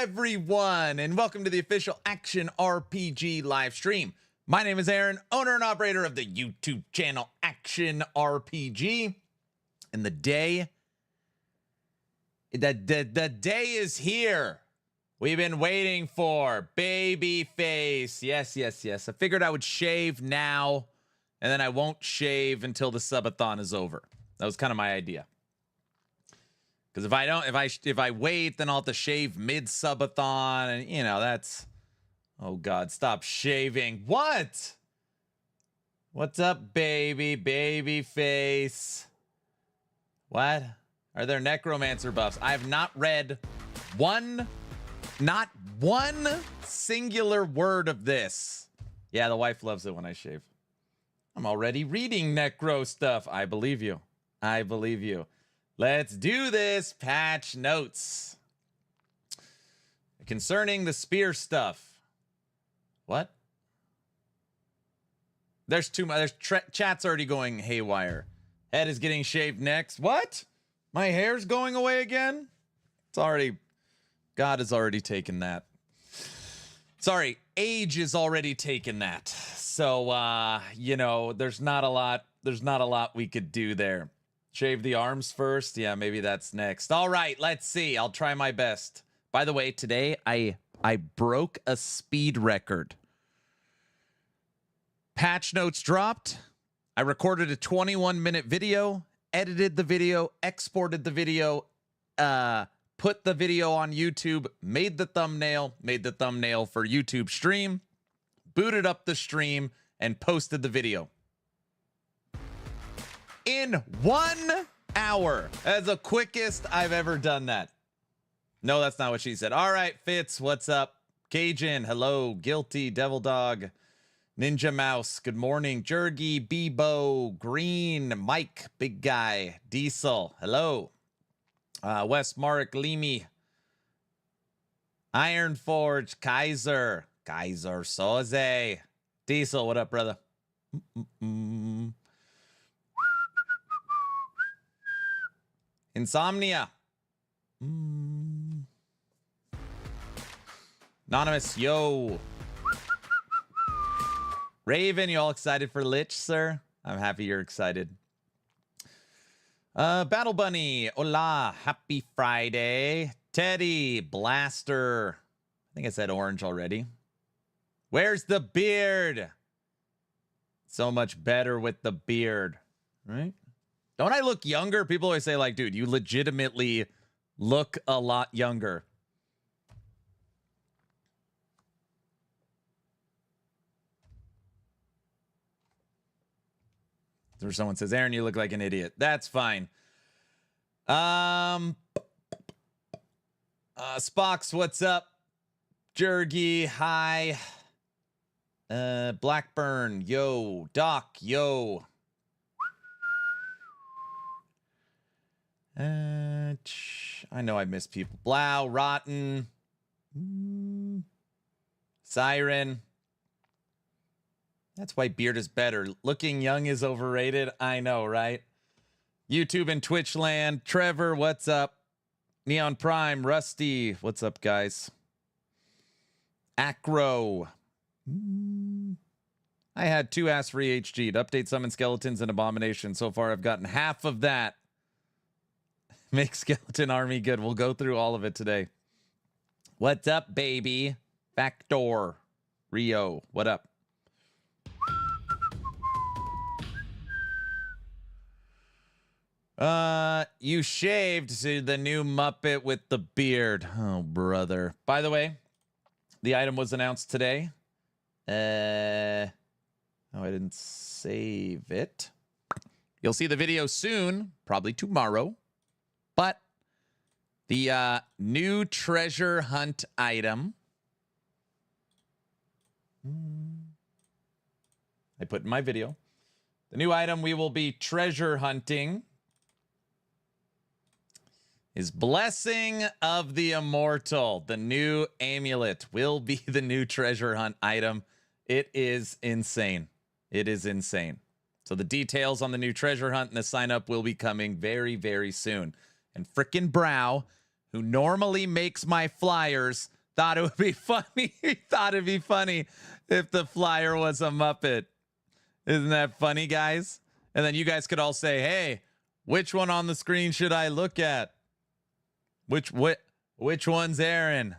everyone, and welcome to the official Action RPG live stream. My name is Aaron, owner and operator of the YouTube channel Action RPG. And the day is here. We've been waiting for Babyface. Yes. I figured I would shave now, and then I won't shave until the subathon is over. That was kind of my idea. Because if I wait, then I'll have to shave mid-subathon, and you know, that's, oh God, stop shaving. What? What's up, baby face? What? Are there necromancer buffs? I have not read not one singular word of this. Yeah, the wife loves it when I shave. I'm already reading necro stuff. I believe you. Let's do this. Patch notes concerning the spear stuff. What? There's too much. Chat's already going haywire. Head is getting shaved next. What? My hair's going away again? It's already, God has already taken that. Sorry, age is already taken that. So you know, there's not a lot we could do there. Shave the arms first. Yeah, maybe that's next. All right, let's see. I'll try my best. By the way, today I broke a speed record. Patch notes dropped. I recorded a 21-minute video, edited the video, exported the video, put the video on YouTube, made the thumbnail for YouTube stream, booted up the stream, and posted the video. In 1 hour. That's the quickest I've ever done that. No, that's not what she said. All right, Fitz, what's up? Cajun, hello. Guilty, Devil Dog, Ninja Mouse, good morning. Jergy, Bebo, Green, Mike, Big Guy, Diesel, hello. West Mark, Limi, Iron Forge, Kaiser Soze, Diesel, what up, brother? Insomnia. Anonymous, yo. Raven, you all excited for Lich, sir? I'm happy you're excited. Battle Bunny, hola, happy Friday. Teddy, Blaster. I think I said orange already. Where's the beard? So much better with the beard, right? Don't I look younger? People always say, like, dude, you legitimately look a lot younger. Or someone says, Aaron, you look like an idiot. That's fine. Spox, what's up? Jergy, hi. Blackburn, yo. Doc, yo. I know I miss people. Blau, Rotten, Siren. That's why beard is better. Looking young is overrated. I know, right? YouTube and Twitch land. Trevor, what's up? Neon Prime, Rusty, what's up, guys? Acro. I had 2 asks free HG to update summon skeletons and Abomination. So far, I've gotten half of that. Make skeleton army good. We'll go through all of it today. What's up, baby? Backdoor. Rio, what up? You shaved to the new Muppet with the beard. Oh, brother. By the way, the item was announced today. Oh, I didn't save it. You'll see the video soon, probably tomorrow. But the new treasure hunt item I put in my video. The new item we will be treasure hunting is Blessing of the Immortal. The new amulet will be the new treasure hunt item. It is insane. It is insane. So the details on the new treasure hunt and the sign up will be coming very, very soon. And frickin' Brow, who normally makes my flyers, Thought it would be funny. He thought it'd be funny if the flyer was a Muppet. Isn't that funny, guys? And then you guys could all say, hey, which one on the screen should I look at? Which one's Aaron?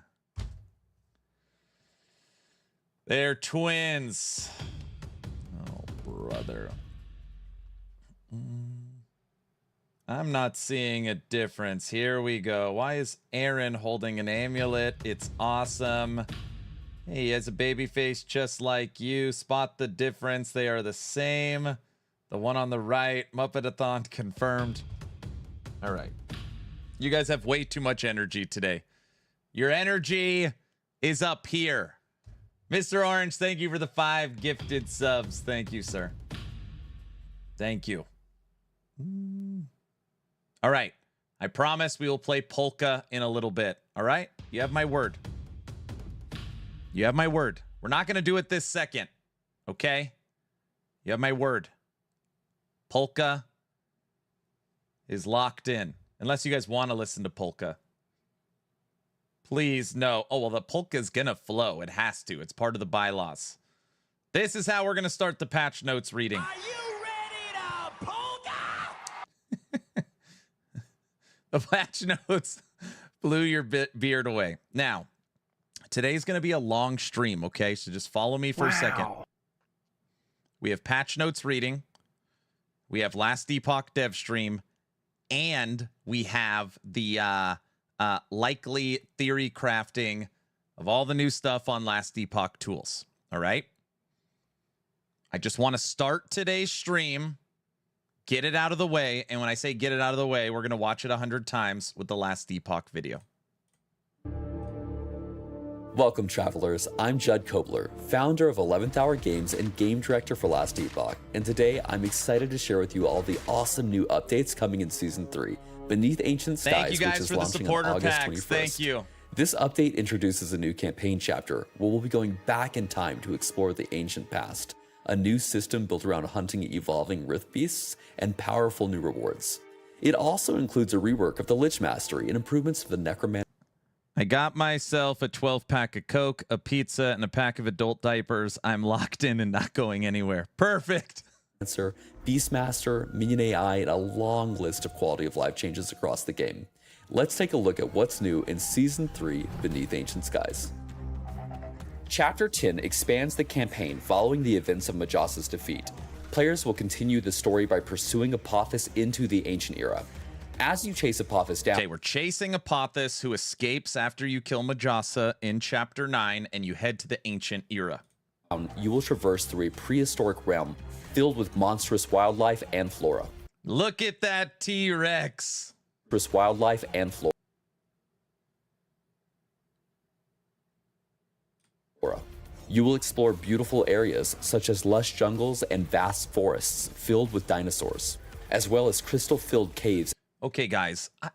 They're twins. Oh, brother. I'm not seeing a difference. Here we go. Why is Aaron holding an amulet? It's awesome. Hey, he has a baby face just like you. Spot the difference. They are the same. The one on the right, Muppetathon confirmed. All right. You guys have way too much energy today. Your energy is up here. Mr. Orange, thank you for the 5 gifted subs. Thank you, sir. Thank you. All right. I promise we will play Polka in a little bit. All right? You have my word. You have my word. We're not going to do it this second. Okay? You have my word. Polka is locked in. Unless you guys want to listen to Polka. Please, no. Oh, well, the Polka is going to flow. It has to. It's part of the bylaws. This is how we're going to start the patch notes reading. Are you ready to polka? The patch notes blew your beard away. Now, today's going to be a long stream, okay? So just follow me for a second. We have patch notes reading. We have Last Epoch dev stream. And we have the likely theory crafting of all the new stuff on Last Epoch tools. All right? I just want to start today's stream, get it out of the way. And when I say get it out of the way, we're going to watch it 100 times with the Last Epoch video. Welcome, travelers. I'm Judd Kobler, founder of 11th Hour Games and game director for Last Epoch. And today, I'm excited to share with you all the awesome new updates coming in Season 3, Beneath Ancient Skies, which is launching on August 21st. Thank you. This update introduces a new campaign chapter, where we'll be going back in time to explore the ancient past, a new system built around hunting evolving Rith Beasts, and powerful new rewards. It also includes a rework of the Lich Mastery and improvements to the Necromancer. I got myself a 12-pack of Coke, a pizza, and a pack of adult diapers. I'm locked in and not going anywhere. Perfect. Beastmaster, Minion AI, and a long list of quality of life changes across the game. Let's take a look at what's new in Season 3, Beneath Ancient Skies. Chapter 10 expands the campaign following the events of Majasa's defeat. Players will continue the story by pursuing Apophis into the Ancient Era. As you chase Apophis down... Okay, we're chasing Apophis, who escapes after you kill Majasa in Chapter 9, and you head to the Ancient Era. You will traverse through a prehistoric realm filled with monstrous wildlife and flora. Look at that T-Rex. Monstrous wildlife and flora. You will explore beautiful areas such as lush jungles and vast forests filled with dinosaurs, as well as crystal-filled caves. Okay, guys, I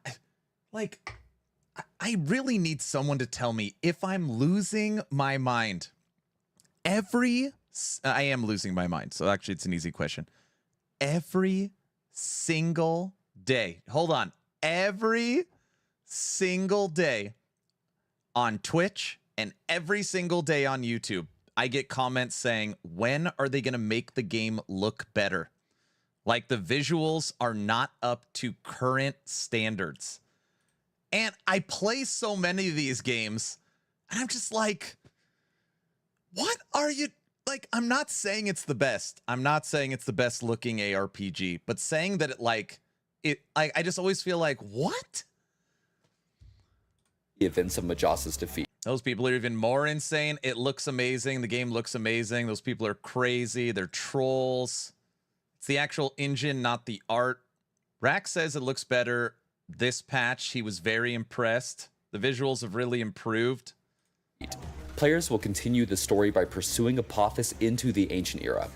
really need someone to tell me if I'm losing my mind. I am losing my mind, so actually it's an easy question. Every single day, hold on, every single day on Twitch and every single day on YouTube, I get comments saying, when are they going to make the game look better? Like, the visuals are not up to current standards. And I play so many of these games, and I'm just like, what are you... Like, I'm not saying it's the best. I'm not saying it's the best looking ARPG, but saying that I just always feel like, what? The events of Majasa's defeat. Those people are even more insane. It looks amazing. The game looks amazing. Those people are crazy. They're trolls. It's the actual engine, not the art. Rack says it looks better this patch. He was very impressed. The visuals have really improved. Players will continue the story by pursuing Apophis into the Ancient Era.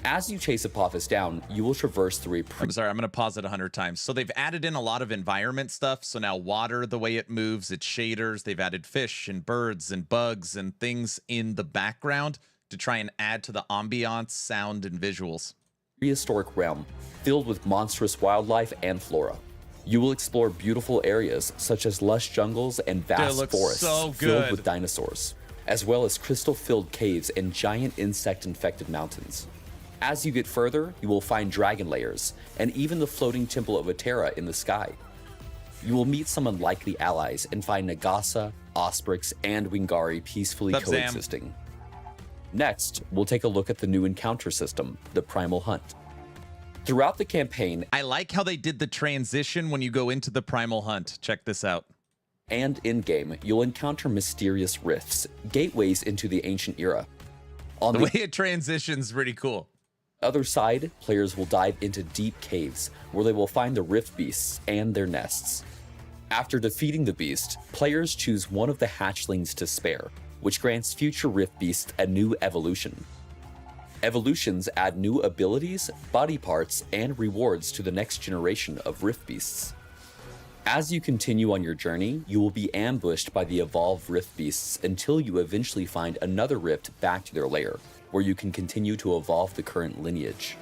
As you chase Apophis down, you will traverse through a... I'm sorry, I'm going to pause it 100 times. So they've added in a lot of environment stuff. So now water, the way it moves, its shaders. They've added fish and birds and bugs and things in the background to try and add to the ambiance, sound, and visuals. Prehistoric realm filled with monstrous wildlife and flora. You will explore beautiful areas such as lush jungles and vast forests filled with dinosaurs, as well as crystal-filled caves and giant insect-infected mountains. As you get further, you will find dragon layers, and even the floating Temple of Atera in the sky. You will meet some unlikely allies and find Nagasa, Osprix, and Wingari peacefully coexisting. Next, we'll take a look at the new encounter system, the Primal Hunt. Throughout the campaign, I like how they did the transition when you go into the Primal Hunt. Check this out. And in-game, you'll encounter mysterious rifts, gateways into the ancient era. On The way it transitions is pretty cool. other side, players will dive into deep caves where they will find the rift beasts and their nests. After defeating the beast, players choose one of the hatchlings to spare, which grants future rift beasts a new evolution. Evolutions add new abilities, body parts, and rewards to the next generation of rift beasts. As you continue on your journey, you will be ambushed by the evolved rift beasts until you eventually find another rift back to their lair, where you can continue to evolve the current lineage.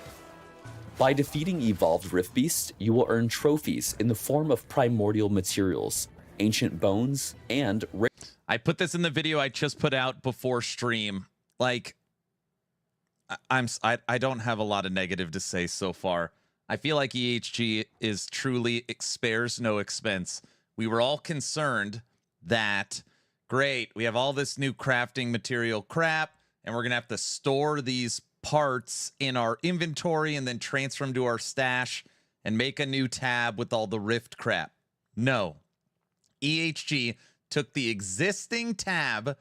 By defeating evolved rift beasts, you will earn trophies in the form of primordial materials, ancient bones, and I put this in the video I just put out before stream. Like, I don't have a lot of negative to say so far. I feel like EHG is truly spares no expense. We were all concerned that, great, we have all this new crafting material crap, and we're going to have to store these parts in our inventory and then transfer them to our stash and make a new tab with all the rift crap. No. EHG took the existing tab,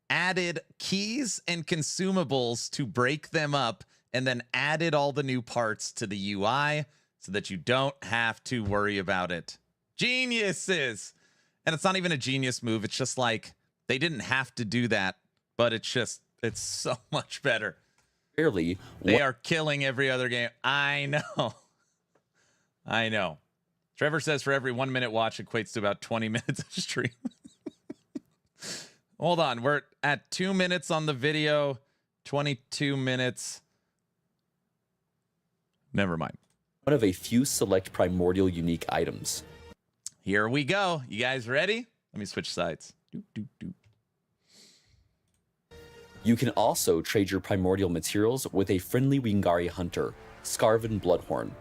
added keys and consumables to break them up, and then added all the new parts to the UI so that you don't have to worry about it. Geniuses! And it's not even a genius move. It's just like, they didn't have to do that, but it's so much better. Rarely, they are killing every other game. I know. I know. Trevor says for every 1 minute watch equates to about 20 minutes of stream. Hold on. We're at 2 minutes on the video, 22 minutes. Never mind. One of a few select primordial unique items. Here we go. You guys ready? Let me switch sides. Doop, doop, doop. You can also trade your primordial materials with a friendly Wingari hunter, Scarven Bloodhorn.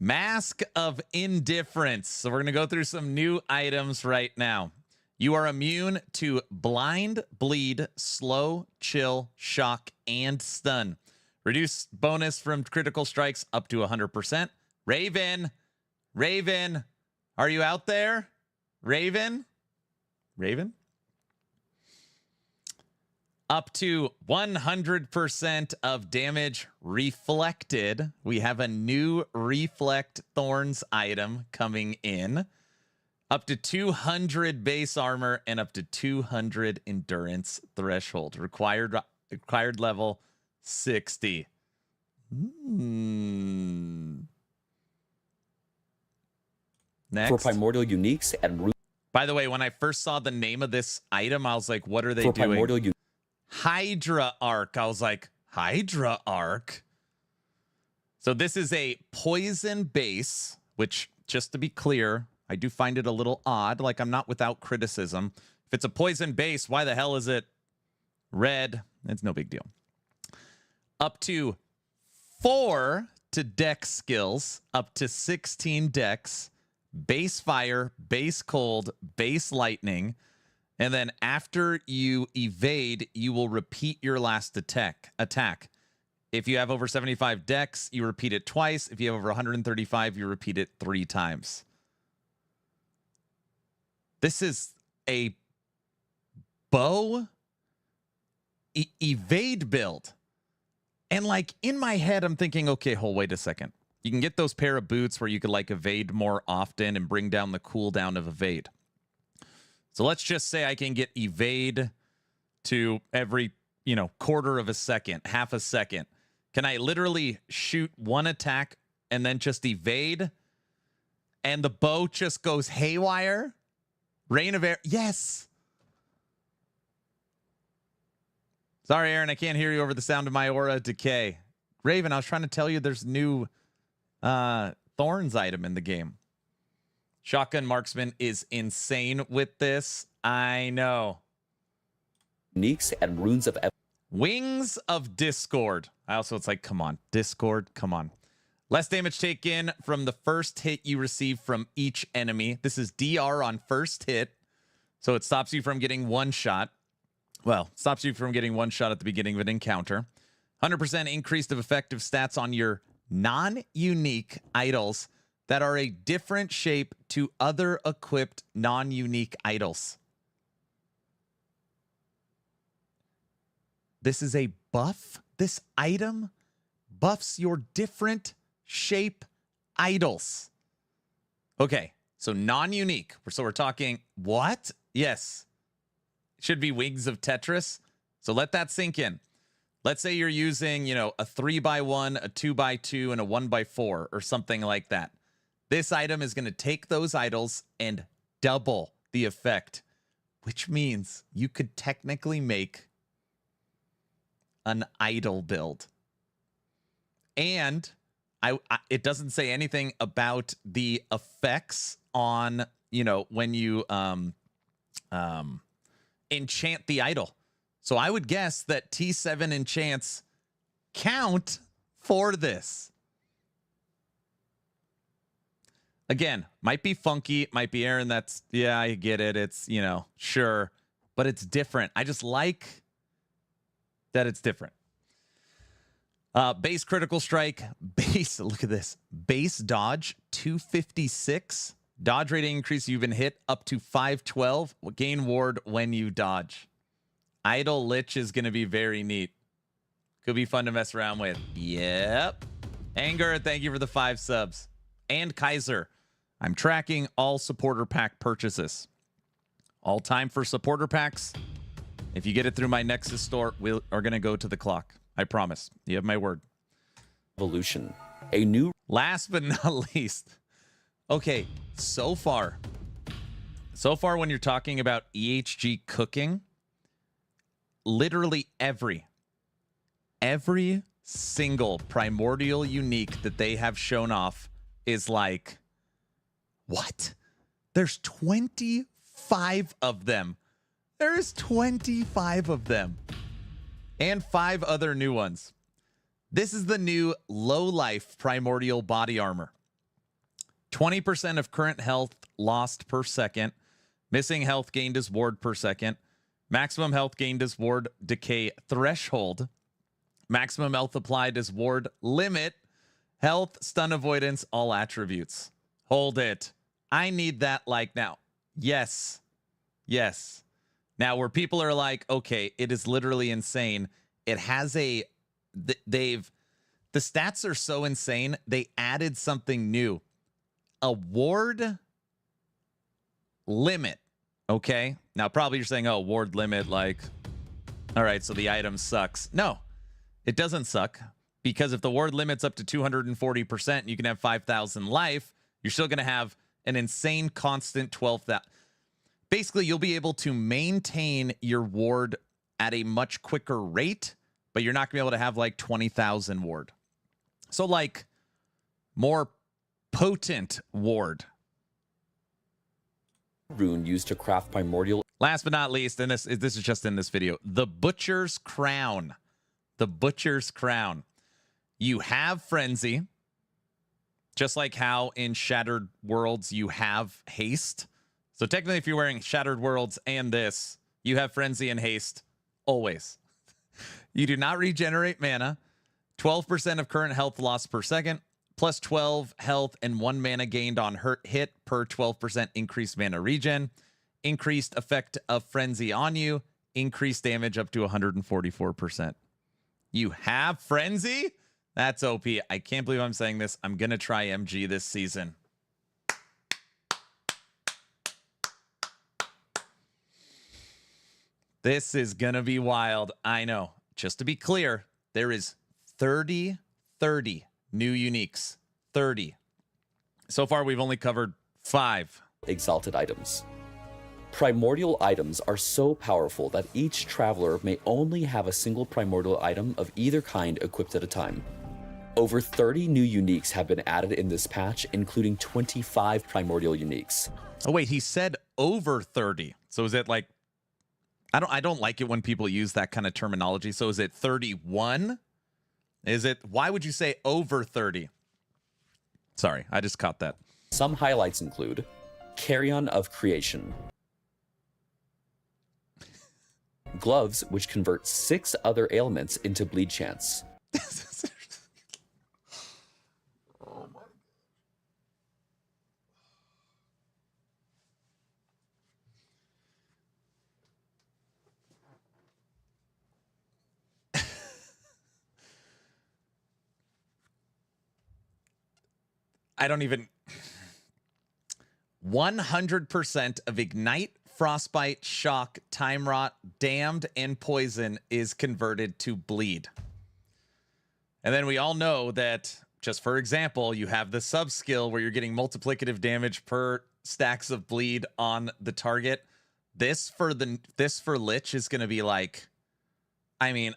Mask of Indifference. So we're going to go through some new items right now. You are immune to blind, bleed, slow, chill, shock, and stun. Reduce bonus from critical strikes up to 100%. Raven. Raven. Are you out there? Raven? Raven? Up to 100% of damage reflected. We have a new Reflect Thorns item coming in. Up to 200 base armor and up to 200 endurance threshold. Required level 60. Next. For primordial uniques and by the way, when I first saw the name of this item, I was like, what are they doing? Hydra Arc. I was like, Hydra Arc? So this is a poison base, which, just to be clear, I do find it a little odd. Like, I'm not without criticism. If it's a poison base, why the hell is it red? It's no big deal. Up to 4 to dex skills, up to 16 dex, base fire, base cold, base lightning. And then after you evade, you will repeat your last attack. If you have over 75 dex, you repeat it twice. If you have over 135, you repeat it 3 times. This is a bow evade build. And like in my head, I'm thinking, okay, wait a second. You can get those pair of boots where you could like evade more often and bring down the cooldown of evade. So let's just say I can get evade to every, quarter of a second, half a second. Can I literally shoot one attack and then just evade? And the bow just goes haywire? Rain of Air. Yes. Sorry, Aaron, I can't hear you over the sound of my aura decay. Raven, I was trying to tell you there's new Thorns item in the game. Shotgun Marksman is insane with this. I know. Uniques and runes of Wings of Discord. It's like, come on, Discord, come on. Less damage taken from the first hit you receive from each enemy. This is DR on first hit, so it stops you from getting one shot. Well, stops you from getting one shot at the beginning of an encounter. 100% increase of effective stats on your non-unique idols that are a different shape to other equipped non-unique idols. This is a buff. This item buffs your different shape idols. Okay, so non-unique. So we're talking what? Yes. It should be Wings of Tetris. So let that sink in. Let's say you're using, a 3x1, a 2x2, and a 1x4 or something like that. This item is going to take those idols and double the effect, which means you could technically make an idol build. And it doesn't say anything about the effects on, when you enchant the idol. So I would guess that T7 enchants count for this. Again, might be funky, might be Aaron. Yeah, I get it. It's, sure, but it's different. I just like that it's different. Base critical strike, look at this. Base dodge, 256. Dodge rating increase, you've been hit up to 512. Gain ward when you dodge. Idol Lich is going to be very neat. Could be fun to mess around with. Yep. Anger, thank you for the 5 subs. And Kaiser, I'm tracking all supporter pack purchases. All time for supporter packs. If you get it through my Nexus store, we are going to go to the clock. I promise. You have my word. Evolution. A new... Last but not least. Okay, so far when you're talking about EHG cooking, literally every single primordial unique that they have shown off is like, what? There's 25 of them. There's 25 of them. And 5 other new ones. This is the new low-life primordial body armor. 20% of current health lost per second. Missing health gained as ward per second. Maximum health gained as ward decay threshold. Maximum health applied as ward limit. Health, stun avoidance, all attributes. Hold it. I need that like now. Yes. Yes. Now, where people are like, okay, it is literally insane. It has the stats are so insane. They added something new. A ward limit. Okay. Now, probably you're saying, oh, ward limit, like, all right, so the item sucks. No, it doesn't suck, because if the ward limit's up to 240%, you can have 5,000 life. You're still going to have an insane constant 12,000. Basically, you'll be able to maintain your ward at a much quicker rate, but you're not going to be able to have like 20,000 ward. So like more potent ward. Rune used to craft primordial. Last but not least, and this is just in this video, the Butcher's Crown. The Butcher's Crown. You have Frenzy, just like how in Shattered Worlds you have Haste. So technically, if you're wearing Shattered Worlds and this, you have Frenzy and Haste always. You do not regenerate mana. 12% of current health loss per second, plus 12 health and 1 mana gained on hit per 12% increased mana regen. Increased effect of Frenzy on you. Increased damage up to 144%. You have Frenzy? That's OP. I can't believe I'm saying this. I'm going to try MG this season. This is going to be wild. I know. Just to be clear, there is 30 new uniques. 30. So far, we've only covered 5. Exalted items. Primordial items are so powerful that each traveler may only have a single primordial item of either kind equipped at a time. Over 30 new uniques have been added in this patch, including 25 primordial uniques. Oh wait, he said over 30. So is it like, I don't like it when people use that kind of terminology. So is it 31? Is it, why would you say over 30? Sorry, I just caught that. Some highlights include Carrion of Creation, gloves which convert 6 other ailments into bleed chance, I don't even. 100% of Ignite, Frostbite, Shock, Time Rot, Damned, and Poison is converted to Bleed. And then we all know that, just for example, you have the sub skill where you're getting multiplicative damage per stacks of Bleed on the target. This for Lich is going to be like, I mean,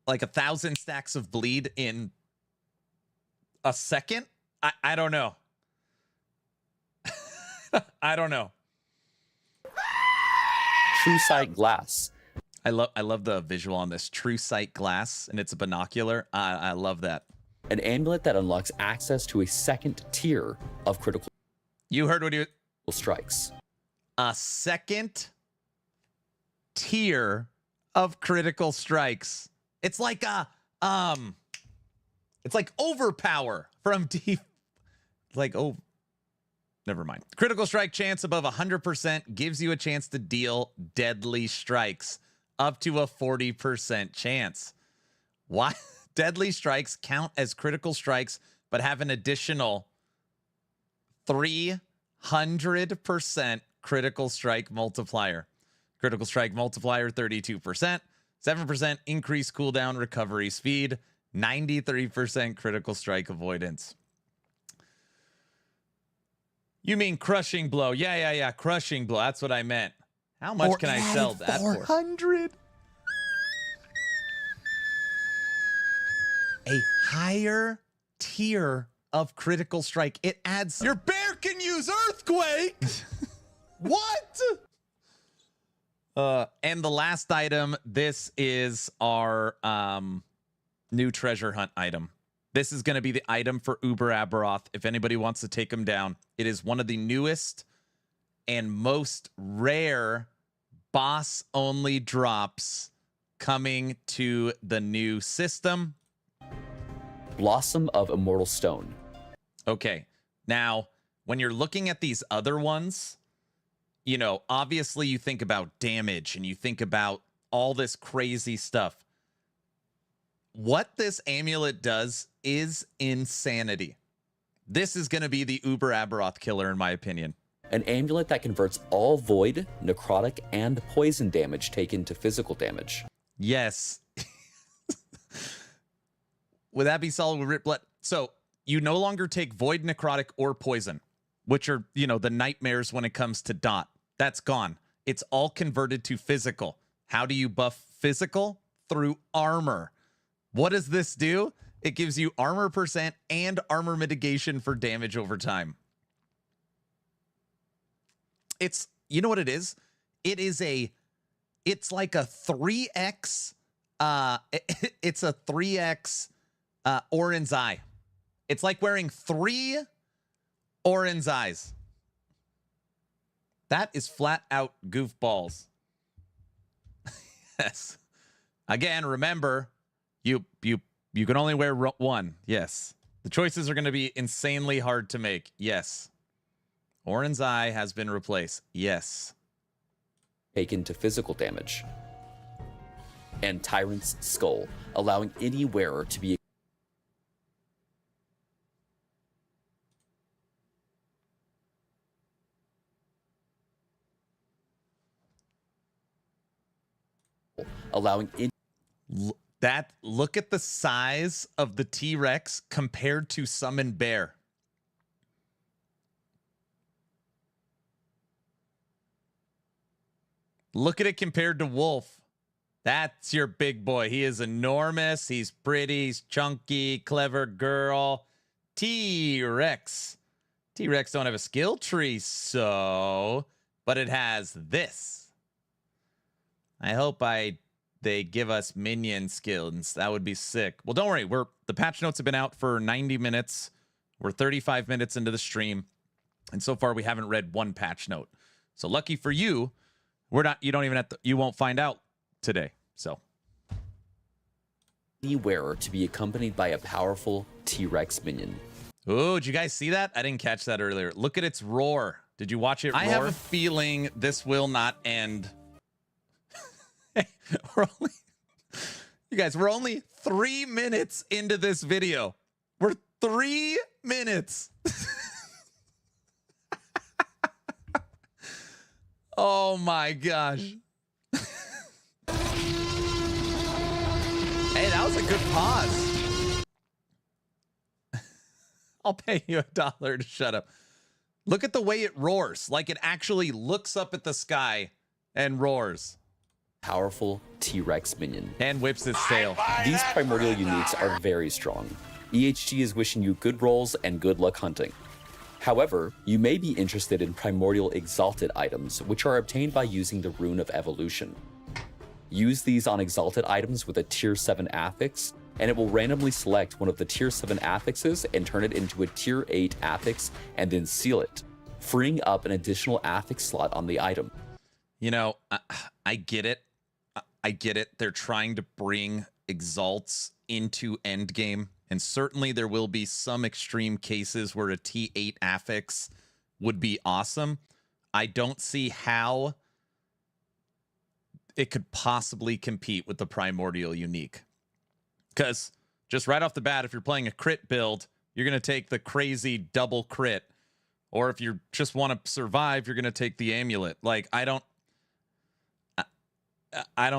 like 1,000 stacks of Bleed in a second? I don't know. I don't know. True Sight Glass. I love the visual on this. True Sight Glass, and it's a binocular. I love that. An amulet that unlocks access to a second tier of critical You heard what you... strikes. A second tier of critical strikes. It's like a... It's like overpower from deep... Like, oh... Never mind. Critical strike chance above 100% gives you a chance to deal deadly strikes. Up to a 40% chance. Why? Deadly strikes count as critical strikes, but have an additional 300% critical strike multiplier. Critical strike multiplier, 32%. 7% increased cooldown recovery speed. 93% critical strike avoidance. You mean crushing blow? Yeah. Crushing blow. That's what I meant. How much can I sell that for? 400. A higher tier of critical strike. It adds. Your bear can use earthquake. What? And the last item. This is our new treasure hunt item. This is going to be the item for Uber Aberoth. If anybody wants to take him down, it is one of the newest and most rare boss-only drops coming to the new system. Blossom of Immortal Stone. Okay, now, when you're looking at these other ones, you know, obviously you think about damage and you think about all this crazy stuff. What this amulet does is insanity. This is going to be the Uber Aberoth killer, in my opinion. An amulet that converts all void, necrotic, and poison damage taken to physical damage. Yes. Would that be solid with Rip Blood? So you no longer take void, necrotic, or poison, which are, you know, the nightmares when it comes to dot. That's gone. It's all converted to physical. How do you buff physical? Through armor. What does this do? It gives you armor percent and armor mitigation for damage over time. It's, you know what it is? It's like a 3x, it's a 3x Orin's Eye. It's like wearing 3 Orin's Eyes. That is flat out goofballs. Yes. Again, remember, you can only wear one. Yes. The choices are going to be insanely hard to make. Yes. Orin's Eye has been replaced. Yes. Taken to physical damage. And Tyrant's Skull, allowing any wearer to be allowing any look at the size of the T-Rex compared to Summon Bear. Look at it compared to Wolf. That's your big boy. He is enormous. He's pretty. He's chunky. Clever girl. T-Rex. T-Rex don't have a skill tree, so... But it has this. I hope they give us minion skills. That would be sick. Well, don't worry. The patch notes have been out for 90 minutes. We're 35 minutes into the stream. And so far, we haven't read one patch note. So lucky for you, you won't find out today. So The wearer to be accompanied by a powerful T-Rex minion. Oh, did you guys see that? I didn't catch that earlier. Look at its roar. Did you watch it roar? I have a feeling this will not end. You guys, we're only 3 minutes into this video. We're 3 minutes. Oh my gosh. Hey, that was a good pause. I'll pay you $1 to shut up. Look at the way it roars. Like it actually looks up at the sky and roars. Powerful T-Rex minion. And whips its tail. These primordial uniques are very strong. EHG is wishing you good rolls and good luck hunting. However, you may be interested in primordial exalted items, which are obtained by using the Rune of Evolution. Use these on exalted items with a tier 7 affix, and it will randomly select one of the tier 7 affixes and turn it into a tier 8 affix and then seal it, freeing up an additional affix slot on the item. You know, I get it. I get it. They're trying to bring exalts into endgame, and certainly there will be some extreme cases where a T8 affix would be awesome. I don't see how it could possibly compete with the Primordial unique. Because just right off the bat, if you're playing a crit build, you're going to take the crazy double crit. Or if you just want to survive, you're going to take the amulet. Like, I don't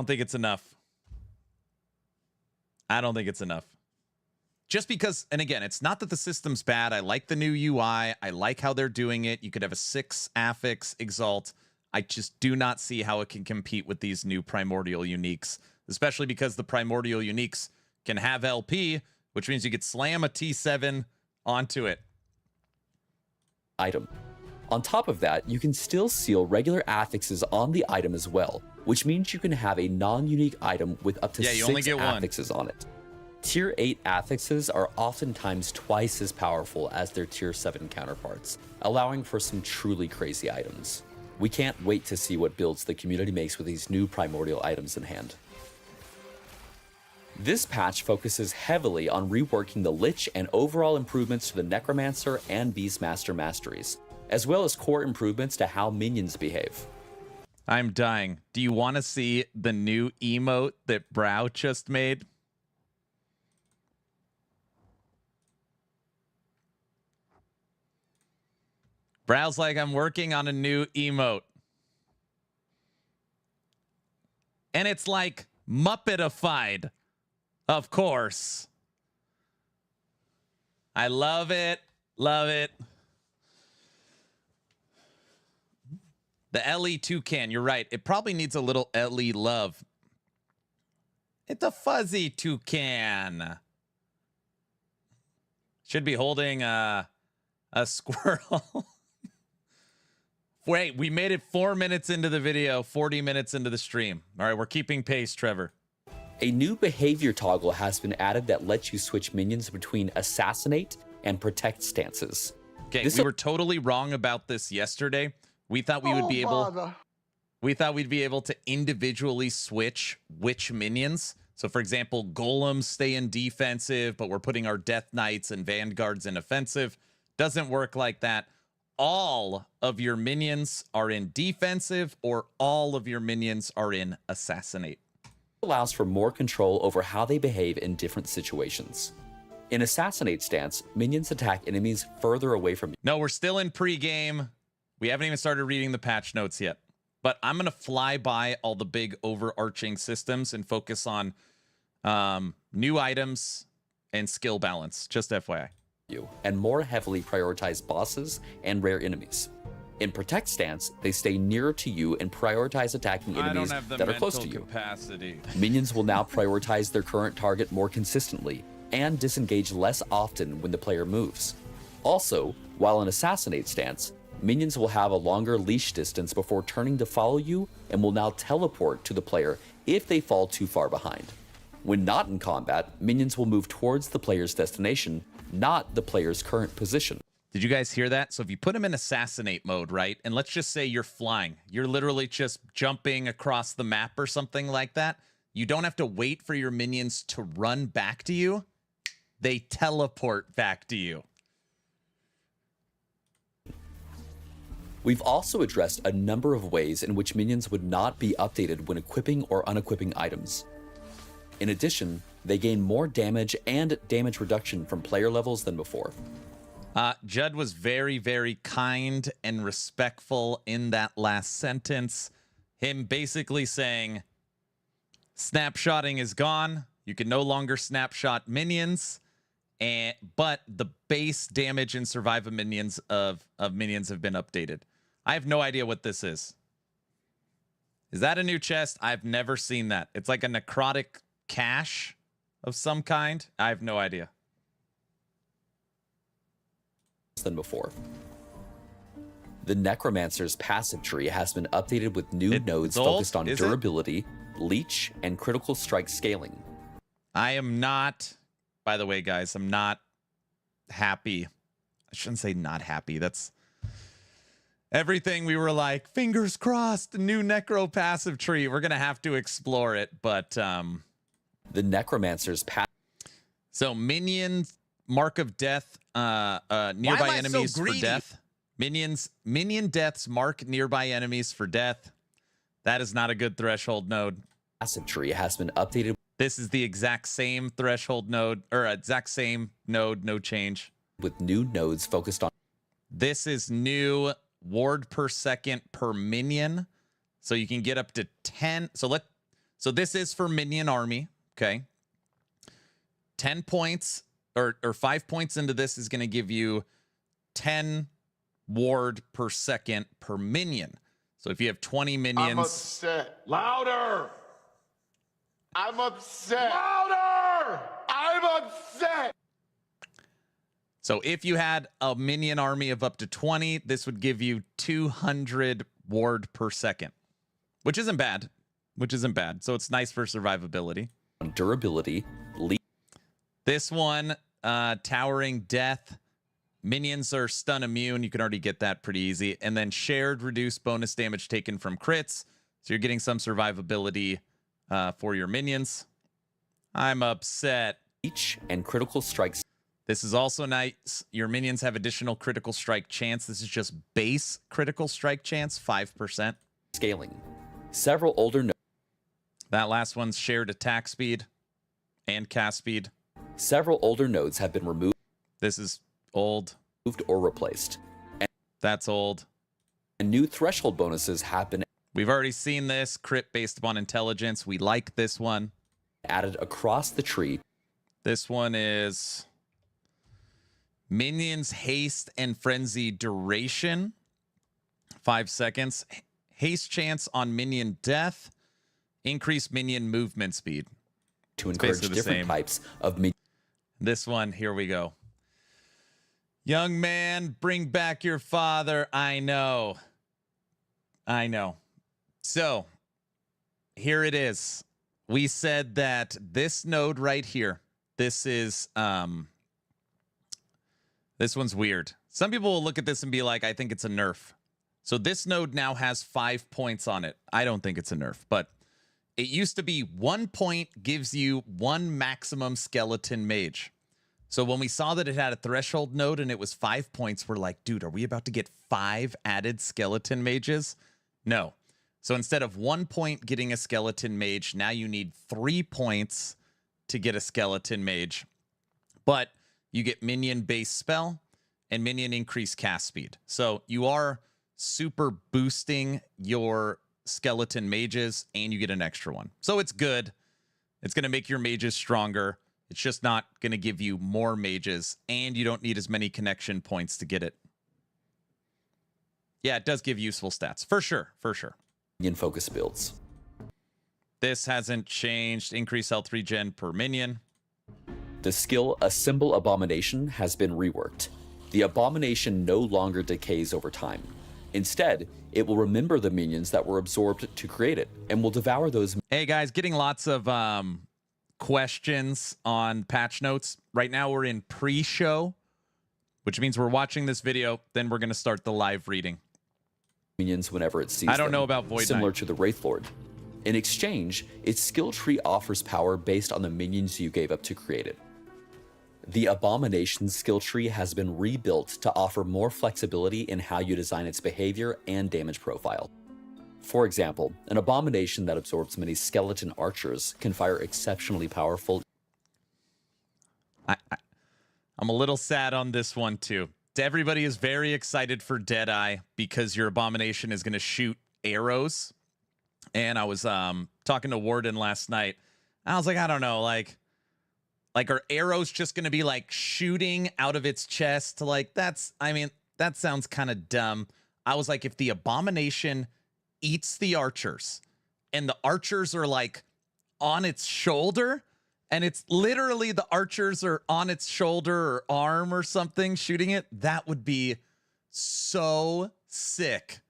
think it's enough. I don't think it's enough. Just because, and again, it's not that the system's bad. I like the new UI. I like how they're doing it. You could have a 6 affix exalt. I just do not see how it can compete with these new Primordial uniques, especially because the Primordial uniques can have LP, which means you could slam a T7 onto it. Item. On top of that, you can still seal regular affixes on the item as well, which means you can have a non-unique item with up to 6 affixes on it. Tier 8 affixes are oftentimes twice as powerful as their Tier 7 counterparts, allowing for some truly crazy items. We can't wait to see what builds the community makes with these new primordial items in hand. This patch focuses heavily on reworking the Lich and overall improvements to the Necromancer and Beastmaster masteries, as well as core improvements to how minions behave. I'm dying. Do you want to see the new emote that Brow just made? Brow's like, I'm working on a new emote. And it's like Muppetified, of course. I love it. Love it. The LE toucan, you're right. It probably needs a little LE love. It's a fuzzy toucan. Should be holding a squirrel. Wait, we made it 4 minutes into the video, 40 minutes into the stream. All right, we're keeping pace, Trevor. A new behavior toggle has been added that lets you switch minions between assassinate and protect stances. Okay, we were totally wrong about this yesterday. We thought we would be able to individually switch which minions. So for example, golems stay in defensive, but we're putting our death knights and vanguards in offensive. Doesn't work like that. All of your minions are in defensive, or all of your minions are in assassinate. Allows for more control over how they behave in different situations. In assassinate stance, minions attack enemies further away from you. No, we're still in pre-game. We haven't even started reading the patch notes yet. But I'm going to fly by all the big overarching systems and focus on new items and skill balance. Just FYI. And more heavily prioritize bosses and rare enemies. In Protect stance, they stay nearer to you and prioritize attacking enemies that are close to you. Capacity. Minions will now prioritize their current target more consistently and disengage less often when the player moves. Also, while in Assassinate stance, minions will have a longer leash distance before turning to follow you and will now teleport to the player if they fall too far behind. When not in combat, minions will move towards the player's destination, not the player's current position. Did you guys hear that? So if you put them in assassinate mode, right? And let's just say you're flying. You're literally just jumping across the map or something like that. You don't have to wait for your minions to run back to you. They teleport back to you. We've also addressed a number of ways in which minions would not be updated when equipping or unequipping items. In addition, they gain more damage and damage reduction from player levels than before. Judd was very, very kind and respectful in that last sentence. Him basically saying, snapshotting is gone. You can no longer snapshot minions, but the base damage and survival minions of minions have been updated. I have no idea what this is. Is that a new chest? I've never seen that. It's like a necrotic cache of some kind. I have no idea. Than before. The Necromancer's passive tree has been updated with new nodes focused on durability, leech, and critical strike scaling. I am not, by the way, guys, I'm not happy. I shouldn't say not happy. That's everything we were like, fingers crossed, the new necro passive tree. We're going to have to explore it, but the Necromancer's so minions mark of death nearby enemies for death. Minion deaths mark nearby enemies for death. That is not a good threshold node. Passive tree has been updated. This is the exact same threshold node, or exact same node, no change. With new nodes focused on. This is new ward per second per minion. So you can get up to 10. So this is for minion army. Okay. 10 points or 5 points into this is going to give you 10 ward per second per minion. So if you have 20 minions. I'm upset. Louder. I'm upset. Louder. I'm upset. So if you had a minion army of up to 20, this would give you 200 ward per second, which isn't bad. So it's nice for survivability. Durability. This one, Towering Death. Minions are stun immune. You can already get that pretty easy. And then shared reduced bonus damage taken from crits. So you're getting some survivability for your minions. I'm upset. Each and critical strikes. This is also nice. Your minions have additional critical strike chance. This is just base critical strike chance, 5%. Scaling. Several older nodes. That last one's shared attack speed and cast speed. Several older nodes have been removed. This is old. Or replaced. And that's old. And new threshold bonuses have been. We've already seen this. Crit based upon intelligence. We like this one. Added across the tree. This one is minions haste and frenzy duration. 5 seconds. Haste chance on minion death. Increase minion movement speed. To encourage different types of minions. This one, here we go. Young man, bring back your father. I know. So, here it is. We said that this node right here, this one's weird. Some people will look at this and be like, I think it's a nerf. So this node now has 5 points on it. I don't think it's a nerf, but it used to be 1 point gives you 1 maximum skeleton mage. So when we saw that it had a threshold node and it was 5 points, we're like, dude, are we about to get 5 added skeleton mages? No. So instead of 1 point getting a skeleton mage, now you need 3 points to get a skeleton mage. But you get minion base spell and minion increase cast speed. So you are super boosting your skeleton mages and you get an extra one. So it's good. It's going to make your mages stronger. It's just not going to give you more mages and you don't need as many connection points to get it. Yeah, it does give useful stats. For sure. For sure. minion focus builds. This hasn't changed. Increase health regen per minion. The skill Assemble Abomination has been reworked. The Abomination no longer decays over time. Instead, it will remember the minions that were absorbed to create it and will devour those. Hey guys, getting lots of questions on patch notes. Right now we're in pre-show, which means we're watching this video, then we're going to start the live reading. Minions whenever it sees I don't them, know about Void similar Knight. to the Wraith Lord. In exchange, its skill tree offers power based on the minions you gave up to create it. The Abomination skill tree has been rebuilt to offer more flexibility in how you design its behavior and damage profile. For example, an Abomination that absorbs many skeleton archers can fire exceptionally powerful. I'm a little sad on this one too. Everybody is very excited for Deadeye because your Abomination is going to shoot arrows. And I was talking to Warden last night. I was like, I don't know, like are arrows just going to be like shooting out of its chest? Like that sounds kind of dumb. I was like, if the Abomination eats the archers and the archers are like on its shoulder and it's literally the archers are on its shoulder or arm or something shooting it, that would be so sick.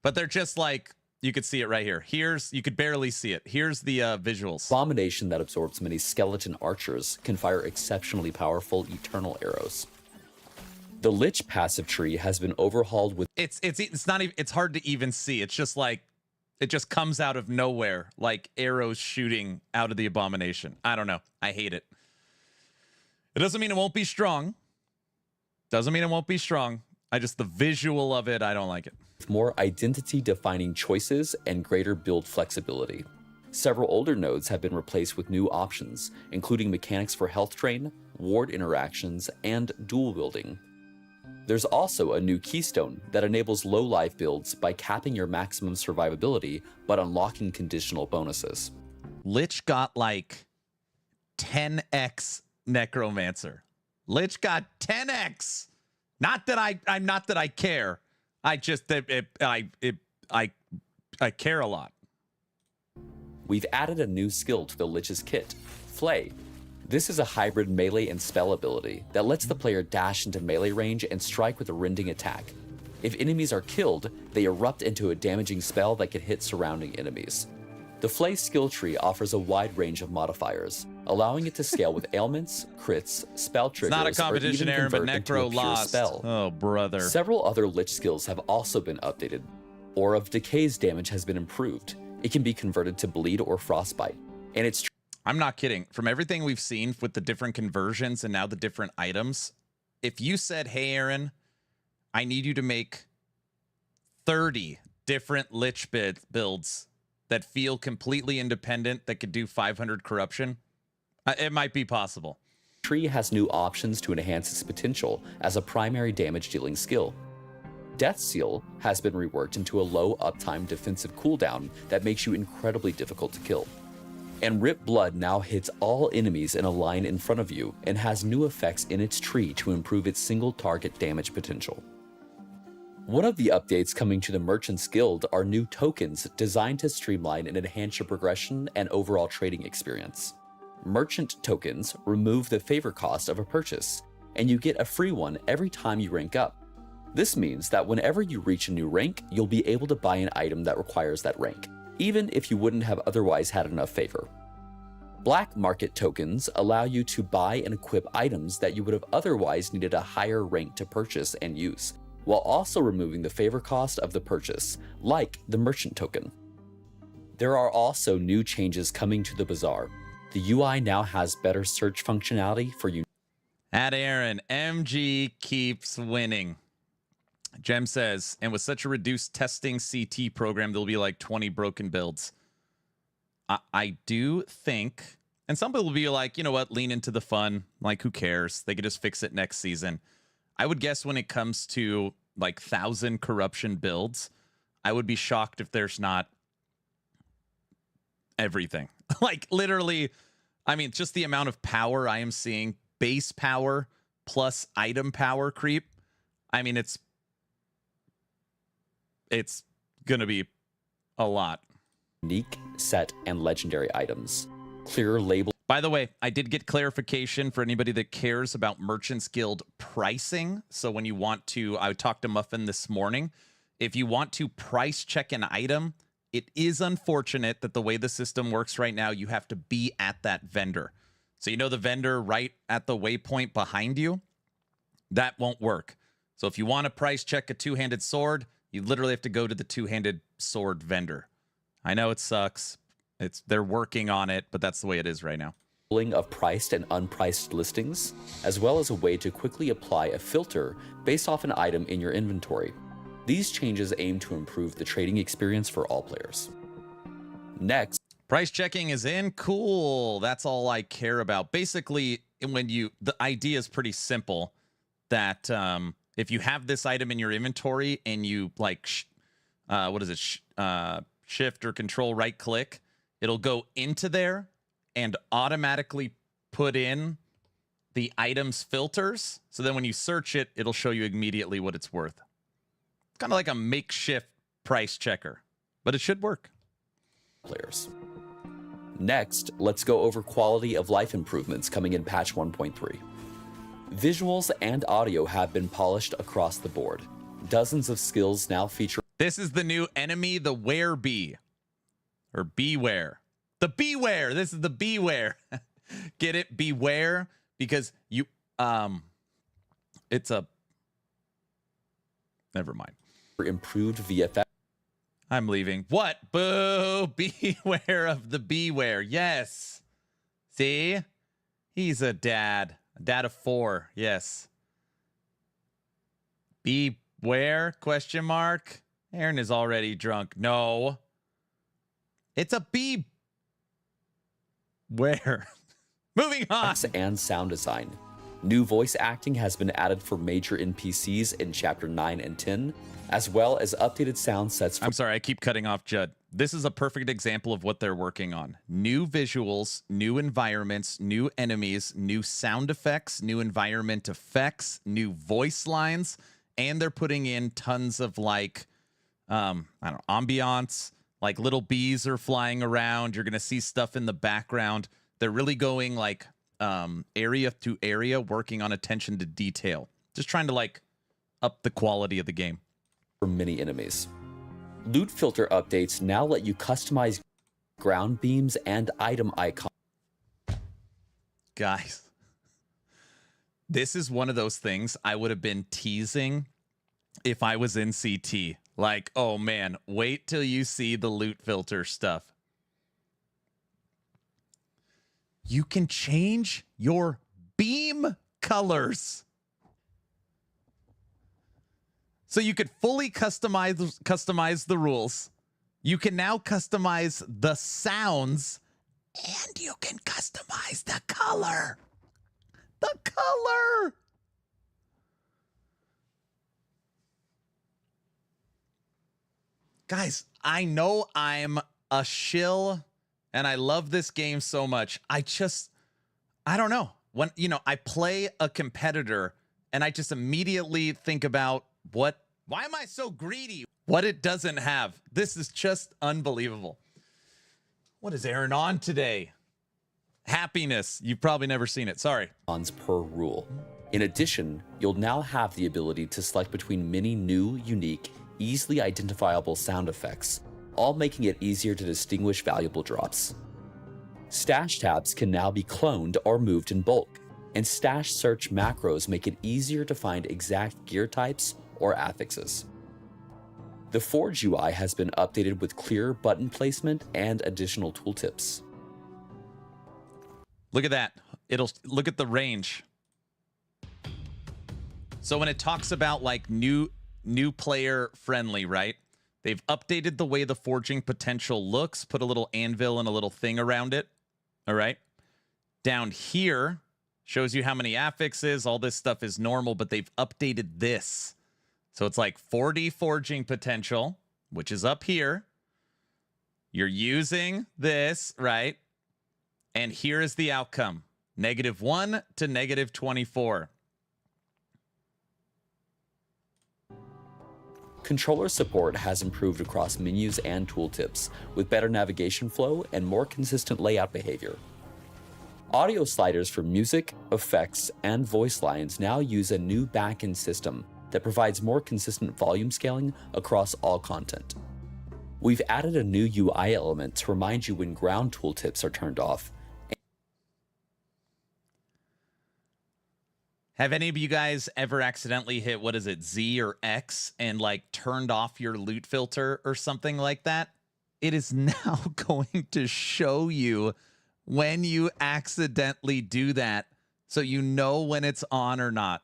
But they're just like, you could see it right here. You could barely see it. Here's the visuals. Abomination that absorbs many skeleton archers can fire exceptionally powerful eternal arrows. The Lich passive tree has been overhauled with It's not even, it's hard to even see. It's just like, it just comes out of nowhere, like arrows shooting out of the Abomination. I don't know. I hate it. It doesn't mean it won't be strong. Doesn't mean it won't be strong. The visual of it, I don't like it. more identity-defining choices and greater build flexibility. Several older nodes have been replaced with new options, including mechanics for health drain, ward interactions, and dual wielding. There's also a new keystone that enables low-life builds by capping your maximum survivability but unlocking conditional bonuses. Lich got like 10x Necromancer. Lich got 10x. Not that I care. I care a lot. We've added a new skill to the Lich's kit, Flay. This is a hybrid melee and spell ability that lets the player dash into melee range and strike with a rending attack. If enemies are killed, they erupt into a damaging spell that can hit surrounding enemies. The Flay skill tree offers a wide range of modifiers, allowing it to scale with ailments, crits, spell triggers, It's not a competition, or even Aaron, but convert into a Necro pure lost. spell. Oh, brother. Several other Lich skills have also been updated. Aura of Decay's damage has been improved. It can be converted to bleed or frostbite, and it's I'm not kidding. From everything we've seen with the different conversions and now the different items, if you said, hey, Aaron, I need you to make 30 different Lich builds that feel completely independent that could do 500 corruption, it might be possible. tree has new options to enhance its potential as a primary damage dealing skill. Death Seal has been reworked into a low uptime defensive cooldown that makes you incredibly difficult to kill. And Rip Blood now hits all enemies in a line in front of you and has new effects in its tree to improve its single target damage potential. One of the updates coming to the Merchant's Guild are new tokens designed to streamline and enhance your progression and overall trading experience. Merchant tokens remove the favor cost of a purchase, and you get a free one every time you rank up. This means that whenever you reach a new rank, you'll be able to buy an item that requires that rank, even if you wouldn't have otherwise had enough favor. Black market tokens allow you to buy and equip items that you would have otherwise needed a higher rank to purchase and use, while also removing the favor cost of the purchase, like the merchant token. There are also new changes coming to the bazaar. The UI now has better search functionality for you. At Aaron, MG keeps winning. Jem says, and with such a reduced testing CT program, there'll be like 20 broken builds. I do think, and some people will be like, you know what, lean into the fun. Like, who cares? They could just fix it next season. I would guess when it comes to like 1,000 corruption builds, I would be shocked if there's not everything. Like literally, I mean, just the amount of power I am seeing, base power plus item power creep. I mean, it's it's gonna be a lot. Unique, set, and legendary items. Clearer label. By the way, I did get clarification for anybody that cares about Merchants Guild pricing. So when you want to, I talked to Muffin this morning. If you want to price check an item, it is unfortunate that the way the system works right now, you have to be at that vendor. So you know the vendor right at the waypoint behind you? That won't work. So if you want to price check a two-handed sword, you literally have to go to the two-handed sword vendor. I know it sucks. They're working on it, but that's the way it is right now. Of priced and unpriced listings, as well as a way to quickly apply a filter based off an item in your inventory. These changes aim to improve the trading experience for all players. Next, price checking is in. Cool. That's all I care about. Basically, the idea is pretty simple that if you have this item in your inventory and you shift or control right click, it'll go into there and automatically put in the item's filters. So then when you search it, it'll show you immediately what it's worth. It's kind of like a makeshift price checker, but it should work. Players. Next, let's go over quality of life improvements coming in patch 1.3. Visuals and audio have been polished across the board. Dozens of skills now feature. This is the new enemy, the Werebee. Or Beware. The Beware. This is the Beware. Get it? Beware. Because you, it's a, never mind. Improved VFX. I'm leaving. What? Boo. Beware of the Beware. Yes. See? He's a dad. A dad of 4. Yes. Beware? Question mark. Aaron is already drunk. No. It's a bee. Where? Moving on. And sound design. New voice acting has been added for major NPCs in Chapter 9 and 10, as well as updated sound sets for— I'm sorry, I keep cutting off Judd. This is a perfect example of what they're working on. New visuals, new environments, new enemies, new sound effects, new environment effects, new voice lines, and they're putting in tons of ambiance, like little bees are flying around. You're going to see stuff in the background. They're really going area to area, working on attention to detail. Just trying to up the quality of the game. For mini enemies. Loot filter updates now let you customize ground beams and item icons. Guys, this is one of those things I would have been teasing if I was in CT. Oh man, wait till you see the loot filter stuff. You can change your beam colors. So you could fully customize the rules. You can now customize the sounds, and you can customize the color. The color. Guys, I know I'm a shill and I love this game so much. I don't know. When, I play a competitor and I just immediately think about why am I so greedy? What it doesn't have. This is just unbelievable. What is Aaron on today? Happiness. You've probably never seen it. Sorry. Per rule. In addition, you'll now have the ability to select between many new, unique, easily identifiable sound effects, all making it easier to distinguish valuable drops. Stash tabs can now be cloned or moved in bulk, and stash search macros make it easier to find exact gear types or affixes. The Forge UI has been updated with clearer button placement and additional tooltips. Look at that. Look at the range. So when it talks about new player friendly, right? They've updated the way the forging potential looks, put a little anvil and a little thing around it. All right. Down here shows you how many affixes. All this stuff is normal, but they've updated this. So it's 40 forging potential, which is up here. You're using this, right? And here is the outcome. -1 to -24. Controller support has improved across menus and tooltips, with better navigation flow and more consistent layout behavior. Audio sliders for music, effects, and voice lines now use a new backend system that provides more consistent volume scaling across all content. We've added a new UI element to remind you when ground tooltips are turned off. Have any of you guys ever accidentally hit, what is it, Z or X, and like turned off your loot filter or something like that? It is now going to show you when you accidentally do that, so you know when it's on or not.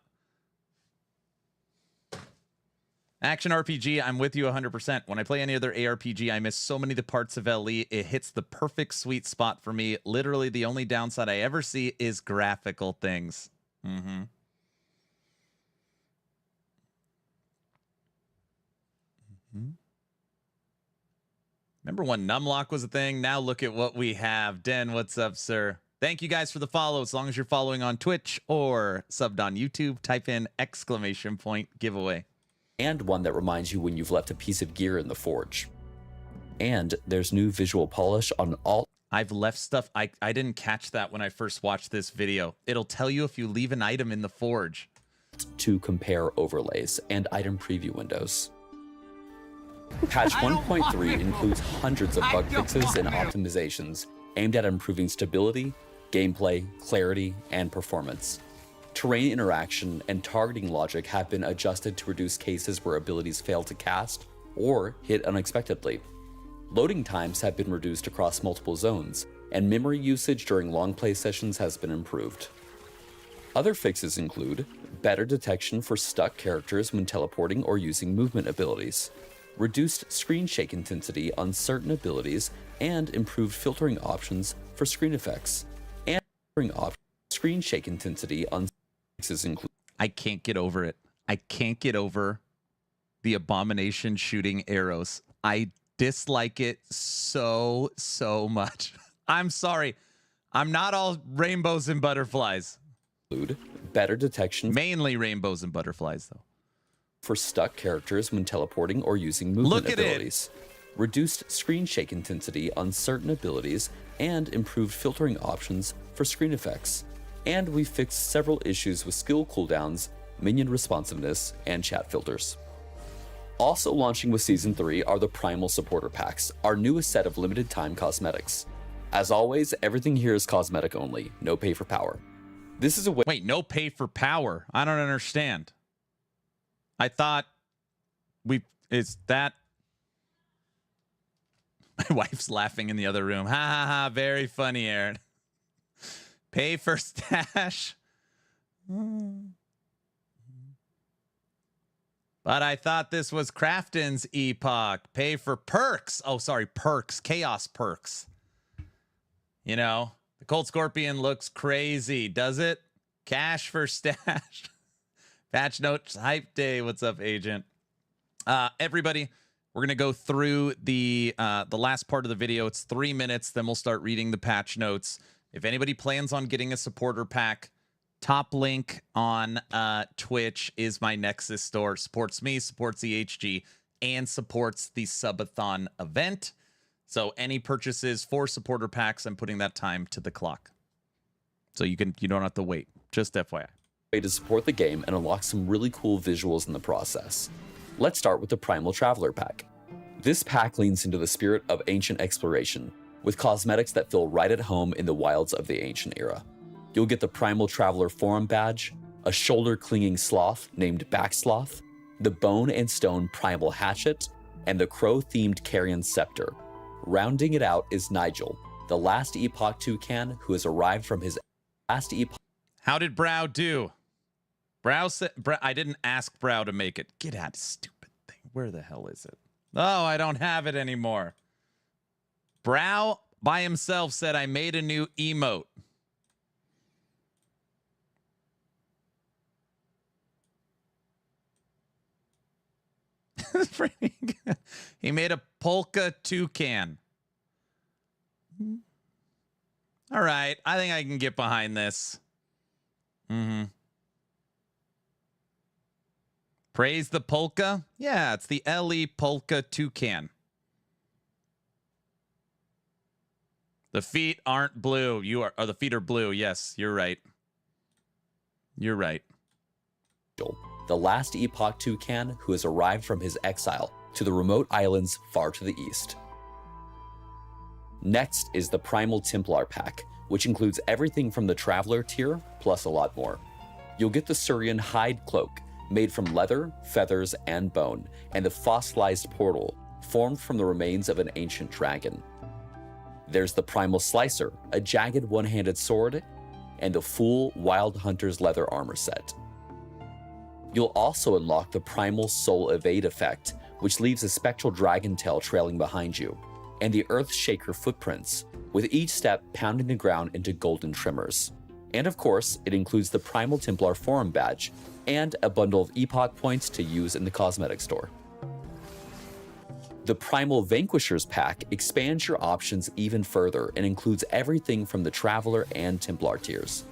Action RPG, I'm with you 100%. When I play any other ARPG, I miss so many of the parts of LE. It hits the perfect sweet spot for me. Literally, the only downside I ever see is graphical things. Mm-hmm. Remember when Numlock was a thing? Now look at what we have. Den, what's up, sir? Thank you guys for the follow. As long as you're following on Twitch or subbed on YouTube, type in !! giveaway. And one that reminds you when you've left a piece of gear in the forge. And there's new visual polish on all. I've left stuff. I didn't catch that when I first watched this video. It'll tell you if you leave an item in the forge. To compare overlays and item preview windows. Patch 1.3 includes hundreds of bug fixes and optimizations aimed at improving stability, gameplay, clarity, and performance. Terrain interaction and targeting logic have been adjusted to reduce cases where abilities fail to cast or hit unexpectedly. Loading times have been reduced across multiple zones, and memory usage during long play sessions has been improved. Other fixes include better detection for stuck characters when teleporting or using movement abilities, reduced screen shake intensity on certain abilities, and improved filtering options for screen effects. And screen shake intensity on fixes include. I can't get over it. I can't get over the Abomination shooting arrows. I dislike it so much. I'm sorry. I'm not all rainbows and butterflies. Better detection. Mainly rainbows and butterflies, though. For stuck characters when teleporting or using movement abilities. Reduced screen shake intensity on certain abilities, and improved filtering options for screen effects. And we fixed several issues with skill cooldowns, minion responsiveness, and chat filters. Also launching with Season 3 are the Primal Supporter Packs, our newest set of limited time cosmetics. As always, everything here is cosmetic only, no pay for power. This is a way— Wait, no pay for power? I don't understand. I thought is that— My wife's laughing in the other room. Ha ha ha, very funny, Aaron. Pay for stash. But I thought this was Crafton's Epoch. Pay for perks. Oh, sorry, perks. Chaos perks. You know, the Cold Scorpion looks crazy, does it? Cash for stash. Patch notes, hype day. What's up, agent? Everybody, we're going to go through the last part of the video. It's 3 minutes. Then we'll start reading the patch notes. If anybody plans on getting a supporter pack, top link on Twitch is my Nexus store. Supports me, supports the HG, and supports the subathon event. So any purchases for supporter packs, I'm putting that time to the clock. So you don't have to wait. Just FYI. Way to support the game and unlock some really cool visuals in the process. Let's start with the Primal Traveler pack. This pack leans into the spirit of ancient exploration, with cosmetics that feel right at home in the wilds of the ancient era. You'll get the Primal Traveler Forum badge, a shoulder-clinging sloth named Backsloth, the Bone and Stone Primal Hatchet, and the Crow-themed Carrion Scepter. Rounding it out is Nigel, the last Epoch toucan who has arrived from his last Epoch. How did Brow do? Brow said, I didn't ask Brow to make it. Get out, stupid thing. Where the hell is it? Oh, I don't have it anymore. Brow by himself said I made a new emote. He made a polka toucan. All right, I think I can get behind this. Praise the polka? Yeah, it's the LE Polka Toucan. The feet aren't blue. The feet are blue. Yes, you're right. You're right. The last Epoch toucan who has arrived from his exile to the remote islands far to the east. Next is the Primal Templar pack, which includes everything from the Traveler tier, plus a lot more. You'll get the Surian hide cloak, made from leather, feathers, and bone, and the fossilized portal, formed from the remains of an ancient dragon. There's the Primal Slicer, a jagged one-handed sword, and the full Wild Hunter's leather armor set. You'll also unlock the Primal Soul Evade effect, which leaves a spectral dragon tail trailing behind you, and the Earth Shaker footprints, with each step pounding the ground into golden tremors. And of course, it includes the Primal Templar Forum badge, and a bundle of Epoch points to use in the cosmetic store. The Primal Vanquishers pack expands your options even further and includes everything from the Traveler and Templar tiers.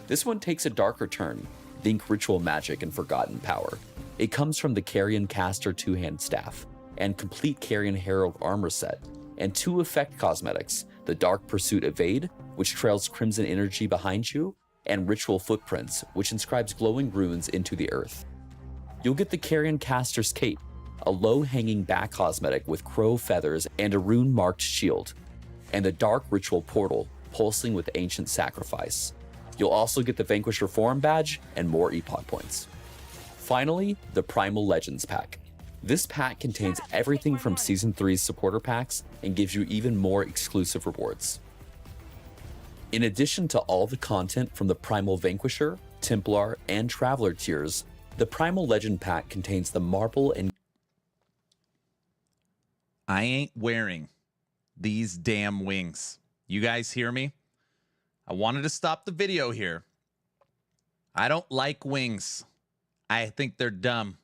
This one takes a darker turn. Think Ritual Magic and Forgotten Power. It comes from the Carrion Caster two-hand staff, and complete Carrion Herald armor set, and 2 effect cosmetics, the Dark Pursuit Evade, which trails crimson energy behind you, and Ritual Footprints, which inscribes glowing runes into the earth. You'll get the Carrion Caster's Cape, a low-hanging back cosmetic with crow feathers and a rune-marked shield, and the Dark Ritual Portal, pulsing with ancient sacrifice. You'll also get the Vanquisher Forum badge and more Epoch points. Finally, the Primal Legends pack. This pack contains everything from Season 3's supporter packs and gives you even more exclusive rewards. In addition to all the content from the Primal Vanquisher, Templar, and Traveler tiers, the Primal Legend pack contains the Marble and... I ain't wearing these damn wings. You guys hear me? I wanted to stop the video here. I don't like wings. I think they're dumb.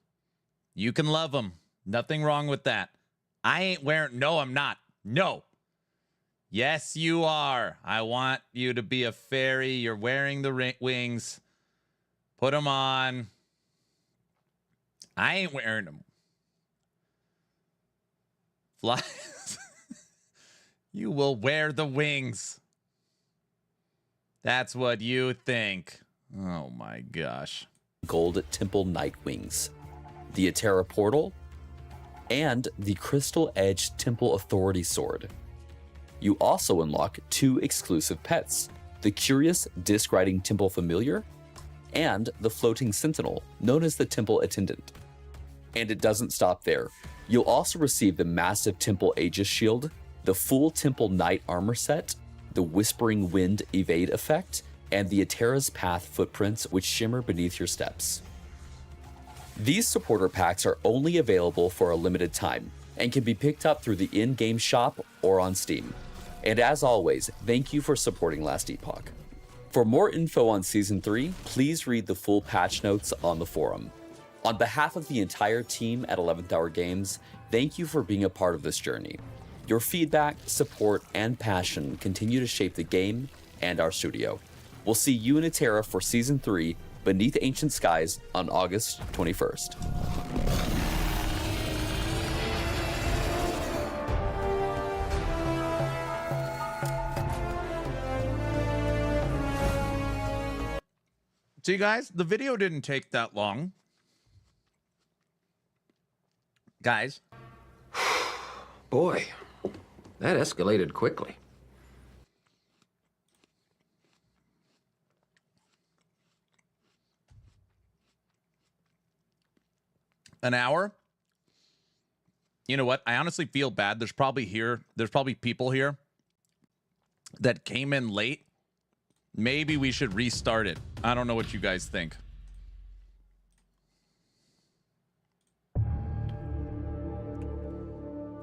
You can love them. Nothing wrong with that. I ain't wearing... No, I'm not. No. Yes, you are. I want you to be a fairy. You're wearing the wings. Put them on. I ain't wearing them. Fly. You will wear the wings. That's what you think. Oh my gosh. Gold Temple Night Wings, the Atera Portal, and the Crystal Edge Temple Authority Sword. You also unlock 2 exclusive pets, the Curious Disc-Riding Temple Familiar and the Floating Sentinel, known as the Temple Attendant. And it doesn't stop there. You'll also receive the massive Temple Aegis Shield, the full Temple Knight armor set, the Whispering Wind Evade effect, and the Atera's Path footprints which shimmer beneath your steps. These supporter packs are only available for a limited time and can be picked up through the in-game shop or on Steam. And as always, thank you for supporting Last Epoch. For more info on Season 3, please read the full patch notes on the forum. On behalf of the entire team at 11th Hour Games, thank you for being a part of this journey. Your feedback, support, and passion continue to shape the game and our studio. We'll see you in Atera for Season 3, Beneath Ancient Skies, on August 21st. See, guys, the video didn't take that long. Guys. Boy, that escalated quickly. An hour? You know what? I honestly feel bad. There's probably people here that came in late. Maybe we should restart it. I don't know what you guys think.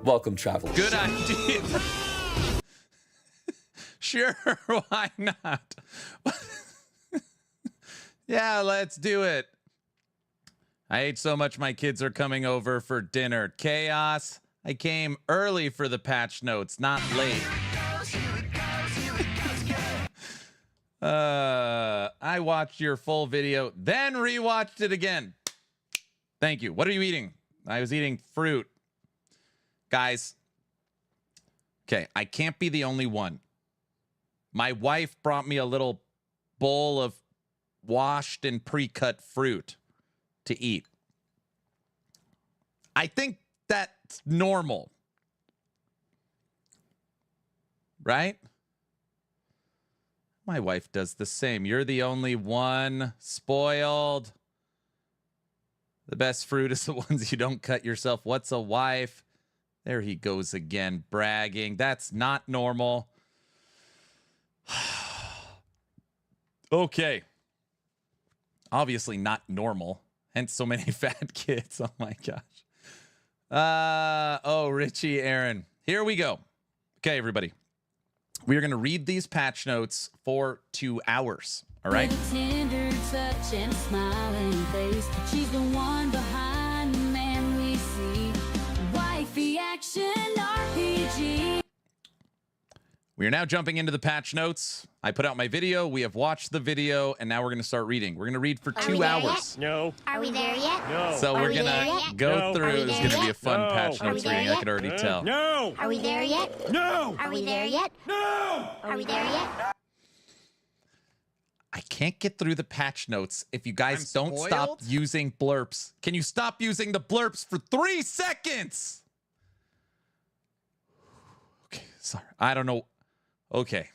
Welcome, travelers. Good idea. Sure, why not? Yeah, let's do it. I ate so much my kids are coming over for dinner. Chaos. I came early for the patch notes, not late. I watched your full video, then rewatched it again. Thank you. What are you eating? I was eating fruit. Guys, okay, I can't be the only one. My wife brought me a little bowl of washed and pre-cut fruit to eat. I think that's normal. Right? My wife does the same. You're the only one. Spoiled. The best fruit is the ones you don't cut yourself. What's a wife? There he goes again, bragging. That's not normal. Okay. Obviously not normal. Hence so many fat kids. Oh my gosh. Oh, Richie, Aaron. Here we go. Okay, everybody. We are going to read these patch notes for 2 hours. All right. With a tender touch and a smiling face, she's the one behind the man we see. Wifey action RPG. We are now jumping into the patch notes. I put out my video. We have watched the video, and now we're going to start reading. We're going to read for 2 hours. No. Are we there yet? No. So Are we're we going there to yet? go No. through. Are we It's there going to be a yet? fun No. patch Are we notes there reading. I yet? could already tell. No. Are we there yet? No. Are we there yet? No. Are we there yet? I can't get through the patch notes if you guys I'm don't stop spoiled? using blurps. Can you stop using the blurps for 3 seconds? Okay, sorry. I don't know. Okay.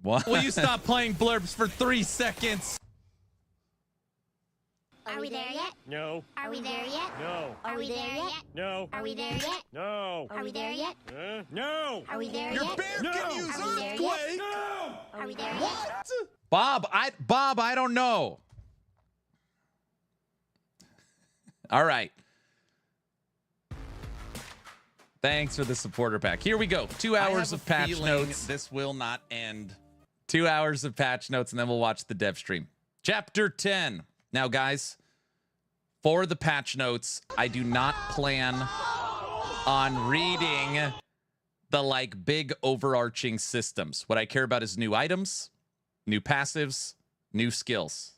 What? Will you stop playing blurps for 3 seconds? Are we there yet? No. Are we there yet? No. Are we there yet? No. Are we there yet? No. Are we there yet? No. Are we there Your yet? bear No. can use Are we there yet? earthquake. No. Are we there yet? What? Bob, I don't know. All right. Thanks for the supporter pack. Here we go. 2 hours of patch notes. This will not end. 2 hours of patch notes, and then we'll watch the dev stream. Chapter 10. Now, guys, for the patch notes, I do not plan on reading the big overarching systems. What I care about is new items, new passives, new skills.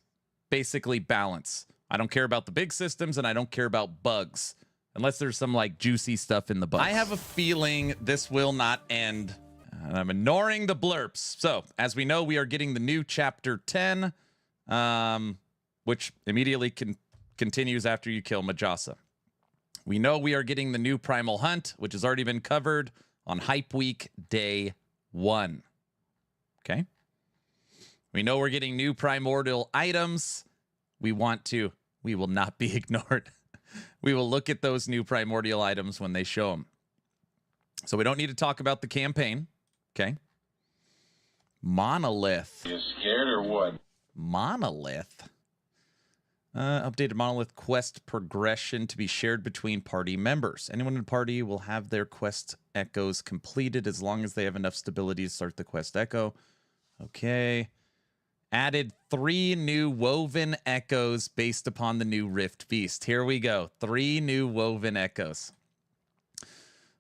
Basically balance. I don't care about the big systems, and I don't care about bugs. Unless there's some juicy stuff in the bugs. I have a feeling this will not end. And I'm ignoring the blurps. So, as we know, we are getting the new Chapter 10, which immediately continues after you kill Majasa. We know we are getting the new Primal Hunt, which has already been covered on Hype Week Day 1. Okay? We know we're getting new Primordial items. We will not be ignored. We will look at those new Primordial items when they show them. So we don't need to talk about the campaign. Okay. Monolith. You scared or what? Monolith. Updated Monolith quest progression to be shared between party members. Anyone in the party will have their quest echoes completed as long as they have enough stability to start the quest echo. Okay. Added 3 new woven echoes based upon the new Rift Beast. Here we go. 3 new woven echoes.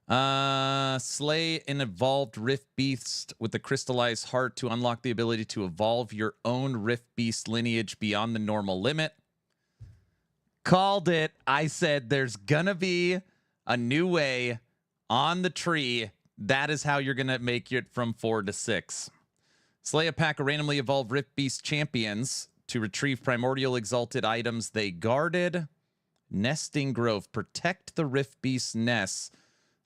Slay an evolved Rift Beast with the crystallized heart to unlock the ability to evolve your own Rift Beast lineage beyond the normal limit. Called it. I said there's gonna be a new way on the tree. That is how you're gonna make it from 4 to 6. Slay a pack of randomly evolved Rift Beast champions to retrieve primordial exalted items they guarded. Nesting Grove. Protect the Rift Beast nests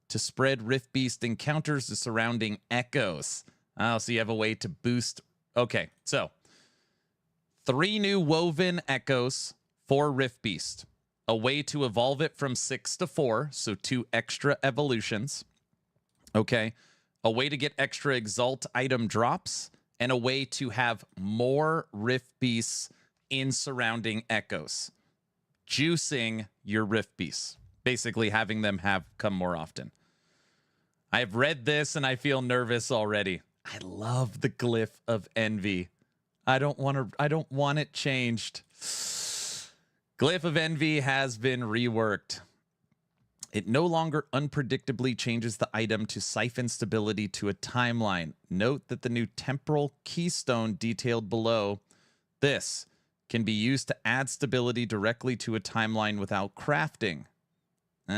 to spread Rift Beast encounters to surrounding echoes. Oh, so you have a way to boost. Okay, so 3 new woven echoes for Rift Beast. A way to evolve it from 6 to 4, so 2 extra evolutions. Okay, a way to get extra exalt item drops, and a way to have more Rift Beasts in surrounding echoes. Juicing your Rift Beasts. Basically having them come more often. I've read this and I feel nervous already. I love the glyph of envy. I don't want it changed. Glyph of envy has been reworked. It no longer unpredictably changes the item to siphon stability to a timeline. Note that the new temporal keystone detailed below this can be used to add stability directly to a timeline without crafting. Oh.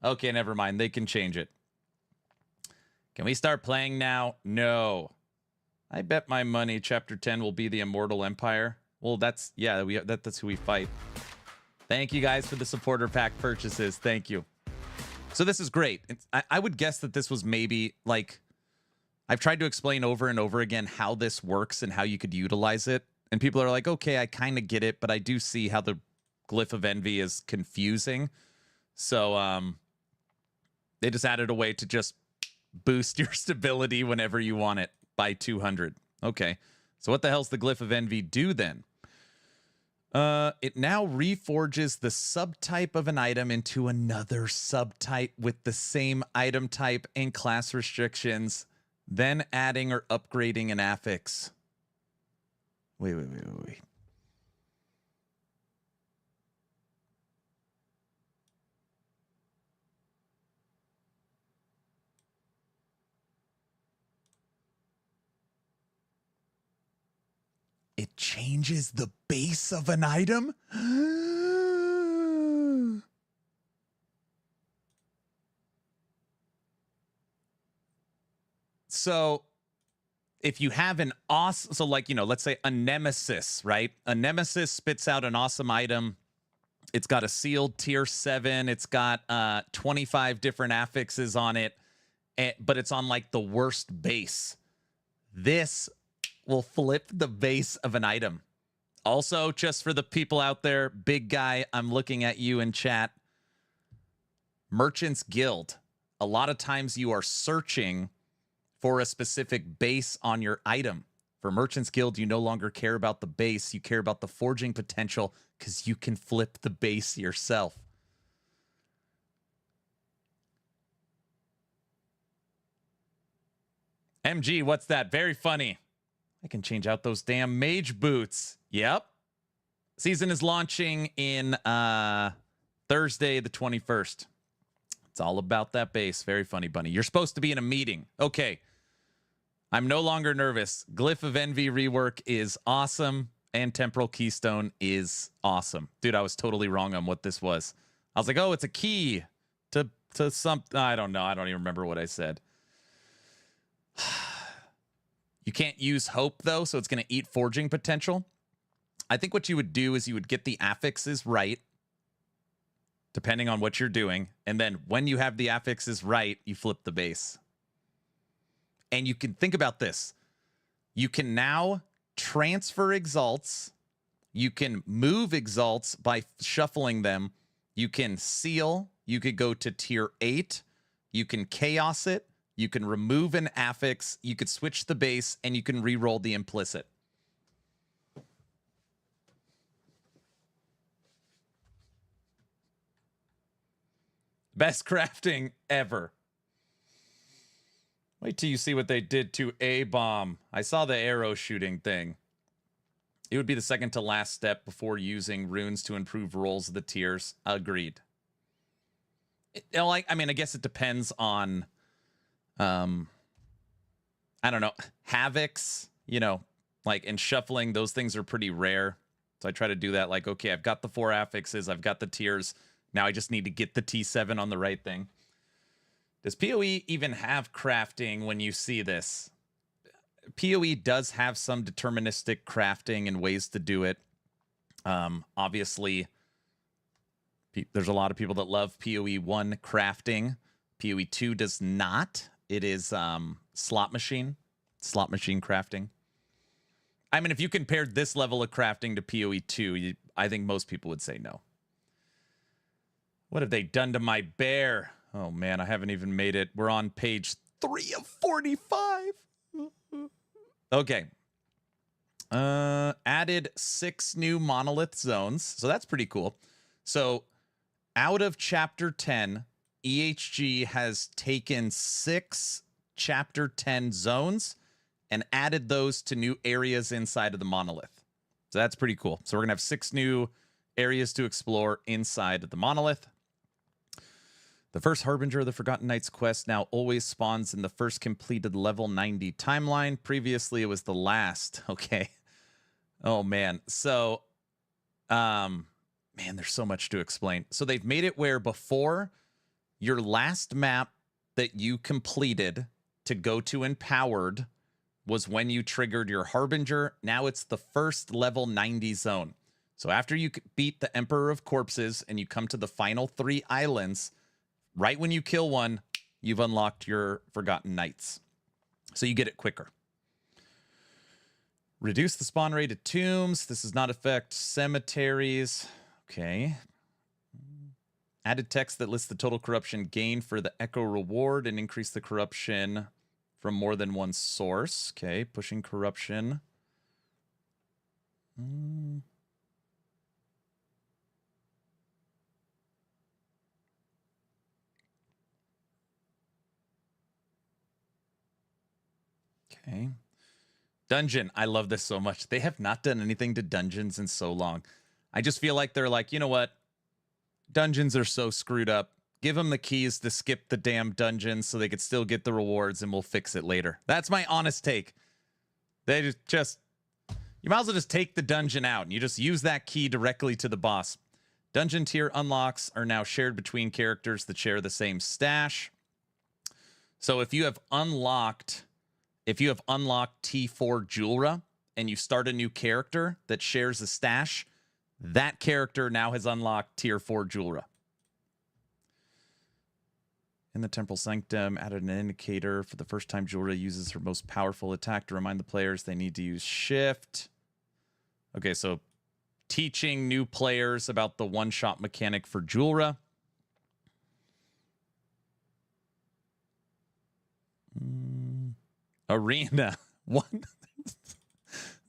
Okay, never mind. They can change it. Can we start playing now? No. I bet my money Chapter 10 will be the Immortal Empire. Well, that's who we fight. Thank you guys for the supporter pack purchases. Thank you. So this is great. I would guess that this was maybe like, I've tried to explain over and over again how this works and how you could utilize it. And people are like, okay, I kind of get it, but I do see how the Glyph of Envy is confusing. So they just added a way to just boost your stability whenever you want it by 200. Okay, so what the hell's the Glyph of Envy do then? It now reforges the subtype of an item into another subtype with the same item type and class restrictions, then adding or upgrading an affix. Wait. It changes the base of an item? So if you have an awesome, so like, let's say a nemesis, right? A nemesis spits out an awesome item. It's got a sealed tier 7. It's got 25 different affixes on it, but it's on like the worst base. This will flip the base of an item. Also, just for the people out there, big guy, I'm looking at you in chat. Merchant's Guild. A lot of times you are searching for a specific base on your item. For Merchant's Guild, you no longer care about the base. You care about the forging potential because you can flip the base yourself. MG, what's that? Very funny. I can change out those damn mage boots. Yep. Season is launching in Thursday, the 21st. It's all about that base. Very funny, Bunny. You're supposed to be in a meeting. Okay. I'm no longer nervous. Glyph of Envy rework is awesome, and Temporal Keystone is awesome. Dude, I was totally wrong on what this was. I was like, oh, it's a key to something. I don't know. I don't even remember what I said. You can't use hope, though, so it's going to eat forging potential. I think what you would do is you would get the affixes right, depending on what you're doing. And then when you have the affixes right, you flip the base. And you can think about this. You can now transfer exalts. You can move exalts by shuffling them. You can seal. You could go to tier 8. You can chaos it. You can remove an affix, you could switch the base, and you can re-roll the implicit. Best crafting ever. Wait till you see what they did to A-Bomb. I saw the arrow shooting thing. It would be the second to last step before using runes to improve rolls of the tiers. Agreed. I guess it depends on... I don't know, havocs, and shuffling, those things are pretty rare. So I try to do that like, okay, I've got the 4 affixes, I've got the tiers. Now I just need to get the T7 on the right thing. Does PoE even have crafting when you see this? PoE does have some deterministic crafting and ways to do it. Obviously, there's a lot of people that love PoE 1 crafting. PoE 2 does not. It is slot machine crafting. I mean, if you compared this level of crafting to PoE 2, I think most people would say no. What have they done to my bear? Oh, man, I haven't even made it. We're on page 3 of 45. Okay. Added 6 new monolith zones. So that's pretty cool. So out of Chapter 10... EHG has taken 6 Chapter 10 zones and added those to new areas inside of the monolith. So that's pretty cool. So we're going to have 6 new areas to explore inside of the monolith. The first Harbinger of the Forgotten Knights quest now always spawns in the first completed level 90 timeline. Previously, it was the last. Okay. Oh, man. So, man, there's so much to explain. So they've made it where before your last map that you completed to go to Empowered was when you triggered your Harbinger. Now it's the first level 90 zone. So after you beat the Emperor of Corpses and you come to the final 3 islands, right when you kill one, you've unlocked your Forgotten Knights. So you get it quicker. Reduce the spawn rate of tombs. This does not affect cemeteries. Okay. Added text that lists the total corruption gained for the Echo reward and increase the corruption from more than one source. Okay, pushing corruption. Okay. Dungeon. I love this so much. They have not done anything to dungeons in so long. I just feel like they're like, you know what? Dungeons are so screwed up. Give them the keys to skip the damn dungeons so they could still get the rewards and we'll fix it later. That's my honest take. They just you might as well just take the dungeon out and you just use that key directly to the boss. Dungeon tier unlocks are now shared between characters that share the same stash. So if you have unlocked T4 Julra and you start a new character that shares a stash, that character now has unlocked tier 4 Julra. In the Temple Sanctum, added an indicator for the first time Julra uses her most powerful attack to remind the players they need to use shift. Okay, so teaching new players about the one-shot mechanic for Julra. Arena.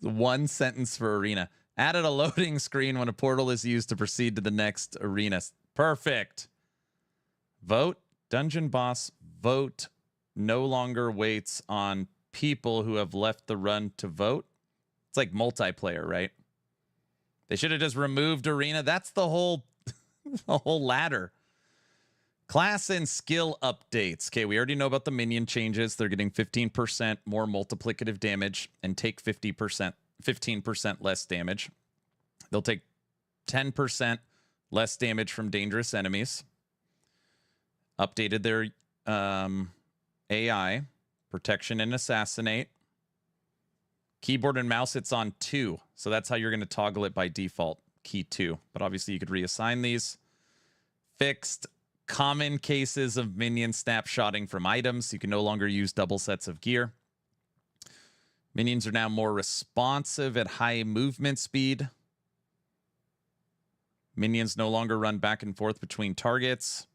One sentence for arena. Added a loading screen when a portal is used to proceed to the next arena. Perfect. Vote. Dungeon boss vote no longer waits on people who have left the run to vote. It's like multiplayer, right? They should have just removed arena. That's the whole ladder. Class and skill updates. Okay, we already know about the minion changes. They're getting 15% more multiplicative damage and take 15% less damage. They'll take 10% less damage from dangerous enemies. Updated their AI, protection and assassinate. Keyboard and mouse, it's on 2. So that's how you're going to toggle it by default, key 2. But obviously you could reassign these. Fixed common cases of minion snapshotting from items. You can no longer use double sets of gear. Minions are now more responsive at high movement speed. Minions no longer run back and forth between targets.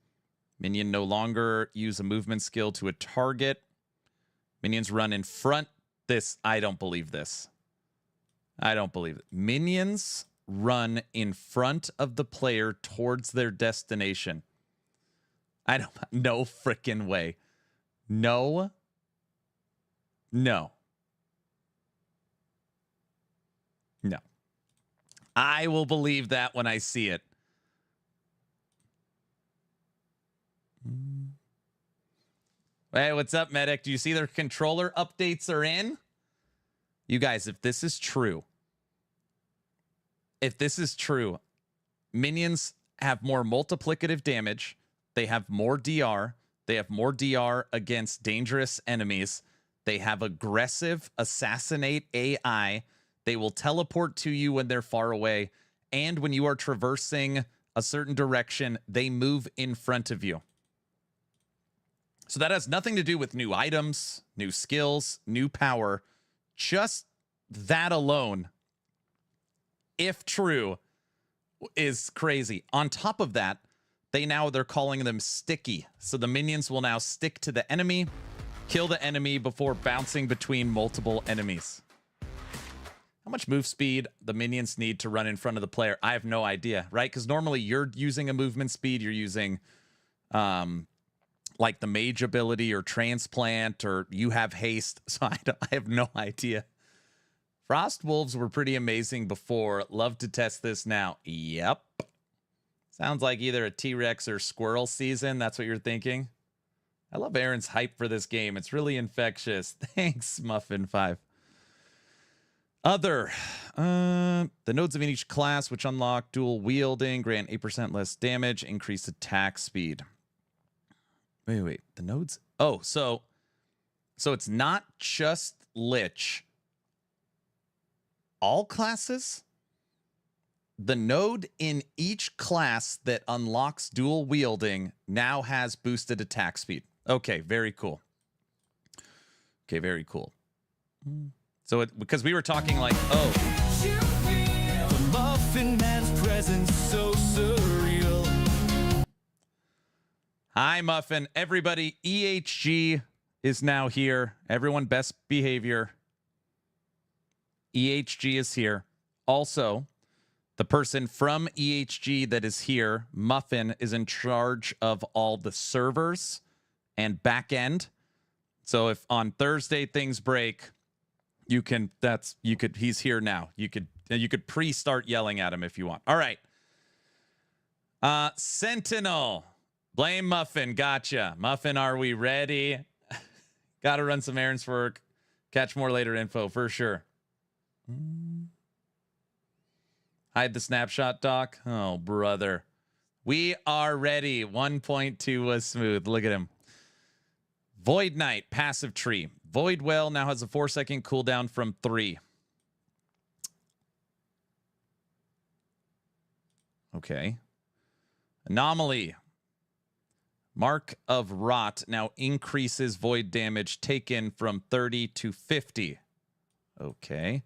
Minion no longer use a movement skill to a target. Minions run in front. I don't believe this. I don't believe it. Minions run in front of the player towards their destination. No freaking way. No. I will believe that when I see it. Hey, what's up, Medic? Do you see their controller updates are in? You guys, if this is true, minions have more multiplicative damage. They have more DR. They have more DR against dangerous enemies. They have aggressive assassinate AI. They will teleport to you when they're far away. And when you are traversing a certain direction, they move in front of you. So that has nothing to do with new items, new skills, new power. Just that alone, if true, is crazy. On top of that, they're calling them sticky. So the minions will now stick to the enemy, kill the enemy before bouncing between multiple enemies. How much move speed the minions need to run in front of the player? I have no idea, right? Because normally you're using a movement speed. You're using like the Mage ability or transplant, or you have haste. So I have no idea. Frost Wolves were pretty amazing before. Love to test this now. Yep. Sounds like either a T-Rex or squirrel season. That's what you're thinking. I love Aaron's hype for this game. It's really infectious. Thanks, Muffin5. Other. The nodes of each class, which unlock dual wielding, grant 8% less damage, increase attack speed. Wait. The nodes? Oh, so it's not just Lich. All classes? The node in each class that unlocks dual wielding now has boosted attack speed. Okay, very cool. Okay, very cool. So because we were talking like, oh. The Muffin Man's presence so surreal. Hi, Muffin. Everybody, EHG is now here. Everyone, best behavior. EHG is here. Also, the person from EHG that is here, Muffin, is in charge of all the servers and back end. So if on Thursday things break, he's here now. You could pre-start yelling at him if you want. All right. Sentinel. Blame Muffin. Gotcha. Muffin, are we ready? Got to run some errands for work. Catch more later info for sure. Hide the snapshot, Doc. Oh, brother. We are ready. 1.2 was smooth. Look at him. Void Knight, passive tree. Void Well now has a 4-second cooldown from 3. Okay. Anomaly. Mark of Rot now increases void damage taken from 30 to 50. Okay.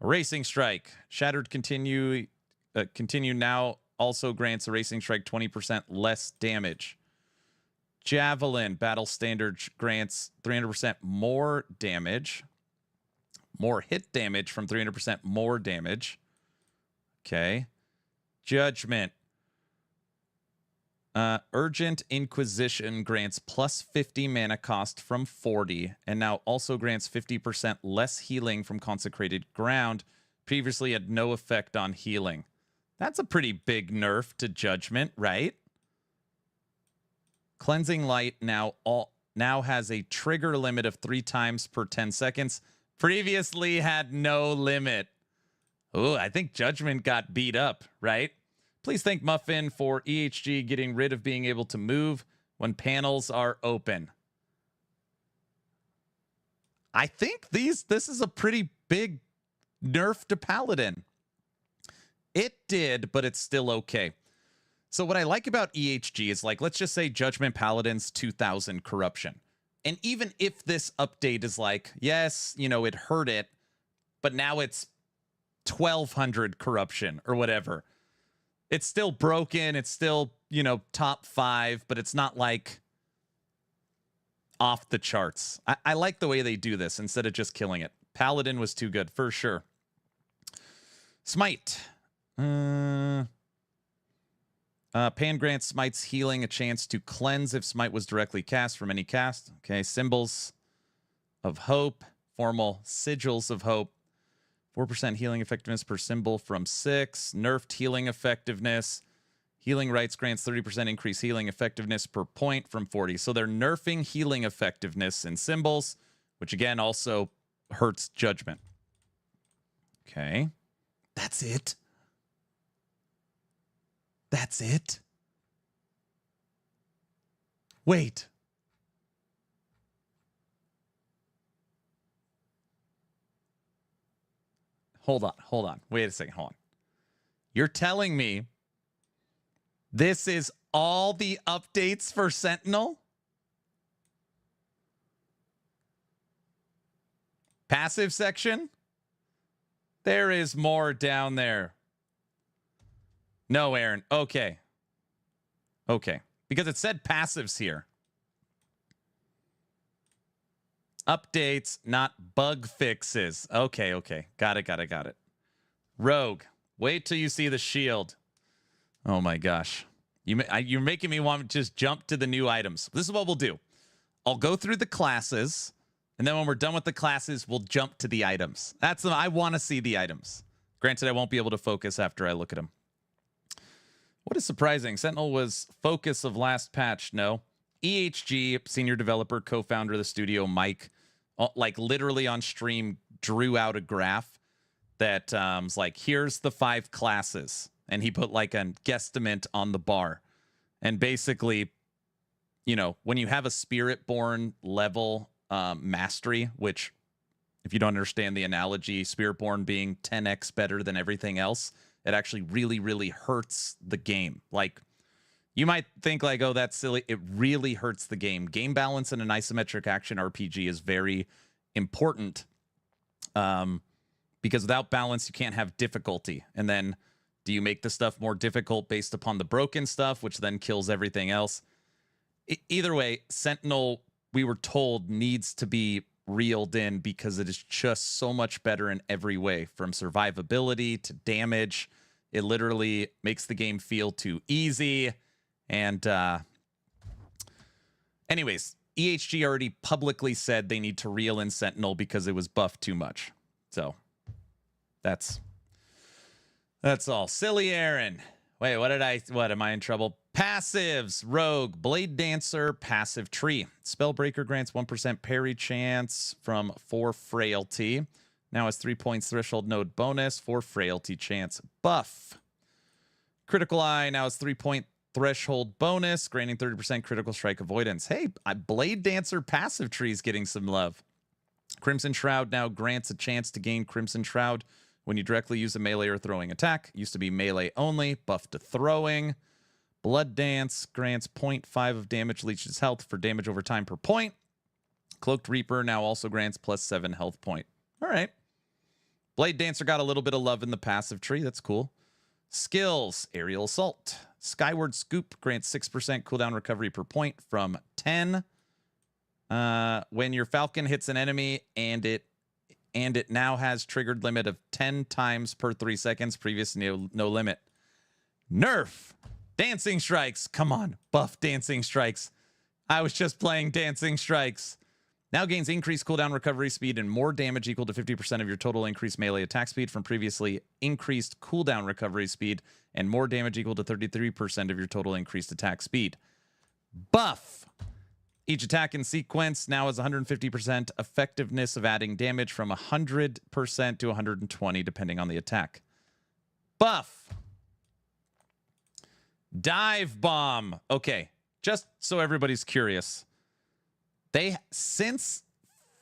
Racing Strike. Shattered continue now also grants a Racing Strike 20% less damage. Javelin. Battle Standard grants 300% more damage. More hit damage from 300% more damage. Okay. Judgment. Urgent Inquisition grants plus 50 mana cost from 40, and now also grants 50% less healing from Consecrated Ground. Previously had no effect on healing. That's a pretty big nerf to Judgment, right? Cleansing Light now has a trigger limit of 3 times per 10 seconds. Previously had no limit. Oh, I think Judgment got beat up, right? Please thank Muffin for EHG getting rid of being able to move when panels are open. I think this is a pretty big nerf to Paladin. It did, but it's still okay. So what I like about EHG is, like, let's just say Judgment Paladin's 2000 corruption. And even if this update is like, yes, it hurt it, but now it's 1200 corruption or whatever. It's still broken. It's still, top 5, but it's not like off the charts. I like the way they do this instead of just killing it. Paladin was too good for sure. Smite. Pan grants Smite's healing a chance to cleanse if Smite was directly cast from any cast. Okay, Symbols of Hope. Formal Sigils of Hope. 4% healing effectiveness per symbol from 6. Nerfed healing effectiveness. Healing Rites grants 30% increased healing effectiveness per point from 40. So they're nerfing healing effectiveness in symbols, which again also hurts Judgment. Okay. That's it. That's it. Wait. Hold on. Wait a second. Hold on. You're telling me this is all the updates for Sentinel? Passive section? There is more down there. No, Aaron. Okay. Because it said passives here. Updates, not bug fixes. Okay. Got it. Rogue. Wait till you see the shield. Oh my gosh. You're making me want to just jump to the new items. This is what we'll do. I'll go through the classes, and then when we're done with the classes, we'll jump to the items. I want to see the items. Granted, I won't be able to focus after I look at them. What is surprising? Sentinel was focus of last patch. No. EHG, senior developer, co-founder of the studio, Mike, like literally on stream, drew out a graph that was like, here's the 5 classes. And he put like a guesstimate on the bar. And basically, you know, when you have a Spiritborn level mastery, which if you don't understand the analogy, Spiritborn being 10x better than everything else, it actually really, really hurts the game. Like, you might think like, oh, that's silly. It really hurts the game. Game balance in an isometric action RPG is very important because without balance, you can't have difficulty. And then do you make the stuff more difficult based upon the broken stuff, which then kills everything else? Either way, Sentinel, we were told, needs to be reeled in because it is just so much better in every way, from survivability to damage. It literally makes the game feel too easy. And anyways, EHG already publicly said they need to reel in Sentinel because it was buffed too much. So that's all. Silly Aaron. Wait, what am I in trouble? Passives, Rogue, Blade Dancer, Passive Tree. Spellbreaker grants 1% parry chance from 4 Frailty. Now has 3 points threshold node bonus, 4 Frailty chance buff. Critical Eye now has 3-point threshold bonus, granting 30% critical strike avoidance. Hey, Blade Dancer Passive Tree is getting some love. Crimson Shroud now grants a chance to gain Crimson Shroud when you directly use a melee or throwing attack. Used to be melee only, buff to throwing. Blood Dance grants 0.5 of damage, leeches health for damage over time per point. Cloaked Reaper now also grants +7 health point. All right. Blade Dancer got a little bit of love in the passive tree. That's cool. Skills, Aerial Assault. Skyward Scoop grants 6% cooldown recovery per point from 10. When your Falcon hits an enemy and it now has triggered limit of 10 times per 3 seconds. Previous no limit. Nerf. Dancing Strikes. Come on. Buff Dancing Strikes. I was just playing Dancing Strikes. Now gains increased cooldown recovery speed and more damage equal to 50% of your total increased melee attack speed from previously increased cooldown recovery speed and more damage equal to 33% of your total increased attack speed. Buff. Each attack in sequence now has 150% effectiveness of adding damage from 100% to 120 depending on the attack. Buff. Dive Bomb. Okay, just so everybody's curious. Since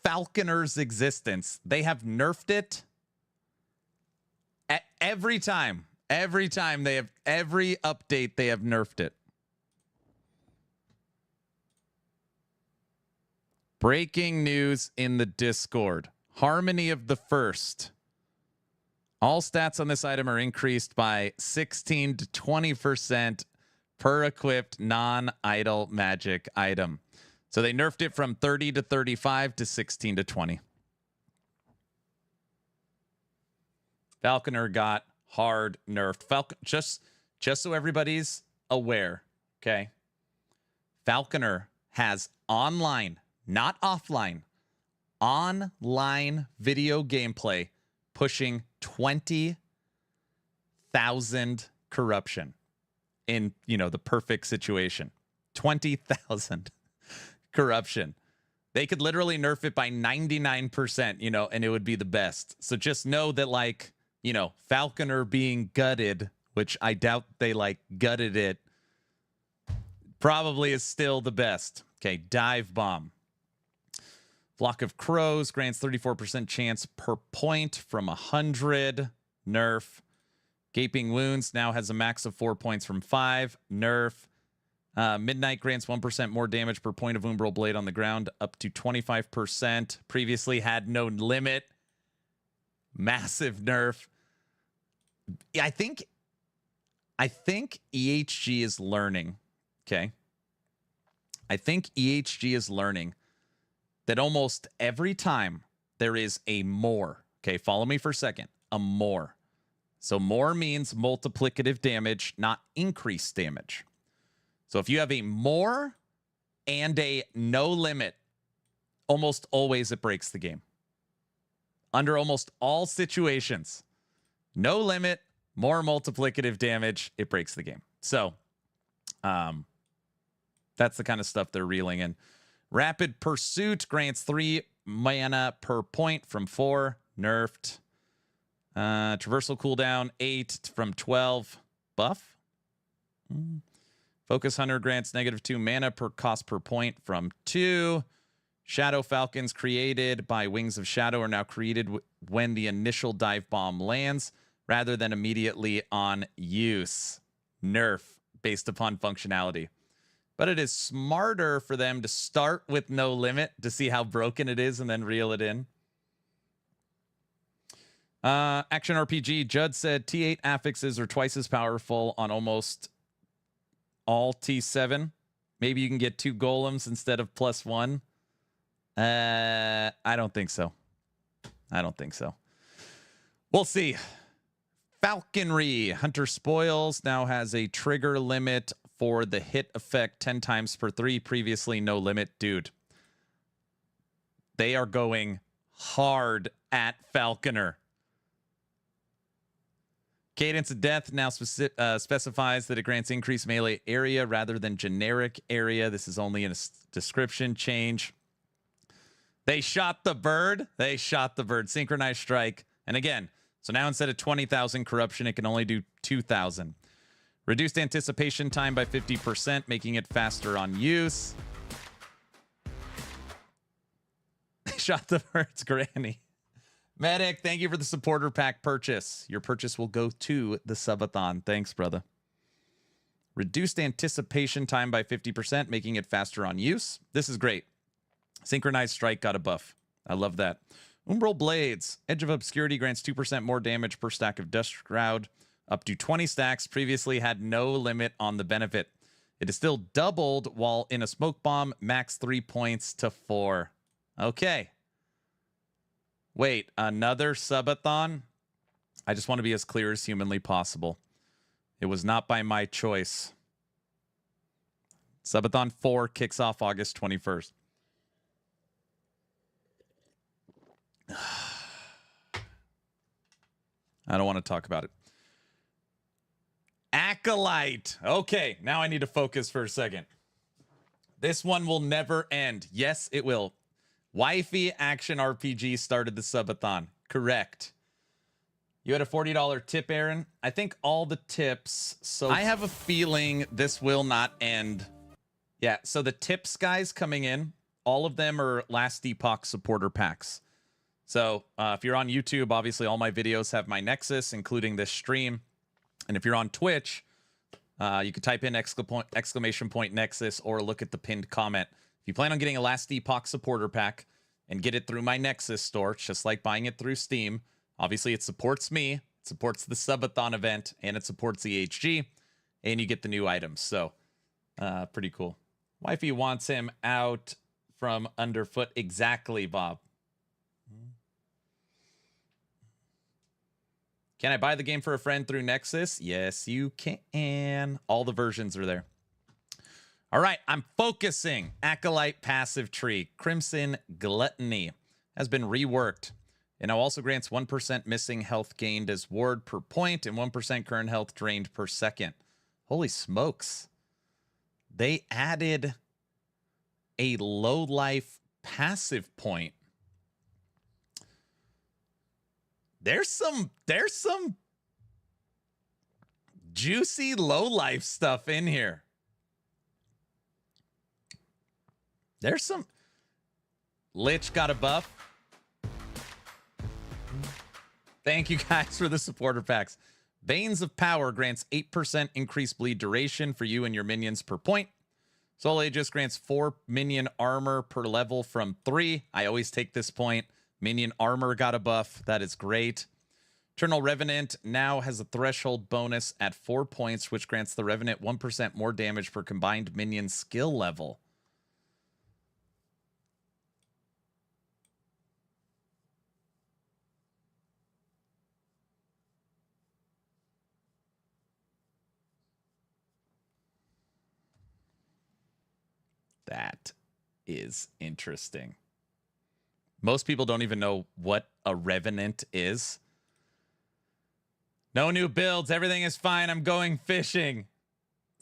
Falconer's existence, they have nerfed it every time. Every update, they have nerfed it. Breaking news in the Discord. Harmony of the First. All stats on this item are increased by 16 to 20% per equipped non-idle magic item. So they nerfed it from 30 to 35 to 16 to 20. Falconer got hard nerfed. Just so everybody's aware, okay? Falconer has online, not offline, online video gameplay pushing 20,000 corruption in, the perfect situation. 20,000 corruption. They could literally nerf it by 99%, and it would be the best. So just know that, Falconer being gutted, which I doubt they, gutted it, probably is still the best. Okay, Dive Bomb. Flock of Crows grants 34% chance per point from 100. Nerf. Gaping Wounds now has a max of 4 points from 5. Nerf. Midnight grants 1% more damage per point of Umbral Blade on the ground, up to 25%. Previously had no limit. Massive nerf. I think EHG is learning. Okay. I think EHG is learning that almost every time there is a more. Okay, follow me for a second. A more. So more means multiplicative damage, not increased damage. So if you have a more and a no limit, almost always it breaks the game. Under almost all situations, no limit, more multiplicative damage, it breaks the game. So, that's the kind of stuff they're reeling in. Rapid Pursuit grants 3 mana per point from 4. Nerfed. Traversal cooldown 8 from 12. Buff. Focus Hunter grants -2 mana per cost per point from 2. Shadow Falcons created by Wings of Shadow are now created when the initial dive bomb lands rather than immediately on use. Nerf based upon functionality. But it is smarter for them to start with no limit to see how broken it is and then reel it in. Action RPG. Judd said T8 affixes are twice as powerful on almost all T7. Maybe you can get 2 golems instead of +1. I don't think so. I don't think so. We'll see. Falconry. Hunter Spoils now has a trigger limit for the hit effect 10 times per 3. Previously, no limit. Dude, they are going hard at Falconer. Cadence of Death now specifies that it grants increased melee area rather than generic area. This is only a description change. They shot the bird. They shot the bird. Synchronized Strike. And again, so now instead of 20,000 corruption, it can only do 2,000. Reduced anticipation time by 50%, making it faster on use. They shot the bird's granny. Medic, thank you for the supporter pack purchase. Your purchase will go to the subathon. Thanks, brother. Reduced anticipation time by 50%, making it faster on use. This is great. Synchronized Strike got a buff. I love that. Umbral Blades. Edge of Obscurity grants 2% more damage per stack of Dust Shroud. Up to 20 stacks. Previously had no limit on the benefit. It is still doubled while in a Smoke Bomb. Max 3 points to 4. Okay. Wait, another subathon? I just want to be as clear as humanly possible. It was not by my choice. Subathon 4 kicks off August 21st. I don't want to talk about it. Acolyte. Okay, now I need to focus for a second. This one will never end. Yes, it will. Wifey Action RPG started the subathon. Correct. You had a $40 tip, Aaron. I think all the tips. So I have a feeling this will not end. Yeah, so the tips guys coming in, all of them are Last Epoch supporter packs. So if you're on YouTube, obviously all my videos have my Nexus, including this stream. And if you're on Twitch, you can type in exclamation point Nexus or look at the pinned comment. If you plan on getting a Last Epoch supporter pack and get it through my Nexus store, it's just like buying it through Steam. Obviously, it supports me, it supports the subathon event, and it supports the HG, and you get the new items. So, pretty cool. Wifey wants him out from underfoot. Exactly, Bob. Can I buy the game for a friend through Nexus? Yes, you can. All the versions are there. All right, I'm focusing. Acolyte passive tree. Crimson Gluttony has been reworked. It now also grants 1% missing health gained as ward per point and 1% current health drained per second. Holy smokes. They added a low life passive point. There's some juicy low life stuff in here. There's some. Lich got a buff. Thank you guys for the supporter packs. Veins of Power grants 8% increased bleed duration for you and your minions per point. Soul Aegis grants 4 minion armor per level from 3. I always take this point. Minion armor got a buff. That is great. Eternal Revenant now has a threshold bonus at 4 points, which grants the Revenant 1% more damage per combined minion skill level. That is interesting. Most people don't even know what a Revenant is. No new builds. Everything is fine. I'm going fishing.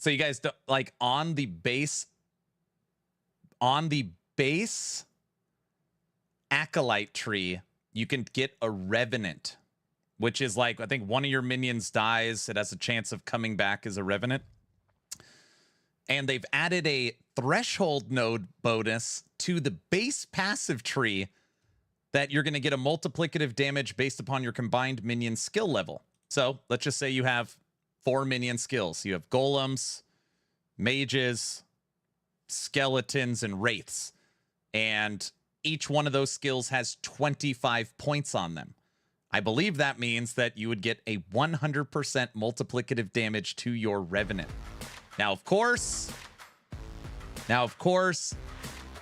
So you guys don't like on the base Acolyte tree, you can get a Revenant, which is like, I think one of your minions dies, it has a chance of coming back as a Revenant. And they've added a threshold node bonus to the base passive tree that you're going to get a multiplicative damage based upon your combined minion skill level. So let's just say you have 4 minion skills. You have golems, mages, skeletons, and wraiths. And each one of those skills has 25 points on them. I believe that means that you would get a 100% multiplicative damage to your Revenant. Now, of course,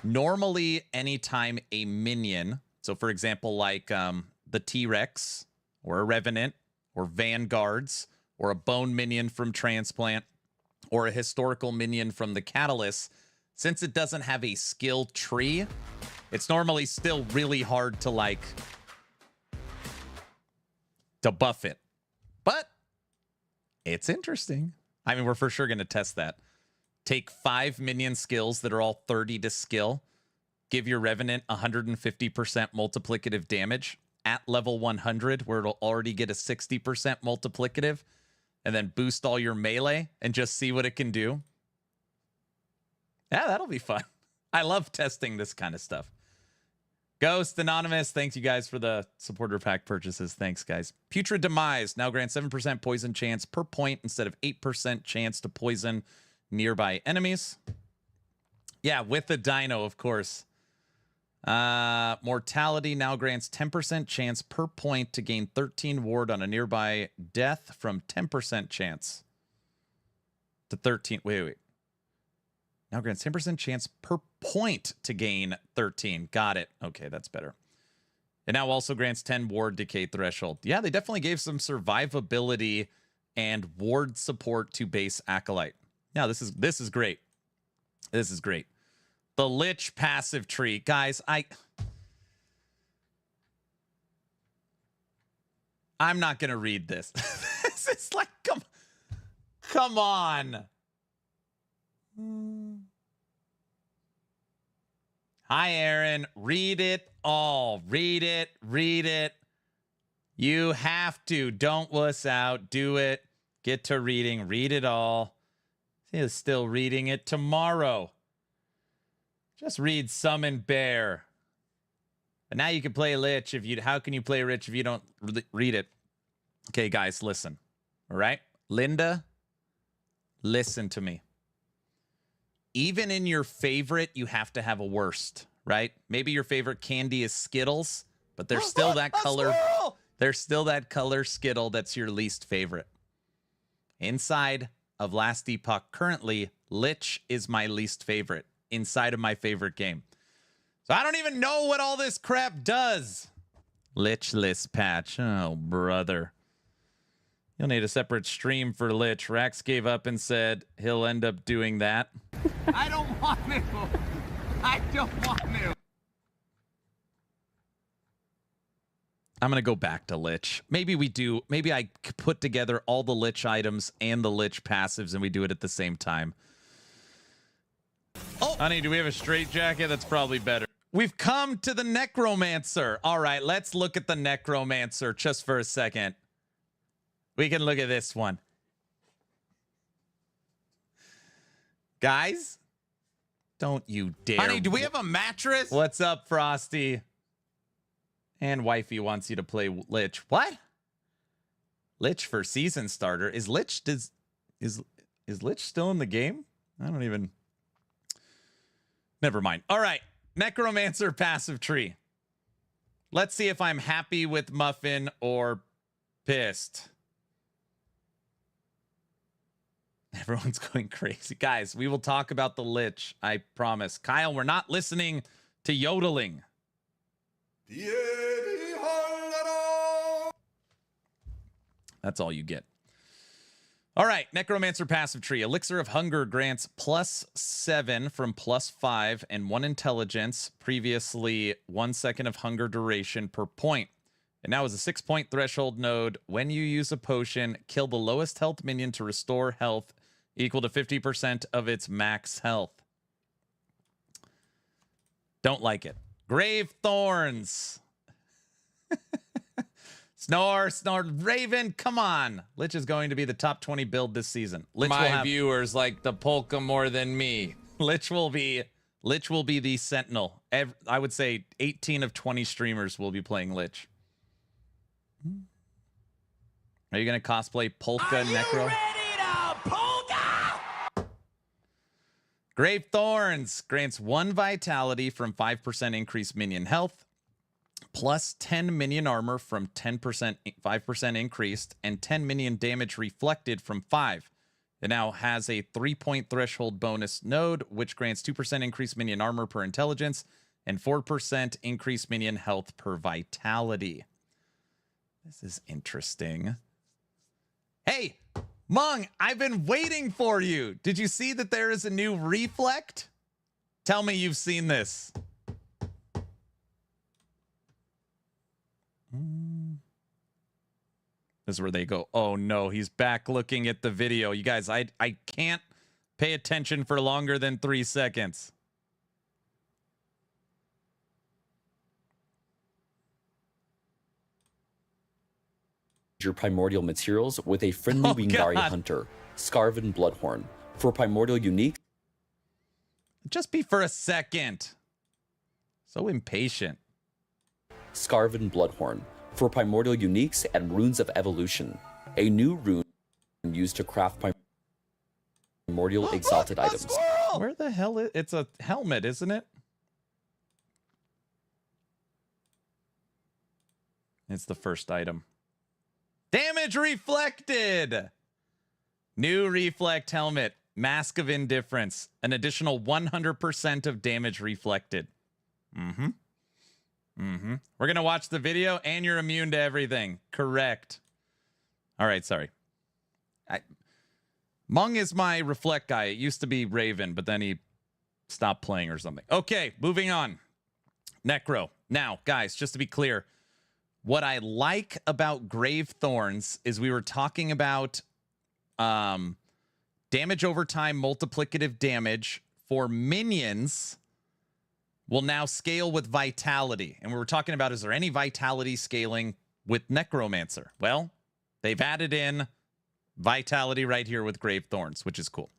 normally anytime a minion, so for example, like the T-Rex or a Revenant or Vanguards or a Bone Minion from Transplant or a historical minion from the Catalyst, since it doesn't have a skill tree, it's normally still really hard to buff it. But it's interesting. I mean, we're for sure going to test that. Take 5 minion skills that are all 30 to skill. Give your Revenant 150% multiplicative damage at level 100, where it'll already get a 60% multiplicative. And then boost all your melee and just see what it can do. Yeah, that'll be fun. I love testing this kind of stuff. Ghost Anonymous, thanks you guys for the supporter pack purchases. Thanks, guys. Putrid Demise now grants 7% poison chance per point instead of 8% chance to poison nearby enemies. Yeah, with the dino, of course. Mortality now grants 10% chance per point to gain 13 ward on a nearby death from 10% chance to 13. Wait. Now grants 10% chance per point to gain 13. Got it. Okay, that's better. It now also grants 10 ward decay threshold. Yeah, they definitely gave some survivability and ward support to base Acolyte. Yeah, this is great. This is great. The Lich passive tree. Guys, I'm not going to read this. This is like, come on. Hi, Aaron. Read it all. Read it. You have to. Don't wuss out. Do it. Get to reading. Read it all. He's still reading it tomorrow. Just read Summon Bear. But now you can play Lich if you. How can you play Lich if you don't read it? Okay, guys, listen. All right? Linda, listen to me. Even in your favorite, you have to have a worst, right? Maybe your favorite candy is Skittles, but there's still that color. There's still that color Skittle that's your least favorite. Inside of Last Epoch, currently, Lich is my least favorite inside of my favorite game. So I don't even know what all this crap does. Lich list patch. Oh, brother. You'll need a separate stream for Lich. Rax gave up and said he'll end up doing that. I don't want to. I don't want to. I'm going to go back to Lich. Maybe we do. Maybe I put together all the Lich items and the Lich passives and we do it at the same time. Oh, honey, do we have a straitjacket? That's probably better. We've come to the Necromancer. All right, let's look at the Necromancer just for a second. We can look at this one. Guys, don't you dare. Honey, do we have a mattress? What's up, Frosty? And wifey wants you to play Lich. What? Lich for season starter. Is Lich still in the game? I don't even. Never mind. All right. Necromancer passive tree. Let's see if I'm happy with Muffin or pissed. Everyone's going crazy. Guys, we will talk about the Lich. I promise. Kyle, we're not listening to yodeling. That's all you get. All right, Necromancer passive tree. Elixir of Hunger grants +7 from +5 and 1 intelligence. Previously, 1 second of hunger duration per point. And now is a 6-point threshold node. When you use a potion, kill the lowest health minion to restore health equal to 50% of its max health. Don't like it. Grave Thorns. Snore, Raven, come on. Lich is going to be the top 20 build this season. Lich My will have, viewers like the polka more than me. Lich will be the Sentinel. I would say 18 of 20 streamers will be playing Lich. Are you going to cosplay Polka Necro? Grave Thorns grants 1 vitality from 5% increased minion health, plus 10 minion armor from 5% increased, and 10 minion damage reflected from 5. It now has a 3-point threshold bonus node, which grants 2% increased minion armor per intelligence and 4% increased minion health per vitality. This is interesting. Hey, Mung, I've been waiting for you. Did you see that there is a new reflect? Tell me you've seen this. This is where they go, oh no, he's back looking at the video. You guys, I can't pay attention for longer than 3 seconds. Your primordial materials with a friendly Wingari hunter, Scarven Bloodhorn. For primordial unique, Just be for a second. So impatient. Scarven Bloodhorn. For primordial uniques and runes of evolution. A new rune used to craft primordial exalted items. Where the hell is it's a helmet, isn't it? It's the first item. Damage reflected. New reflect helmet. Mask of Indifference. An additional 100% of damage reflected. We're going to watch the video and you're immune to everything. Correct. All right, sorry. Mung is my reflect guy. It used to be Raven, but then he stopped playing or something. Okay, moving on. Necro. Now, guys, just to be clear, what I like about Grave Thorns is we were talking about damage over time, multiplicative damage for minions will now scale with vitality. And we were talking about, is there any vitality scaling with Necromancer? Well, they've added in vitality right here with Grave Thorns, which is cool.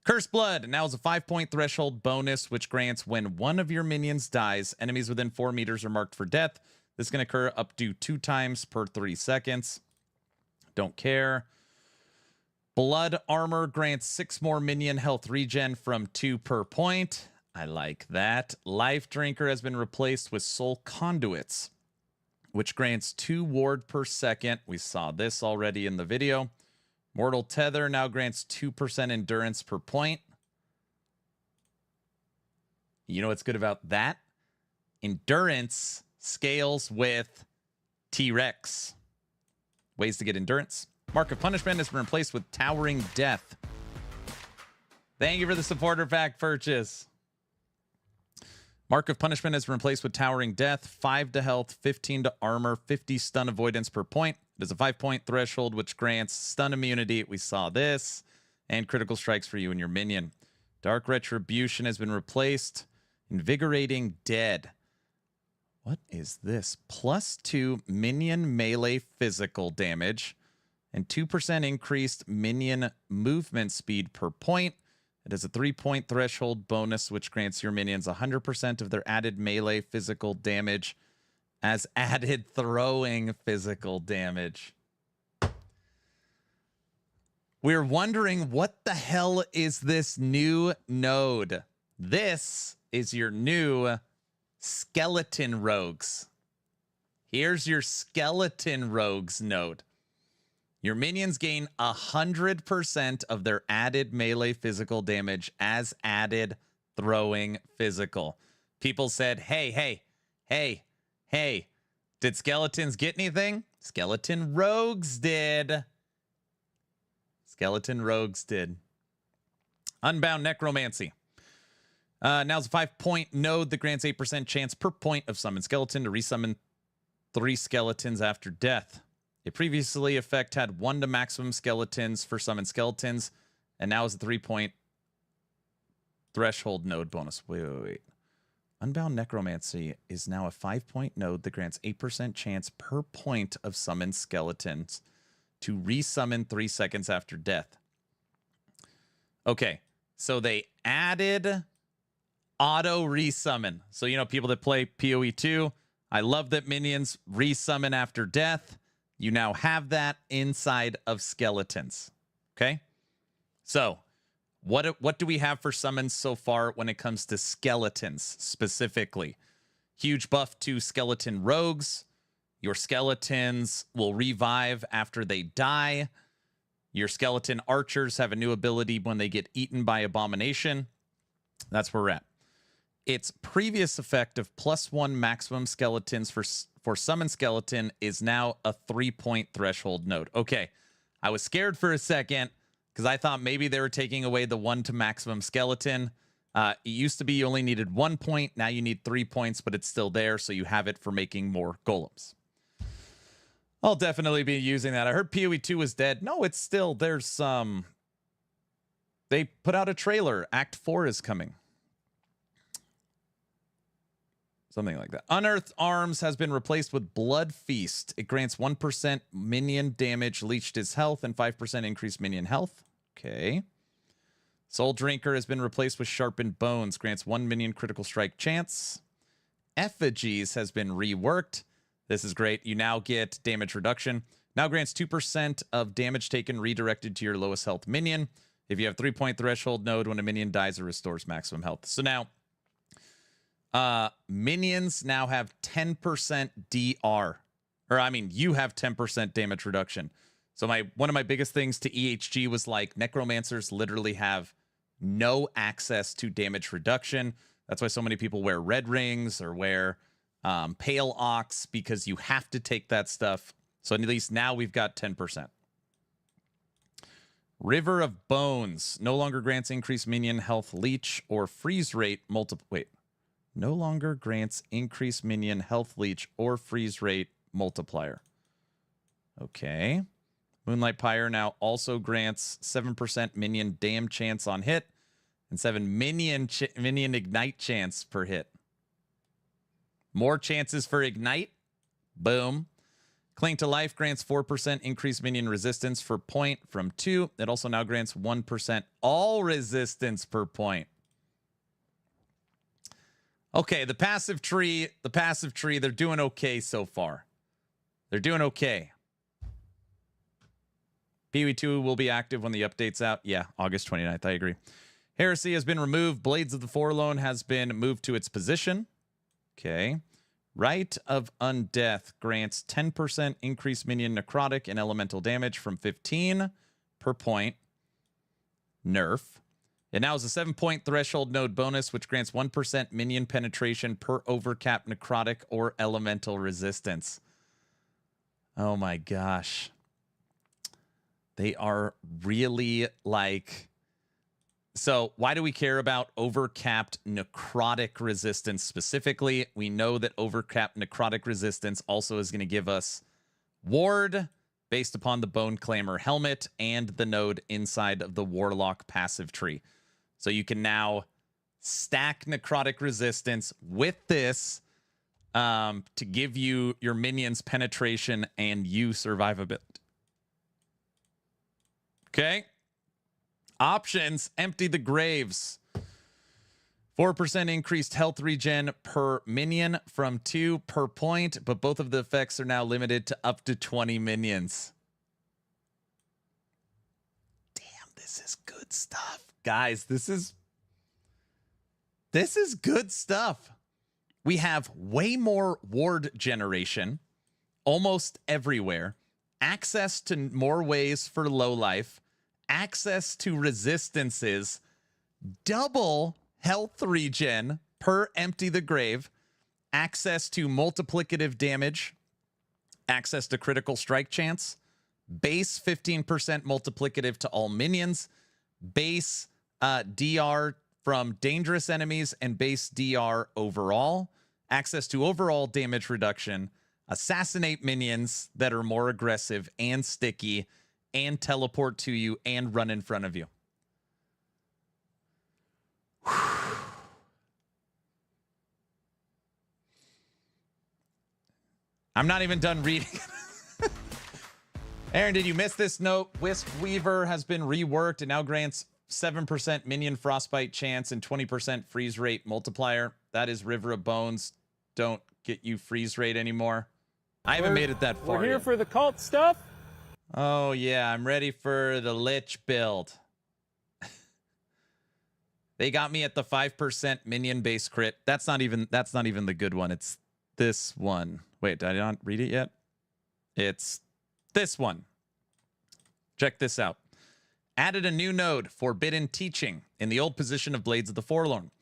Curse Blood now is a 5-point threshold bonus, which grants when one of your minions dies, enemies within 4 meters are marked for death. This can occur up to 2 times per 3 seconds. Don't care. Blood Armor grants 6 more minion health regen from 2 per point. I like that. Life Drinker has been replaced with Soul Conduits, which grants 2 ward per second. We saw this already in the video. Mortal Tether now grants 2% endurance per point. You know what's good about that? Endurance scales with T-Rex. Ways to get endurance. Mark of Punishment has been replaced with Towering Death. Thank you for the supporter pack purchase. Mark of Punishment has been replaced with Towering Death, 5 to health, 15 to armor, 50 stun avoidance per point. It is a 5-point threshold, which grants stun immunity. We saw this. And critical strikes for you and your minion. Dark Retribution has been replaced. Invigorating Dead. What is this? +2 minion melee physical damage and 2% increased minion movement speed per point. It is a 3-point threshold bonus, which grants your minions 100% of their added melee physical damage as added throwing physical damage. We're wondering, what the hell is this new node? This is your new Skeleton Rogues. Here's your Skeleton Rogues node. Your minions gain 100% of their added melee physical damage as added throwing physical. People said, hey, did skeletons get anything? Skeleton Rogues did. Skeleton Rogues did. Unbound Necromancy. Now it's a 5-point node that grants 8% chance per point of summon skeleton to resummon 3 skeletons after death. A previously effect had 1 to maximum skeletons for summon skeletons And now is a 3-point threshold node bonus. Wait. Unbound Necromancy is now a 5-point node that grants 8% chance per point of summoned skeletons to resummon 3 seconds after death. Okay, so they added auto resummon. So, you know, people that play PoE 2, I love that minions resummon after death. You now have that inside of skeletons. Okay? So, what do we have for summons so far when it comes to skeletons specifically? Huge buff to skeleton rogues. Your skeletons will revive after they die. Your skeleton archers have a new ability when they get eaten by Abomination. That's where we're at. Its previous effect of +1 maximum skeletons for summon skeleton is now a 3-point threshold node. Okay, I was scared for a second because I thought maybe they were taking away the 1 to maximum skeleton. It used to be you only needed 1 point. Now you need 3 points, but it's still there, so you have it for making more golems. I'll definitely be using that. I heard PoE 2 was dead. No, it's still, there's some... They put out a trailer. Act 4 is coming. Something like that. Unearthed Arms has been replaced with Blood Feast. It grants 1% minion damage, leached his health, and 5% increased minion health. Okay. Soul Drinker has been replaced with Sharpened Bones. Grants 1 minion critical strike chance. Effigies has been reworked. This is great. You now get damage reduction. Now grants 2% of damage taken redirected to your lowest health minion. If you have 3-point threshold node, when a minion dies, it restores maximum health. So now, minions now have 10% DR. Or, I mean, you have 10% damage reduction. So one of my biggest things to EHG was like, necromancers literally have no access to damage reduction. That's why so many people wear red rings or wear pale ox, because you have to take that stuff. So at least now we've got 10%. River of Bones no longer grants increased minion health leech or freeze rate no longer grants increased minion health leech or freeze rate multiplier. Okay. Moonlight Pyre now also grants 7% minion dam chance on hit and 7 minion ignite chance per hit. More chances for ignite. Boom. Cling to Life grants 4% increased minion resistance per point from 2. It also now grants 1% all resistance per point. Okay, the passive tree, they're doing okay so far. They're doing okay. PoE 2 will be active when the update's out. Yeah, August 29th, I agree. Heresy has been removed. Blades of the Forlorn has been moved to its position. Okay. Rite of Undeath grants 10% increased minion necrotic and elemental damage from 15 per point. Nerf. It now has a 7-point threshold node bonus, which grants 1% minion penetration per overcap necrotic or elemental resistance. Oh my gosh. They are really like... So why do we care about overcapped necrotic resistance specifically? We know that overcapped necrotic resistance also is going to give us ward based upon the Bone Clamor helmet and the node inside of the Warlock passive tree. So you can now stack necrotic resistance with this to give you your minions penetration and you survivability. Okay. Options, Empty the Graves. 4% increased health regen per minion from 2 per point, but both of the effects are now limited to up to 20 minions. Damn, this is good stuff. Guys, this is good stuff. We have way more ward generation almost everywhere, access to more ways for low life, access to resistances, double health regen per Empty the Grave, access to multiplicative damage, access to critical strike chance, base 15% multiplicative to all minions, base DR from dangerous enemies, and base DR overall, access to overall damage reduction, assassinate minions that are more aggressive and sticky, and teleport to you and run in front of you. I'm not even done reading. Aaron, did you miss this note? Wisp Weaver has been reworked and now grants 7% minion frostbite chance and 20% freeze rate multiplier. That is River of Bones. Don't get you freeze rate anymore. I haven't made it that far. We're here yet. for the cult stuff. Oh yeah, I'm ready for the Lich build. They got me at the 5% minion base crit. That's not even the good one. It's this one. Wait, did I not read it yet? It's this one. Check this out. Added a new node, Forbidden Teaching, in the old position of Blades of the Forlorn.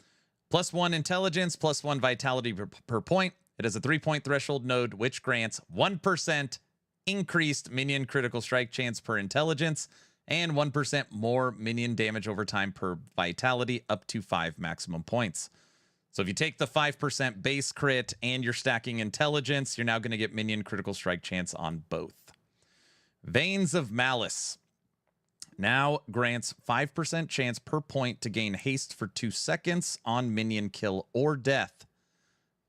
+1 intelligence, +1 vitality per point. It has a 3-point threshold node, which grants 1% increased minion critical strike chance per intelligence and 1% more minion damage over time per vitality, up to 5 maximum points. So if you take the 5% base crit and you're stacking intelligence, you're now going to get minion critical strike chance on both. Veins of Malice now grants 5% chance per point to gain haste for 2 seconds on minion kill or death,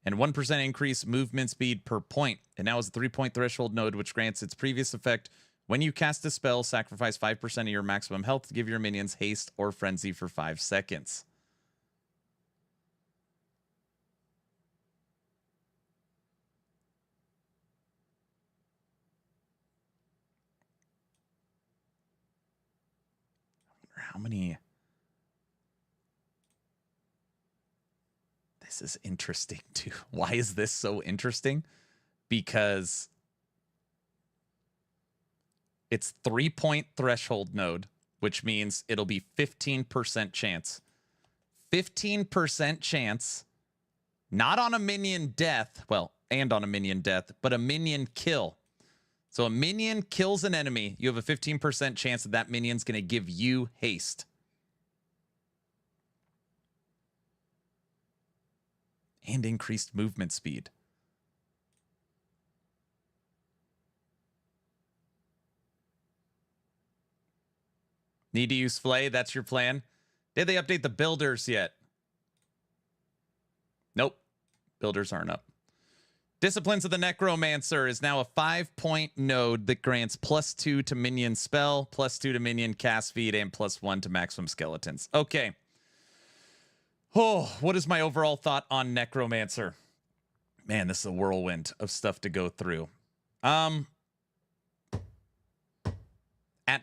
and 1% increase movement speed per point. It now has a 3-point threshold node, which grants its previous effect. When you cast a spell, sacrifice 5% of your maximum health to give your minions haste or frenzy for 5 seconds. How many? This is interesting too. Why is this so interesting? Because it's 3-point threshold node, which means it'll be 15% chance. 15% chance, not on a minion death, well, and on a minion death, but a minion kill. So a minion kills an enemy, you have a 15% chance that that minion's going to give you haste. And increased movement speed. Need to use Flay? That's your plan? Did they update the builders yet? Nope. Builders aren't up. Disciplines of the Necromancer is now a 5-point node that grants +2 to minion spell, +2 to minion cast speed, and +1 to maximum skeletons. Okay. Oh, what is my overall thought on Necromancer? Man, this is a whirlwind of stuff to go through. At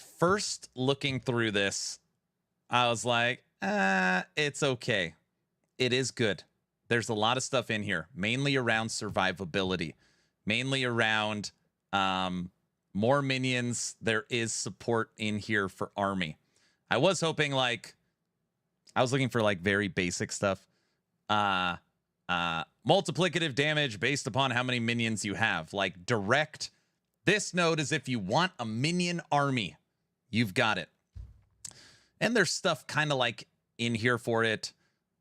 first, looking through this, I was like, it's okay. It is good. There's a lot of stuff in here, mainly around survivability, mainly around more minions. There is support in here for army. I was hoping I was looking for very basic stuff. Multiplicative damage based upon how many minions you have. Like direct. This node is if you want a minion army, you've got it. And there's stuff kind of in here for it.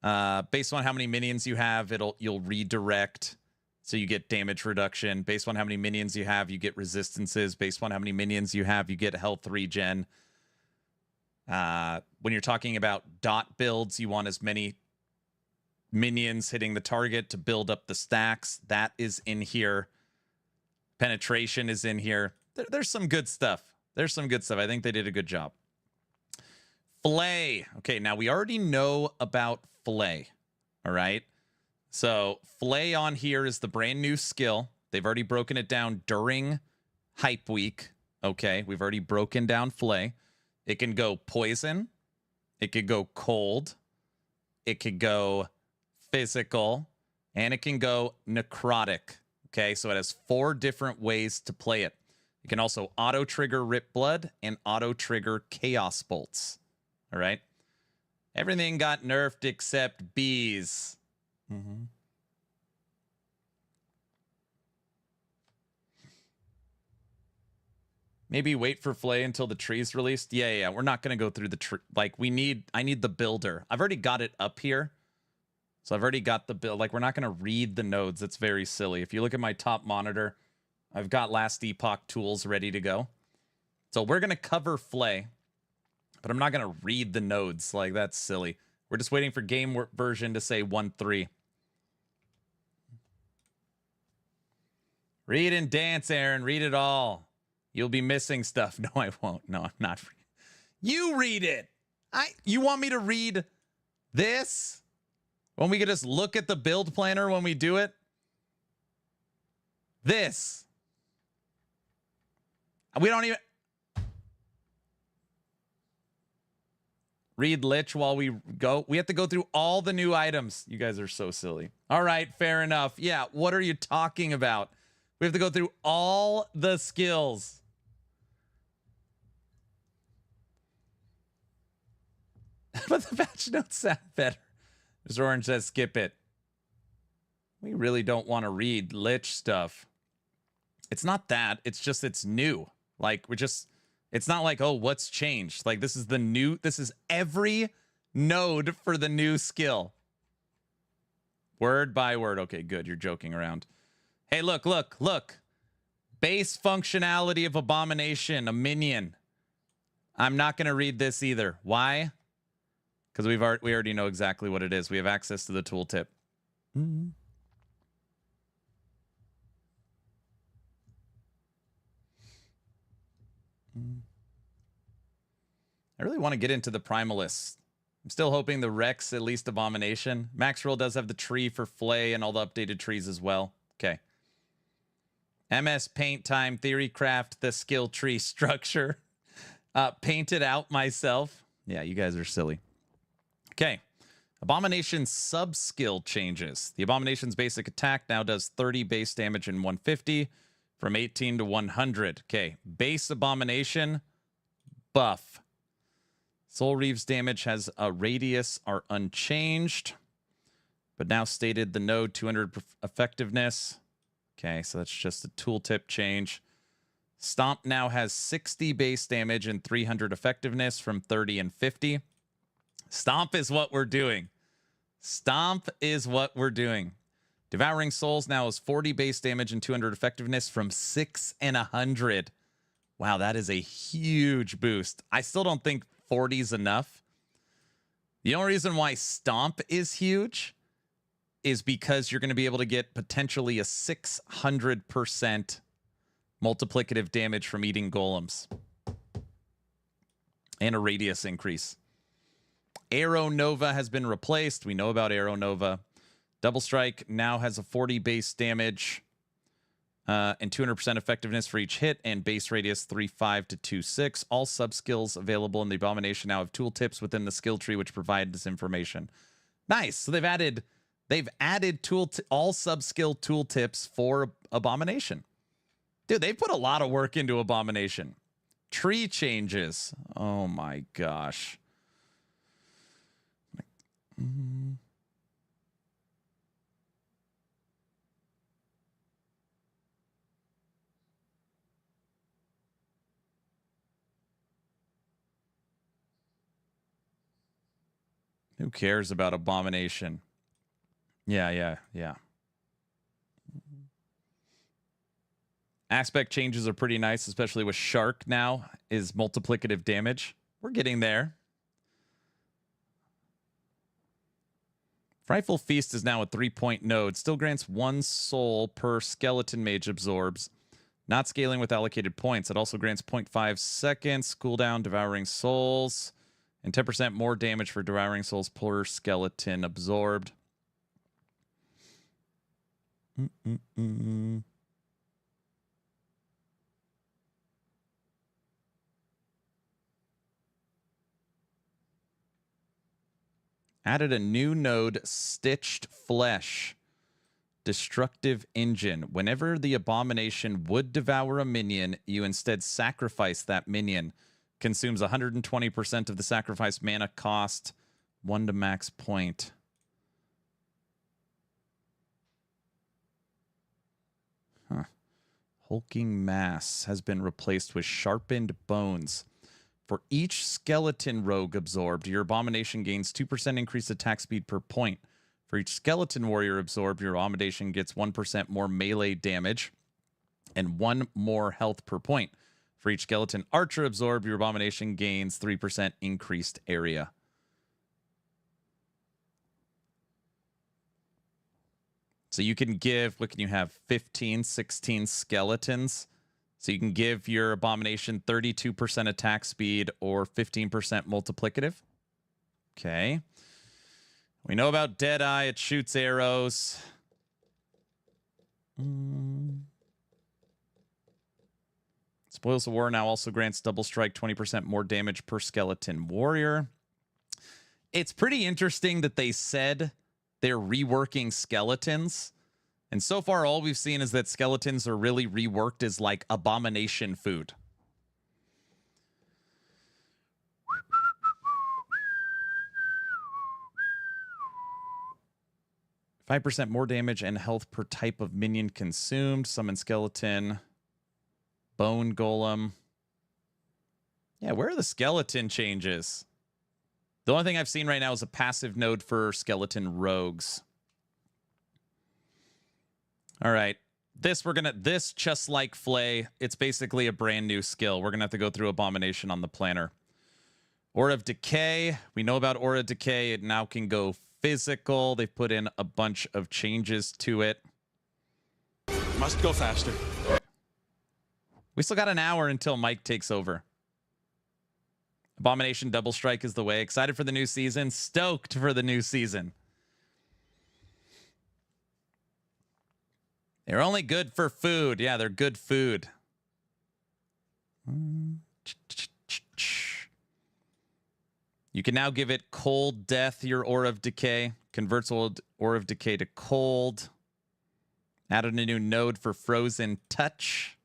Based on how many minions you have, you'll redirect. So you get damage reduction. Based on how many minions you have, you get resistances. Based on how many minions you have, you get health regen. When you're talking about dot builds, you want as many minions hitting the target to build up the stacks. That is in here. Penetration is in here. There's some good stuff. There's some good stuff. I think they did a good job. Flay. Okay, now we already know about Flay. All right. So Flay on here is the brand new skill. They've already broken it down during Hype Week. Okay, we've already broken down Flay. It can go poison. It could go cold. It could go physical. And it can go necrotic. Okay, so it has 4 different ways to play it. You can also auto-trigger Rip Blood and auto-trigger Chaos Bolts. All right? Everything got nerfed except bees. Maybe wait for Flay until the tree's released. Yeah. We're not going to go through the tree. I need the builder. I've already got it up here. So I've already got the build. We're not going to read the nodes. It's very silly. If you look at my top monitor, I've got last Epoch tools ready to go. So we're going to cover Flay, but I'm not going to read the nodes. That's silly. We're just waiting for game version to say 1.3. Read and dance, Aaron. Read it all. You'll be missing stuff. No, I won't. No, I'm not. You read it. You want me to read this? When we could just look at the build planner when we do it? This. We don't even... Read Lich while we go. We have to go through all the new items. You guys are so silly. All right, fair enough. Yeah, what are you talking about? We have to go through all the skills. But the patch notes sound better. Mr. Orange says skip it. We really don't want to read Lich stuff. It's not that. It's just it's new. Like, it's not like, oh, what's changed? Like, this is every node for the new skill. Word by word. Okay, good. You're joking around. Hey, look. Base functionality of Abomination, a minion. I'm not going to read this either. Why? Because we already know exactly what it is. We have access to the tooltip. I really want to get into the Primalists. I'm still hoping the Rex, at least Abomination. Max Roll does have the tree for Flay and all the updated trees as well. Okay. MS Paint Time, Theorycraft, the skill tree structure. Paint it out myself. Yeah, you guys are silly. Okay. Abomination sub-skill changes. The Abomination's basic attack now does 30 base damage and 150 from 18 to 100. Okay. Base Abomination buff. Soul Reave's damage has a radius are unchanged, but now stated the node 200 effectiveness. Okay, so that's just a tooltip change. Stomp now has 60 base damage and 300 effectiveness from 30 and 50. Stomp is what we're doing. Stomp is what we're doing. Devouring Souls now has 40 base damage and 200 effectiveness from 6 and 100. Wow, that is a huge boost. I still don't think 40 is enough. The only reason why Stomp is huge is because you're going to be able to get potentially a 600% multiplicative damage from eating golems. And a radius increase. Arrow Nova has been replaced. We know about Arrow Nova. Double Strike now has a 40 base damage and 200% effectiveness for each hit, and base radius 3.5 to 2.6. All sub-skills available in the Abomination now have tooltips within the skill tree which provide this information. Nice. So they've added all sub-skill tooltips for Abomination. Dude, they put a lot of work into Abomination. Tree changes. Oh my gosh. Who cares about Abomination? Yeah. Aspect changes are pretty nice, especially with Shark now is multiplicative damage. We're getting there. Frightful Feast is now a 3-point node. Still grants 1 soul per skeleton mage absorbs. Not scaling with allocated points. It also grants 0.5 seconds cooldown, Devouring Souls, and 10% more damage for Devouring Souls per skeleton absorbed. Added a new node, Stitched Flesh. Destructive Engine. Whenever the Abomination would devour a minion, you instead sacrifice that minion. Consumes 120% of the sacrifice mana cost. 1 to max point. Huh. Hulking Mass has been replaced with Sharpened Bones. For each skeleton rogue absorbed, your Abomination gains 2% increased attack speed per point. For each skeleton warrior absorbed, your Abomination gets 1% more melee damage and 1 more health per point. For each skeleton archer absorbed, your Abomination gains 3% increased area. So you can give, what can you have? 15, 16 skeletons. So you can give your Abomination 32% attack speed or 15% multiplicative. Okay. We know about Deadeye. It shoots arrows. Spoils of War now also grants double strike, 20% more damage per skeleton warrior. It's pretty interesting that they said they're reworking skeletons. And so far, all we've seen is that skeletons are really reworked as like Abomination food. %5 more damage and health per type of minion consumed. Summon skeleton. Bone golem. Yeah, where are the skeleton changes? The only thing I've seen right now is a passive node for skeleton rogues. All right. This just like Flay, it's basically a brand new skill. We're gonna have to go through Abomination on the planner. Aura of Decay. We know about Aura of Decay. It now can go physical. They've put in a bunch of changes to it. Must go faster. We still got an hour until Mike takes over. Abomination Double Strike is the way. Excited for the new season. Stoked for the new season. They're only good for food. Yeah, they're good food. You can now give it Cold Death, your Aura of Decay. Converts old Aura of Decay to Cold. Added a new node for Frozen Touch.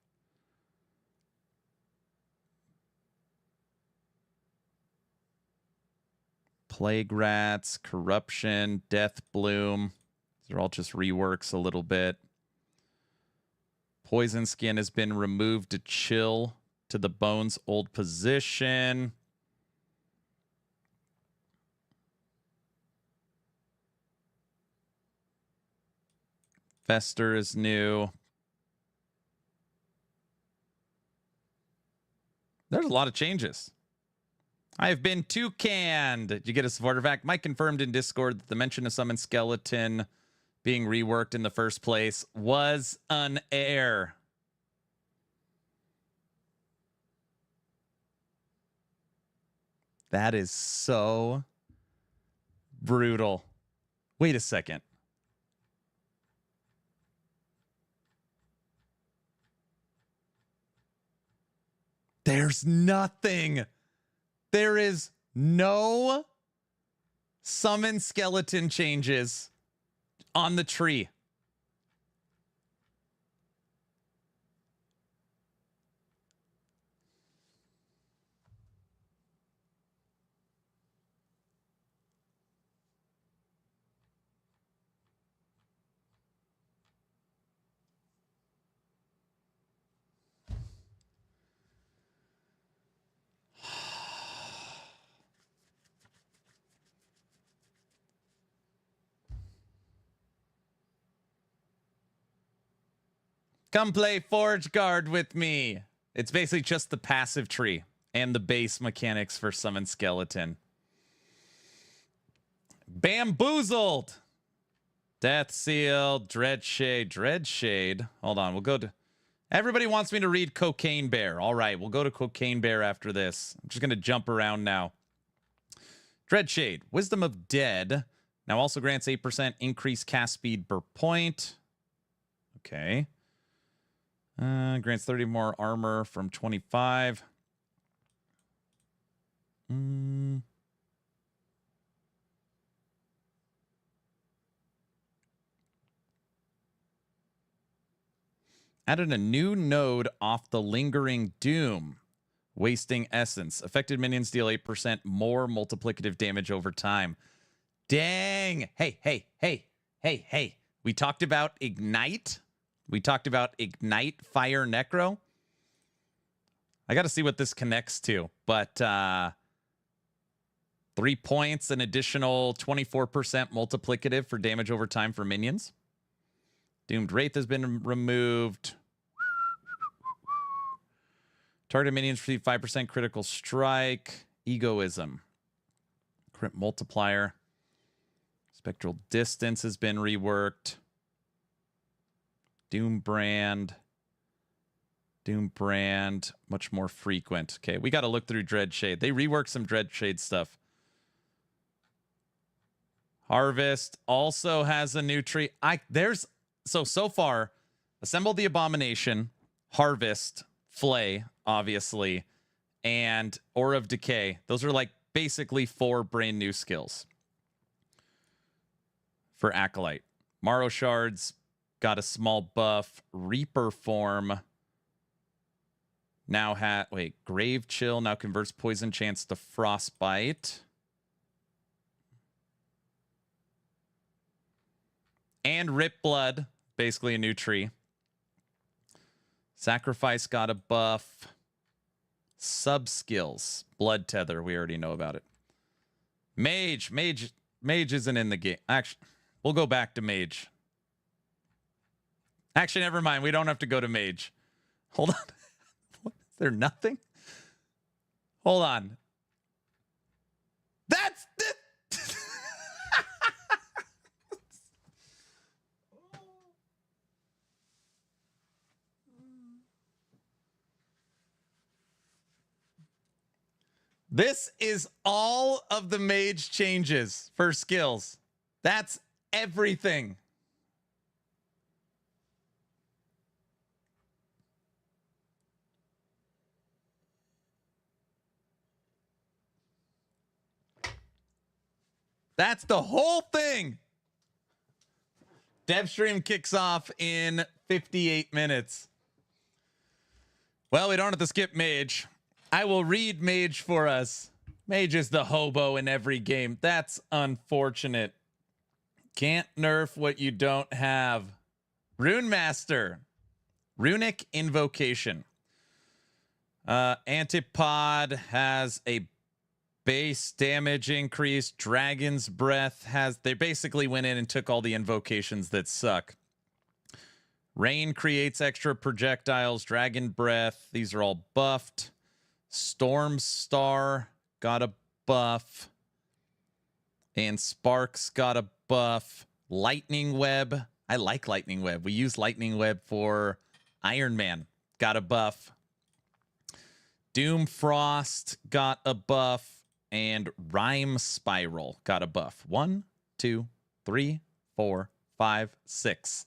Plague Rats, Corruption, Death Bloom. These are all just reworks a little bit. Poison Skin has been removed to chill to the bone's old position. Fester is new. There's a lot of changes. I have been toucanned. Did you get a supporter fact? Mike confirmed in Discord that the mention of Summon Skeleton being reworked in the first place was an error. That is so brutal. Wait a second. There's nothing. There is no summon skeleton changes on the tree. Come play Forge Guard with me. It's basically just the passive tree and the base mechanics for Summon Skeleton. Bamboozled. Death Seal, Dreadshade. Dreadshade. Hold on, we'll go to... Everybody wants me to read Cocaine Bear. All right, we'll go to Cocaine Bear after this. I'm just going to jump around now. Dreadshade. Wisdom of Dead. Now also grants 8% increased cast speed per point. Okay. Grants 30 more armor from 25. Added a new node off the Lingering Doom. Wasting Essence. Affected minions deal 8% more multiplicative damage over time. Dang. Hey. We talked about Ignite. We talked about Ignite Fire Necro. I got to see what this connects to, but 3 points, an additional 24% multiplicative for damage over time for minions. Doomed Wraith has been removed. Target minions receive 5% critical strike. Egoism. Crit multiplier. Spectral Distance has been reworked. Doom brand. Doom brand, much more frequent. Okay, we got to look through Dreadshade. They reworked some Dreadshade stuff. Harvest also has a new tree. So far, Assemble the Abomination, Harvest, Flay, obviously, and Aura of Decay. Those are like basically 4 brand new skills for Acolyte. Morrow Shards got a small buff. Reaper form now Grave Chill now converts poison chance to frostbite. And Rip Blood, basically a new tree. Sacrifice got a buff. Sub skills. Blood Tether, we already know about it. Mage isn't in the game. Actually, we'll go back to Mage. Actually, never mind. We don't have to go to Mage. Hold on. Is there nothing? Hold on. That's the... This is all of the Mage changes for skills. That's everything. That's the whole thing. Dev stream kicks off in 58 minutes. Well, we don't have to skip Mage. I will read Mage for us. Mage is the hobo in every game. That's unfortunate. Can't nerf what you don't have. Rune Master. Runic Invocation. Antipod has a base damage increase. Dragon's Breath has... They basically went in and took all the invocations that suck. Rain creates extra projectiles. Dragon Breath. These are all buffed. Storm Star got a buff. And Sparks got a buff. Lightning Web. I like Lightning Web. We use Lightning Web for Iron Man. Got a buff. Doom Frost got a buff. And Rhyme Spiral got a buff. 1, 2, 3, 4, 5, 6.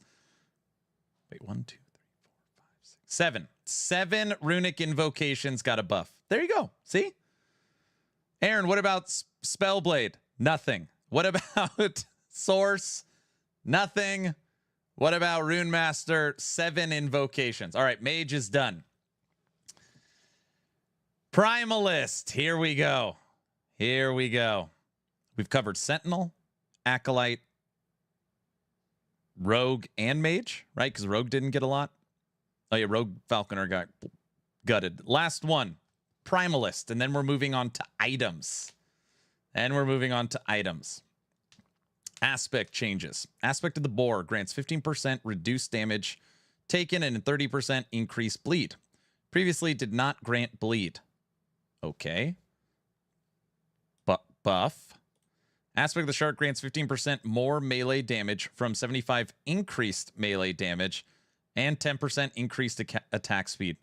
Wait, 1, 2, 3, 4, 5, 6, 7. 7 runic invocations got a buff. There you go. See? Aaron, what about Spellblade? Nothing. What about Source? Nothing. What about Rune Master? 7 invocations. All right, Mage is done. Primalist. Here we go. Here we go. We've covered Sentinel, Acolyte, Rogue, and Mage, right? Because Rogue didn't get a lot. Oh, yeah, Rogue Falconer got gutted. Last one, Primalist. And then we're moving on to items. Aspect changes. Aspect of the Boar grants 15% reduced damage taken and 30% increased bleed. Previously did not grant bleed. Okay. Buff. Aspect of the Shark grants 15% more melee damage from 75 increased melee damage and 10% increased attack speed.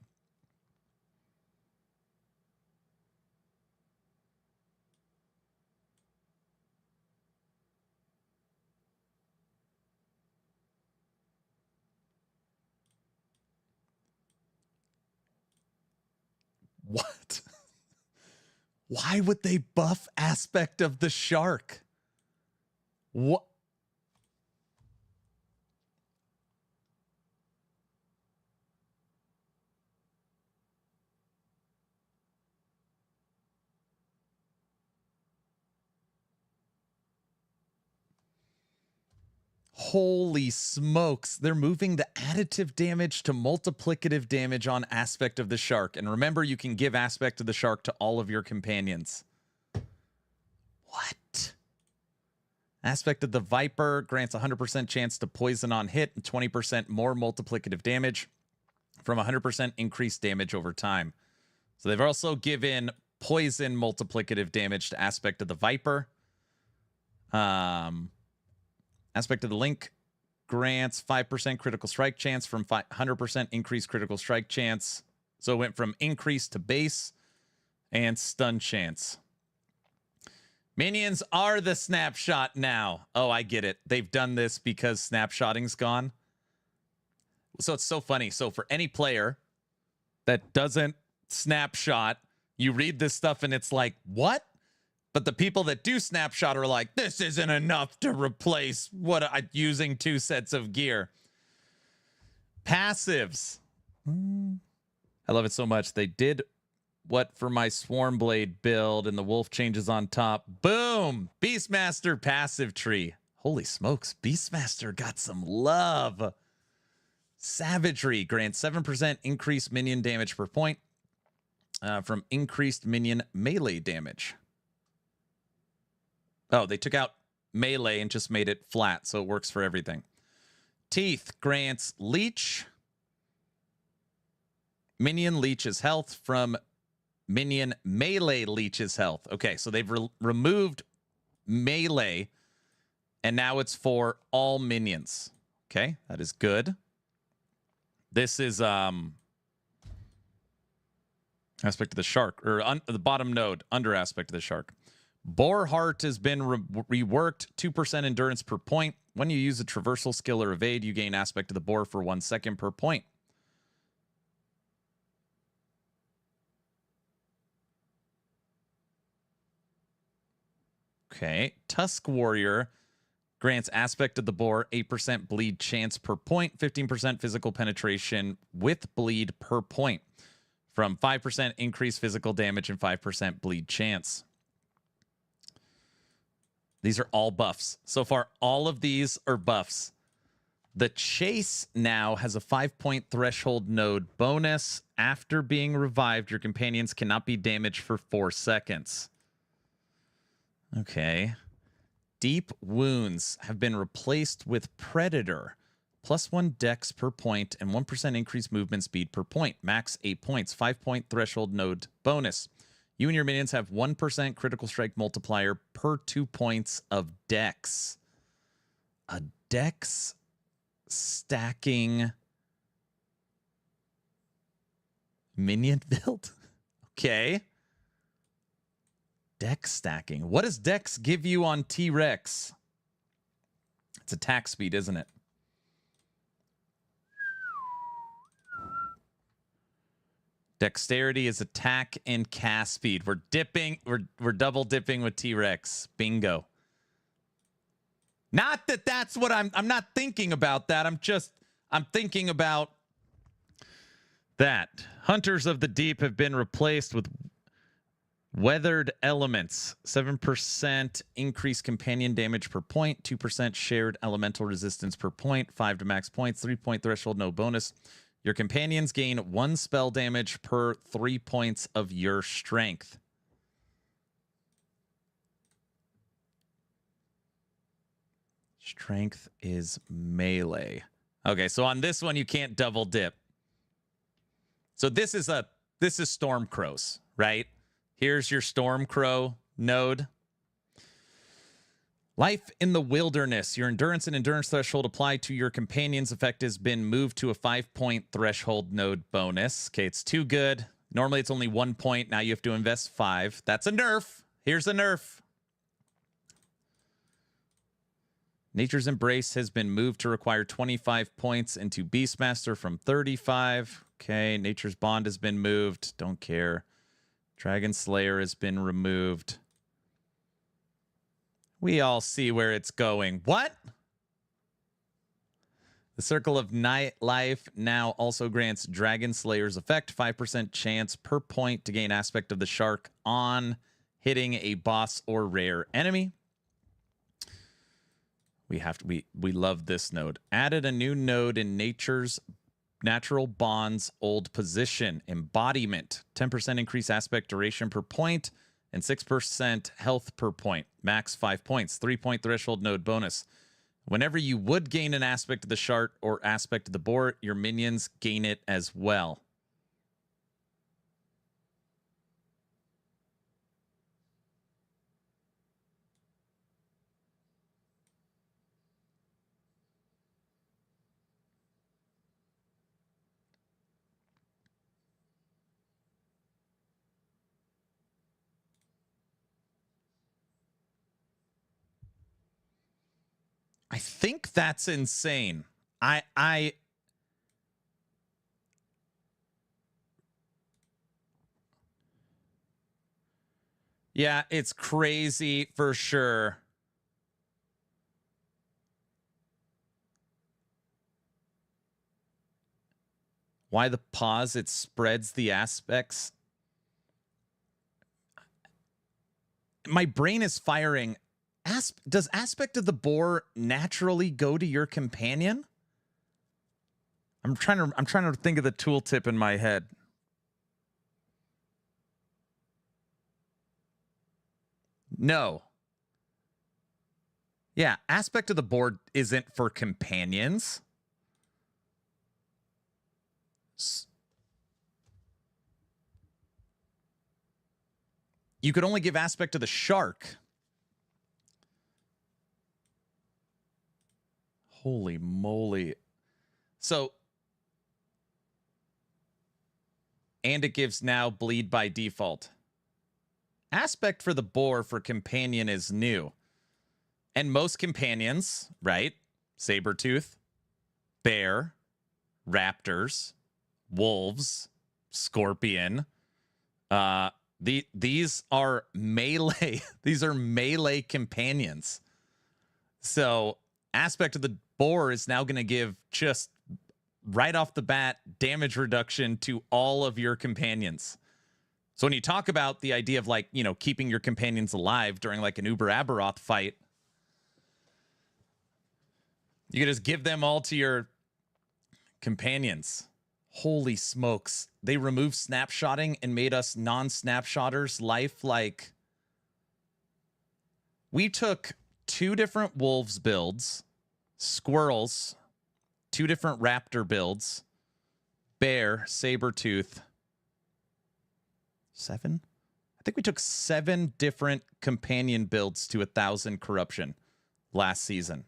What? Why would they buff Aspect of the Shark? What? Holy smokes. They're moving the additive damage to multiplicative damage on Aspect of the Shark. And remember, you can give Aspect of the Shark to all of your companions. What? Aspect of the Viper grants 100% chance to poison on hit and 20% more multiplicative damage from 100% increased damage over time. So they've also given poison multiplicative damage to Aspect of the Viper. Aspect of the Link grants 5% critical strike chance from 100% increased critical strike chance. So it went from increase to base and stun chance. Minions are the snapshot now. Oh, I get it. They've done this because snapshotting's gone. So it's so funny. So for any player that doesn't snapshot, you read this stuff and it's like, what? But the people that do snapshot are like, this isn't enough to replace what I'm using 2 sets of gear. Passives. I love it so much. They did what for my Swarmblade build and the wolf changes on top. Boom! Beastmaster passive tree. Holy smokes, Beastmaster got some love. Savagery grants 7% increased minion damage per point from increased minion melee damage. Oh, they took out melee and just made it flat, so it works for everything. Teeth grants Leech. Minion leeches health from minion melee leeches health. Okay, so they've removed melee, and now it's for all minions. Okay, that is good. This is aspect of the shark, or the bottom node, under aspect of the shark. Boar Heart has been reworked, 2% endurance per point. When you use a traversal skill or evade, you gain aspect of the boar for 1 second per point. Okay, Tusk Warrior grants aspect of the boar, 8% bleed chance per point, 15% physical penetration with bleed per point, from 5% increased physical damage and 5% bleed chance. These are all buffs. So far, all of these are buffs. The Chase now has a 5-point threshold node bonus. After being revived, your companions cannot be damaged for 4 seconds. Okay. Deep Wounds have been replaced with Predator. +1 dex per point and 1% increased movement speed per point. Max 8 points. 5-point threshold node bonus. You and your minions have 1% critical strike multiplier per 2 points of dex. A dex stacking minion build? Okay. Dex stacking. What does dex give you on T-Rex? It's attack speed, isn't it? Dexterity is attack and cast speed. We're dipping. We're double dipping with T-Rex. Bingo. Not that that's what I'm not thinking about that. I'm thinking about that. Hunters of the Deep have been replaced with Weathered Elements. 7% increased companion damage per point, 2% shared elemental resistance per point, 5 to max points, 3-point threshold, no bonus. Your companions gain 1 spell damage per 3 points of your strength. Strength is melee. Okay, so on this one, you can't double dip. So this is Stormcrow's, right? Here's your Stormcrow node. Life in the Wilderness. Your endurance and endurance threshold applied to your companion's effect has been moved to a 5-point threshold node bonus. Okay, it's too good. Normally it's only 1 point. Now you have to invest 5. That's a nerf. Here's a nerf. Nature's Embrace has been moved to require 25 points into Beastmaster from 35. Okay, Nature's Bond has been moved. Don't care. Dragon Slayer has been removed. We all see where it's going. What? The Circle of Night Life now also grants Dragon Slayer's effect, 5% chance per point to gain aspect of the shark on hitting a boss or rare enemy. We love this node. Added a new node in Natural Bonds old position. Embodiment. 10% increase aspect duration per point and 6% health per point. Max 5 points. 3-point threshold node bonus. Whenever you would gain an aspect of the shark or aspect of the boar, your minions gain it as well. I think that's insane. Yeah, it's crazy for sure. Why the pause? It spreads the aspects. My brain is firing. Does aspect of the boar naturally go to your companion? I'm trying to think of the tooltip in my head. No. Yeah, aspect of the board isn't for companions. You could only give aspect to the shark. Holy moly. So, and it gives now bleed by default. Aspect for the boar for companion is new. And most companions, right? Sabertooth, bear, raptors, wolves, scorpion. These are melee. These are melee companions. So aspect of the boar is now going to give just right off the bat damage reduction to all of your companions. So when you talk about the idea of, like, you know, keeping your companions alive during like an Uber Aberoth fight, you can just give them all to your companions. Holy smokes. They removed snapshotting and made us non-snapshotters life like... We took 2 different wolves builds, squirrels, 2 different raptor builds, bear, sabertooth. 7? I think we took 7 different companion builds to 1,000 corruption last season.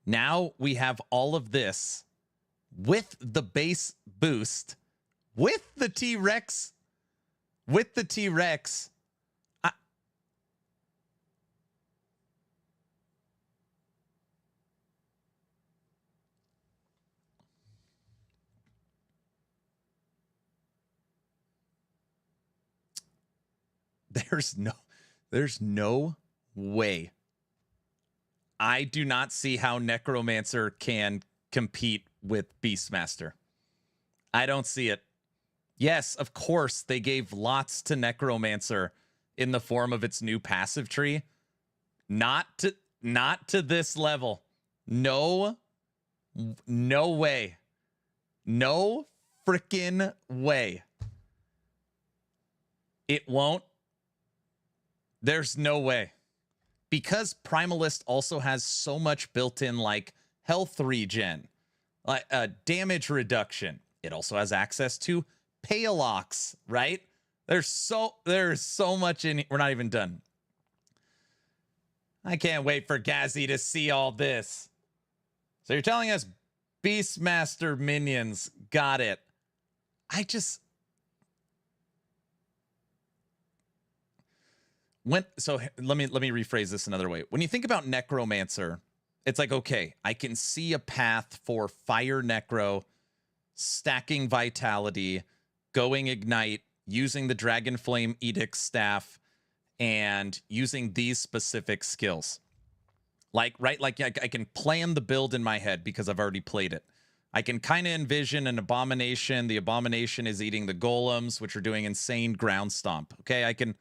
Now we have all of this with the base boost, with the T-Rex, There's no way. I do not see how Necromancer can compete with Beastmaster. I don't see it. Yes, of course, they gave lots to Necromancer in the form of its new passive tree. Not to this level. No way. No freaking way. It won't. There's no way. Because Primalist also has so much built-in, like, health regen, like damage reduction. It also has access to Paleox, right? There's so much in. We're not even done. I can't wait for Gazzy to see all this. So you're telling us Beastmaster minions got it. Let me rephrase this another way. When you think about Necromancer, it's like, okay, I can see a path for Fire Necro, stacking Vitality, going Ignite, using the Dragon Flame Edict staff, and using these specific skills. Like, right, like I can plan the build in my head because I've already played it. I can kind of envision an Abomination. The Abomination is eating the Golems, which are doing insane ground stomp. Okay, I can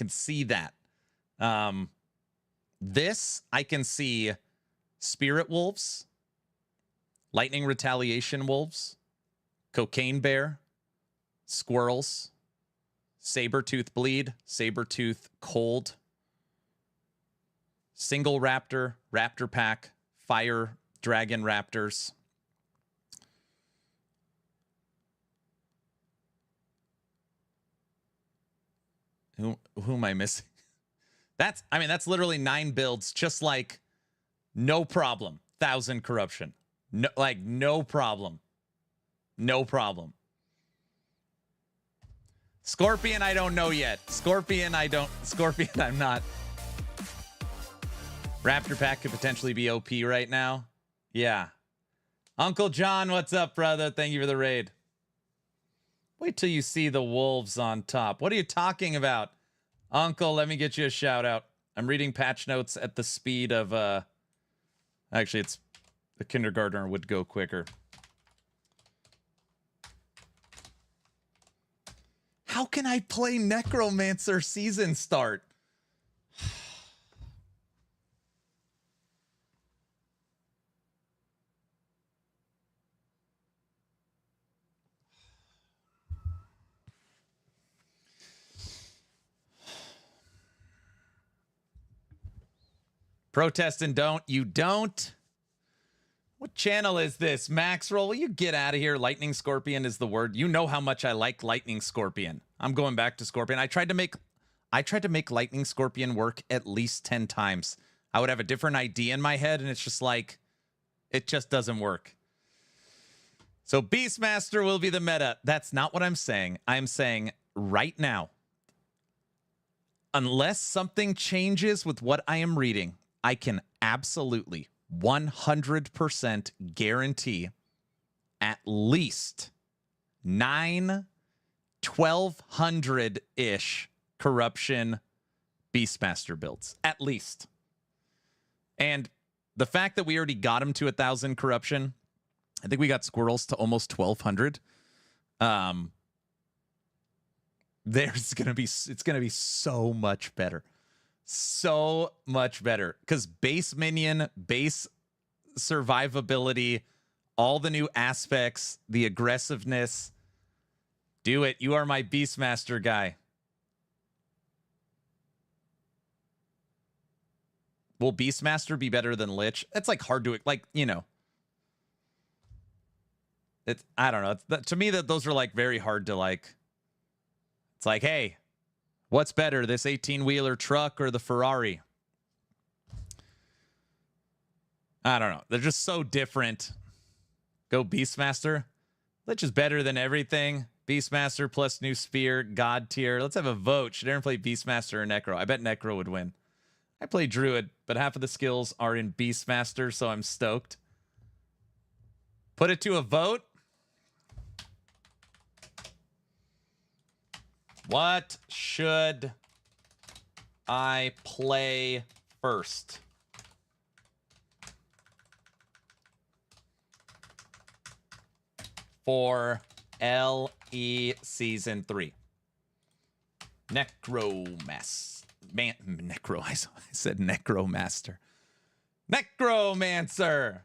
see that. This, I can see Spirit Wolves, Lightning Retaliation Wolves, Cocaine Bear, Squirrels, Sabertooth Bleed, Sabertooth Cold, Single Raptor, Raptor Pack, Fire Dragon Raptors. Who am I missing? That's literally 9 builds, just like no problem. 1,000 corruption. No, like no problem. No problem. Scorpion, I don't know yet. Scorpion, I'm not. Raptor Pack could potentially be OP right now. Yeah. Uncle John, what's up, brother? Thank you for the raid. Wait till you see the wolves on top. What are you talking about? Uncle, let me get you a shout out. I'm reading patch notes at the speed of actually it's the kindergartner would go quicker. How can I play Necromancer season start? Protest and don't. You don't? What channel is this? Max Roll, will you get out of here? Lightning Scorpion is the word. You know how much I like Lightning Scorpion. I'm going back to Scorpion. I tried to make Lightning Scorpion work at least 10 times. I would have a different idea in my head, and it's just like, it just doesn't work. So Beastmaster will be the meta. That's not what I'm saying. I'm saying right now, unless something changes with what I am reading, I can absolutely 100% guarantee at least 1,200-ish corruption Beastmaster builds. At least. And the fact that we already got him to 1,000 corruption, I think we got squirrels to almost 1,200. It's gonna be so much better. So much better. Because base minion, base survivability, all the new aspects, the aggressiveness. Do it. You are my Beastmaster guy. Will Beastmaster be better than Lich? It's like hard to, like, you know. It's, I don't know. To me, those are like very hard to like. It's like, hey, what's better, this 18-wheeler truck or the Ferrari? I don't know. They're just so different. Go Beastmaster. Lich is better than everything. Beastmaster plus new spear, God tier. Let's have a vote. Should Aaron play Beastmaster or Necro? I bet Necro would win. I play Druid, but half of the skills are in Beastmaster, so I'm stoked. Put it to a vote. What should I play first? For LE Season 3. Necro. I said Necromaster. Necromancer.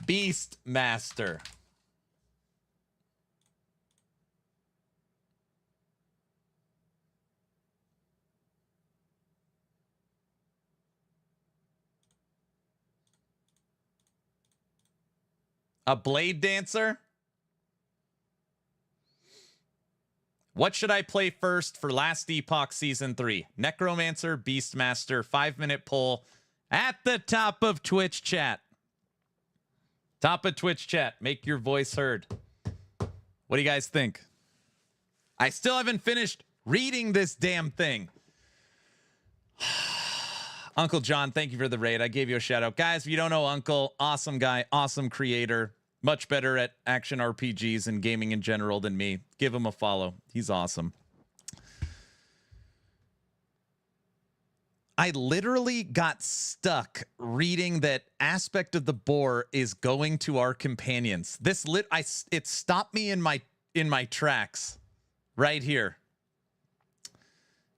Beastmaster. A blade dancer? What should I play first for Last Epoch Season 3? Necromancer, Beastmaster, 5-minute poll at the top of Twitch chat. Top of Twitch chat. Make your voice heard. What do you guys think? I still haven't finished reading this damn thing. Uncle John, thank you for the raid. I gave you a shout out. Guys, if you don't know Uncle, awesome guy, awesome creator. Much better at action RPGs and gaming in general than me. Give him a follow. He's awesome. I literally got stuck reading that aspect of the boar is going to our companions. It stopped me in my tracks right here.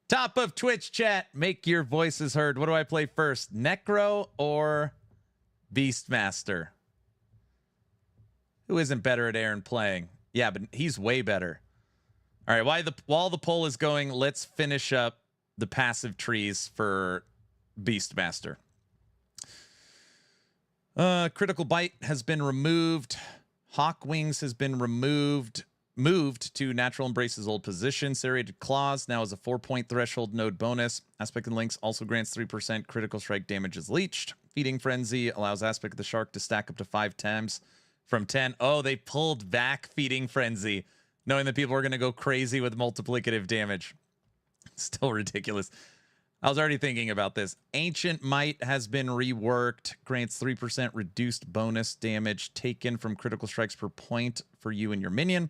Top of Twitch chat, make your voices heard. What do I play first? Necro or Beastmaster? Who isn't better at Aaron playing? Yeah, but he's way better. All right, while the poll is going, let's finish up the passive trees for Beastmaster. Critical Bite has been removed. Hawk Wings has been moved to Natural Embrace's old position. Serrated Claws now has a 4-point threshold node bonus. Aspect of the Lynx also grants 3% critical strike damage as leeched. Feeding Frenzy allows Aspect of the Shark to stack up to 5 times from 10. Oh, they pulled back Feeding Frenzy, knowing that people are going to go crazy with multiplicative damage. Still ridiculous. I was already thinking about this. Ancient Might has been reworked. Grants 3% reduced bonus damage taken from critical strikes per point for you and your minion.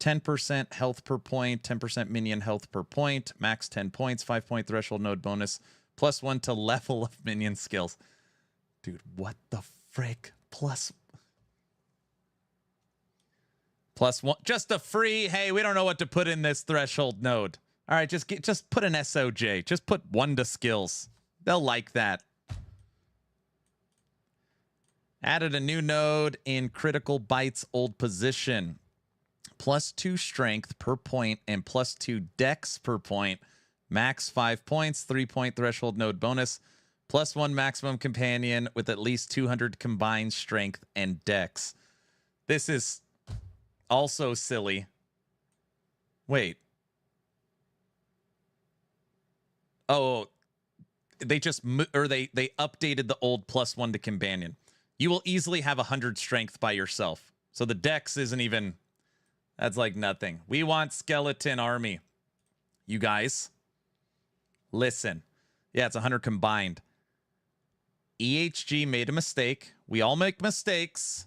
10% health per point, 10% minion health per point, max 10 points, 5-point threshold node bonus, +1 to level of minion skills. Dude, what the frick? +1, just a free, hey, we don't know what to put in this threshold node. All right, just put an SOJ. Just put 1 to skills. They'll like that. Added a new node in critical bites old position. +2 strength per point and +2 dex per point. Max 5 points, 3-point threshold node bonus. +1 maximum companion with at least 200 combined strength and dex. This is also silly. Wait. Oh, they updated the old +1 to companion. You will easily have 100 strength by yourself. So the dex isn't even, that's like nothing. We want skeleton army. You guys, listen. Yeah, it's 100 combined. EHG made a mistake. We all make mistakes.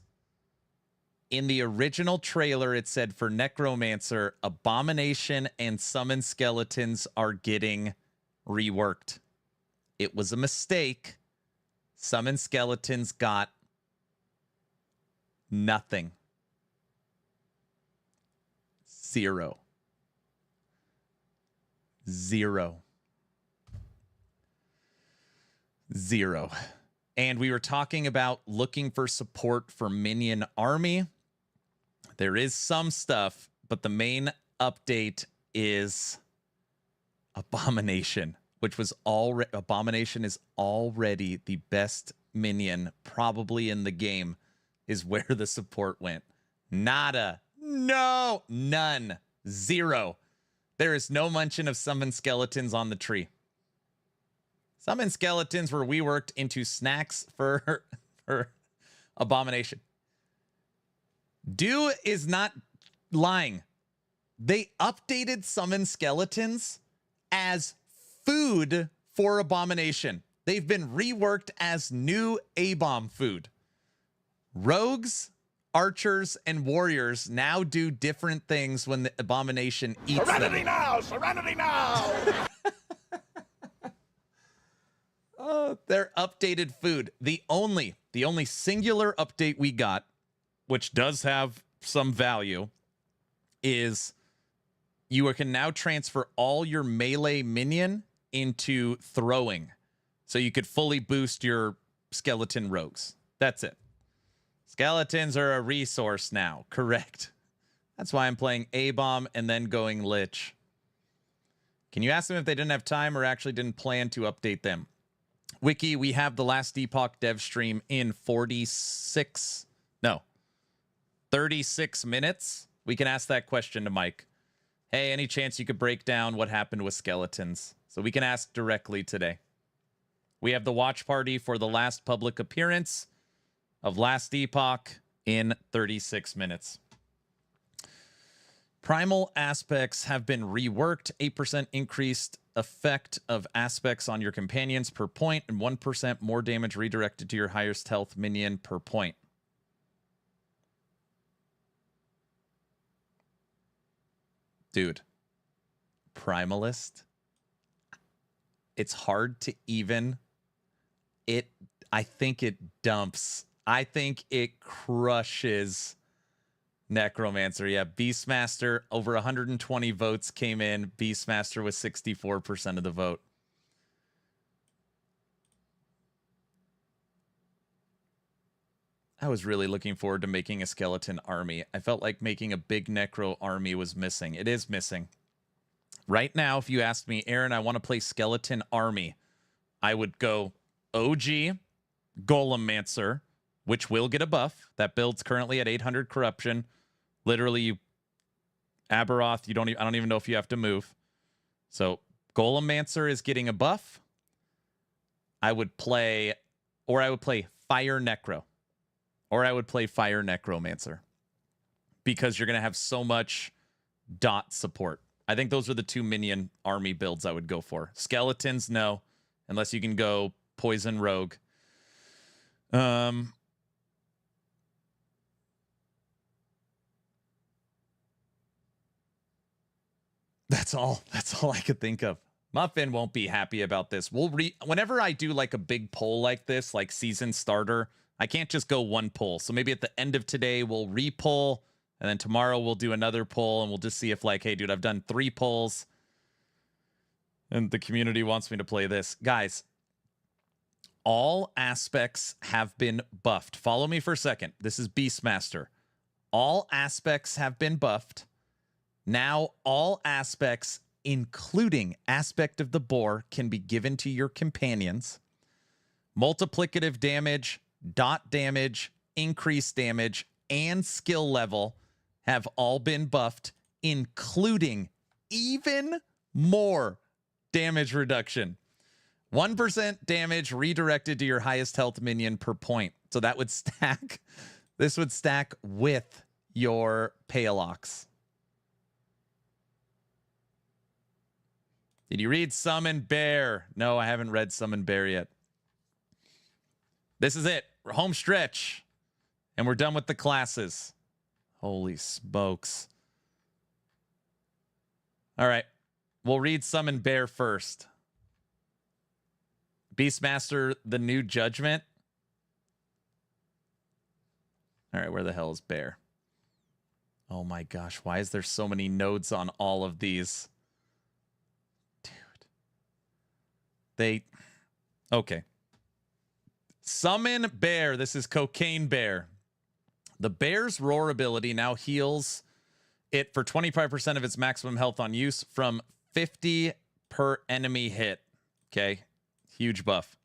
In the original trailer, it said for Necromancer, Abomination and Summon Skeletons are getting reworked. It was a mistake. Summon Skeletons got nothing. 0. 0. 0. And we were talking about looking for support for Minion Army. There is some stuff, but the main update is Abomination, which was already, Abomination is already the best minion probably in the game, is where the support went. Nada. No. None. 0. There is no mention of summon skeletons on the tree. Summon skeletons were reworked into snacks for Abomination. Do is not lying. They updated summon skeletons as food for Abomination. They've been reworked as new A-bomb food. Rogues, archers, and warriors now do different things when the Abomination eats Serenity them. now! Serenity now! Oh, they're updated food. The only singular update we got, which does have some value, is you can now transfer all your melee minion into throwing. So you could fully boost your skeleton rogues. That's it. Skeletons are a resource now. Correct. That's why I'm playing A-bomb and then going Lich. Can you ask them if they didn't have time or actually didn't plan to update them? Wiki, we have the last Epoch dev stream in 36 minutes. We can ask that question to Mike. Hey, any chance you could break down what happened with skeletons? So we can ask directly today. We have the watch party for the last public appearance of last Epoch in 36 minutes. Primal aspects have been reworked. 8% increased effect of aspects on your companions per point and 1% more damage redirected to your highest health minion per point. Dude, Primalist, it's hard to even. I think it dumps. I think it crushes Necromancer. Yeah, Beastmaster, over 120 votes came in. Beastmaster was 64% of the vote. I was really looking forward to making a skeleton army. I felt like making a big necro army was missing. It is missing. Right now, if you asked me, Aaron, I want to play skeleton army, I would go OG, Golemmancer, which will get a buff. That build's currently at 800 corruption. Literally, Aberoth, I don't even know if you have to move. So Golemmancer is getting a buff. I would play Fire Necro. Or I would play Fire Necromancer. Because you're going to have so much dot support. I think those are the 2 minion army builds I would go for. Skeletons, no. Unless you can go poison rogue. That's all I could think of. Muffin won't be happy about this. Whenever I do like a big poll like this, like season starter, I can't just go one poll. So maybe at the end of today, we'll re-poll, and then tomorrow we'll do another poll, and we'll just see if like, hey, dude, I've done 3 polls, and the community wants me to play this. Guys, all aspects have been buffed. Follow me for a second. This is Beastmaster. All aspects have been buffed. Now all aspects, including aspect of the boar, can be given to your companions. Multiplicative damage, dot damage, increased damage, and skill level have all been buffed, including even more damage reduction. 1% damage redirected to your highest health minion per point. So that would stack. This would stack with your Paleox. Did you read Summon Bear? No, I haven't read Summon Bear yet. This is it. We're home stretch. And we're done with the classes. Holy smokes. All right. We'll read Summon Bear first. Beastmaster, the new judgment. All right, where the hell is Bear? Oh my gosh, why is there so many nodes on all of these? Okay. Summon Bear. This is Cocaine Bear. The Bear's Roar ability now heals it for 25% of its maximum health on use from 50 per enemy hit. Okay. Huge buff.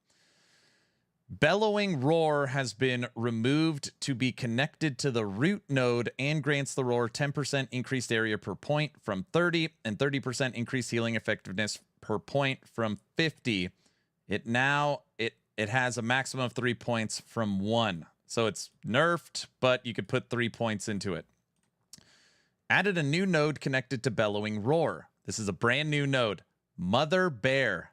Bellowing Roar has been removed to be connected to the root node and grants the roar 10% increased area per point from 30 and 30% increased healing effectiveness per point from 50. It has a maximum of 3 points from 1. So it's nerfed, but you could put 3 points into it. Added a new node connected to Bellowing Roar. This is a brand new node. Mother Bear.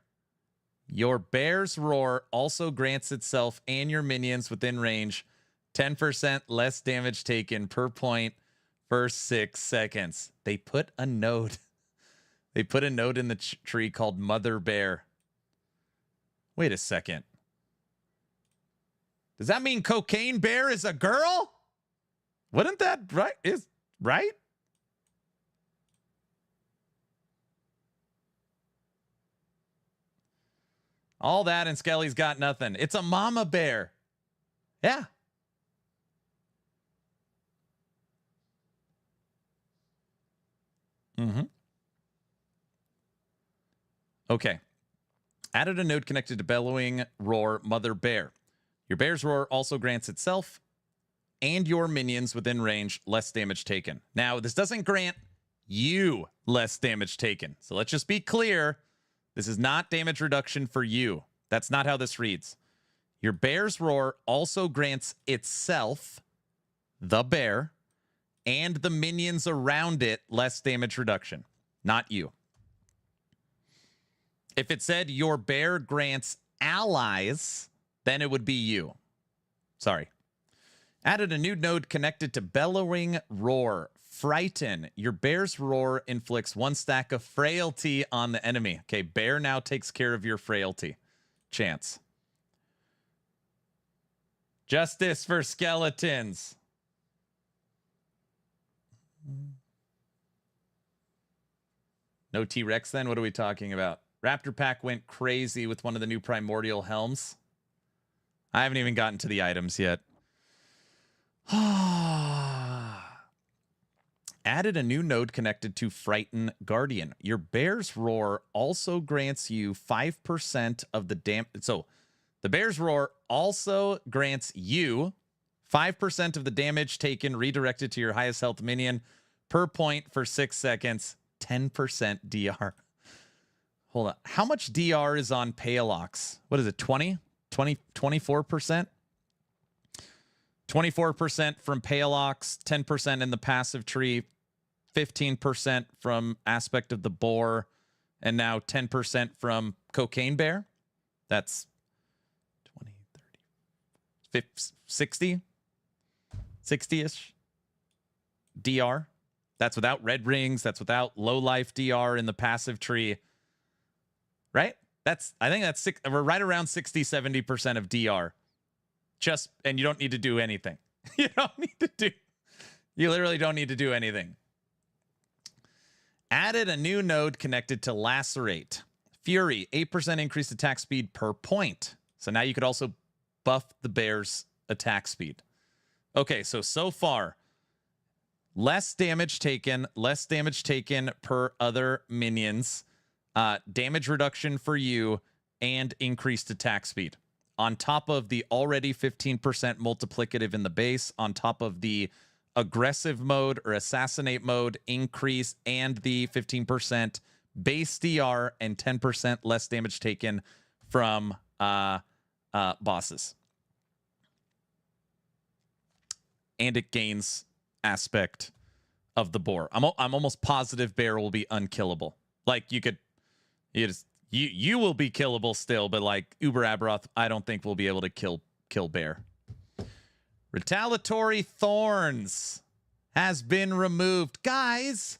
Your Bear's Roar also grants itself and your minions within range 10% less damage taken per point for 6 seconds. They put a node. They put a node in the tree called Mother Bear. Wait a second. Does that mean Cocaine Bear is a girl? Wouldn't that right? All that and Skelly's got nothing. It's a mama bear. Yeah. Okay. Added a node connected to Bellowing Roar Mother Bear. Your Bear's Roar also grants itself and your minions within range less damage taken. Now, this doesn't grant you less damage taken. So let's just be clear. This is not damage reduction for you. That's not how this reads. Your Bear's Roar also grants itself, the bear, and the minions around it less damage reduction. Not you. If it said your bear grants allies, then it would be you. Sorry. Added a new node connected to Bellowing Roar. Frighten. Your Bear's Roar inflicts 1 stack of frailty on the enemy. Okay, Bear now takes care of your frailty. Chance. Justice for skeletons. No T-Rex then? What are we talking about? Raptor Pack went crazy with one of the new Primordial helms. I haven't even gotten to the items yet. Added a new node connected to Frighten Guardian. Your Bear's Roar also grants you 5% of the damage. So the Bear's Roar also grants you 5% of the damage taken redirected to your highest health minion per point for 6 seconds. 10% DR. Hold on. How much DR is on Paleox? What is it? 20? 24%? 24% from Paleox, 10% in the passive tree, 15% from Aspect of the Boar, and now 10% from Cocaine Bear. That's 20, 30, 50, 60, 60-ish DR. That's without red rings. That's without low life DR in the passive tree. Right? I think that's we're right around 60, 70% of DR. And you don't need to do anything. You literally don't need to do anything. Added a new node connected to Lacerate. Fury, 8% increased attack speed per point. So now you could also buff the bear's attack speed. Okay, so far, less damage taken per other minions, damage reduction for you, and increased attack speed. On top of the already 15% multiplicative in the base, on top of the aggressive mode or assassinate mode increase, and the 15% base DR and 10% less damage taken from bosses. And it gains Aspect of the Boar. I'm almost positive Bear will be unkillable. Like you will be killable still, but like Uber Aberoth, I don't think we'll be able to kill Bear. Retaliatory Thorns has been removed. Guys,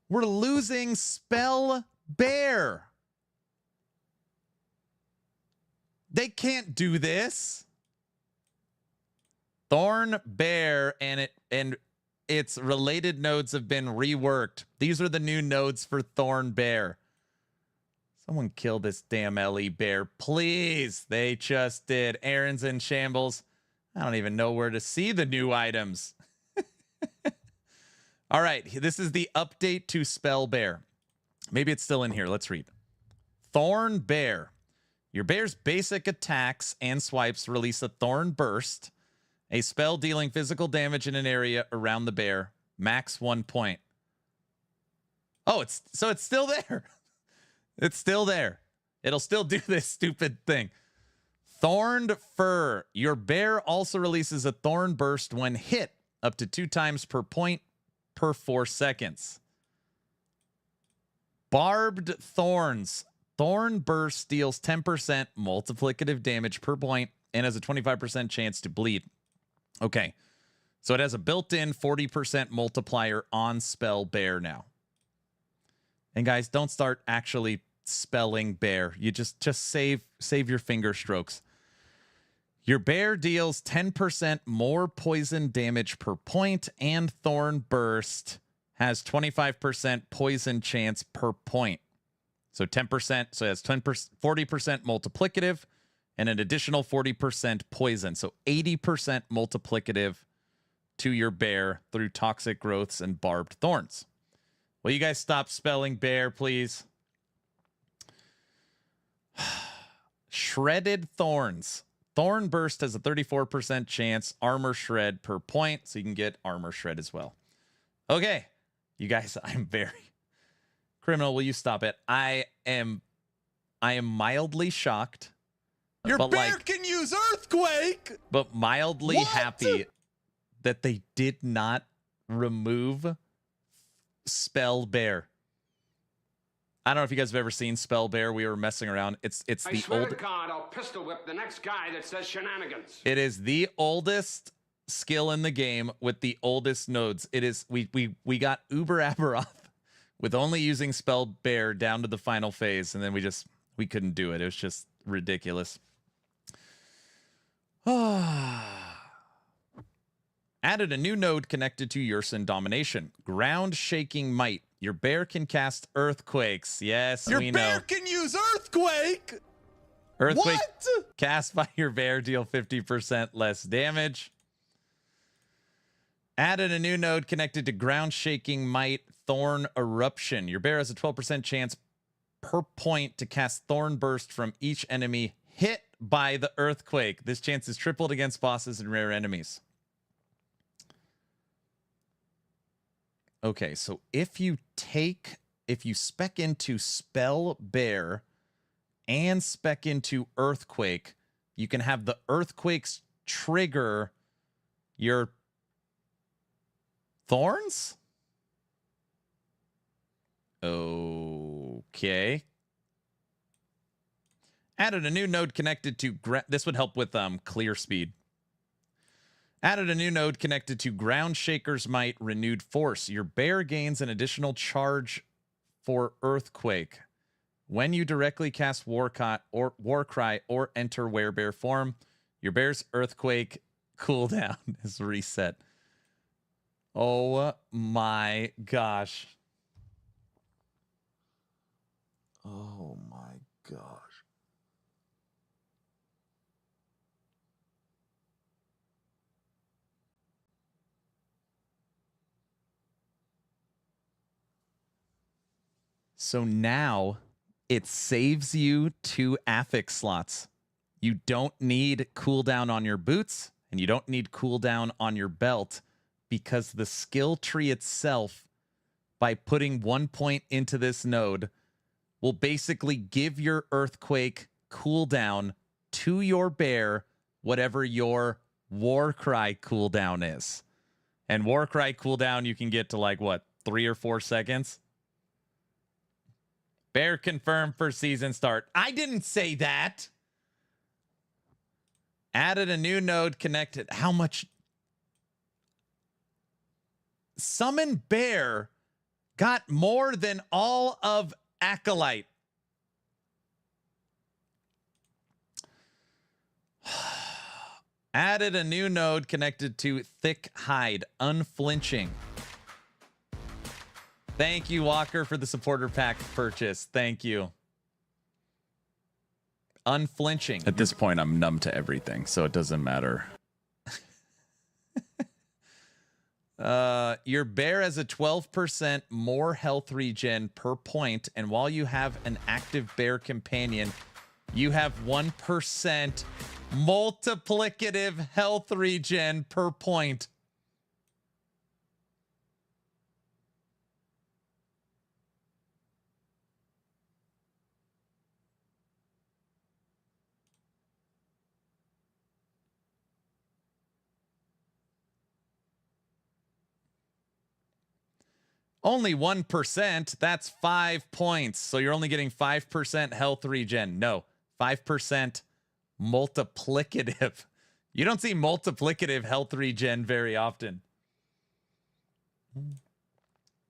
we're losing Spell Bear. They can't do this. Thorn Bear and its related nodes have been reworked. These are the new nodes for Thorn Bear. Someone kill this damn LE Bear, please. They just did. Aaron's in shambles. I don't even know where to see the new items. All right, this is the update to Spell Bear. Maybe it's still in here. Let's read. Thorn Bear. Your bear's basic attacks and swipes release a Thorn Burst, a spell dealing physical damage in an area around the bear, max 1 point. Oh, it's still there. It's still there. It'll still do this stupid thing. Thorned Fur. Your bear also releases a Thorn Burst when hit up to 2 times per point per 4 seconds. Barbed Thorns. Thorn Burst deals 10% multiplicative damage per point and has a 25% chance to bleed. Okay, so it has a built-in 40% multiplier on Spell Bear now. And guys, don't start actually spelling bear. You just save your finger strokes. Your bear deals 10% more poison damage per point, and Thorn Burst has 25% poison chance per point. So 10%, so it has 10%, 40% multiplicative, and an additional 40% poison. So 80% multiplicative to your bear through toxic growths and barbed thorns. Will you guys stop spelling bear, please? Shredded Thorns. Thorn Burst has a 34% chance armor shred per point, so you can get armor shred as well. Okay, you guys, I'm very... Criminal, will you stop it? I am mildly shocked. Your bear can use Earthquake! But mildly happy that they did not remove Spell Bear. I don't know if you guys have ever seen Spell Bear. We were messing around. It's the old. I swear to God, I'll pistol whip the next guy that says shenanigans. It is the oldest skill in the game with the oldest nodes. It is we got Uber Aberoth with only using Spell Bear down to the final phase, and then we couldn't do it. It was just ridiculous. Added a new node connected to Yersin Domination. Ground Shaking Might. Your bear can cast Earthquakes. Yes, we know. Your bear can use Earthquake! Earthquake cast by your bear, deal 50% less damage. Added a new node connected to Ground Shaking Might. Thorn Eruption. Your bear has a 12% chance per point to cast Thorn Burst from each enemy hit by the Earthquake. This chance is tripled against bosses and rare enemies. Okay, so if you spec into Spell Bear and spec into Earthquake, you can have the Earthquakes trigger your Thorns? Okay. Added a new node connected to... This would help with clear speed. Added a new node connected to Ground Shaker's Might, Renewed Force. Your bear gains an additional charge for Earthquake. When you directly cast Warcry or enter Werebear form, your bear's Earthquake cooldown is reset. Oh my gosh. Oh my gosh. So now it saves you 2 affix slots. You don't need cooldown on your boots, and you don't need cooldown on your belt, because the skill tree itself, by putting 1 point into this node, will basically give your Earthquake cooldown to your bear, whatever your Warcry cooldown is. And Warcry cooldown you can get to like, what, 3 or 4 seconds? Bear confirmed for season start. I didn't say that. Added a new node connected. How much? Summon Bear got more than all of Acolyte. Added a new node connected to Thick Hide. Unflinching. Thank you, Walker, for the supporter pack purchase. Thank you. Unflinching. At this point, I'm numb to everything, so it doesn't matter. Your bear has a 12% more health regen per point, and while you have an active bear companion, you have 1% multiplicative health regen per point. Only 1%, that's 5 points. So you're only getting 5% health regen. No, 5% multiplicative. You don't see multiplicative health regen very often.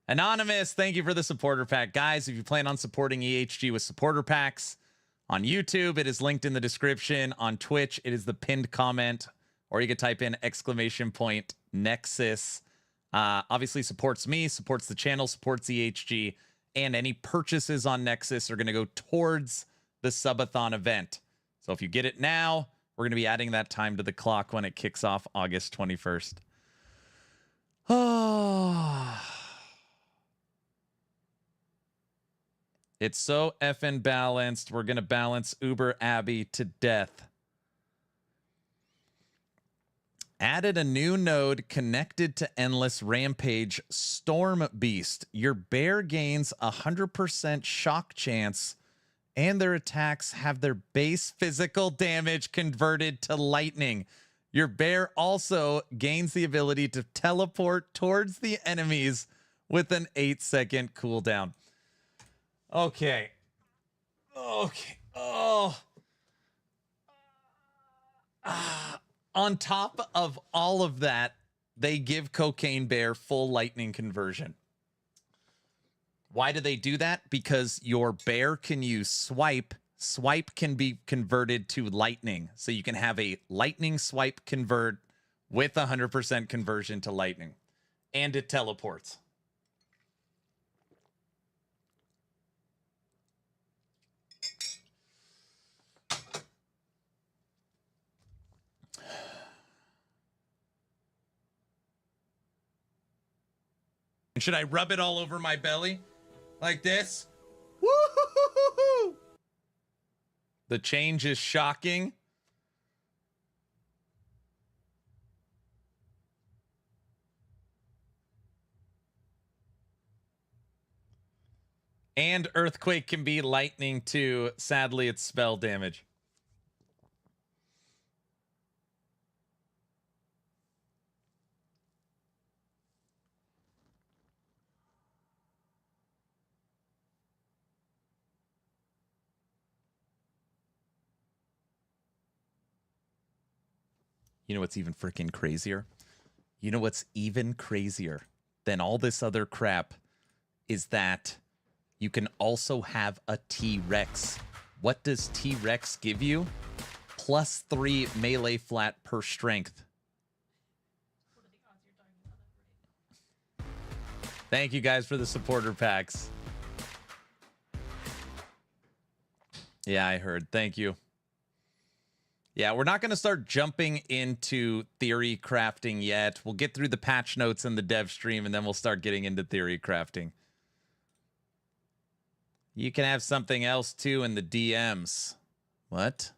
Anonymous, thank you for the supporter pack. Guys, if you plan on supporting EHG with supporter packs, on YouTube, it is linked in the description. On Twitch, it is the pinned comment, or you could type in !Nexus. Obviously supports me, supports the channel, supports EHG, and any purchases on Nexus are going to go towards the subathon event. So if you get it now, we're going to be adding that time to the clock when it kicks off August 21st. Oh. It's so effing balanced. We're going to balance Uber Abby to death. Added a new node connected to Endless Rampage, Storm Beast. Your bear gains 100% shock chance, and their attacks have their base physical damage converted to lightning. Your bear also gains the ability to teleport towards the enemies with an 8-second cooldown. Okay. Okay. Oh. On top of all of that, they give Cocaine Bear full lightning conversion. Why do they do that? Because your bear can use swipe. Swipe can be converted to lightning. So you can have a lightning swipe convert with 100% conversion to lightning. And it teleports. Should I rub it all over my belly? Like this? Woo-hoo-hoo-hoo-hoo! The change is shocking. And Earthquake can be lightning too. Sadly, it's spell damage. You know what's even freaking crazier? You know what's even crazier than all this other crap is that you can also have a T-Rex. What does T-Rex give you? +3 melee flat per strength. Thank you guys for the supporter packs. Yeah, I heard. Thank you. Yeah, we're not going to start jumping into theory crafting yet. We'll get through the patch notes in the dev stream, and then we'll start getting into theory crafting. You can have something else, too, in the DMs. What?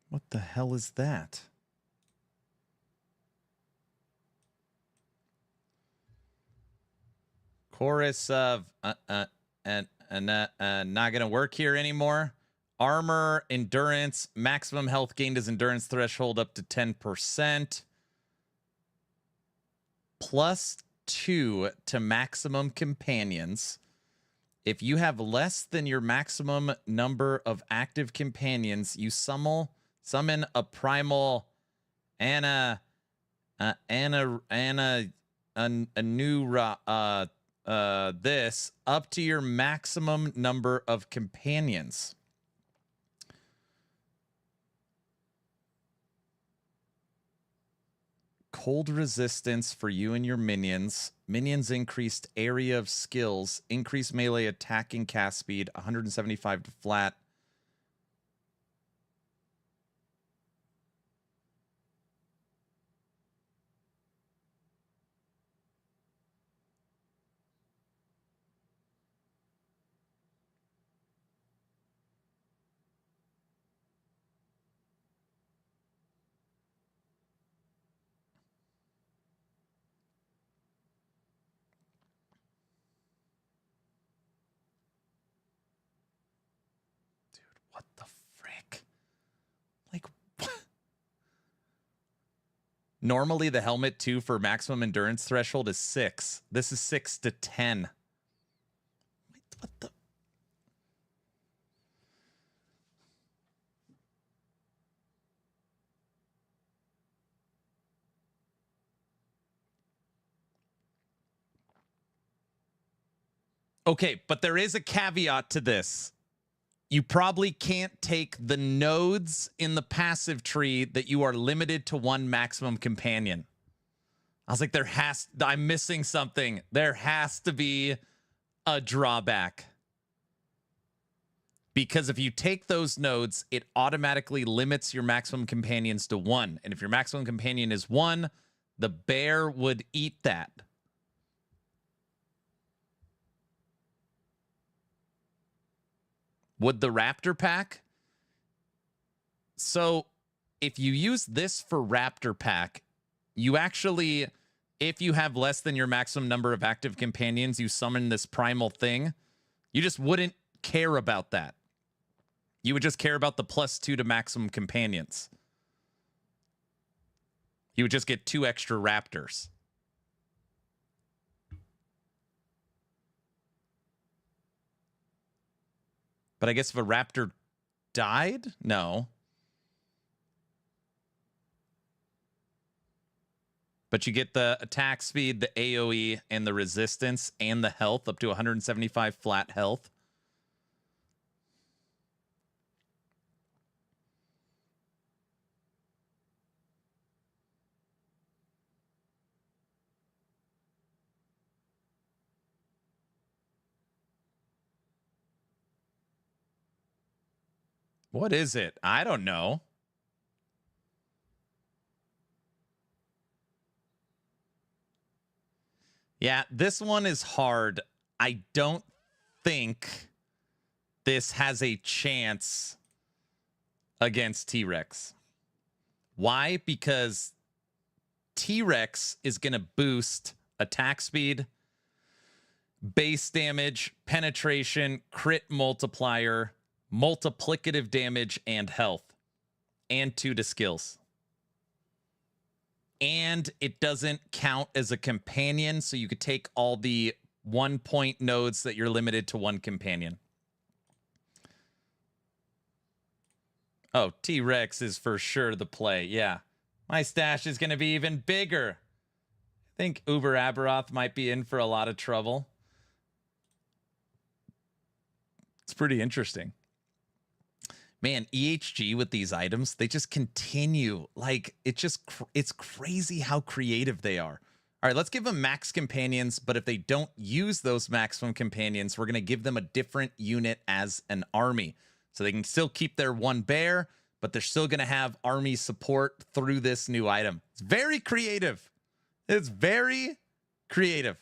What the hell is that? Chorus of not gonna work here anymore. Armor, endurance, maximum health gained as endurance threshold up to 10%. +2 to maximum companions. If you have less than your maximum number of active companions, you summon a primal and a new this up to your maximum number of companions. Cold resistance for you and your minions. Minions increased area of skills, increased melee attacking cast speed, 175 to flat. What the frick? Like, what? Normally, the helmet, too, for maximum endurance threshold is 6. This is 6 to 10. What the? Okay, but there is a caveat to this. You probably can't take the nodes in the passive tree that you are limited to 1 maximum companion. I was like, I'm missing something. There has to be a drawback. Because if you take those nodes, it automatically limits your maximum companions to 1. And if your maximum companion is 1, the bear would eat that. Would the Raptor pack? So if you use this for Raptor pack, you actually, if you have less than your maximum number of active companions, you summon this primal thing. You just wouldn't care about that. You would just care about the +2 to maximum companions. You would just get 2 extra Raptors. But I guess if a raptor died? No. But you get the attack speed, the AoE, and the resistance, and the health, up to 175 flat health. What is it? I don't know. Yeah, this one is hard. I don't think this has a chance against T-Rex. Why? Because T-Rex is going to boost attack speed, base damage, penetration, crit multiplier, multiplicative damage, and health. And 2 to skills. And it doesn't count as a companion, so you could take all the 1-point nodes that you're limited to 1 companion. Oh, T-Rex is for sure the play. Yeah. My stash is going to be even bigger. I think Uber Aberoth might be in for a lot of trouble. It's pretty interesting. Man, EHG with these items, they just continue. Like, it's crazy how creative they are. All right, let's give them max companions, but if they don't use those maximum companions, we're going to give them a different unit as an army. So they can still keep their 1 bear, but they're still going to have army support through this new item. It's very creative. It's very creative.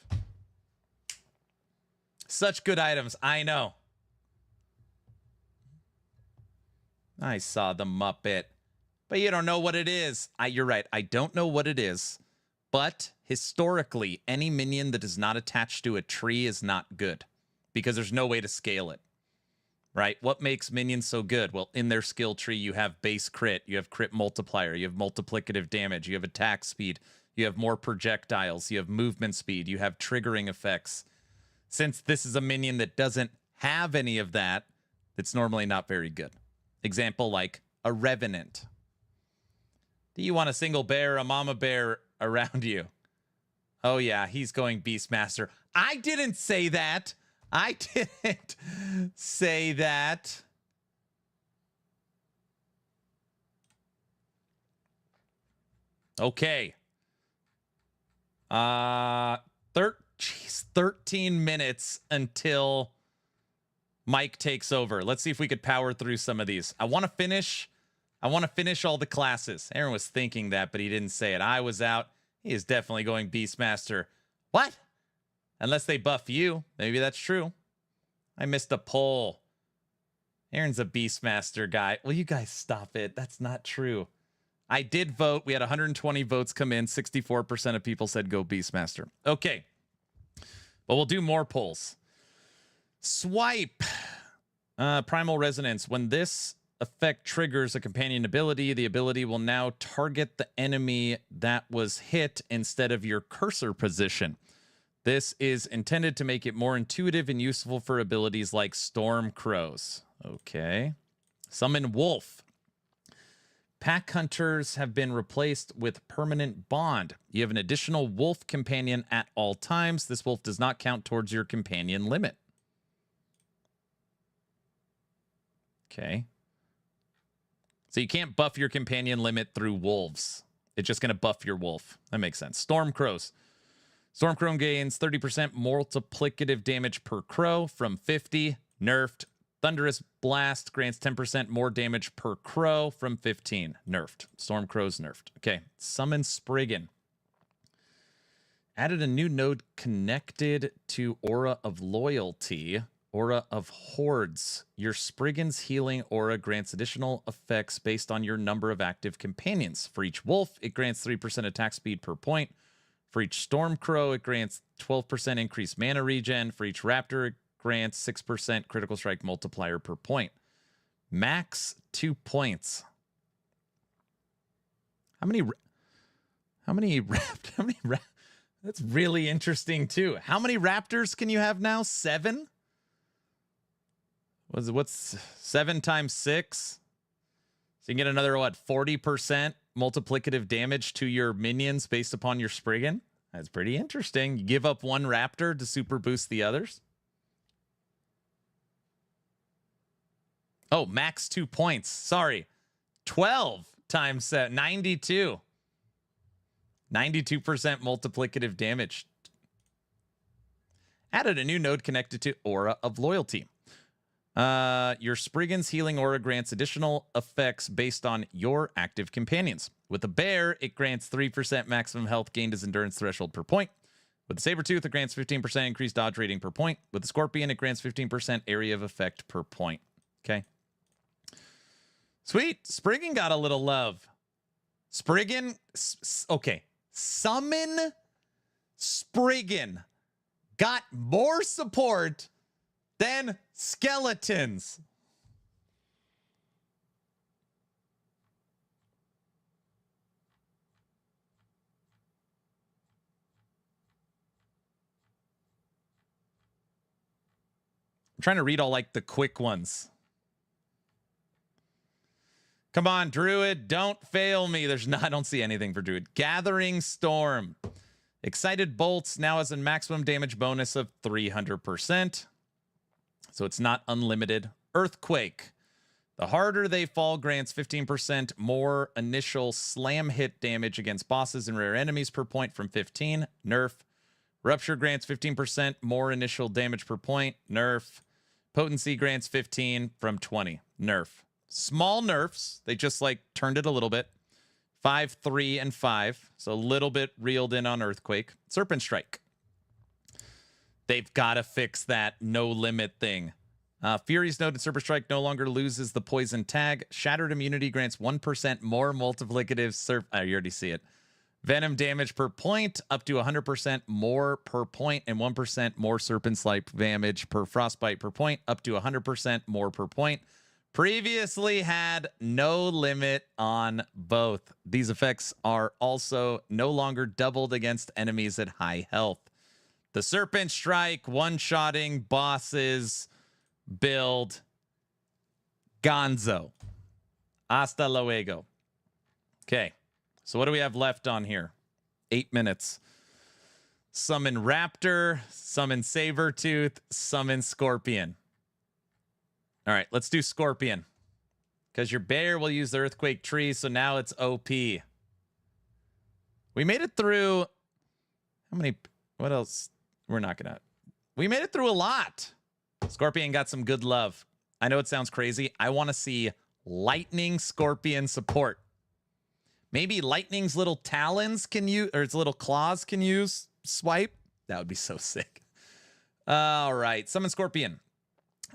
Such good items, I know. I saw the Muppet, but you don't know what it is. You're right. I don't know what it is, but historically, any minion that is not attached to a tree is not good because there's no way to scale it, right? What makes minions so good? Well, in their skill tree, you have base crit, you have crit multiplier, you have multiplicative damage, you have attack speed, you have more projectiles, you have movement speed, you have triggering effects. Since this is a minion that doesn't have any of that, it's normally not very good. Example, like a Revenant. Do you want a single bear, a mama bear around you? Oh, yeah, he's going Beastmaster. I didn't say that. I didn't say that. Okay. 13 minutes until Mike takes over. Let's see if we could power through some of these. I want to finish all the classes. Aaron was thinking that, but he didn't say it. I was out. He is definitely going Beastmaster. What? Unless they buff you. Maybe that's true. I missed a poll. Aaron's a Beastmaster guy. Will you guys stop it? That's not true. I did vote. We had 120 votes come in. 64% of people said go Beastmaster. Okay. But we'll do more polls. Swipe. Primal Resonance. When this effect triggers a companion ability, the ability will now target the enemy that was hit instead of your cursor position. This is intended to make it more intuitive and useful for abilities like Storm Crows. Okay. Summon Wolf. Pack Hunters have been replaced with Permanent Bond. You have an additional wolf companion at all times. This wolf does not count towards your companion limit. Okay. So you can't buff your companion limit through wolves. It's just going to buff your wolf. That makes sense. Storm Crows. Storm Crow gains 30% multiplicative damage per crow from 50. Nerfed. Thunderous Blast grants 10% more damage per crow from 15. Nerfed. Storm Crow's nerfed. Okay. Summon Spriggan. Added a new node connected to Aura of Loyalty. Aura of Hordes. Your Spriggan's healing aura grants additional effects based on your number of active companions. For each wolf, it grants 3% attack speed per point. For each Stormcrow, it grants 12% increased mana regen. For each Raptor, it grants 6% critical strike multiplier per point. Max 2 points. How many That's really interesting too. How many Raptors can you have now? 7? What's 7 times 6? So you can get another, what, 40% multiplicative damage to your minions based upon your Spriggan? That's pretty interesting. You give up 1 Raptor to super boost the others? Oh, max 2 points. Sorry. 12 times 92. 92% multiplicative damage. Added a new node connected to Aura of Loyalty. Your Spriggan's healing aura grants additional effects based on your active companions. With a bear, it grants 3% maximum health gained as endurance threshold per point. With the Sabertooth, it grants 15% increased dodge rating per point. With the Scorpion, it grants 15% area of effect per point. Okay. Sweet. Spriggan got a little love. Spriggan. Okay. Summon Spriggan got more support than skeletons. I'm trying to read all like the quick ones. Come on, Druid, don't fail me. I don't see anything for Druid. Gathering Storm. Excited Bolts now has a maximum damage bonus of 300%. So it's not unlimited. Earthquake. The harder they fall grants 15% more initial slam hit damage against bosses and rare enemies per point from 15. Nerf. Rupture grants 15% more initial damage per point. Nerf. Potency grants 15 from 20. Nerf. Small nerfs. They just like turned it a little bit. 5, 3, and 5. So a little bit reeled in on Earthquake. Serpent Strike. They've got to fix that no limit thing. Fury's Note and Serpent Strike no longer loses the poison tag. Shattered Immunity grants 1% more multiplicative you already see it. Venom damage per point up to 100% more per point and 1% more Serpent Strike damage per Frostbite per point up to 100% more per point. Previously had no limit on both. These effects are also no longer doubled against enemies at high health. The Serpent Strike one-shotting bosses build Gonzo. Hasta luego. Okay, so what do we have left on here? 8 minutes. Summon Raptor, summon Sabertooth, summon Scorpion. All right, let's do Scorpion. Because your bear will use the Earthquake Tree, so now it's OP. We made it through... How many... What else? We're not going to... We made it through a lot. Scorpion got some good love. I know it sounds crazy. I want to see Lightning Scorpion support. Maybe Lightning's little talons can use... Or its little claws can use swipe. That would be so sick. All right, summon Scorpion.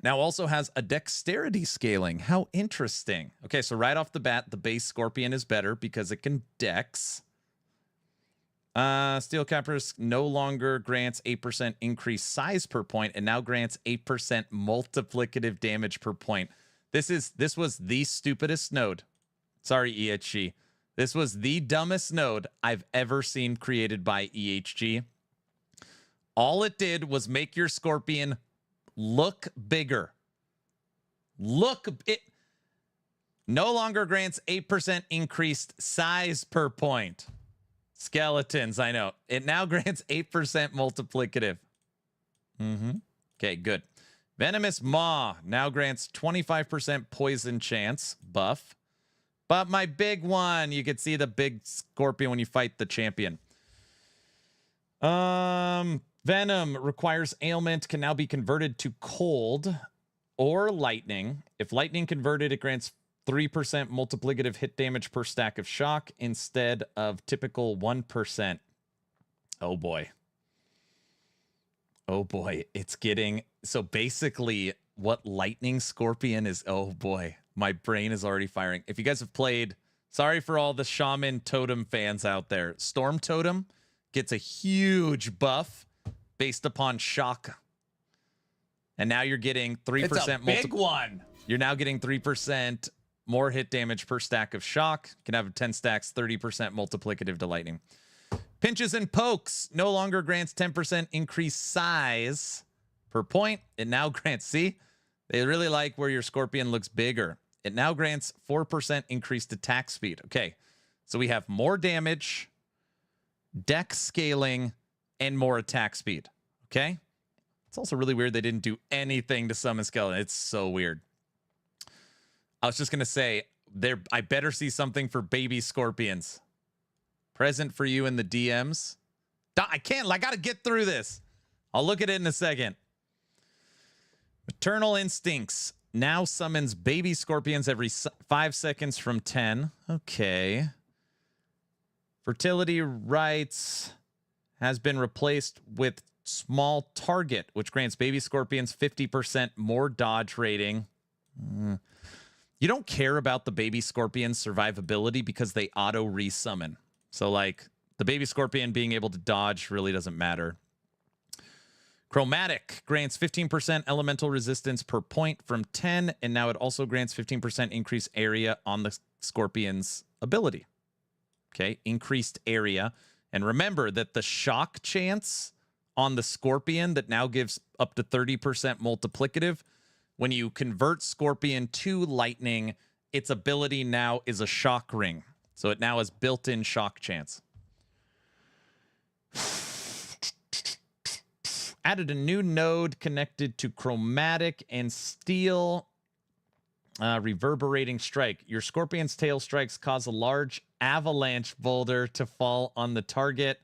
Now also has a dexterity scaling. How interesting. Okay, so right off the bat, the base Scorpion is better because it can dex. Steel Caprice no longer grants 8% increased size per point and now grants 8% multiplicative damage per point. This was the stupidest node. Sorry, EHG. This was the dumbest node I've ever seen created by EHG. All it did was make your Scorpion look bigger. It no longer grants 8% increased size per point. Skeletons, I know. It now grants 8% multiplicative. Okay, good. Venomous Maw now grants 25% poison chance buff. But my big one, you can see the big Scorpion when you fight the champion. Venom requires ailment, can now be converted to cold or lightning. If lightning converted, it grants 3% multiplicative hit damage per stack of shock instead of typical 1%. Oh boy. Oh boy. It's getting... So basically what Lightning Scorpion is... Oh boy. My brain is already firing. If you guys have played... Sorry for all the Shaman Totem fans out there. Storm Totem gets a huge buff based upon shock. And now you're getting 3%. It's a big one. You're now getting 3% more hit damage per stack of shock. You can have 10 stacks, 30% multiplicative to lightning. Pinches and Pokes no longer grants 10% increased size per point. It now grants, see, they really like where your Scorpion looks bigger. It now grants 4% increased attack speed. Okay, so we have more damage, dex scaling, and more attack speed. Okay? It's also really weird they didn't do anything to summon Skeleton. It's so weird. I was just going to say, I better see something for baby Scorpions. Present for you in the DMs. I can't, I got to get through this. I'll look at it in a second. Maternal Instincts now summons baby Scorpions every 5 seconds from 10. Okay. Fertility Rites has been replaced with Small Target, which grants baby Scorpions 50% more dodge rating. You don't care about the baby Scorpion survivability because they auto resummon. So like The baby scorpion being able to dodge really doesn't matter. Chromatic grants 15% elemental resistance per point from 10, and now it also grants 15% increased area on the scorpion's ability. Okay, increased area. And remember that the shock chance on the scorpion that now gives up to 30% multiplicative, when you convert scorpion to lightning, its ability now is a shock ring. So it now has built-in shock chance. Added a new node connected to chromatic and steel. Reverberating strike. Your scorpion's tail strikes cause a large avalanche boulder to fall on the target.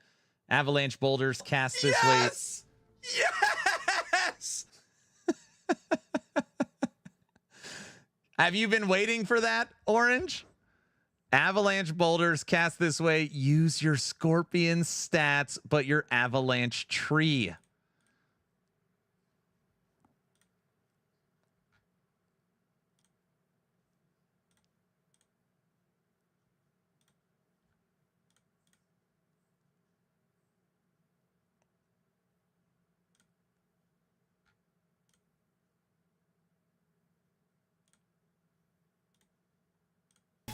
Avalanche boulders cast this way. Yes! Have you been waiting for that, Orange? Avalanche boulders cast this way. Use your scorpion stats, but your avalanche tree.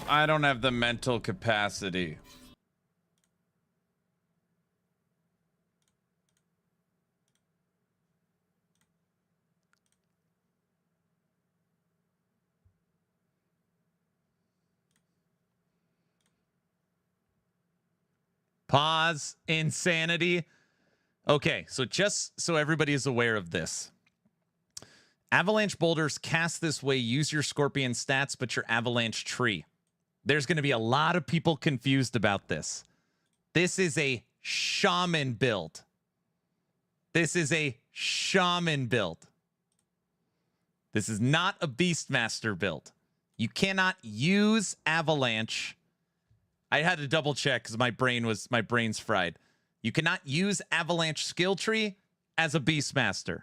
I don't have the mental capacity. Pause. Insanity. Okay, so just so everybody is aware of this. Avalanche boulders cast this way. Use your scorpion stats, but your avalanche tree. There's going to be a lot of people confused about this. This is a shaman build. This is a shaman build. This is not a Beastmaster build. You cannot use avalanche. I had to double check because my brain's fried. You cannot use avalanche skill tree as a Beastmaster.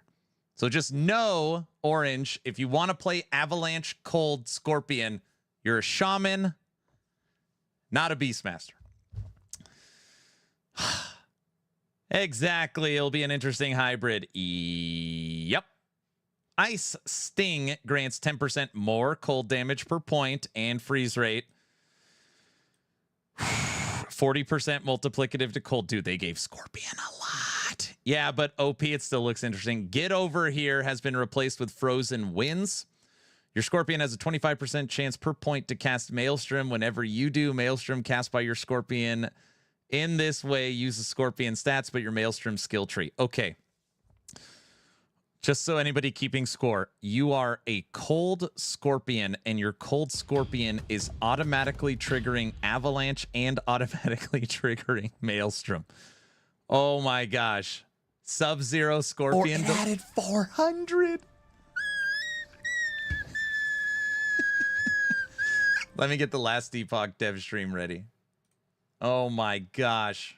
So just know, Orange, if you want to play avalanche cold scorpion, you're a shaman, not a Beastmaster. Exactly. It'll be an interesting hybrid. Yep. Ice Sting grants 10% more cold damage per point and freeze rate. 40% multiplicative to cold. Dude, they gave Scorpion a lot. Yeah, but OP, it still looks interesting. Get Over Here has been replaced with Frozen Winds. Your Scorpion has a 25% chance per point to cast Maelstrom. Whenever you do Maelstrom cast by your Scorpion in this way, use the Scorpion stats, but your Maelstrom skill tree. Okay. Just so anybody keeping score, you are a cold Scorpion, and your cold Scorpion is automatically triggering Avalanche and automatically triggering Maelstrom. Oh my gosh. Sub-Zero Scorpion. Or added 400. Let me get the last Epoch dev stream ready. Oh my gosh.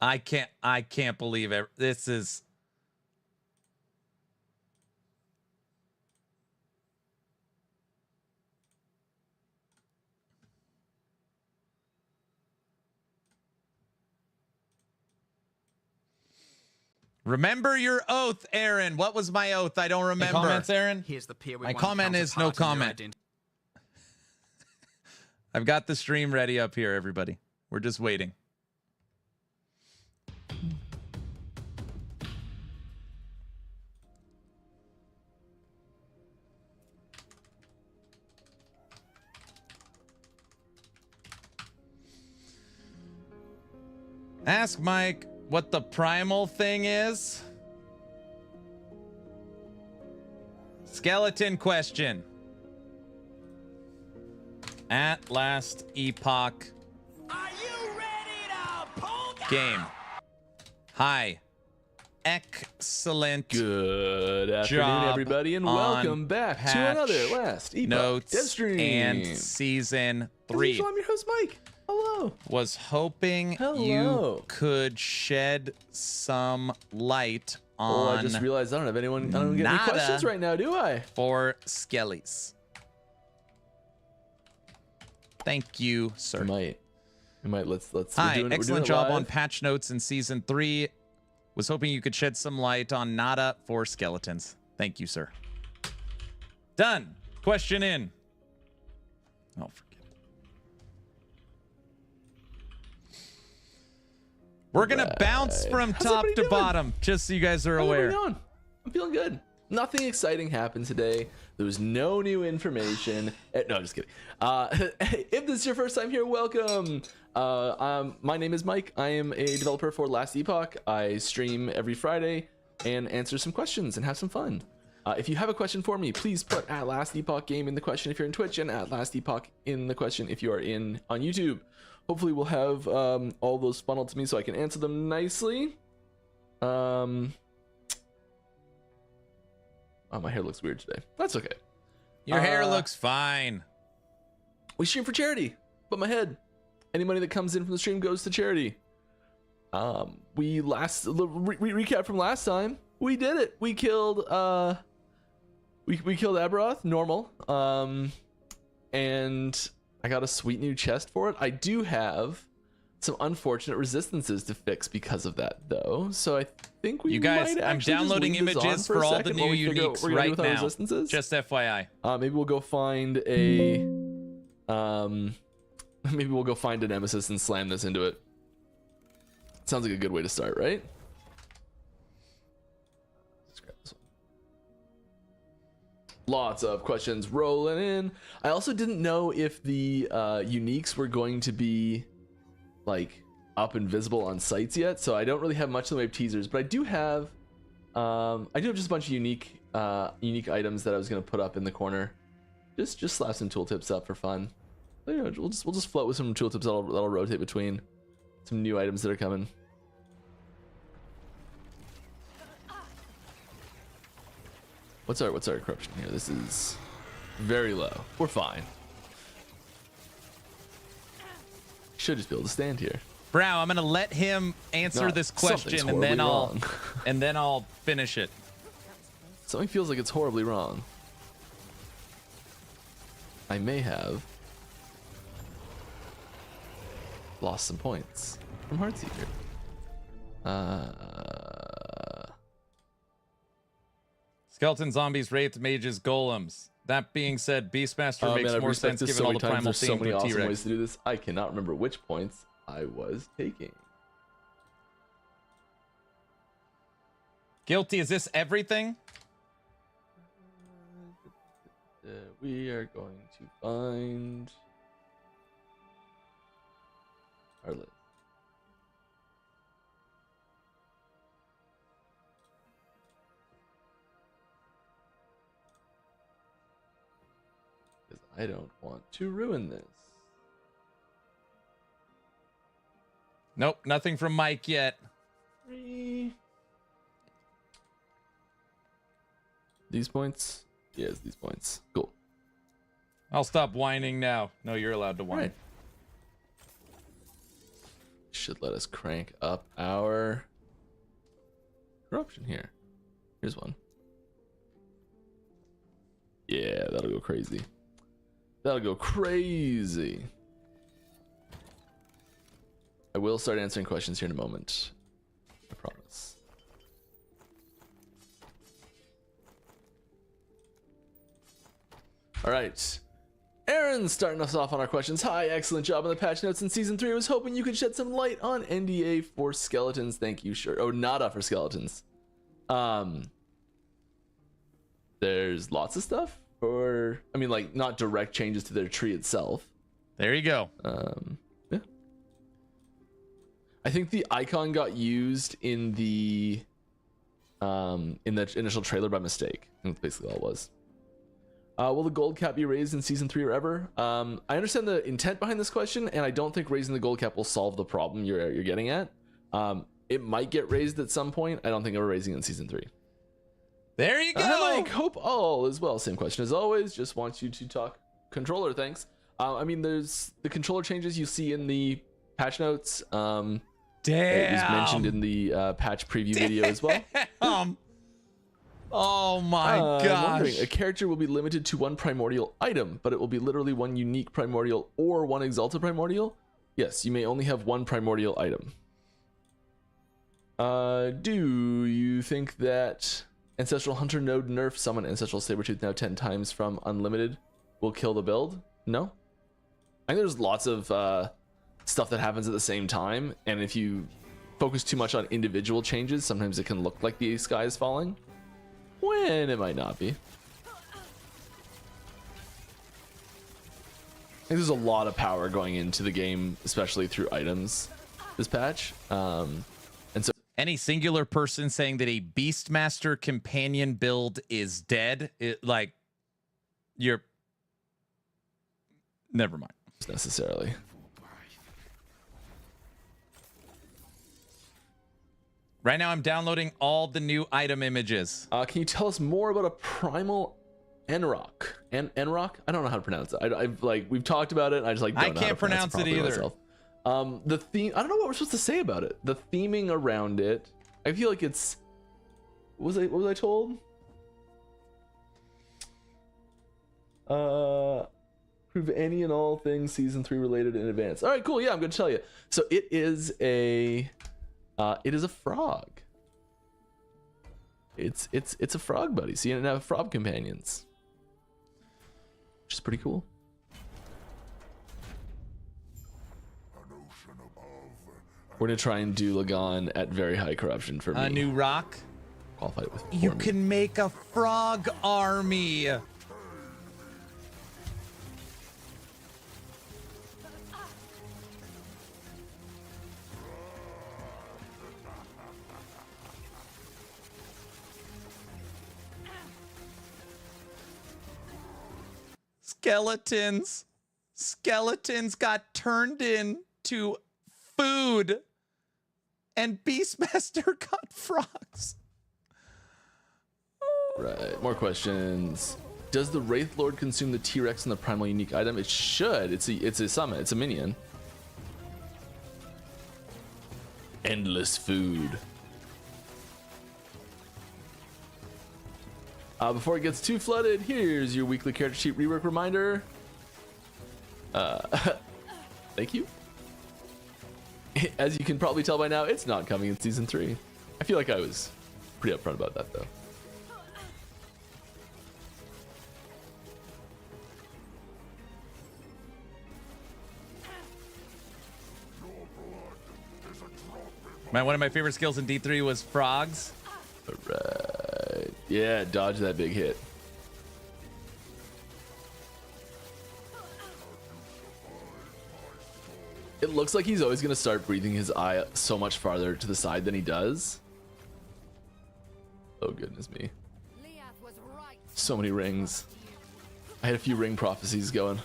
I can't believe it. This is Remember your oath, Aaron. What was my oath? I don't remember. Any comments, Aaron? Here's the peer we My want comment is no counterpart in your comment. I've got the stream ready up here, everybody. We're just waiting. Ask Mike what the primal thing is. Skeleton question. At last Epoch. Are you ready to polka? Game. Hi. Excellent. Good afternoon, job everybody, and on welcome back to patch another Last Epoch notes Dev Stream. and season As 3. usual, I'm your host, Mike. Hello. Was hoping you Hello. could shed some light Oh, on I just realized I don't get any Nada. questions right now, do I? for Skellies. Thank you, sir. We might. Let's. Hi, we're doing excellent it job live. on patch notes in season 3. Was hoping you could shed some light on Nada for skeletons. Thank you, sir. Done. Question in. Oh, forget it. We're gonna bounce from top to bottom, just so you guys are aware. I'm feeling good. Nothing exciting happened today. There was no new information. No, just kidding. If this is your first time here, welcome. My name is Mike. I am a developer for Last Epoch. I stream every Friday and answer some questions and have some fun. If you have a question for me, please put at Last Epoch Game in the question if you're in Twitch, and at Last Epoch in the question if you are on YouTube. Hopefully we'll have all those funneled to me so I can answer them nicely. Oh, my hair looks weird today. That's okay. Your hair looks fine. We stream for charity. But my head. Any money that comes in from the stream goes to charity. Recap from last time. We did it. We killed we killed Aberoth, normal. And I got a sweet new chest for it. I do have some unfortunate resistances to fix because of that, though. So I think we You guys, might I'm actually downloading just leave this images on for a all the second new while we figure out what uniques we're gonna do right with our now. resistances. Just FYI. Maybe we'll go find a maybe we'll go find a nemesis and slam this into it. Sounds like a good way to start, right? Let's grab this one. Lots of questions rolling in. I also didn't know if the uniques were going to be like up and visible on sites yet, so I don't really have much in the way of teasers, but I do have just a bunch of unique items that I was going to put up in the corner. Just slap some tooltips up for fun. You know, we'll just float with some tooltips that'll rotate between some new items that are coming. What's our corruption here? This is very low. We're fine. Should just be able to stand here. Brow, I'm gonna let him answer this question, and then I'll finish it. Something feels like it's horribly wrong. I may have lost some points from Heartseeker. Skeleton zombies, wraiths, mages, golems. That being said, Beastmaster makes more sense given all the primal There's so themes many with awesome T-Rex. ways to do this. I cannot remember which points I was taking. Guilty, is this everything? We are going to find our list. Because I don't want to ruin this. Nope, nothing from Mike yet. These points? Yes, these points. Cool. I'll stop whining now. No, you're allowed to whine. Right. Should let us crank up our corruption here. Here's one. Yeah, that'll go crazy. That'll go crazy. I will start answering questions here in a moment. I promise. All right. Aaron's starting us off on our questions. Hi, excellent job on the patch notes in Season 3. I was hoping you could shed some light on NDA for skeletons. Thank you, sure. Oh, Nada for skeletons. There's lots of stuff. Or, I mean, like, not direct changes to their tree itself. There you go. Yeah. I think the icon got used in the initial trailer by mistake. I think that's basically all it was. Will the gold cap be raised in Season 3 or ever? I understand the intent behind this question, and I don't think raising the gold cap will solve the problem you're getting at. It might get raised at some point. I don't think we're raising it in Season 3. There you go. Mike, hope all is well. Same question as always. Just want you to talk controller. Thanks. I mean, there's the controller changes you see in the patch notes. Damn. It was mentioned in the patch preview video as well. Oh my I'm wondering, gosh. a character will be limited to one primordial item, but it will be literally one unique primordial or one exalted primordial. Yes, you may only have one primordial item. Do you think that Ancestral Hunter node nerf summon Ancestral Sabretooth now 10 times from unlimited will kill the build? No. I think there's lots of stuff that happens at the same time, and if you focus too much on individual changes, sometimes it can look like the sky is falling, when it might not be. I think there's a lot of power going into the game, especially through items this patch. And so Any singular person saying that a Beastmaster companion build is dead, you're... Never mind. necessarily. Right now I'm downloading all the new item images. Can you tell us more about a primal Enrock? Enrock? I don't know how to pronounce it. I've we've talked about it. I just don't know how to can't pronounce it either. myself. The theme, I don't know what we're supposed to say about it. The theming around it, I feel like it's, what was I told? Prove any and all things season 3 related in advance. All right, cool. Yeah, I'm going to tell you. So it is a frog. It's a frog buddy. So you can have frog companions, which is pretty cool. We're gonna try and do Lagan at very high corruption for me. A new rock. Qualify it with You for me. can make a frog army. Skeletons got turned into food, and Beastmaster got frogs. Right, more questions. Does the Wraith Lord consume the T-Rex and the primal unique item? It should. It's a summon. It's a minion. Endless food. Before it gets too flooded, here's your weekly character sheet rework reminder. Thank you. As you can probably tell by now, it's not coming in season 3. I feel like I was pretty upfront about that though. One of my favorite skills in D3 was frogs. Alright. Yeah, dodge that big hit. It looks like he's always going to start breathing his eye so much farther to the side than he does. Oh, goodness me. So many rings. I had a few ring prophecies going. All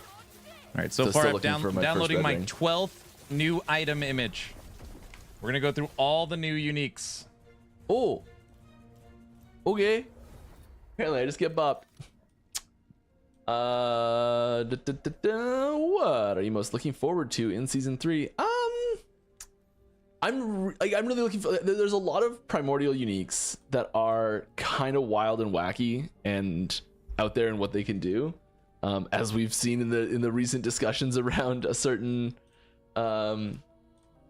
right, so far I'm downloading my 12th new item image. We're going to go through all the new uniques. Oh. Okay. Apparently I just get bopped. What are you most looking forward to in season 3? I'm really looking for. There's a lot of primordial uniques that are kind of wild and wacky and out there in what they can do, as we've seen in the recent discussions around a certain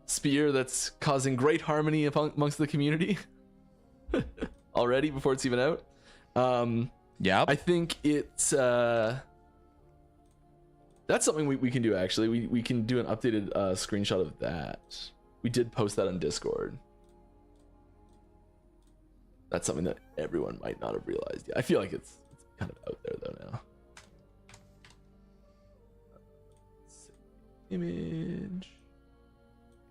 spear that's causing great harmony amongst the community already before it's even out. Yeah, I think it's that's something we can do. Actually, we can do an updated screenshot of that. We did post that on Discord. That's something that everyone might not have realized yet. I feel like it's kind of out there though now. Image.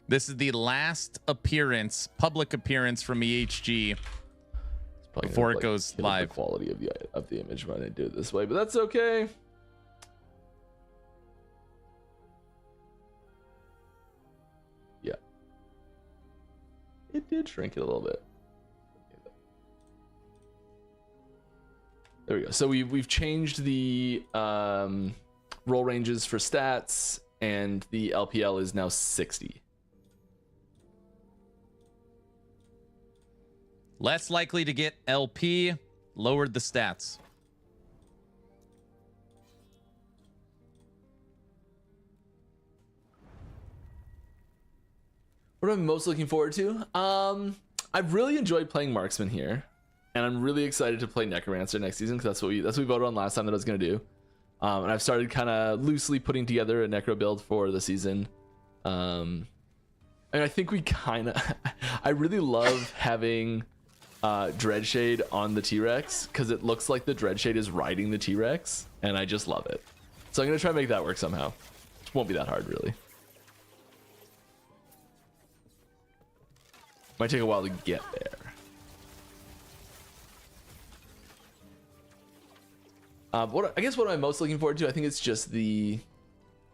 This is the last public appearance from EHG before it goes live. The quality of the image when I do it this way, but that's okay. Yeah, it did shrink it a little bit. There we go. So we've changed the roll ranges for stats, and the LPL is now 60. Less likely to get LP, lowered the stats. What am I most looking forward to? I've really enjoyed playing Marksman here, and I'm really excited to play Necromancer next season because that's what we voted on last time that I was gonna do. And I've started kind of loosely putting together a Necro build for the season. And I think we kind of, I really love having Dreadshade on the T-Rex because it looks like the Dreadshade is riding the T-Rex, and I just love it. So I'm gonna try to make that work somehow. It won't be that hard, really. Might take a while to get there. What am I most looking forward to? I think it's just the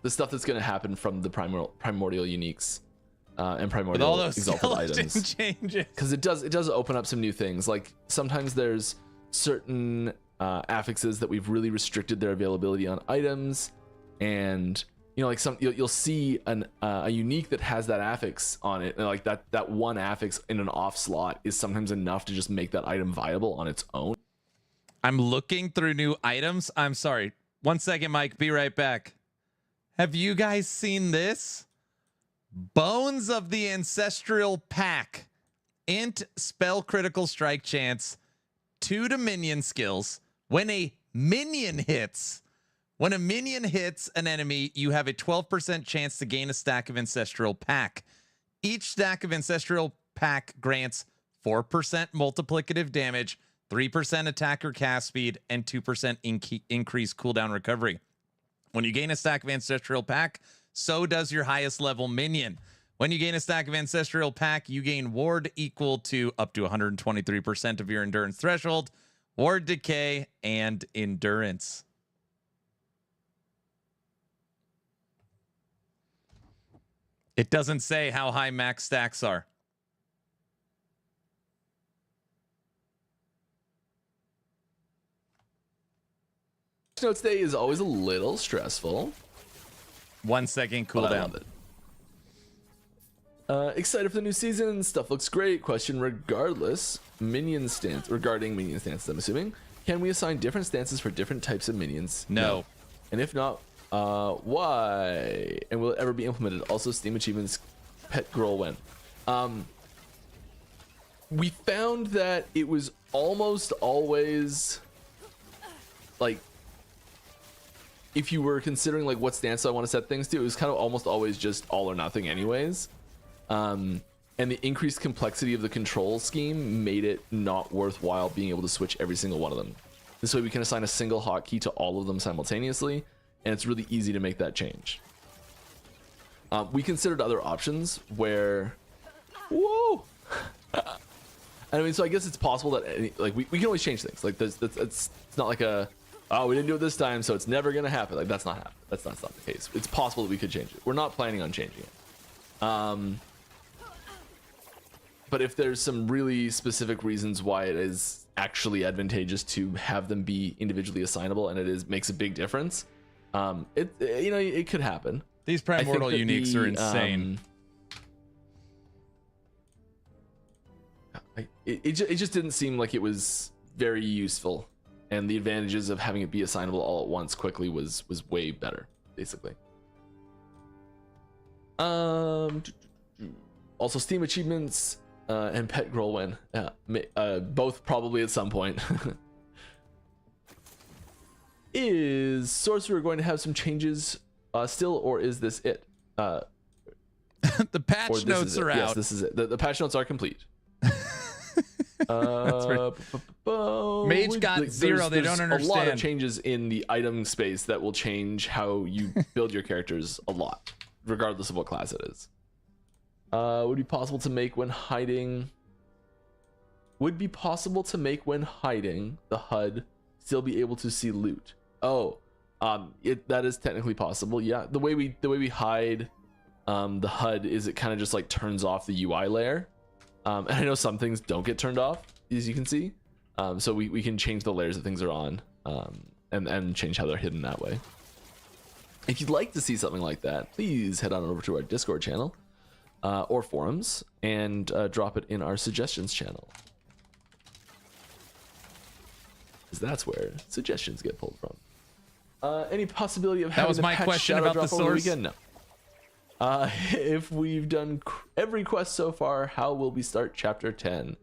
stuff that's going to happen from the primordial uniques and primordial all those exalted items. Changes. Because it does open up some new things. Like sometimes there's certain affixes that we've really restricted their availability on items, and you know, like you'll see a unique that has that affix on it, and like that one affix in an off slot is sometimes enough to just make that item viable on its own. I'm looking through new items. I'm sorry. 1 second, Mike. Be right back. Have you guys seen this? Bones of the Ancestral Pack. Int spell critical strike chance. 2 to minion skills. When a minion hits an enemy, you have a 12% chance to gain a stack of Ancestral Pack. Each stack of Ancestral Pack grants 4% multiplicative damage, 3% attacker cast speed, and 2% increased cooldown recovery. When you gain a stack of Ancestral Pack, so does your highest level minion. When you gain a stack of Ancestral Pack, you gain ward equal to up to 123% of your endurance threshold, ward decay, and endurance. It doesn't say how high max stacks are. Notes day is always a little stressful. 1 second But I cooldown. love it. Excited for the new season. Stuff looks great. Question regarding minion stances, I'm assuming. Can we assign different stances for different types of minions? No. And if not, why? And will it ever be implemented? Also, Steam achievements, pet girl when? We found that it was almost always like, if you were considering like what stance I want to set things to, it was kind of almost always just all or nothing anyways. And the increased complexity of the control scheme made it not worthwhile being able to switch every single one of them. This way we can assign a single hotkey to all of them simultaneously, and it's really easy to make that change. We considered other options where, whoa! I mean, so I guess it's possible that we can always change things. Like it's not like we didn't do it this time, so it's never gonna happen. Like that's not the case. It's possible that we could change it. We're not planning on changing it. But if there's some really specific reasons why it is actually advantageous to have them be individually assignable, and it makes a big difference, it could happen. These primordial uniques are insane. It just didn't seem like it was very useful, and the advantages of having it be assignable all at once quickly was way better, basically. Also, Steam achievements and pet girl when, both probably at some point. Is Sorcerer going to have some changes still, or is this it? The patch notes are out. Yes, this is it. The patch notes are complete. Mage got 0. They don't understand. A lot of changes in the item space that will change how you build your characters a lot, regardless of what class it is. Would it be possible to make when hiding? Would be possible to make when hiding the HUD still be able to see loot? Oh, that is technically possible. Yeah, the way we hide the HUD is it kind of just like turns off the UI layer. And I know some things don't get turned off, as you can see. So we can change the layers that things are on, and change how they're hidden that way. If you'd like to see something like that, please head on over to our Discord channel or forums and drop it in our suggestions channel. because that's where suggestions get pulled from. Any possibility of That having was the my patch question shadow about the drop over source. weekend? No. If we've done every quest so far, how will we start chapter 10?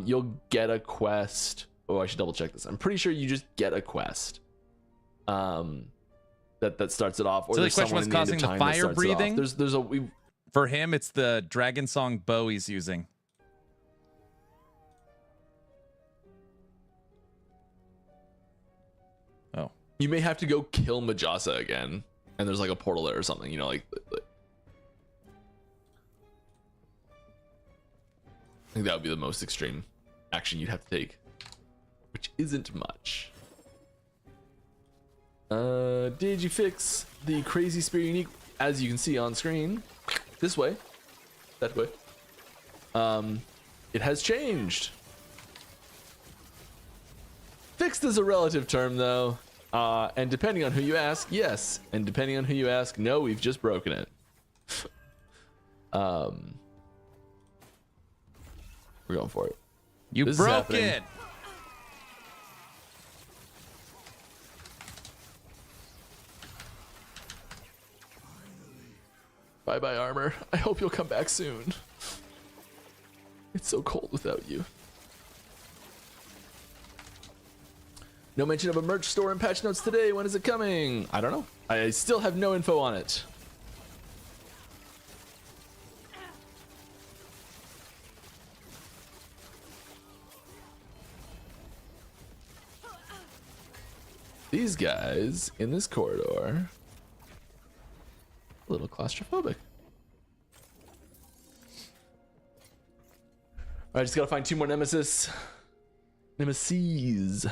You'll get a quest. Oh, I should double check this. I'm pretty sure you just get a quest. That starts it off. Or So the there's question someone was in the end causing of the time that fire starts it off. breathing? There's a For him, it's the Dragon Song bow he's using. Oh. You may have to go kill Majasa again, and there's like a portal there or something. I think that would be the most extreme action you'd have to take, which isn't much. Did you fix the crazy spear unique? As you can see on screen, this way, that way. It has changed. Fixed is a relative term, though. And depending on who you ask, yes. And depending on who you ask, no, we've just broken it. We're going for it. You This is broke happening. it. Bye-bye, armor. I hope you'll come back soon. It's so cold without you. No mention of a merch store in patch notes today. When is it coming? I don't know. I still have no info on it. These guys in this corridor, a little claustrophobic. I just gotta find 2 more nemesis. Nemesis.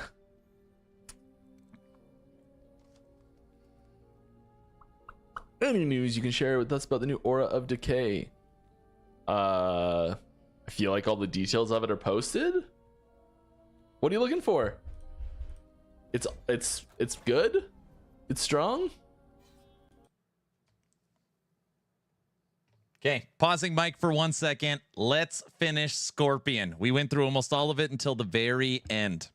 Any news you can share with us about the new Aura of Decay? I feel like all the details of it are posted. What are you looking for? It's good? It's strong? Okay, pausing Mike for 1 second. Let's finish Scorpion. We went through almost all of it until the very end.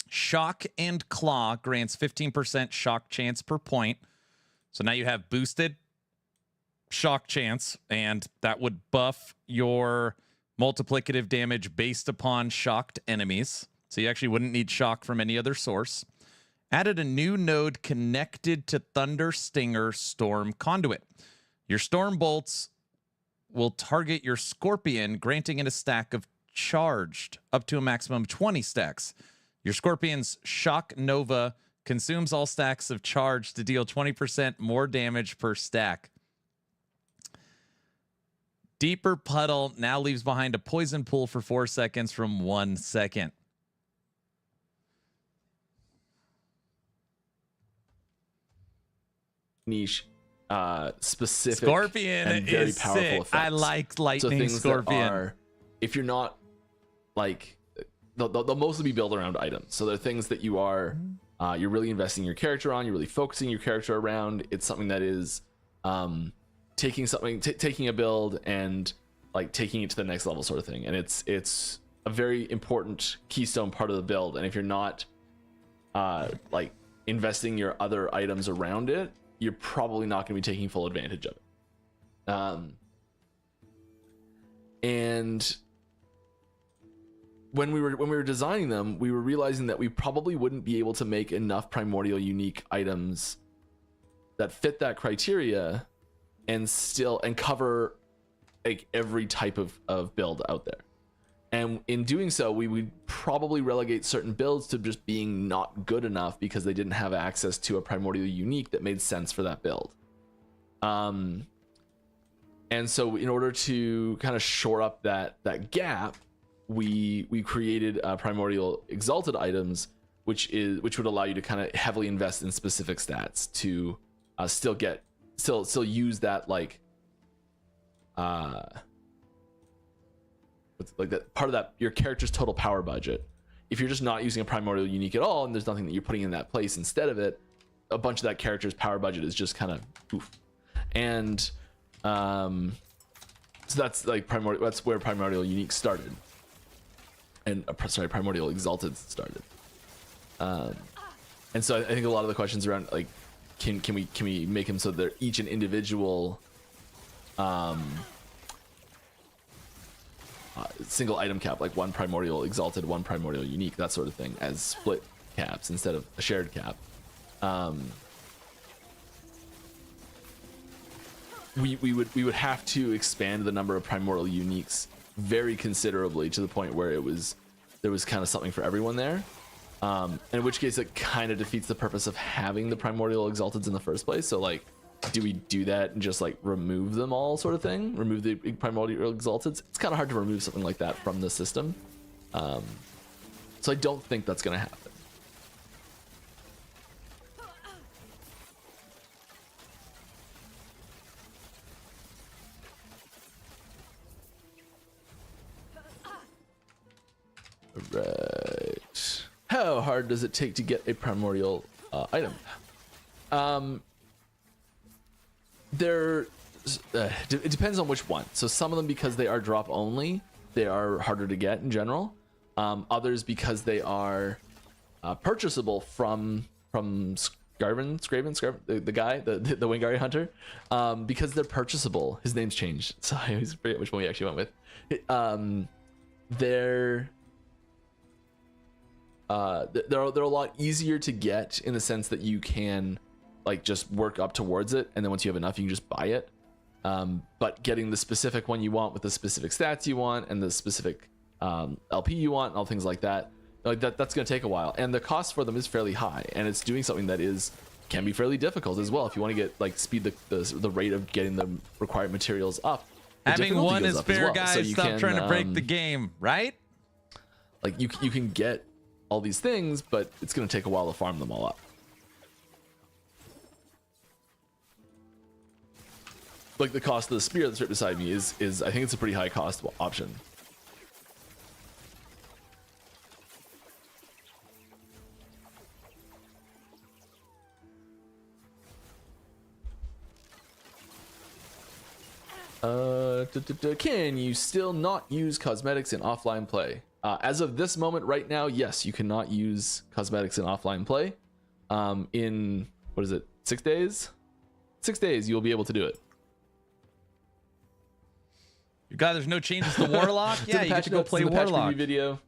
Shock and Claw grants 15% shock chance per point. So now you have boosted shock chance, and that would buff your multiplicative damage based upon shocked enemies. So you actually wouldn't need shock from any other source. Added a new node connected to Thunder Stinger Storm Conduit. Your Storm Bolts will target your Scorpion, granting it a stack of charged, up to a maximum of 20 stacks. Your Scorpion's Shock Nova consumes all stacks of charge to deal 20% more damage per stack. Deeper Puddle now leaves behind a poison pool for 4 seconds from 1 second. Niche, specific, Scorpion and very is powerful sick. effects. I like lightning things Scorpion. that are, if you're not like, they'll mostly be built around items. So they're things that you are, you're really investing your character on. You're really focusing your character around. It's something that is, taking a build and like taking it to the next level, sort of thing. And it's a very important keystone part of the build. And if you're not, like investing your other items around it, you're probably not going to be taking full advantage of it. And when we were designing them, we were realizing that we probably wouldn't be able to make enough primordial unique items that fit that criteria and cover like every type of build out there. And in doing so, we would probably relegate certain builds to just being not good enough because they didn't have access to a primordial unique that made sense for that build. And so in order to kind of shore up that gap, we created primordial exalted items, which would allow you to kind of heavily invest in specific stats to still use that like that part of that your character's total power budget. If you're just not using a primordial unique at all and there's nothing that you're putting in that place instead of it, a bunch of that character's power budget is just kind of poof. And so that's like that's where primordial unique started, and primordial exalted started. And so I think a lot of the questions around like, can we make them so they're each an individual single item cap, like one primordial exalted, one primordial unique, that sort of thing, as split caps instead of a shared cap. We would have to expand the number of primordial uniques very considerably to the point where there was kind of something for everyone there. In which case it kind of defeats the purpose of having the primordial exalteds in the first place. So like, do we do that and just like remove them all, sort of thing? Remove the primordial exalteds? It's kind of hard to remove something like that from the system. So I don't think that's going to happen. Right. How hard does it take to get a primordial item? It depends on which one. So some of them, because they are drop only, they are harder to get in general. Others because they are purchasable from Scarven, the guy, the Wingari hunter, because they're purchasable. His name's changed, so I always forget which one we actually went with. They're a lot easier to get in the sense that you can like just work up towards it, and then once you have enough you can just buy it. But getting the specific one you want with the specific stats you want and the specific LP you want and all things like that, that's going to take a while, and the cost for them is fairly high, and it's doing something that can be fairly difficult as well if you want to get like speed the rate of getting the required materials up. Having one is fair, guys. So stop trying to break the game, right? Like you can get all these things, but it's going to take a while to farm them all up. Like the cost of the spear that's right beside me is I think it's a pretty high cost option. Can you still not use cosmetics in offline play? As of this moment right now, yes, you cannot use cosmetics in offline play. In, what is it, 6 days? 6 days you'll be able to do it. God, there's no changes to Warlock? Yeah, you get to go play Warlock. Video.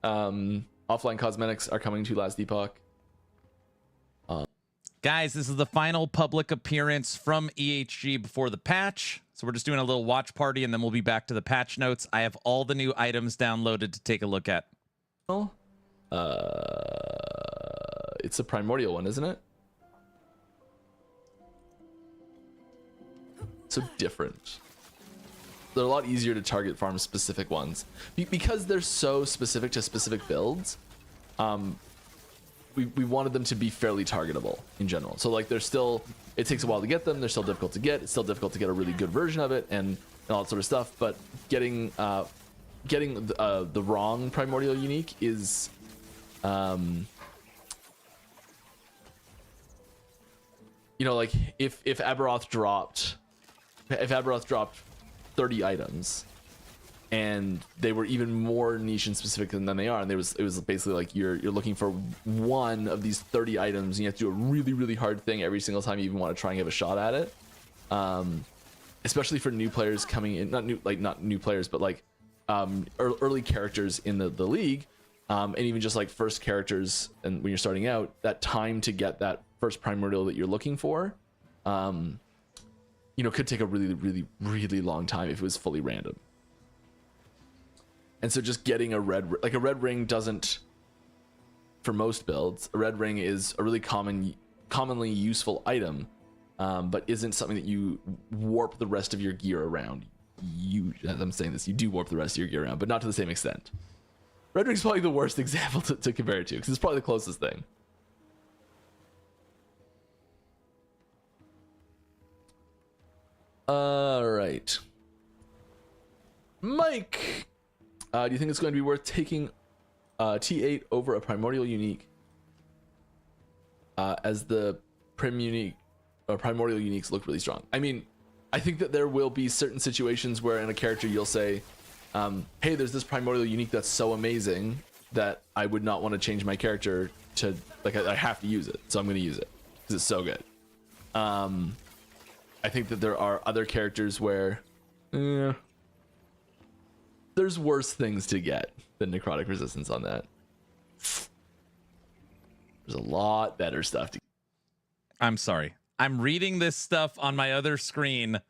Offline cosmetics are coming to last Epoch. Guys, this is the final public appearance from EHG before the patch. So we're just doing a little watch party, and then we'll be back to the patch notes. I have all the new items downloaded to take a look at. It's a primordial one, isn't it? So different. They're a lot easier to target farm specific ones because they're so specific to specific builds. We wanted them to be fairly targetable in general. So like they're still, it takes a while to get them. They're still difficult to get. It's still difficult to get a really good version of it and all that sort of stuff. But getting the wrong primordial unique is like if Aberoth dropped 30 items and they were even more niche and specific than they are, and it was basically like you're looking for one of these 30 items and you have to do a really, really hard thing every single time you even want to try and give a shot at it. Especially for new players coming in, not new players, but like early characters in the league, and even just like first characters, and when you're starting out, that time to get that first primordial that you're looking for could take a really, really, really long time if it was fully random. And so just getting a red ring doesn't, for most builds, a red ring is a really commonly useful item, but isn't something that you warp the rest of your gear around. As I'm saying this, you do warp the rest of your gear around, but not to the same extent. Red ring's probably the worst example to compare it to, because it's probably the closest thing. All right, Mike, do you think it's going to be worth taking T8 over a primordial unique as the primordial uniques look really strong? I mean, I think that there will be certain situations where in a character you'll say, hey, there's this primordial unique that's so amazing that I would not want to change my character to like I have to use it, so I'm gonna use it because it's so good. I think that there are other characters where there's worse things to get than necrotic resistance on that. There's a lot better stuff to. I'm sorry. I'm reading this stuff on my other screen.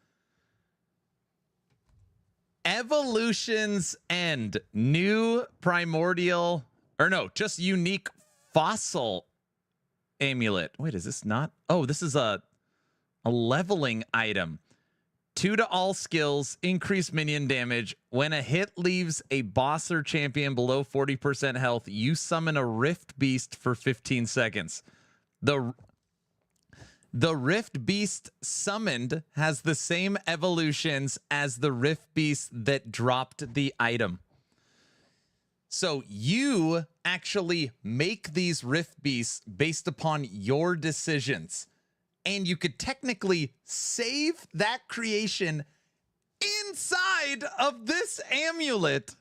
Evolution's End. New primordial. Or no, just unique fossil amulet. Wait, is this not? Oh, this is a leveling item. 2 to all skills, increase minion damage. When a hit leaves a boss or champion below 40% health, you summon a Rift Beast for 15 seconds. The Rift Beast summoned has the same evolutions as the Rift Beast that dropped the item. So you actually make these Rift Beasts based upon your decisions. And you could technically save that creation inside of this amulet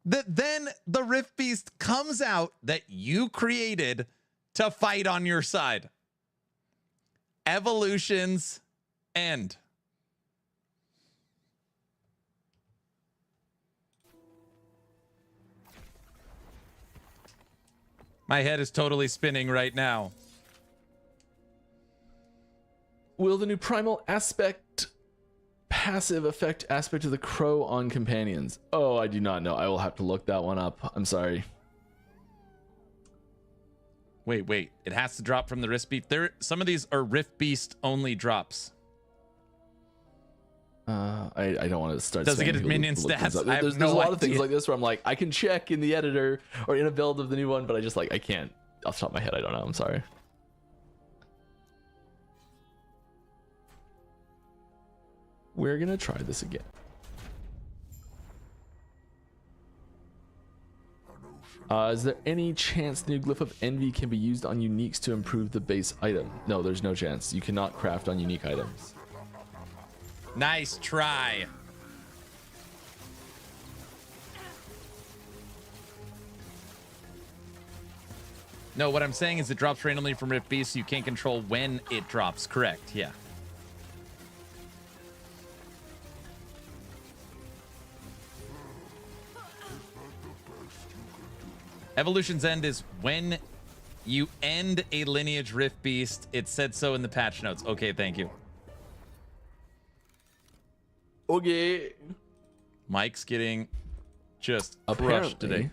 that then the Rift Beast comes out that you created to fight on your side. Evolution's End. My head is totally spinning right now. Will the new primal aspect passive affect aspect of the crow on companions? Oh, I do not know. I will have to look that one up. I'm sorry. Wait. It has to drop from the Rift Beast. Some of these are Rift Beast only drops. I don't want to start. Does it get spamming its people minion to look things stats? up. There's There's a lot of things idea. like this where I'm like, I can check in the editor or in a build of the new one, but I just like I can't. Off the top of my head, I don't know. I'm sorry. We're gonna try this again. Is there any chance the new Glyph of Envy can be used on uniques to improve the base item? No, there's no chance. You cannot craft on unique items. Nice try. No, what I'm saying is it drops randomly from Rift Beast, so you can't control when it drops. Correct, yeah. Evolution's End is when you end a lineage Rift Beast. It said so in the patch notes. Okay, thank you. Okay. Mike's getting just crushed Apparently, today.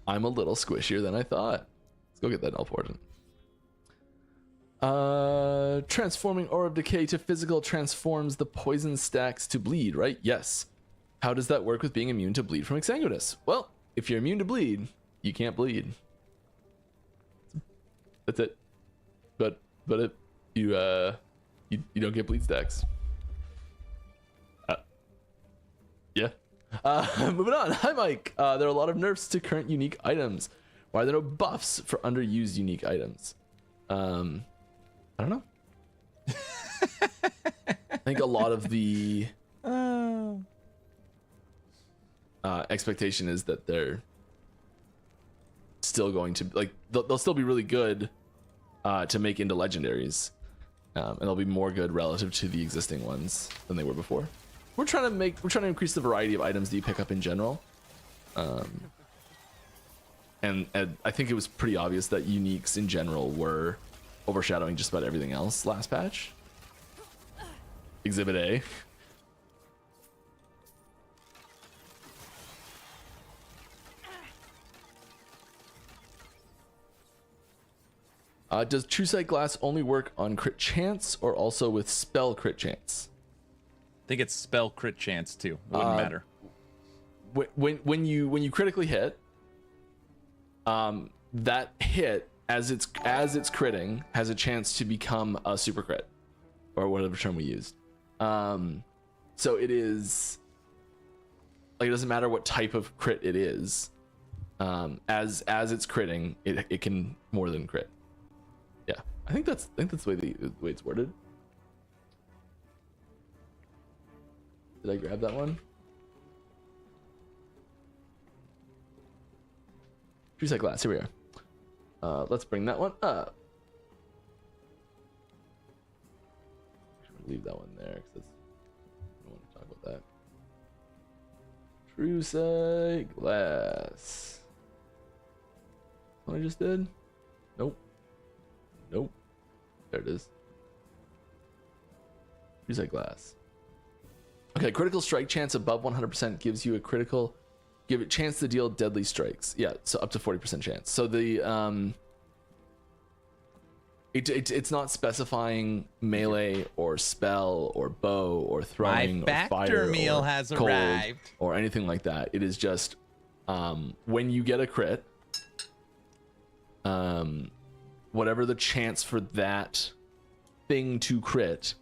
I'm a little squishier than I thought. Let's go get that null poison. Transforming Aura of Decay to physical transforms the poison stacks to bleed, right? Yes. How does that work with being immune to bleed from Exsanguinous? Well, if you're immune to bleed, you can't bleed. That's it. But you don't get bleed stacks. Yeah. Moving on. Hi, Mike. There are a lot of nerfs to current unique items. Why are there no buffs for underused unique items? I don't know. I think a lot of the expectation is that they're still going to like they'll still be really good to make into legendaries, and they'll be more good relative to the existing ones than they were before. We're trying to increase the variety of items that you pick up in general, and I think it was pretty obvious that uniques in general were overshadowing just about everything else last patch. Exhibit A. Does True Sight Glass only work on crit chance or also with spell crit chance? I think it's spell crit chance too. It wouldn't matter. When you critically hit, that hit as it's critting has a chance to become a super crit, or whatever term we used. So it is like it doesn't matter what type of crit it is. As it's critting, it can more than crit. Yeah, I think that's the way it's worded. Did I grab that one? True Sight Glass, here we are. Let's bring that one up. Leave that one there because I don't want to talk about that. True sight glass. What I just did? Nope. Nope. There it is. True sight glass. Okay, critical strike chance above 100% gives you a critical, give it chance to deal deadly strikes. Yeah, so up to 40% chance. So the it's not specifying melee or spell or bow or throwing My or fire factor meal or has cold arrived or anything like that. It is just when you get a crit, whatever the chance for that thing to crit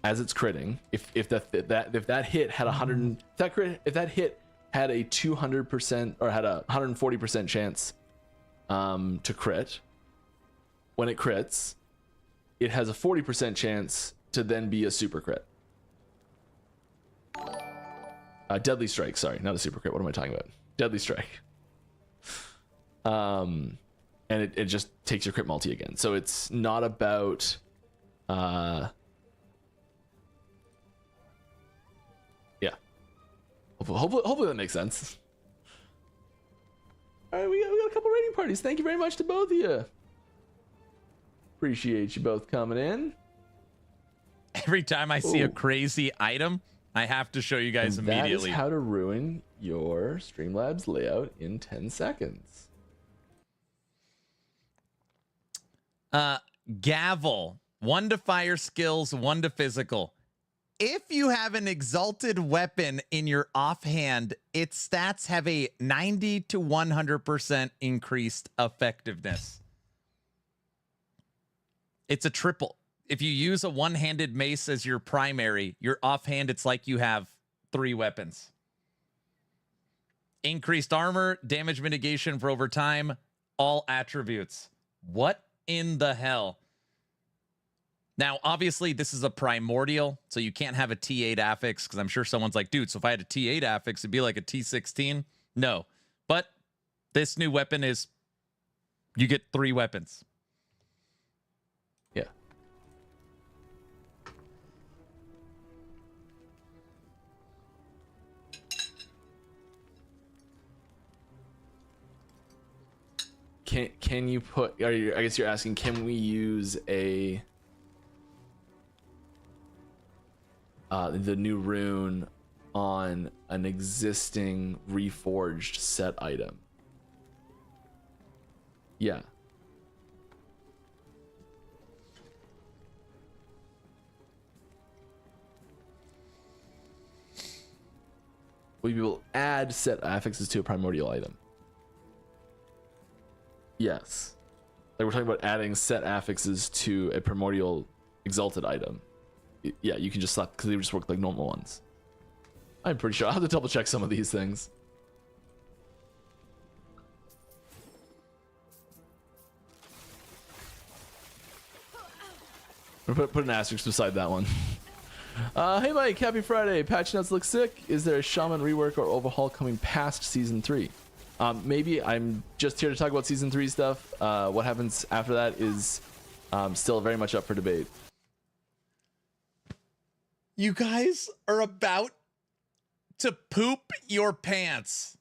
as it's critting, if that hit had 100, if that hit had a 200% or had a 140% chance to crit, when it crits, it has a 40% chance to then be a super crit. Deadly strike, sorry, not a super crit. What am I talking about? Deadly strike. And it just takes your crit multi again. So it's not about yeah. Hopefully that makes sense. All right, we got a couple rating parties. Thank you very much to both of you. Appreciate you both coming in. Every time I see a crazy item, I have to show you guys And immediately. That is how to ruin your Streamlabs layout in 10 seconds. Gavel, 1 to fire skills, 1 to physical. If you have an exalted weapon in your offhand, its stats have a 90 to 100% increased effectiveness. It's a triple. If you use a one-handed mace as your primary, your offhand, it's like you have 3 weapons. Increased armor, damage mitigation for over time, all attributes. What in the hell? Now, obviously, this is a primordial, so you can't have a T8 affix, because I'm sure someone's like, dude, so if I had a T8 affix, it'd be like a T16. No. But this new weapon is, you get 3 weapons. Yeah. Can you put, I guess you're asking, can we use a the new rune on an existing reforged set item? Yeah. We will add set affixes to a primordial item. Yes. Like we're talking about adding set affixes to a primordial exalted item. Yeah, you can just slap, because they just work like normal ones. I'm pretty sure. I'll have to double check some of these things. Put an asterisk beside that one. Hey Mike, happy Friday. Patch notes look sick. Is there a shaman rework or overhaul coming past season 3? Maybe. I'm just here to talk about season 3 stuff. What happens after that is still very much up for debate. You guys are about to poop your pants.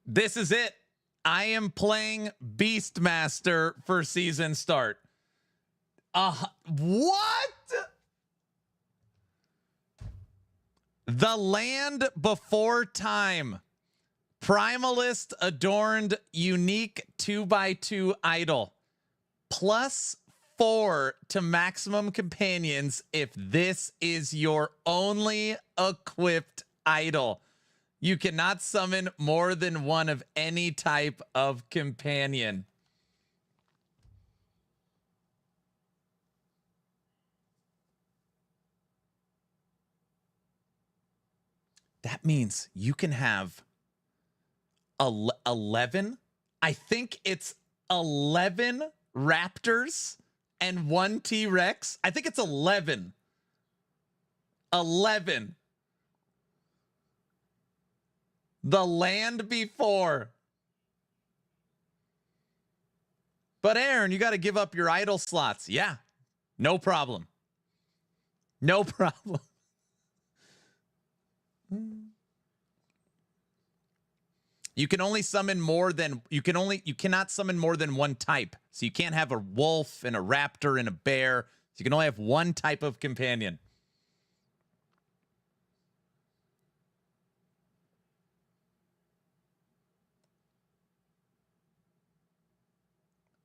This is it. I am playing Beastmaster for season start. What? The Land Before Time. Primalist adorned unique 2x2 idol. +4 to maximum companions if this is your only equipped idol. You cannot summon more than one of any type of companion. That means you can have 11. I think it's 11 raptors and 1 T-Rex. I think it's 11. 11. The land before. But Aaron, you got to give up your idle slots. Yeah, no problem. No problem. You can only summon more than you cannot summon more than one type. So you can't have a wolf and a raptor and a bear. So you can only have one type of companion.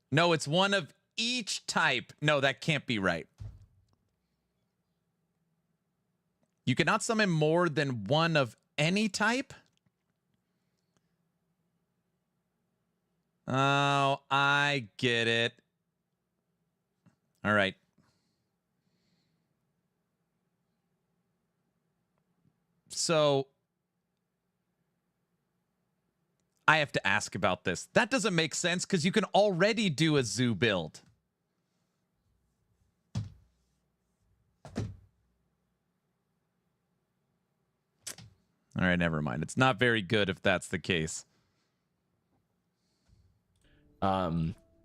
No, it's one of each type. No, that can't be right. You cannot summon more than one of any type? Oh, I get it. All right. So I have to ask about this. That doesn't make sense because you can already do a zoo build. All right, never mind. It's not very good if that's the case.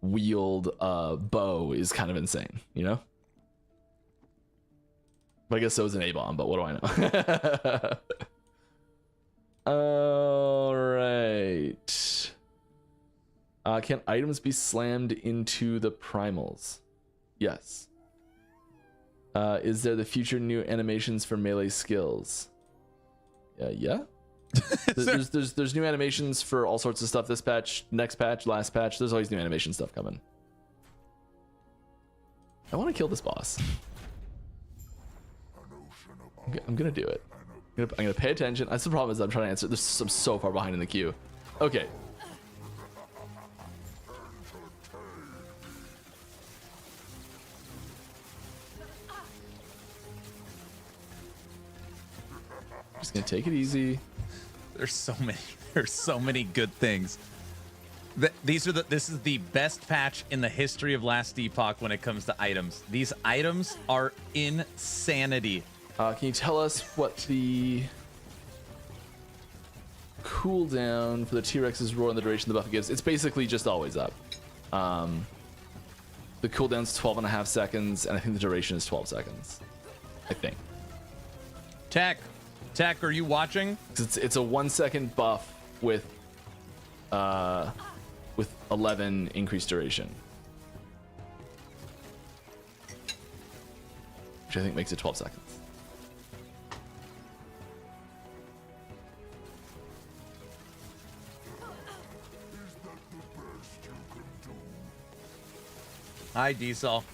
Wield bow is kind of insane, you know? But I guess so is an A-bomb, but what do I know? All right. Can items be slammed into the primals? Yes. Is there the future new animations for melee skills? Yeah. There's new animations for all sorts of stuff this patch, next patch, last patch. There's always new animation stuff coming. I want to kill this boss. I'm gonna do it. I'm gonna pay attention. That's the problem, is I'm trying to answer. I'm so far behind in the queue. Okay. Just gonna take it easy. There's so many good things. This is the best patch in the history of Last Epoch when it comes to items. These items are insanity. Can you tell us what the cooldown for the T-Rex's roar and the duration the buff gives? It's basically just always up. The cooldown's 12.5 seconds, and I think the duration is 12 seconds. I think. Tech, are you watching? It's a 1 second buff with 11 increased duration, which I think makes it 12 seconds. Hi, Diesel.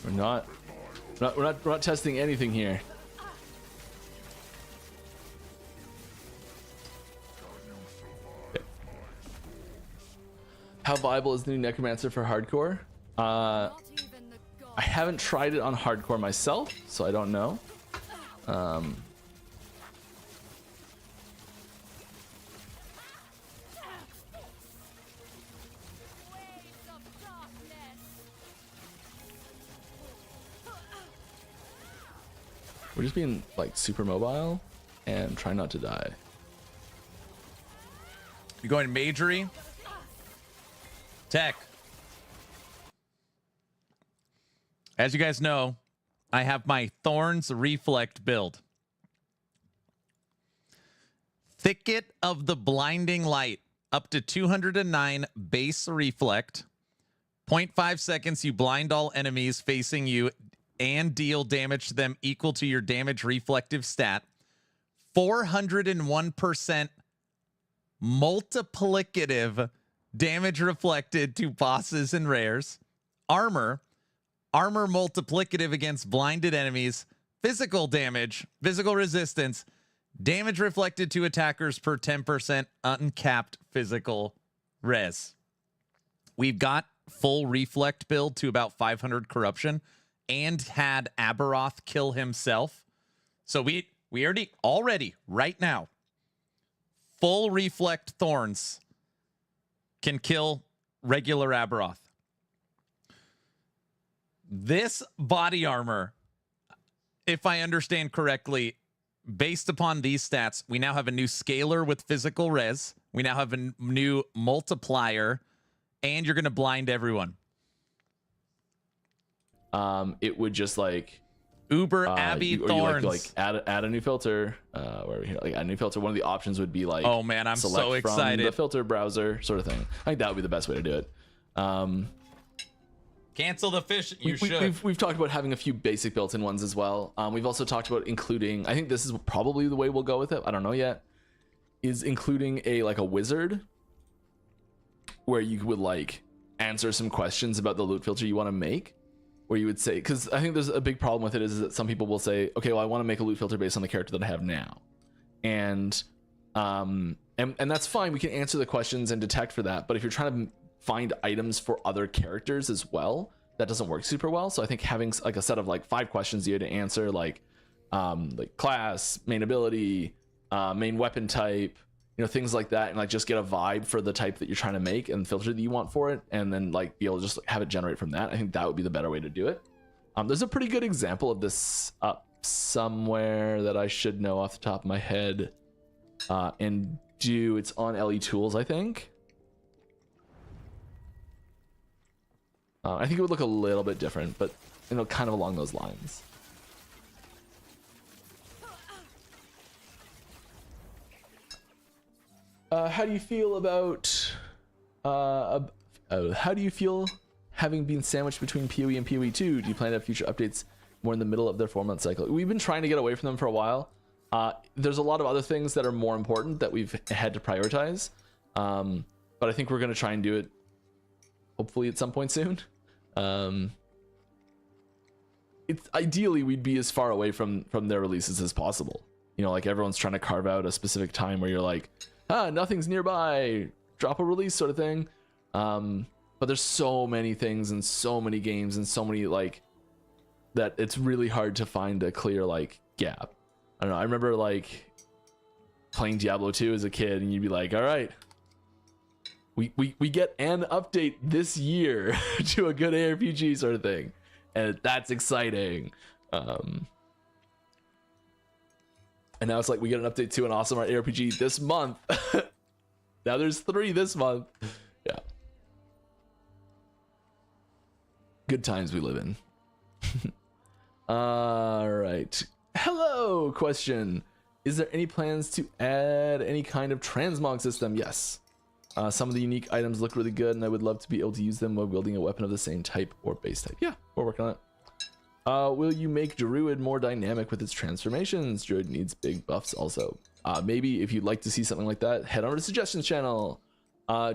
We're not testing anything here. Okay. How viable is the new Necromancer for hardcore? I haven't tried it on hardcore myself, so I don't know. We're just being like super mobile and trying not to die. You going magery? Tech. As you guys know, I have my Thorns Reflect build. Thicket of the Blinding Light, up to 209 base reflect. 0.5 seconds, you blind all enemies facing you and deal damage to them equal to your damage reflective stat. 401% multiplicative damage reflected to bosses and rares. Armor multiplicative against blinded enemies. Physical damage, physical resistance, damage reflected to attackers per 10% uncapped physical res. We've got full reflect build to about 500 corruption and had Aberoth kill himself. So we already right now, full reflect Thorns can kill regular Aberoth. this body armor, if I understand correctly, based upon these stats, we now have a new scaler with physical res. We now have a new multiplier, and you're going to blind everyone. It would just like Uber Abbey Thorns. Like add a new filter. Where are we here? Like add a new filter. One of the options would be like, oh man, I'm select so excited. from the filter browser sort of thing. I think that would be the best way to do it. Cancel the fish. You should. We've talked about having a few basic built-in ones as well. We've also talked about including, I think this is probably the way we'll go with it, I don't know yet, is including a wizard where you would like answer some questions about the loot filter you want to make, where you would say, because I think there's a big problem with it is that some people will say, okay, well, I want to make a loot filter based on the character that I have now, and that's fine. We can answer the questions and detect for that, but if you're trying to find items for other characters as well, that doesn't work super well. So I think having like a set of like 5 questions you had to answer, like class, main ability, main weapon type, you know, things like that, and like just get a vibe for the type that you're trying to make and filter that you want for it, and then like be able to just have it generate from that. I think that would be the better way to do it. There's a pretty good example of this up somewhere that I should know off the top of my head, and it's on LE Tools, I think. I think it would look a little bit different, but you know, kind of along those lines. How do you feel about how do you feel having been sandwiched between PoE and PoE 2? Do you plan to have future updates more in the middle of their 4-month cycle? We've been trying to get away from them for a while. There's a lot of other things that are more important that we've had to prioritize, but I think we're going to try and do it hopefully at some point soon. It's ideally we'd be as far away from their releases as possible. You know, like everyone's trying to carve out a specific time where you're like, nothing's nearby, drop a release sort of thing. But there's so many things and so many games and so many like that it's really hard to find a clear like gap. I don't know. I remember like playing Diablo 2 as a kid, and you'd be like, all right, we get an update this year to a good ARPG sort of thing, and that's exciting. And now it's like we get an update to an awesome ARPG this month. Now there's 3 this month. Yeah, good times we live in. All right. Hello, question. Is there any plans to add any kind of transmog system? Yes. Some of the unique items look really good, and I would love to be able to use them while wielding a weapon of the same type or base type. Yeah, we're working on it. Will you make Druid more dynamic with its transformations? Druid needs big buffs also. Maybe if you'd like to see something like that, head over to the suggestions channel.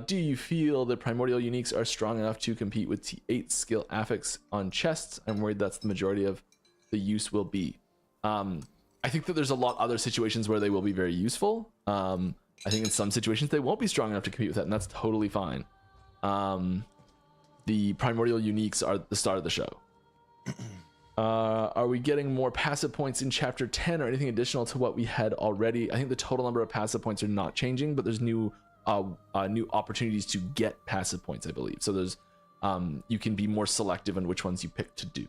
Do you feel that Primordial uniques are strong enough to compete with T8 skill affix on chests? I'm worried that's the majority of the use will be. I think that there's a lot other situations where they will be very useful. I think in some situations they won't be strong enough to compete with that, and that's totally fine. The Primordial uniques are the star of the show. Are we getting more passive points in chapter 10 or anything additional to what we had already? I think the total number of passive points are not changing, but there's new opportunities to get passive points, I believe. So there's you can be more selective in which ones you pick to do.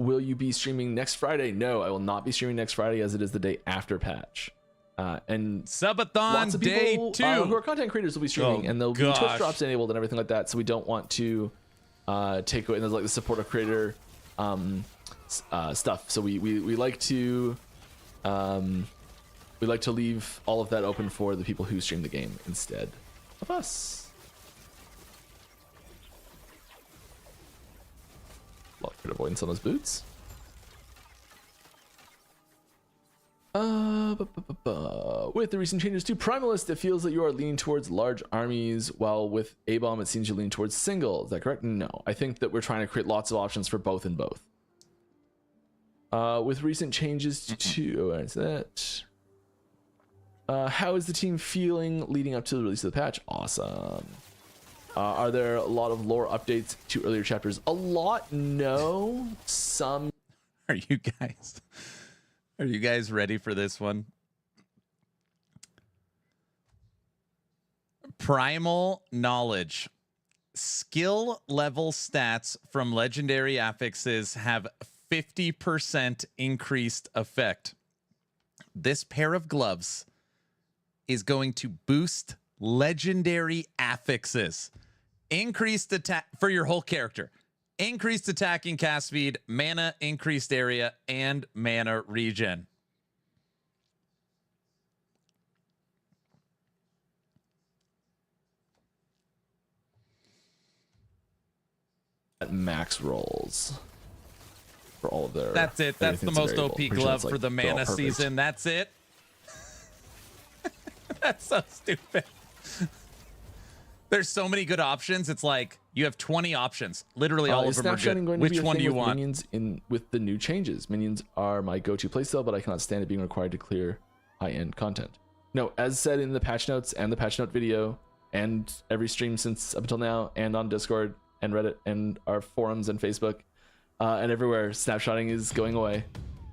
Will you be streaming next Friday? No, I will not be streaming next Friday, as it is the day after patch. And Subathon lots of people, day 2 who are content creators will be streaming, and there'll be Twitch drops enabled and everything like that. So we don't want to take away, and there's like the support of creator stuff. So we like to leave all of that open for the people who stream the game instead of us. A lot of crit avoidance on those boots. With the recent changes to Primalist, it feels that you are leaning towards large armies, while with A-Bomb it seems you lean towards single. Is that correct? No. I think that we're trying to create lots of options for both and both. With recent changes to how is the team feeling leading up to the release of the patch? Awesome. Are there a lot of lore updates to earlier chapters? A lot, no. Some. Are you guys ready for this one? Primal knowledge skill level stats from legendary affixes have 50% increased effect. This pair of gloves is going to boost legendary affixes. Increased attack for your whole character. Increased attacking cast speed, mana, increased area, and mana regen. At max rolls for all of their. That's it. That's the most OP glove for the they're all mana perfect. season. That's it. That's so stupid. There's so many good options. It's like you have 20 options. Literally all of them are good. Going to Which be a one thing do you with want? Minions with the new changes. Minions are my go-to playstyle, but I cannot stand it being required to clear high-end content. No, as said in the patch notes and the patch note video, and every stream since up until now, and on Discord and Reddit and our forums and Facebook and everywhere, snapshotting is going away.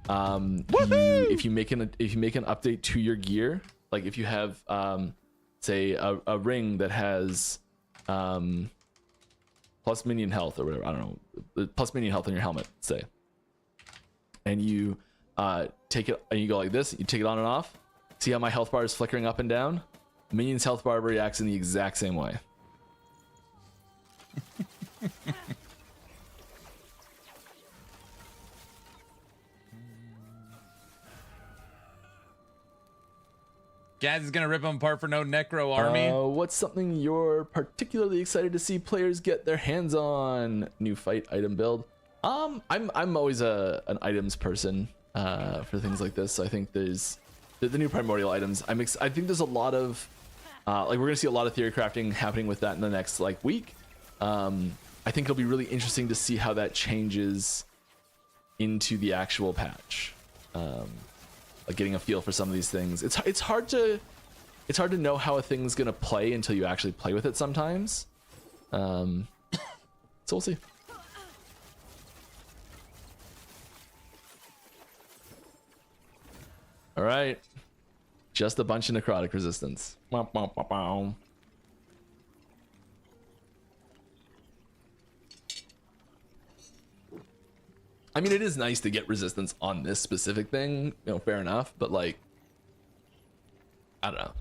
If you make an update to your gear, like if you have say a ring that has plus minion health or whatever, I don't know, plus minion health on your helmet, say, and you take it and you go like this, you take it on and off, see how my health bar is flickering up and down? Minion's health bar reacts in the exact same way. Gaz is gonna rip them apart for no necro army. What's something you're particularly excited to see players get their hands on? New fight item build. I'm always an items person for things like this. So I think there's the new primordial items. I think there's a lot of like we're gonna see a lot of theory crafting happening with that in the next like week. I think it'll be really interesting to see how that changes into the actual patch. Like getting a feel for some of these things. It's hard to know how a thing's gonna play until you actually play with it sometimes. So we'll see. All right, just a bunch of necrotic resistance. I mean, it is nice to get resistance on this specific thing, you know, fair enough, but like, I don't know.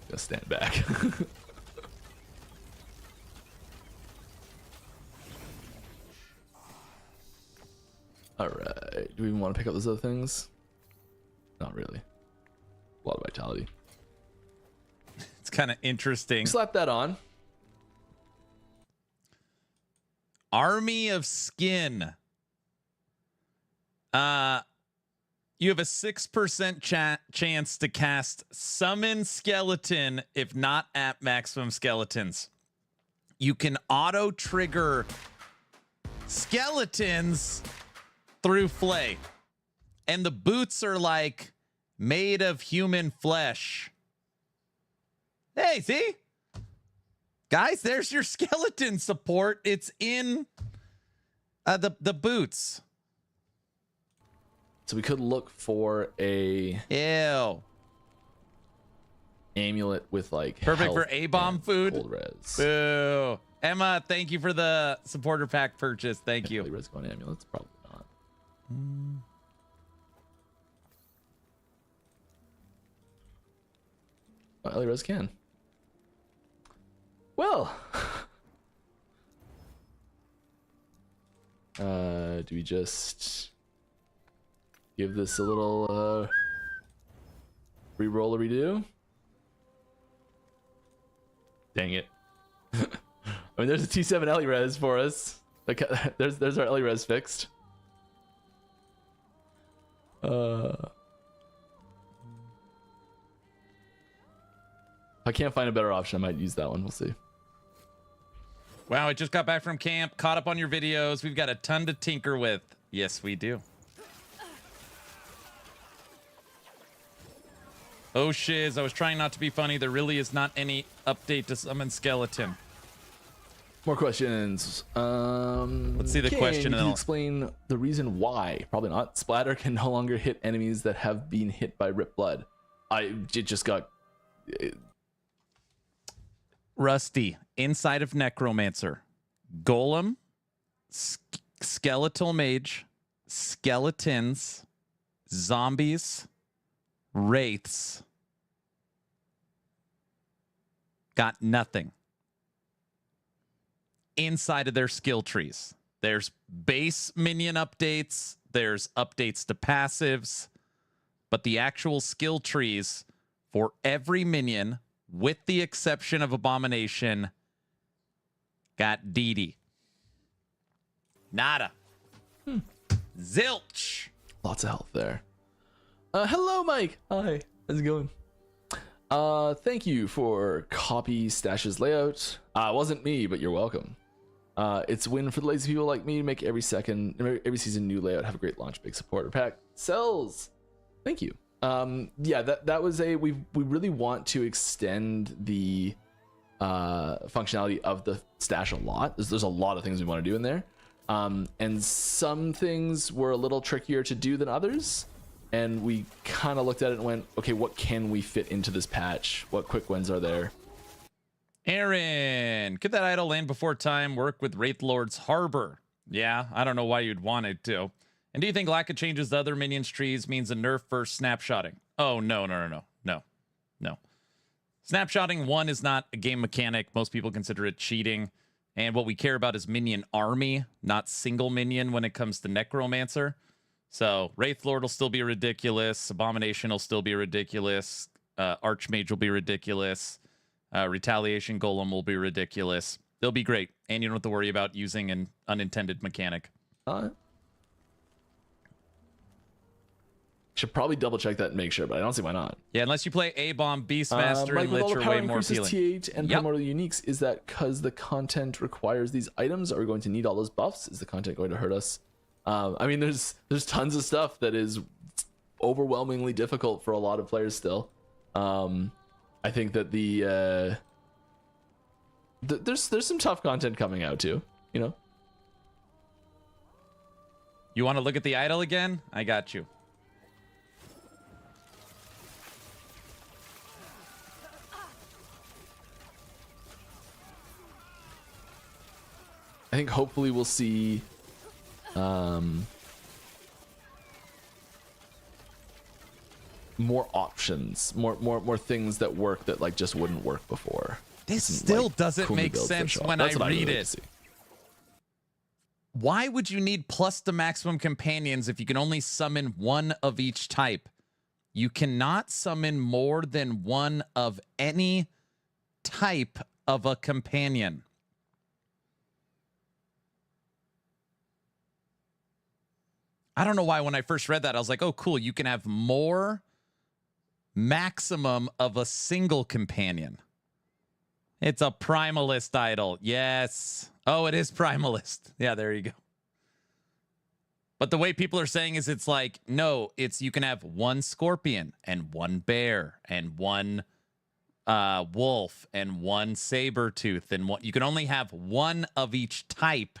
Just stand back. All right, do we even want to pick up those other things? Not really. A lot of vitality. It's kind of interesting. Slap that on. Army of Skin. You have a 6% chance to cast Summon Skeleton if not at maximum skeletons. You can auto trigger skeletons through Flay. And the boots are like made of human flesh. Hey, see? Guys, there's your skeleton support. It's in the boots. So we could look for a amulet with like perfect for A-bomb food. Cold res. Boo. Emma, thank you for the supporter pack purchase. Thank you. Res going amulets, probably not. Ellie Res can. Well, do we just give this a little re-roll or redo? Dang it. I mean, there's a T7 Ellie Res for us. There's our Ellie Res fixed. If I can't find a better option, I might use that one. We'll see. Wow, I just got back from camp, caught up on your videos. We've got a ton to tinker with. Yes, we do. Oh shiz, I was trying not to be funny. There really is not any update to Summon Skeleton. More questions. Let's see the King, question, and Can then you I'll- explain the reason why? Probably not. Splatter can no longer hit enemies that have been hit by Rip Blood. It just got... Rusty, inside of Necromancer, Golem, Skeletal Mage, Skeletons, Zombies, Wraiths. Got nothing inside of their skill trees. There's base minion updates, there's updates to passives, but the actual skill trees for every minion, with the exception of Abomination, got DD. Nada. Zilch. Lots of health there. Hello, Mike. Hi. How's it going? Thank you for copy Stash's layout. It wasn't me, but you're welcome. It's a win for the lazy people like me to make every season new layout have a great launch, big supporter pack. Sells. Thank you. Yeah, that was we really want to extend the functionality of the stash a lot. There's a lot of things we want to do in there. And some things were a little trickier to do than others. And we kind of looked at it and went, okay, what can we fit into this patch? What quick wins are there? Aaron, could that idle land before time work with Wraith Lord's Harbor? Yeah, I don't know why you'd want it to. And do you think lack of changes to other minions trees means a nerf versus snapshotting? Oh, no. Snapshotting, one, is not a game mechanic. Most people consider it cheating. And what we care about is minion army, not single minion when it comes to Necromancer. So Wraith Lord will still be ridiculous. Abomination will still be ridiculous. Archmage will be ridiculous. Retaliation Golem will be ridiculous. They'll be great. And you don't have to worry about using an unintended mechanic. Should probably double check that and make sure, but I don't see why not. Yeah, unless you play A-Bomb, Beastmaster, Mike, and with all Lich the are power way more increases, appealing. T8 and Yep. Primordial Uniques, is that because the content requires these items? Are we going to need all those buffs? Is the content going to hurt us? I mean, there's tons of stuff that is overwhelmingly difficult for a lot of players still. I think that there's some tough content coming out too, you know? You want to look at the idol again? I got you. I think hopefully we'll see more options, more things that work that like just wouldn't work before. This Some, still like, doesn't cool new make builds that sense show up. when That's I what read really like it. to see. Why would you need plus the maximum companions if you can only summon one of each type? You cannot summon more than one of any type of a companion. I don't know why when I first read that, I was like, oh, cool. You can have more maximum of a single companion. It's a Primalist idol. Yes. Oh, it is Primalist. Yeah, there you go. But the way people are saying is it's like, no, it's you can have one scorpion and one bear and one wolf and one saber tooth and one. You can only have one of each type.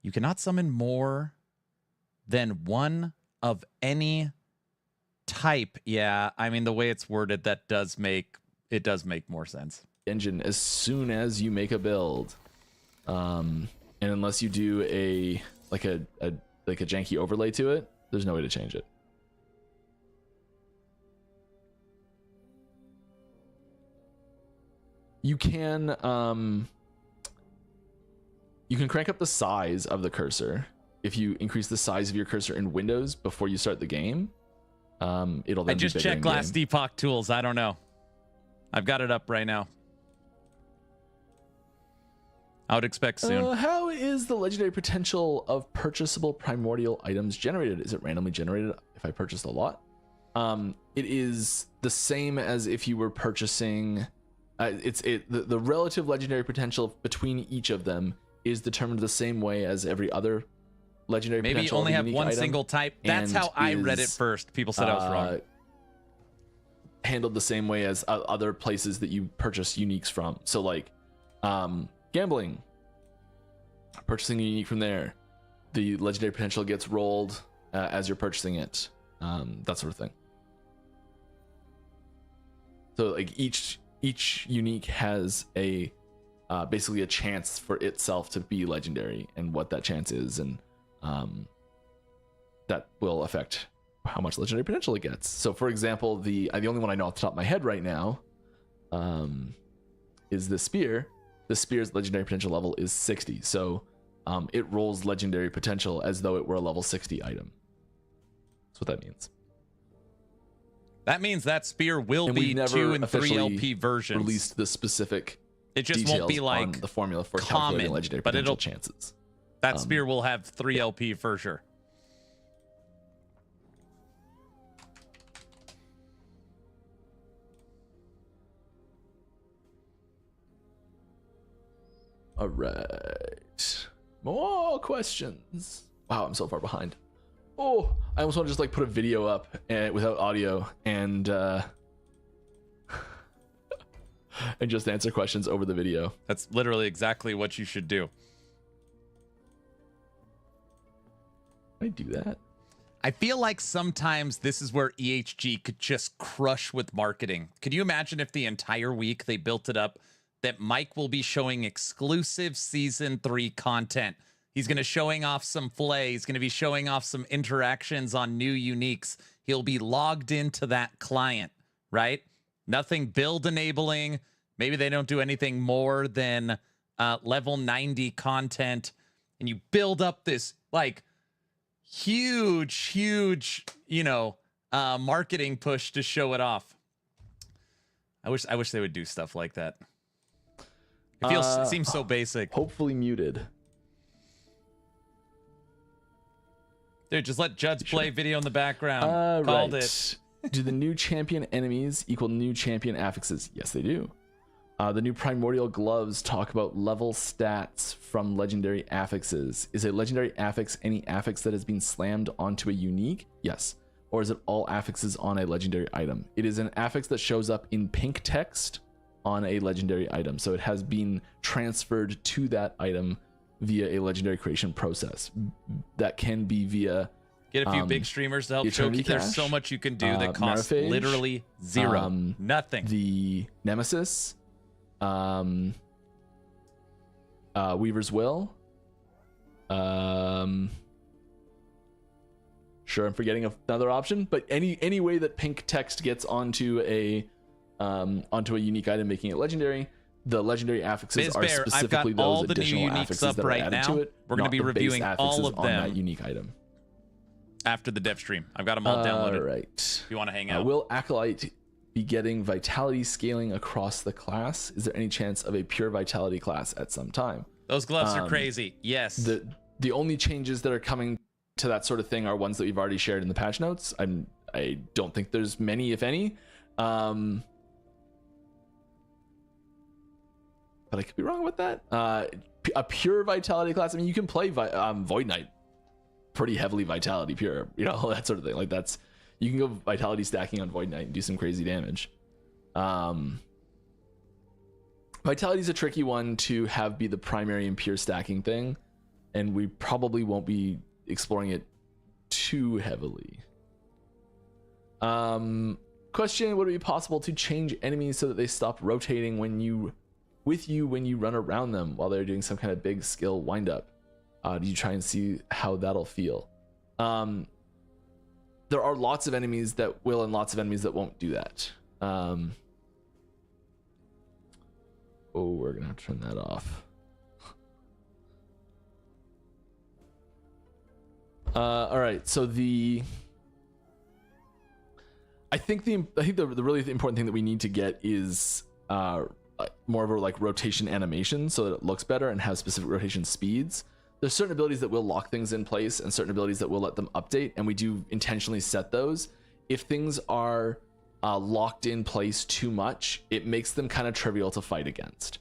You cannot summon more than one of any type. Yeah, I mean the way it's worded, that does make more sense. Engine as soon as you make a build, and unless you do a janky overlay to it, there's no way to change it. You can crank up the size of the cursor. If you increase the size of your cursor in Windows before you start the game, it'll then I just be bigger checked in last game. Epoch tools. I don't know. I've got it up right now. I would expect soon. How is the legendary potential of purchasable primordial items generated? Is it randomly generated if I purchased a lot? It is the same as if you were purchasing. The relative legendary potential between each of them is determined the same way as every other legendary Maybe you potential. only of a have unique one item, single type. That's and how I read it is, first. People said I was wrong. handled the same way as other places that you purchase uniques from. So like gambling, purchasing a unique from there, the legendary potential gets rolled as you're purchasing it, that sort of thing. So like each unique has a basically a chance for itself to be legendary, and what that chance is, and that will affect how much legendary potential it gets. So for example, the only one I know off the top of my head right now is the spear. The spear's legendary potential level is 60, so it rolls legendary potential as though it were a level 60 item. That's what that means. That means that spear will be 2 and 3 LP versions. Released the specific. It just won't be like on the formula for common, calculating legendary but potential chances. That spear will have 3 LP for sure. All right, more questions. Wow, I'm so far behind. Oh, I almost want to just like put a video up without audio and and just answer questions over the video. That's literally exactly what you should do. Can I do that? I feel like sometimes this is where EHG could just crush with marketing. Could you imagine if the entire week they built it up that Mike will be showing exclusive season 3 content? He's going to showing off some flay. He's going to be showing off some interactions on new uniques. He'll be logged into that client, right? Nothing build enabling. Maybe they don't do anything more than level 90 content. And you build up this like huge, you know, marketing push to show it off. I wish they would do stuff like that. It seems so basic. Hopefully muted. Dude, just let Judd's play video in the background. Called it. Do the new champion enemies equal new champion affixes? Yes, they do. The new primordial gloves talk about level stats from legendary affixes. Is a legendary affix any affix that has been slammed onto a unique? Yes. Or is it all affixes on a legendary item? It is an affix that shows up in pink text on a legendary item. So it has been transferred to that item via a legendary creation process. That can be via get a few big streamers to help show you. There's so much you can do that costs Maraphage, literally zero. Nothing. The Nemesis, Weaver's Will. Sure, I'm forgetting another option, but any way that pink text gets onto a unique item, making it legendary. The legendary affixes are specifically those additional affixes that are added to it. We're going to be reviewing all of them on that unique item after the dev stream. I've got them all downloaded. All right. If you want to hang out. Will Acolyte be getting vitality scaling across the class? Is there any chance of a pure vitality class at some time? Those gloves are crazy. Yes. The only changes that are coming to that sort of thing are ones that we've already shared in the patch notes. I don't think there's many, if any. But I could be wrong with that. A pure vitality class. I mean, you can play Void Knight pretty heavily vitality pure, you know, that sort of thing. Like you can go vitality stacking on Void Knight and do some crazy damage. Vitality is a tricky one to have be the primary and pure stacking thing, and we probably won't be exploring it too heavily. Question: would it be possible to change enemies so that they stop rotating when you run around them while they're doing some kind of big skill windup? Do you try and see how that'll feel? There are lots of enemies that will and lots of enemies that won't do that. We're gonna have to turn that off. All right, so I think the really important thing that we need to get is more of a like rotation animation so that it looks better and has specific rotation speeds. There's certain abilities that will lock things in place and certain abilities that will let them update, and we do intentionally set those. If things are locked in place too much, it makes them kind of trivial to fight against.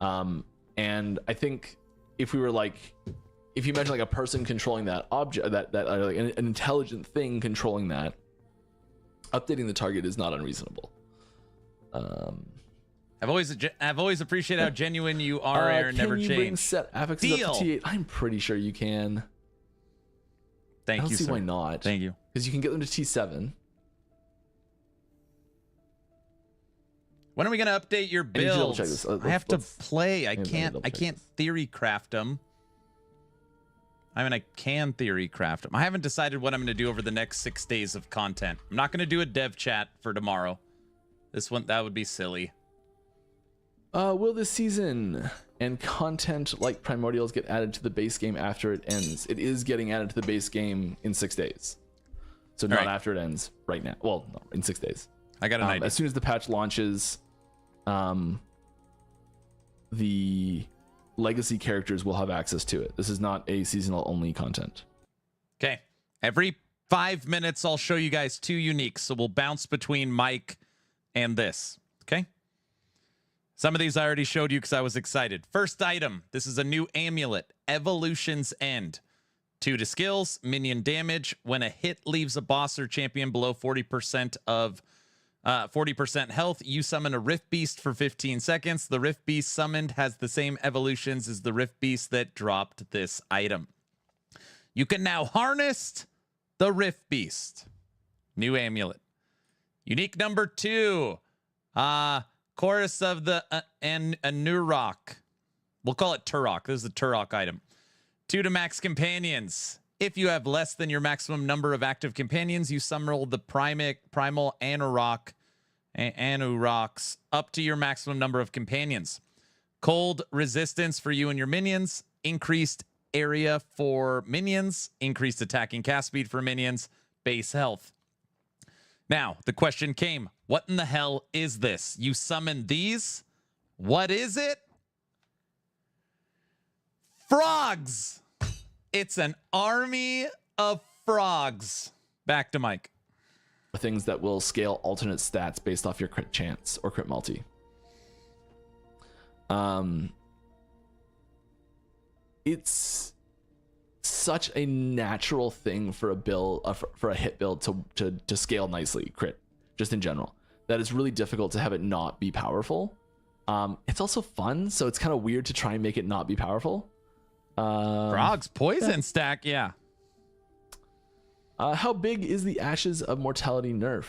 And I think if you imagine like a person controlling that object, that like an intelligent thing controlling that, updating the target is not unreasonable. I've always appreciated how genuine you are, Aaron. Never Can you bring change. set affixes up to T8? I'm pretty sure you can. Thank I don't you, see sir. why not. Thank you. Because you can get them to T7. When are we gonna update your I need to double builds? check this. I have to play. I let me can't. double I check can't this. theory craft them. I mean, I can theory craft them. I haven't decided what I'm gonna do over the next 6 days of content. I'm not gonna do a dev chat for tomorrow. That would be silly. Will this season and content like Primordials get added to the base game after it ends? It is getting added to the base game in 6 days. So not right. after it ends right now. Well, no, in 6 days. I got an idea. As soon as the patch launches, the legacy characters will have access to it. This is not a seasonal only content. Okay. Every 5 minutes, I'll show you guys 2 uniques. So we'll bounce between Mike and this. Okay. Some of these I already showed you because I was excited. First item. This is a new amulet. Evolution's End. 2 to skills. Minion damage. When a hit leaves a boss or champion below 40% of 40% health, you summon a Rift Beast for 15 seconds. The Rift Beast summoned has the same evolutions as the Rift Beast that dropped this item. You can now harness the Rift Beast. New amulet. Unique number 2. Chorus of the Anurok. We'll call it Turok. This is the Turok item. 2 to max companions. If you have less than your maximum number of active companions, you summon the primal Anuroks up to your maximum number of companions. Cold resistance for you and your minions. Increased area for minions. Increased attacking cast speed for minions. Base health. Now, the question came, what in the hell is this? You summon these? What is it? Frogs! It's an army of frogs. Back to Mike. Things that will scale alternate stats based off your crit chance or crit multi. It's such a natural thing for a build for a hit build to scale nicely crit, just in general, that it's really difficult to have it not be powerful. It's also fun, so it's kind of weird to try and make it not be powerful. Frogs poison stack, yeah. How big is the Ashes of Mortality nerf?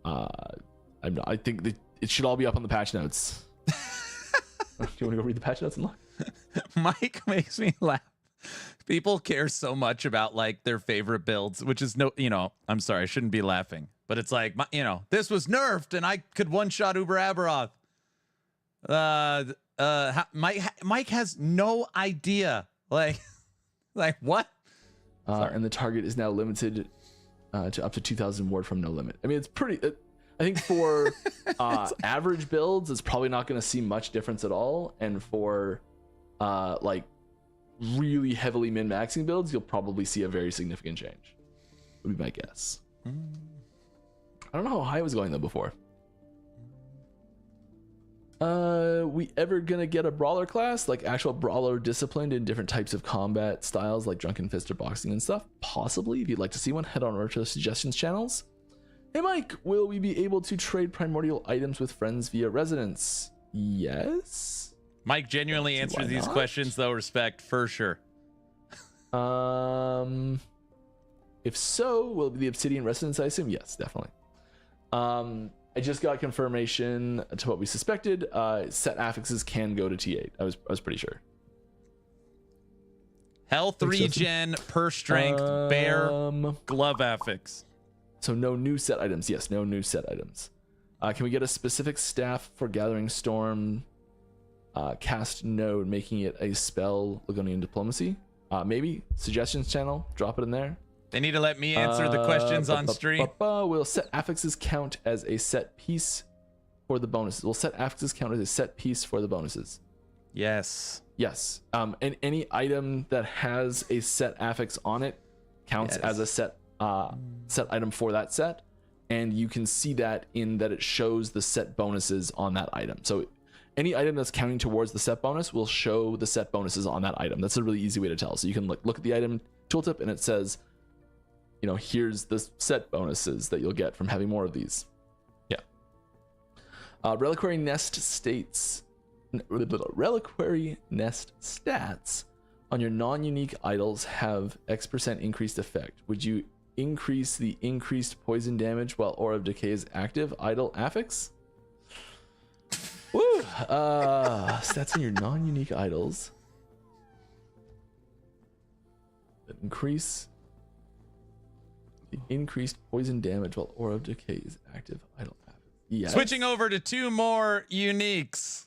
I think that it should all be up on the patch notes. Do you want to go read the patch notes and look? Mike makes me laugh. People care so much about like their favorite builds, which is I'm sorry, I shouldn't be laughing, but it's like, this was nerfed and I could one-shot Uber Aberoth. Mike has no idea. Like what? And the target is now limited to up to 2,000 ward from no limit. I mean, it's pretty. I think for average builds, it's probably not going to see much difference at all. And for like really heavily min-maxing builds, you'll probably see a very significant change. Would be my guess. I don't know how high it was going though before. We ever gonna get a brawler class, like actual brawler disciplined in different types of combat styles like drunken fist or boxing and stuff? Possibly. If you'd like to see one, head on over to the suggestions channels. Hey Mike, will we be able to trade primordial items with friends via residence? Yes. Mike genuinely answers these questions though, respect for sure. If so, will it be the Obsidian residence, I assume? Yes, definitely. I just got confirmation to what we suspected. Set affixes can go to T8. I was pretty sure. Health regen per strength, bear, glove affix. So no new set items. Yes, no new set items. Can we get a specific staff for Gathering Storm cast node, making it a spell Ligonian Diplomacy? Maybe. Suggestions channel, drop it in there. They need to let me answer the questions on stream. Will set affixes count as a set piece for the bonuses? Will set affixes count as a set piece for the bonuses? Yes. Yes. And any item that has a set affix on it counts as a set item for that set. And you can see that in that it shows the set bonuses on that item. So any item that's counting towards the set bonus will show the set bonuses on that item. That's a really easy way to tell. So you can look at the item tooltip and it says, here's the set bonuses that you'll get from having more of these. Yeah. Reliquary nest stats on your non-unique idols have X% increased effect. Would you increase the increased poison damage while Aura of Decay is active? Idol affix? Woo! Stats on your non-unique idols that increase the increased poison damage while Aura of Decay is active. Idol affix. Yes. Switching over to 2 more uniques.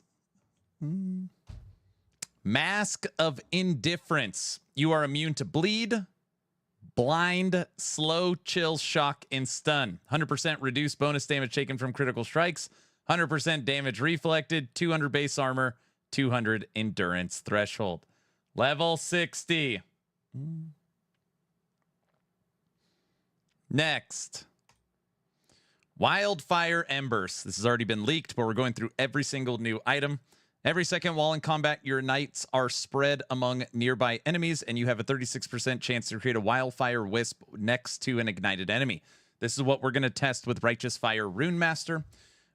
Mask of Indifference. You are immune to bleed, blind, slow, chill, shock, and stun. 100% reduced bonus damage taken from critical strikes. 100% damage reflected. 200 base armor. 200 endurance threshold. Level 60. Next. Wildfire Embers. This has already been leaked, but we're going through every single new item. Every second while in combat, your knights are spread among nearby enemies, and you have a 36% chance to create a wildfire wisp next to an ignited enemy. This is what we're going to test with Righteous Fire Rune Master.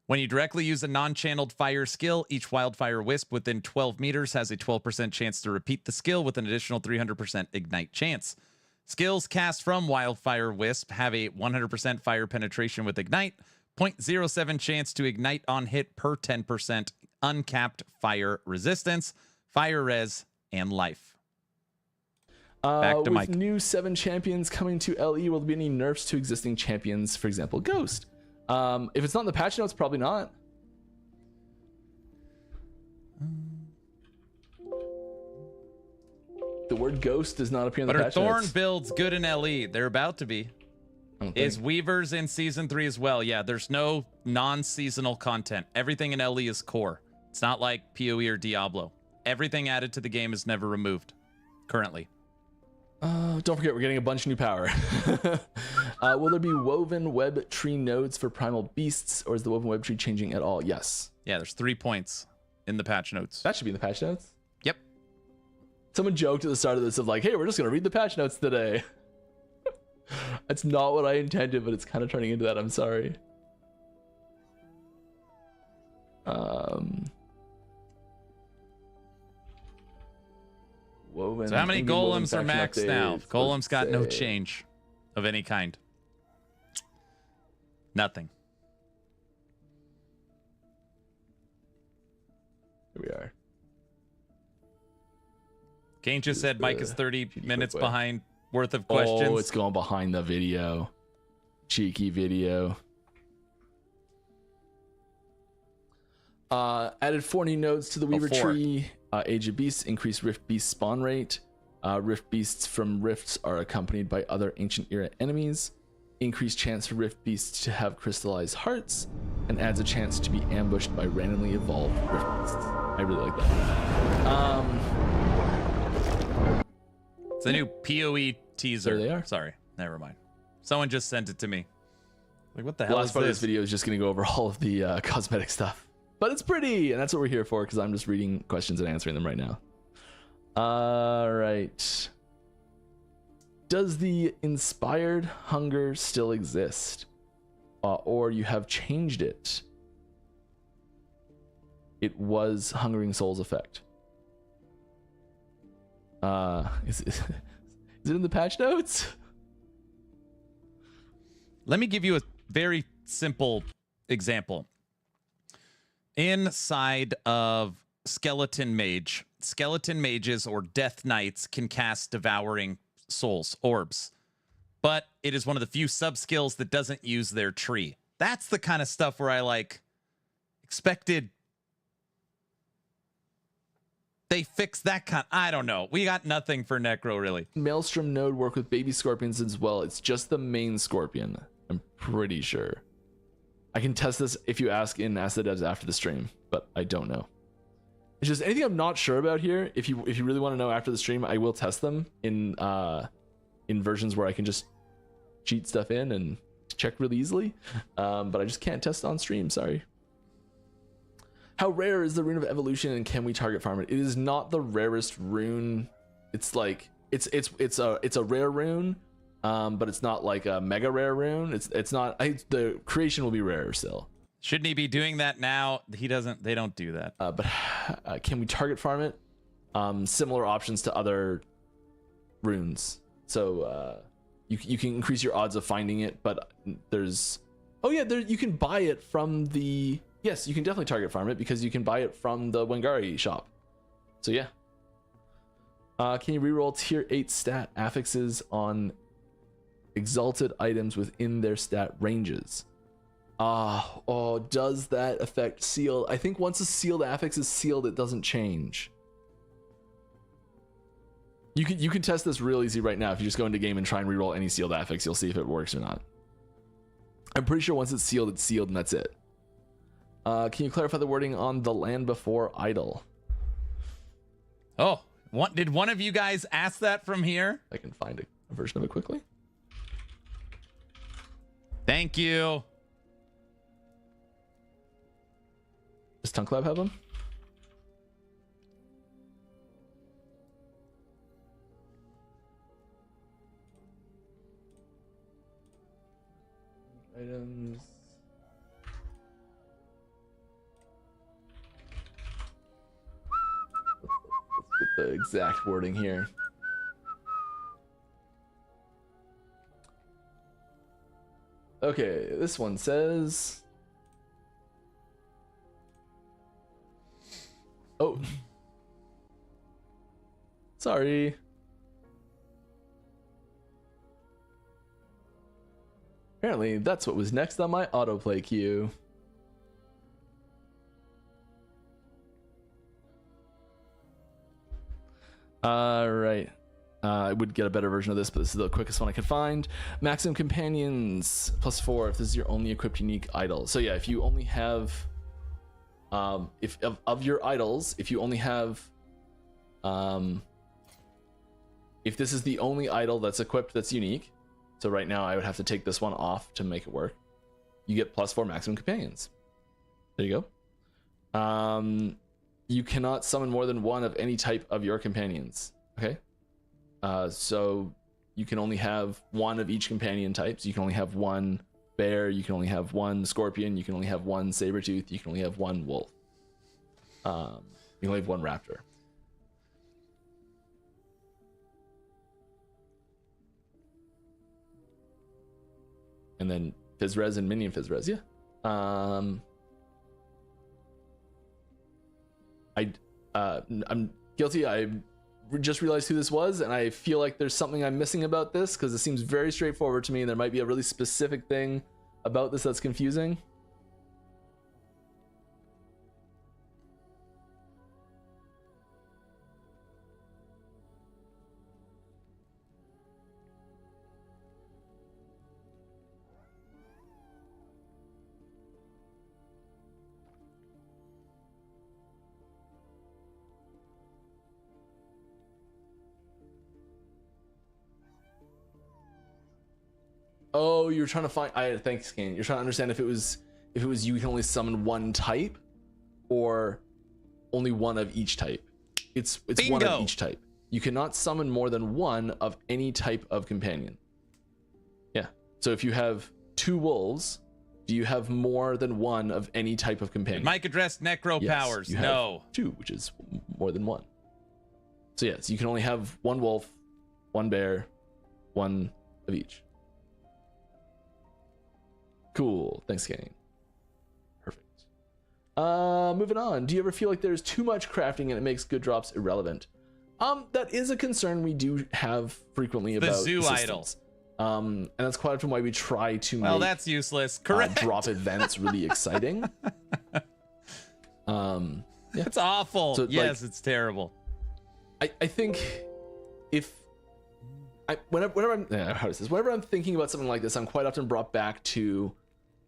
When you directly use a non-channeled fire skill, each wildfire wisp within 12 meters has a 12% chance to repeat the skill with an additional 300% ignite chance. Skills cast from Wildfire Wisp have a 100% fire penetration with Ignite, 0.07 chance to ignite on hit per 10%, uncapped fire resistance, fire res, and life. Back to Mike. With new 7 champions coming to LE, will there be any nerfs to existing champions, for example, Ghost? If it's not in the patch notes, probably not. The word ghost does not appear in the patch But are Thorn notes. builds good in LE? They're about to be. Is Weavers in Season 3 as well? Yeah, there's no non-seasonal content. Everything in LE is core. It's not like PoE or Diablo. Everything added to the game is never removed, currently. Don't forget, we're getting a bunch of new power. Will there be woven web tree nodes for primal beasts, or is the woven web tree changing at all? Yes. Yeah, there's 3 points in the patch notes. That should be in the patch notes. Yep. Someone joked at the start of this of like, hey, we're just going to read the patch notes today. That's not what I intended, but it's kind of turning into that. I'm sorry. Woven. So how many Indian woven golems are faction maxed now? updates. Golems got no Let's say- change of any kind. Nothing. Here we are. Kane just said Mike is 30 minutes behind worth of questions. Oh, it's going behind the video. Cheeky video. Added 4 new nodes to the Weaver 4. tree. Age of Beasts, increased Rift Beast spawn rate. Rift Beasts from Rifts are accompanied by other Ancient Era enemies. Increased chance for Rift Beasts to have crystallized hearts. And adds a chance to be ambushed by randomly evolved Rift Beasts. I really like that. It's a new PoE teaser. There they are. Sorry, never mind. Someone just sent it to me. Like, what the The hell last is part of this? this video is just going to go over all of the cosmetic stuff. But it's pretty, and that's what we're here for, because I'm just reading questions and answering them right now. All right. Does the Inspired Hunger still exist? Or you have changed it? It was Hungering Souls effect. Is it in the patch notes? Let me give you a very simple example. Inside of Skeleton Mage, Skeleton Mages or Death Knights can cast Devouring Souls, orbs. But it is one of the few sub-skills that doesn't use their tree. That's the kind of stuff where I like expected they fixed that kind. I don't know. We got nothing for Necro, really. Maelstrom node work with baby scorpions as well. It's just the main scorpion. I'm pretty sure. I can test this if you ask the devs after the stream, but I don't know. It's just anything I'm not sure about here. If you really want to know after the stream, I will test them in versions where I can just cheat stuff in and check really easily. But I just can't test on stream. Sorry. How rare is the Rune of Evolution, and can we target farm it? It is not the rarest rune. It's like it's a rare rune, but it's not like a mega rare rune. It's not. The creation will be rare still. Shouldn't he be doing that now? He doesn't. They don't do that. But can we target farm it? Similar options to other runes. So you can increase your odds of finding it, but there's you can buy it from the yes, you can definitely target farm it because you can buy it from the Wangari shop. So yeah. Can you reroll tier 8 stat affixes on exalted items within their stat ranges? Does that affect sealed? I think once a sealed affix is sealed, it doesn't change. You can test this real easy right now. If you just go into game and try and reroll any sealed affix, you'll see if it works or not. I'm pretty sure once it's sealed, and that's it. Can you clarify the wording on the land before idle? Oh, did one of you guys ask that from here? I can find a version of it quickly. Thank you. Does Tongue Club have them? Items. Let's get the exact wording here. Okay, this one says... Oh. Sorry. Apparently, that's what was next on my autoplay queue. Alright. I would get a better version of this, but this is the quickest one I could find. Maximum companions +4 if this is your only equipped unique idol. So yeah, if you only have if of your idols, if you only have if this is the only idol that's equipped that's unique, so right now I would have to take this one off to make it work, you get +4 maximum companions. There you go. You cannot summon more than one of any type of your companions. Okay, so you can only have one of each companion types. You can only have one bear, you can only have one scorpion, you can only have one saber-tooth, you can only have one wolf. You can only have one raptor. And then Fizzres and Minion Fizzres, yeah. I'm guilty. I just realized who this was, and I feel like there's something I'm missing about this because it seems very straightforward to me. There might be a really specific thing about this that's confusing. Oh, you're trying to find. Thanks, Kane. You're trying to understand if it was you can only summon one type, or only one of each type. It's Bingo. One of each type. You cannot summon more than one of any type of companion. Yeah. So if you have 2 wolves, do you have more than one of any type of companion? Mike addressed necro powers. You have no. 2, which is more than one. So yes, you can only have 1 wolf, 1 bear, 1 of each. Cool. Thanks, Kane. Perfect. Moving on. Do you ever feel like there's too much crafting and it makes good drops irrelevant? That is a concern we do have frequently about zoo systems. And that's quite often why we try to Well, make that's useless. Correct. Drop events really exciting. Yeah. It's awful. So, yes, like, it's terrible. I think if whenever I'm thinking about something like this, I'm quite often brought back to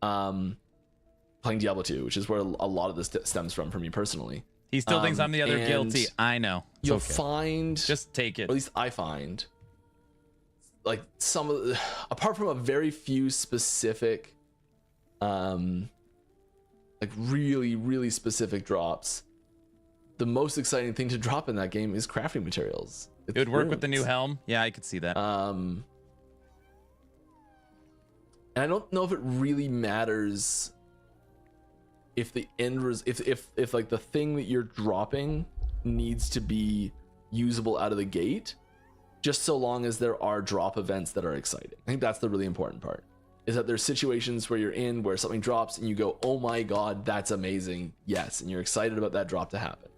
playing Diablo 2, which is where a lot of this stems from for me personally. He still thinks I'm the other guilty. I know. It's you'll okay. find, just take it. Or at least I find, like some of the, apart from a very few specific, like really, really specific drops, the most exciting thing to drop in that game is crafting materials. It would work with the new helm. Yeah, I could see that. And I don't know if it really matters if the if like the thing that you're dropping needs to be usable out of the gate, just so long as there are drop events that are exciting. I think that's the really important part, is that there's situations where you're in where something drops and you go, oh my god, that's amazing, yes, and you're excited about that drop to happen.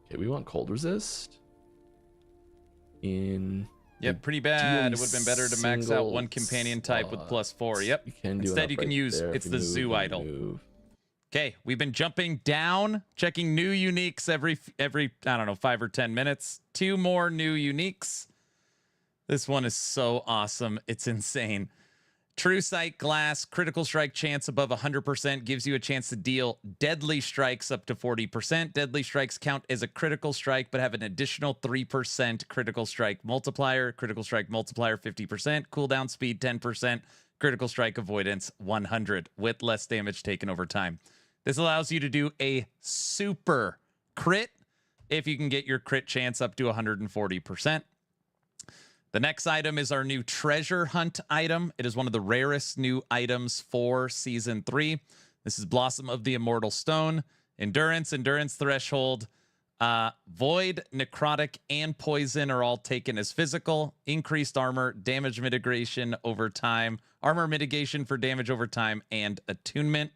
Okay, we want cold resist in... Yeah, pretty bad. It would have been better to max out one companion type with +4. Yep. You can do Instead, you can use, it's the zoo idol. Okay, we've been jumping down, checking new uniques every I don't know, 5 or 10 minutes. 2 more new uniques. This one is so awesome. It's insane. True Sight Glass, critical strike chance above 100% gives you a chance to deal deadly strikes up to 40%. Deadly strikes count as a critical strike, but have an additional 3% critical strike multiplier. Critical strike multiplier 50%. Cooldown speed 10%. Critical strike avoidance 100 with less damage taken over time. This allows you to do a super crit if you can get your crit chance up to 140%. The next item is our new treasure hunt item. It is one of the rarest new items for Season 3. This is Blossom of the Immortal Stone. Endurance threshold. Void, necrotic, and poison are all taken as physical. Increased armor, damage mitigation over time. Armor mitigation for damage over time, and attunement.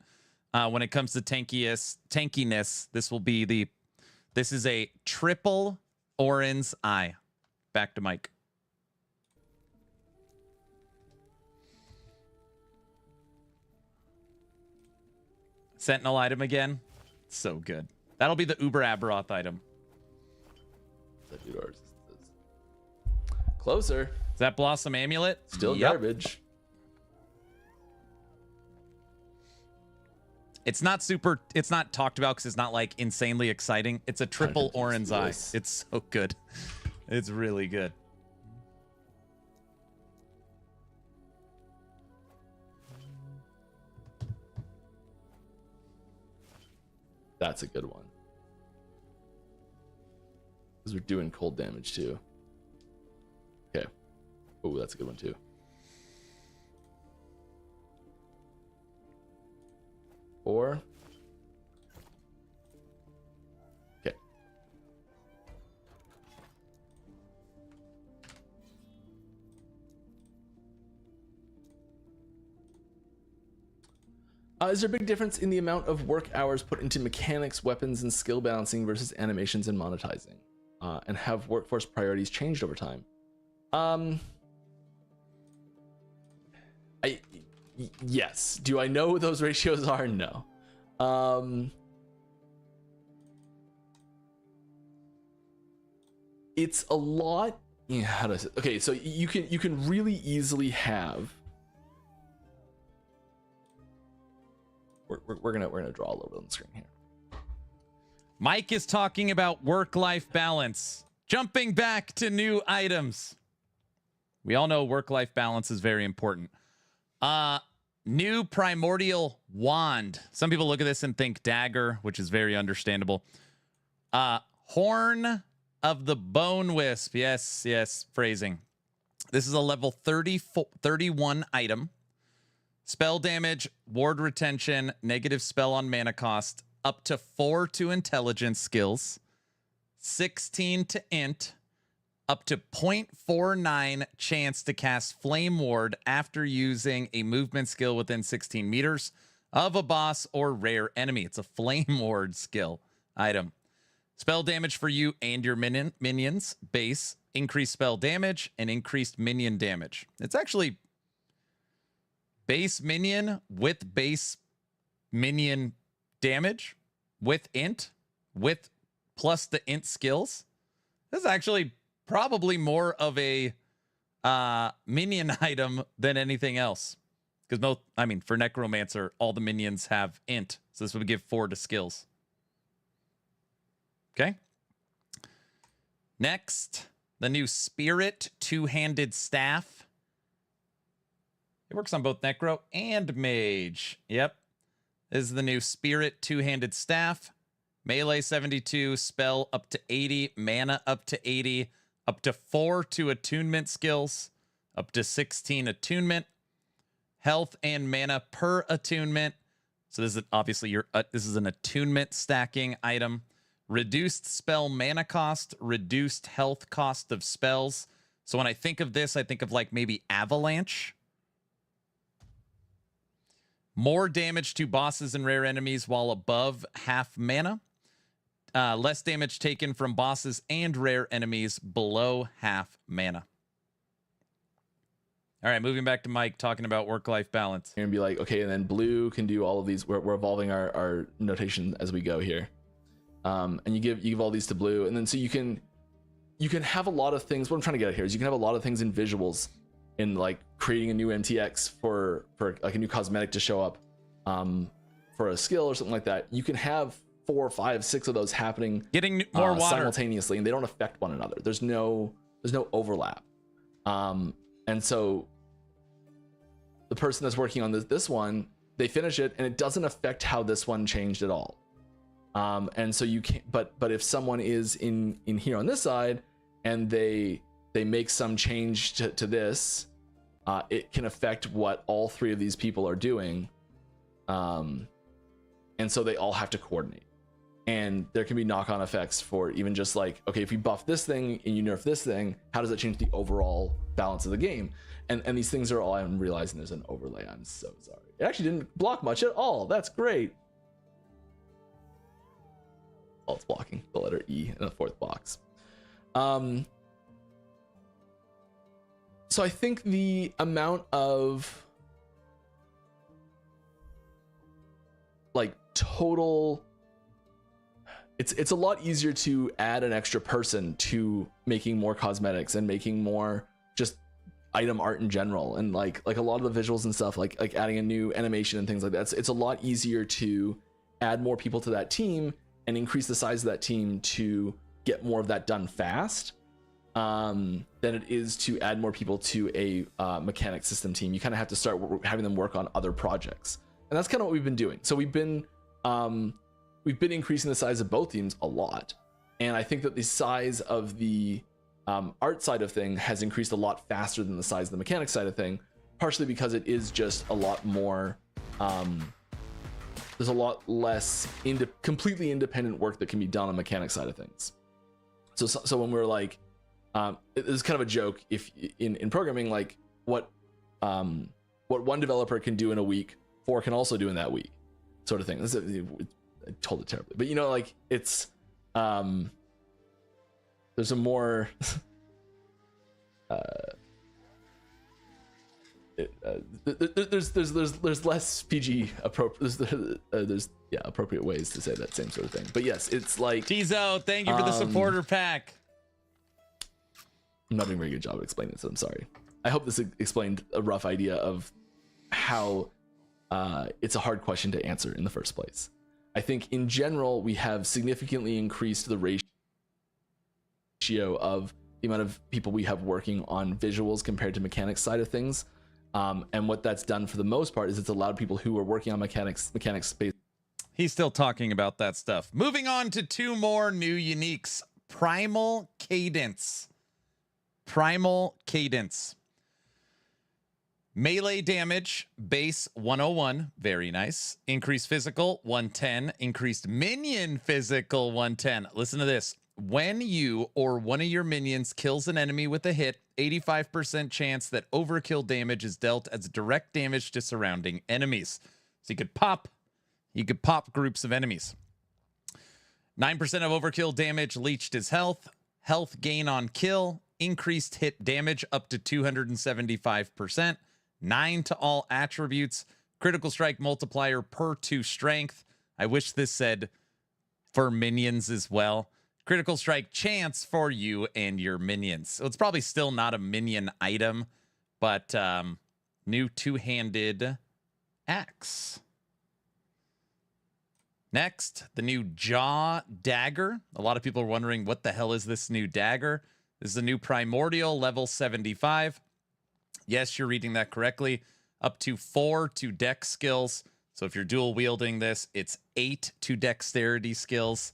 When it comes to tankiness, this is a triple Orin's Eye. Back to Mike. Sentinel item again. So good. That'll be the Uber Aberoth item. Closer. Is that Blossom Amulet? Still garbage. It's not talked about because it's not like insanely exciting. It's a triple Orin's Eye. It's so good. It's really good. That's a good one. Because we're doing cold damage too. Okay. Oh, that's a good one too. Or... okay. Is there a big difference in the amount of work hours put into mechanics, weapons, and skill balancing versus animations and monetizing? And have workforce priorities changed over time? Yes. Do I know what those ratios are? No. It's a lot. Yeah, how do I say? Okay, so you can really easily have. We're gonna draw a little bit on the screen here. Mike is talking about work-life balance. Jumping back to new items. We all know work-life balance is very important. New Primordial Wand. Some people look at this and think dagger, which is very understandable. Horn of the Bone Wisp. Yes, phrasing. This is a level 31 item. Spell damage, ward retention, negative spell on mana cost, up to 4 to intelligence skills, 16 to int, up to 0.49 chance to cast Flame Ward after using a movement skill within 16 meters of a boss or rare enemy. It's a Flame Ward skill item. Spell damage for you and your minions, base, increased spell damage, and increased minion damage. It's actually base minion with base minion damage with int, with plus the int skills. This is actually probably more of a minion item than anything else. Because for Necromancer, all the minions have int. So this would give 4 to skills. Okay. Next, the new Spirit two-handed staff. It works on both Necro and Mage. Yep. This is the new Spirit two-handed staff. Melee 72, spell up to 80, mana up to 80, up to 4 to attunement skills, up to 16 attunement, health and mana per attunement. So this is obviously this is an attunement stacking item. Reduced spell mana cost, reduced health cost of spells. So when I think of this, I think of like maybe Avalanche. More damage to bosses and rare enemies while above half mana. Less damage taken from bosses and rare enemies below half mana. All right, moving back to Mike talking about work-life balance. You're gonna be like, okay, and then blue can do all of these. We're evolving our notation as we go here. And you give all these to blue, and then so you can have a lot of things. What I'm trying to get at here is you can have a lot of things in visuals, in like creating a new MTX for like a new cosmetic to show up for a skill or something like that. You can have 4, 5, 6 of those happening, getting more water simultaneously, and they don't affect one another. There's no overlap. And so the person that's working on this one, they finish it and it doesn't affect how this one changed at all. And so you can't, but if someone is in here on this side and they make some change to this, it can affect what all 3 of these people are doing. And so they all have to coordinate. And there can be knock-on effects for even just like, okay, if you buff this thing and you nerf this thing, how does that change the overall balance of the game? And these things are all, I'm realizing there's an overlay. I'm so sorry. It actually didn't block much at all. That's great. Oh, it's blocking the letter E in the 4th box. So I think the amount of like total, it's a lot easier to add an extra person to making more cosmetics and making more just item art in general, and like a lot of the visuals and stuff, like adding a new animation and things like that. It's a lot easier to add more people to that team and increase the size of that team to get more of that done fast, than it is to add more people to a mechanic system team. You kind of have to start having them work on other projects, and that's kind of what we've been doing. So we've been increasing the size of both teams a lot, and I think that the size of the art side of thing has increased a lot faster than the size of the mechanic side of thing, partially because it is just a lot more, there's a lot less completely independent work that can be done on the mechanic side of things. So when we're like, it is kind of a joke if in programming, like what one developer can do in a week, 4 can also do in that week, sort of thing. I told it terribly, but you know, like it's there's a more there's less PG appropriate, there's appropriate ways to say that same sort of thing. But yes, it's like Tizo, thank you for the supporter pack. I'm not doing a very good job of explaining this, so I'm sorry. I hope this explained a rough idea of how it's a hard question to answer in the first place. I think in general we have significantly increased the ratio of the amount of people we have working on visuals compared to mechanics side of things. And what that's done for the most part is it's allowed people who are working on mechanics space. He's still talking about that stuff. Moving on to 2 more new uniques. Primal Cadence. Primal Cadence. Melee damage, base 101, very nice. Increased physical, 110. Increased minion physical, 110. Listen to this. When you or one of your minions kills an enemy with a hit, 85% chance that overkill damage is dealt as direct damage to surrounding enemies. So you could pop groups of enemies. 9% of overkill damage leached his health. Health gain on kill. Increased hit damage up to 275%. 9 to all attributes. Critical strike multiplier per 2 strength. I wish this said for minions as well. Critical strike chance for you and your minions. So it's probably still not a minion item, but new 2-handed axe. Next, the new Jaw Dagger. A lot of people are wondering, what the hell is this new dagger? This is a new Primordial, level 75. Yes, you're reading that correctly. Up to 4 to dex skills. So if you're dual wielding this, it's 8 to dexterity skills.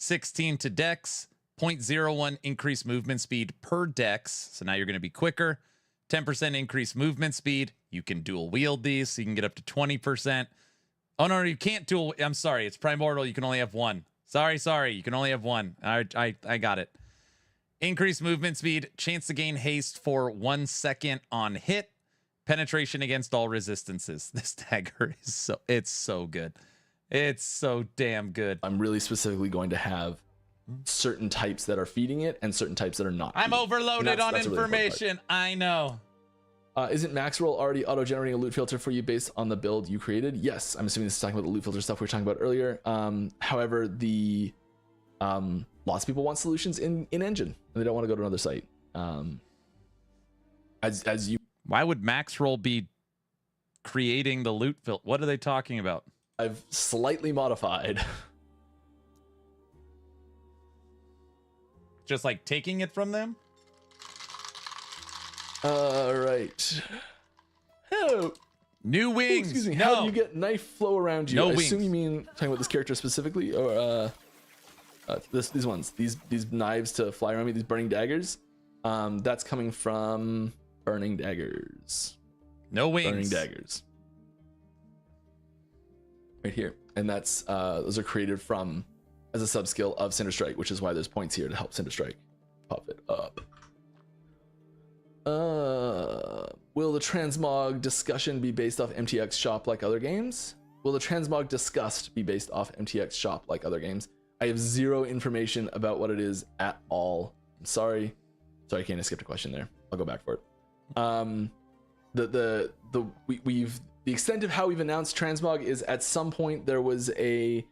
16 to dex, 0.01 increased movement speed per dex. So now you're going to be quicker. 10% increased movement speed. You can dual wield these, so you can get up to 20%. Oh, no, you can't dual. I'm sorry. It's Primordial. You can only have one. Sorry. You can only have one. I got it. Increased movement speed. Chance to gain haste for 1 second on hit. Penetration against all resistances. This dagger is it's so good. It's so damn good. I'm really specifically going to have certain types that are feeding it and certain types that are not. I'm overloaded on information. I know. Isn't Max Roll already auto-generating a loot filter for you based on the build you created? Yes, I'm assuming this is talking about the loot filter stuff we were talking about earlier. However, the lots of people want solutions in engine, and they don't want to go to another site. As you, why would Max Roll be creating the loot filter? What are they talking about? I've slightly modified. Just like taking it from them? Right. Oh. New wings. Excuse me. No. How do you get knife flow around you? No I wings. assume you mean talking about this character specifically, or these ones, these knives to fly around me, these burning daggers. That's coming from burning daggers. No wings. Burning daggers. Right here, and that's those are created from as a sub skill of Cinder Strike, which is why there's points here to help Cinder Strike pop it up. Will the transmog discussion be based off MTX shop like other games? Will the transmog discussed be based off MTX shop like other games? I have zero information about what it is at all. I'm sorry. Sorry, I can't skip a question there. I'll go back for it. The extent of how we've announced transmog is at some point there was a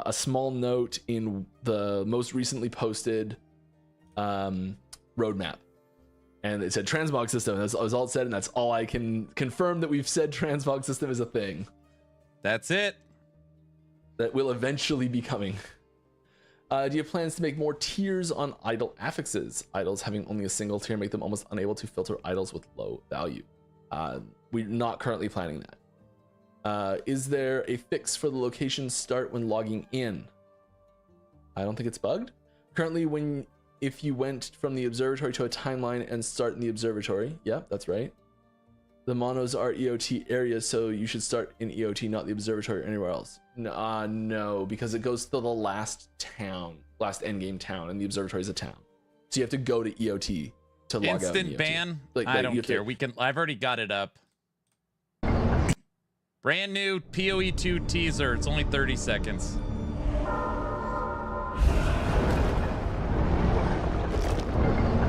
small note in the most recently posted roadmap, and it said transmog system, and that's all it said, and that's all I can confirm, that we've said transmog system is a thing. That's it. That will eventually be coming. Do you have plans to make more tiers on idle affixes? Idols having only a single tier make them almost unable to filter idols with low value. We're not currently planning that. Is there a fix for the location start when logging in? I don't think it's bugged. Currently, if you went from the observatory to a timeline and start in the observatory, yeah, that's right. The monos are EOT areas, so you should start in EOT, not the observatory or anywhere else. No, because it goes to the last endgame town, and the observatory is a town. So you have to go to EOT to log out. Instant ban? I don't care. I've already got it up. Brand new PoE2 teaser. It's only 30 seconds.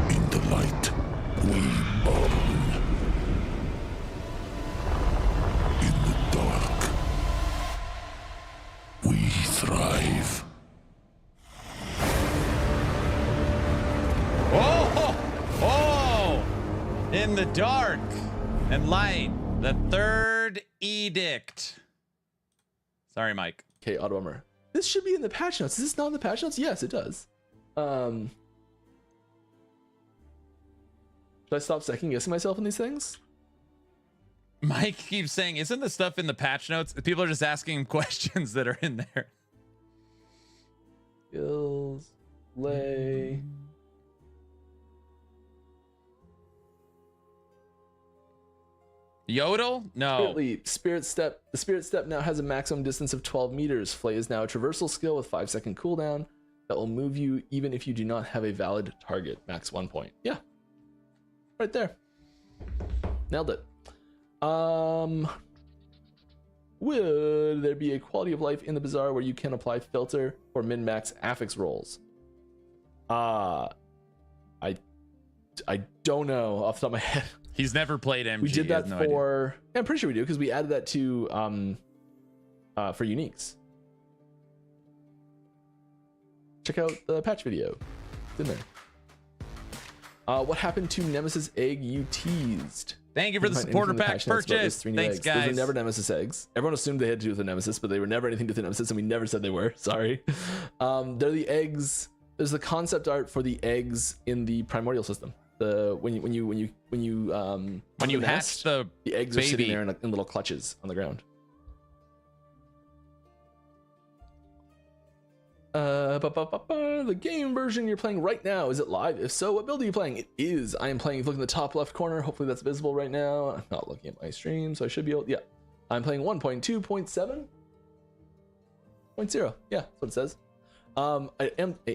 In the light, we burn. In the dark, we thrive. Oh! In the dark and light, the third edict. Sorry, Mike. Okay, Autobomber. This should be in the patch notes. Is this not in the patch notes? Yes, it does. Should I stop second guessing myself in these things? Mike keeps saying, isn't the stuff in the patch notes? People are just asking him questions that are in there. Skills, lay. Yodel? No. Spirit Step. The Spirit Step now has a maximum distance of 12 meters. Flay is now a traversal skill with 5-second cooldown that will move you even if you do not have a valid target. Max 1 point. Yeah. Right there. Nailed it. Would there be a quality of life in the bazaar where you can apply filter or min-max affix rolls? I don't know off the top of my head. He's never played MG. We did that for... idea. Yeah, I'm pretty sure we do, because we added that to for uniques. Check out the patch video. It's in there. What happened to Nemesis Egg you teased? Thank you for the supporter pack purchase. Thanks, guys. Those were never Nemesis eggs. Everyone assumed they had to do with the Nemesis, but they were never anything to do with the Nemesis, and we never said they were. Sorry. They're the eggs. There's the concept art for the eggs in the Primordial system. When you hatch the eggs baby. are sitting there in little clutches on the ground. The game version you're playing right now, is it live? If so, what build are you playing? It is. I am playing, if you look in the top left corner, hopefully that's visible right now. I'm not looking at my stream, so I should be able, yeah. I'm playing 1.2.7.0. Yeah, that's what it says. I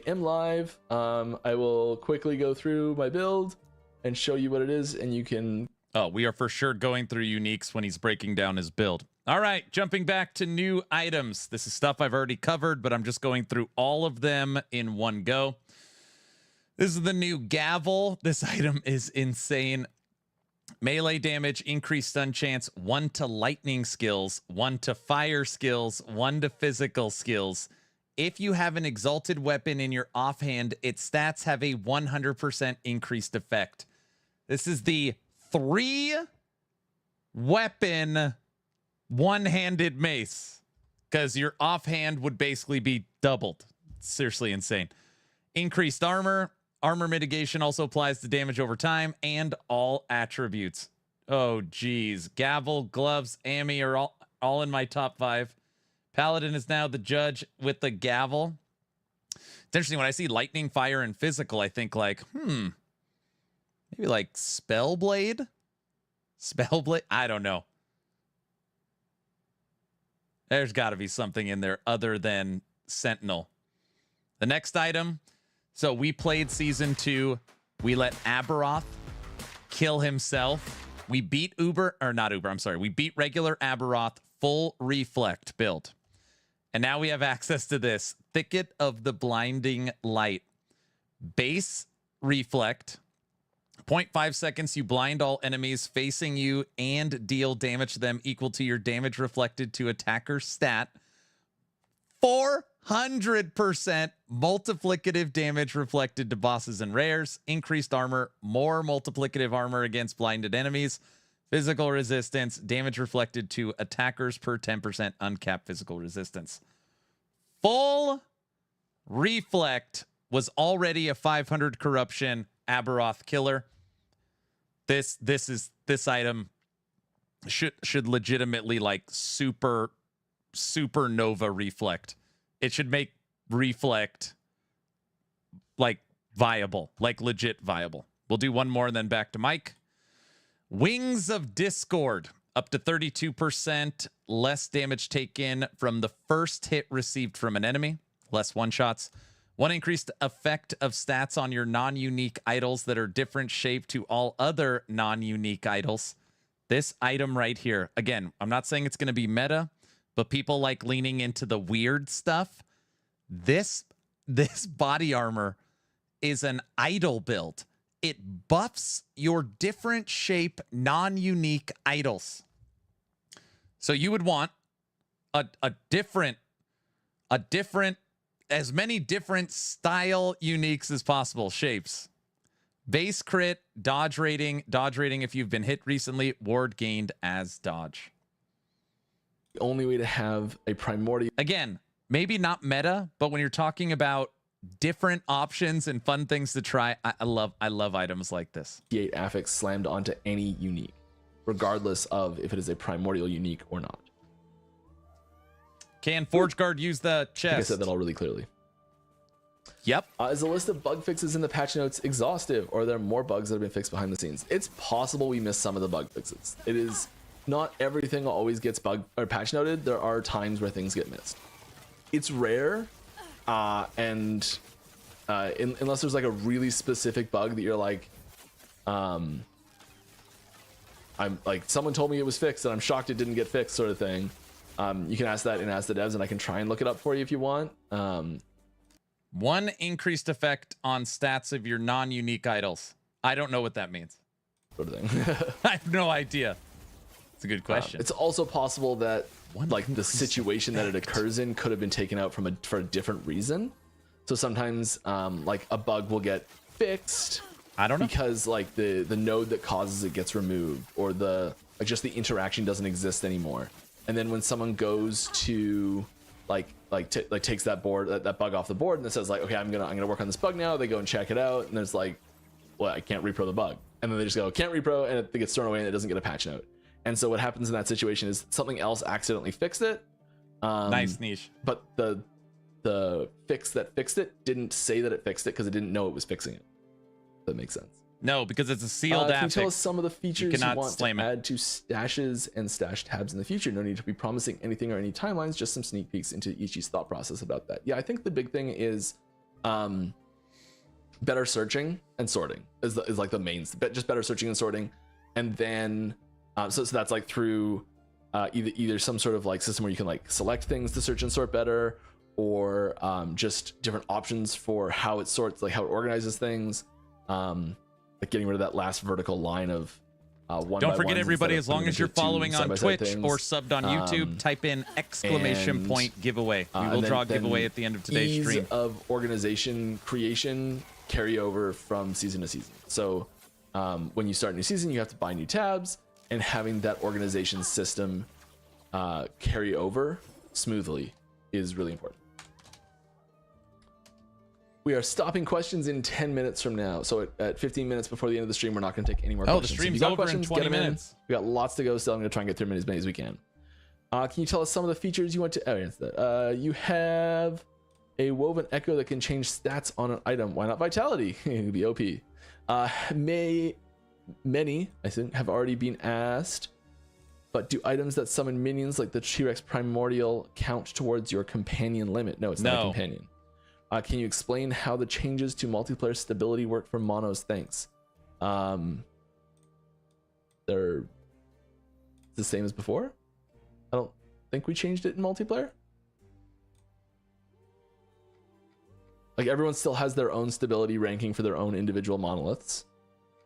am live. I will quickly go through my build and show you what it is, and you can... Oh, we are for sure going through uniques when he's breaking down his build. All right, jumping back to new items. This is stuff I've already covered, but I'm just going through all of them in one go. This is the new gavel. This item is insane. Melee damage, increased stun chance, 1 to lightning skills, 1 to fire skills, 1 to physical skills. If you have an exalted weapon in your offhand, its stats have a 100% increased effect. This is the 3-weapon one-handed mace, because your offhand would basically be doubled. Seriously insane. Increased armor. Armor mitigation also applies to damage over time and all attributes. Oh, geez. Gavel, gloves, Ami are all in my top 5. Paladin is now the judge with the gavel. It's interesting. When I see lightning, fire, and physical, I think like, maybe like Spellblade? Spellblade? I don't know. There's got to be something in there other than Sentinel. The next item. So we played season 2. We let Aberoth kill himself. We beat we beat regular Aberoth full reflect build. And now we have access to this Thicket of the Blinding Light. Base reflect. 0.5 seconds, you blind all enemies facing you and deal damage to them equal to your damage reflected to attacker stat. 400% multiplicative damage reflected to bosses and rares. Increased armor, more multiplicative armor against blinded enemies. Physical resistance, damage reflected to attackers per 10% uncapped physical resistance. Full reflect was already a 500 corruption Aberoth killer. This item should legitimately like supernova reflect. It should make reflect like viable, like legit viable. We'll do one more and then back to Mike. Wings of Discord, up to 32% less damage taken from the first hit received from an enemy, less one-shots. 1 increased effect of stats on your non-unique idols that are different shape to all other non-unique idols. This item right here, again, I'm not saying it's going to be meta, but people like leaning into the weird stuff. This body armor is an idol build. It buffs your different shape non-unique idols. So you would want a different as many different style uniques as possible, shapes. Base crit, dodge rating if you've been hit recently, ward gained as dodge. The only way to have a primordial... Again, maybe not meta, but when you're talking about different options and fun things to try, I love items like this. 8 affix slammed onto any unique, regardless of if it is a primordial unique or not. Can Forge Guard use the chest? I think I said that all really clearly. Yep. Is the list of bug fixes in the patch notes exhaustive, or are there more bugs that have been fixed behind the scenes? It's possible we missed some of the bug fixes. It is not everything always gets bug or patch noted. There are times where things get missed. It's rare, unless there's like a really specific bug that you're like, I'm like, someone told me it was fixed and I'm shocked it didn't get fixed, sort of thing. You can ask that and ask the devs, and I can try and look it up for you if you want. 1 increased effect on stats of your non-unique idols. I don't know what that means. Sort of thing. I have no idea. It's a good question. It's also possible that like the situation that it occurs in could have been taken out for a different reason. So sometimes like a bug will get fixed. I don't know, because like the node that causes it gets removed, or just the interaction doesn't exist anymore. And then when someone goes to takes that bug off the board and it says like, okay, I'm gonna work on this bug now, they go and check it out, and there's like, well, I can't repro the bug, and then they just go can't repro, and it gets thrown away and it doesn't get a patch note. And so what happens in that situation is something else accidentally fixed it. Nice niche. But the the fix that fixed it didn't say that it fixed it because it didn't know it was fixing it. That makes sense. No, because it's a sealed Can you app. tell us some of the features you cannot want to slam it. add to stashes and stash tabs in the future? No need to be promising anything or any timelines, just some sneak peeks into Ichi's thought process about that. Yeah, I think the big thing is better searching and sorting is like the main, just better searching and sorting. And then, so that's like through either some sort of like system where you can like select things to search and sort better, or just different options for how it sorts, like how it organizes things. Like getting rid of that last vertical line of one. Don't forget, everybody, as long as you're following on Twitch or subbed on YouTube, type in exclamation point giveaway. We will draw a giveaway at the end of today's stream. Ease of organization creation carry over from season to season. So when you start a new season, you have to buy new tabs, and having that organization system carry over smoothly is really important. We are stopping questions in 10 minutes from now. So at 15 minutes before the end of the stream, we're not going to take any more questions. The So if stream's you got over in questions, 20 get 'em in. minutes. We got lots to go still. I'm going to try and get through as many as we can. Can you tell us some of the features you want to answer that? You have a woven echo that can change stats on an item. Why not vitality? It would be OP. Many, I think, have already been asked. But do items that summon minions like the T-Rex Primordial count towards your companion limit? No, it's not a companion. Can you explain how the changes to multiplayer stability work for monos? Thanks. They're the same as before. I don't think we changed it in multiplayer. Like, everyone still has their own stability ranking for their own individual monoliths,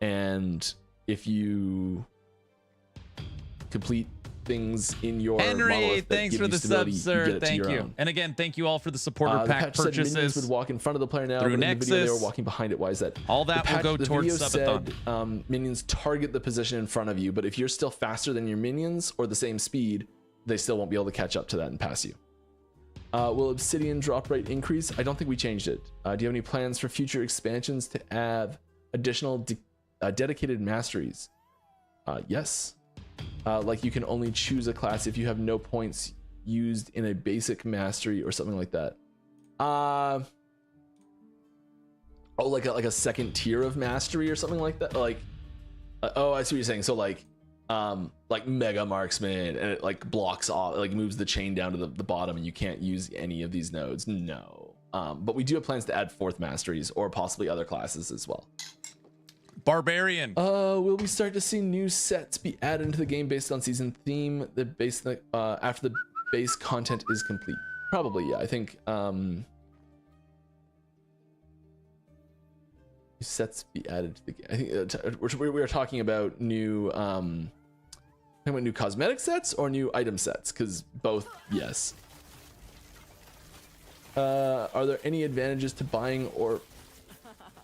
and if you complete things in your Henry, monolith that thanks give for you the stability, sub, sir. you get it to Thank your you. own. And again, thank you all for the supporter The pack patch said minions would purchases. walk in front of the player now, through but in the video they were Nexus. walking behind it. Why is that? All that will go the towards video subathon. said minions target the position in front of you, but if you're still faster than your minions or the same speed, they still won't be able to catch up to that and pass you. Will Obsidian drop rate increase? I don't think we changed it. Do you have any plans for future expansions to add additional dedicated masteries? Yes. Like, you can only choose a class if you have no points used in a basic mastery or something like that. Like a second tier of mastery or something like that. Like, oh, I see what you're saying. So like Mega Marksman, and it like blocks off, like moves the chain down to the bottom, and you can't use any of these nodes. No. But we do have plans to add fourth masteries or possibly other classes as well. Barbarian. Will we start to see new sets be added into the game based on season theme? After the base content is complete. Probably, yeah. I think sets be added to the game. I think we are talking about new new cosmetic sets or new item sets, because both, yes. Are there any advantages to buying or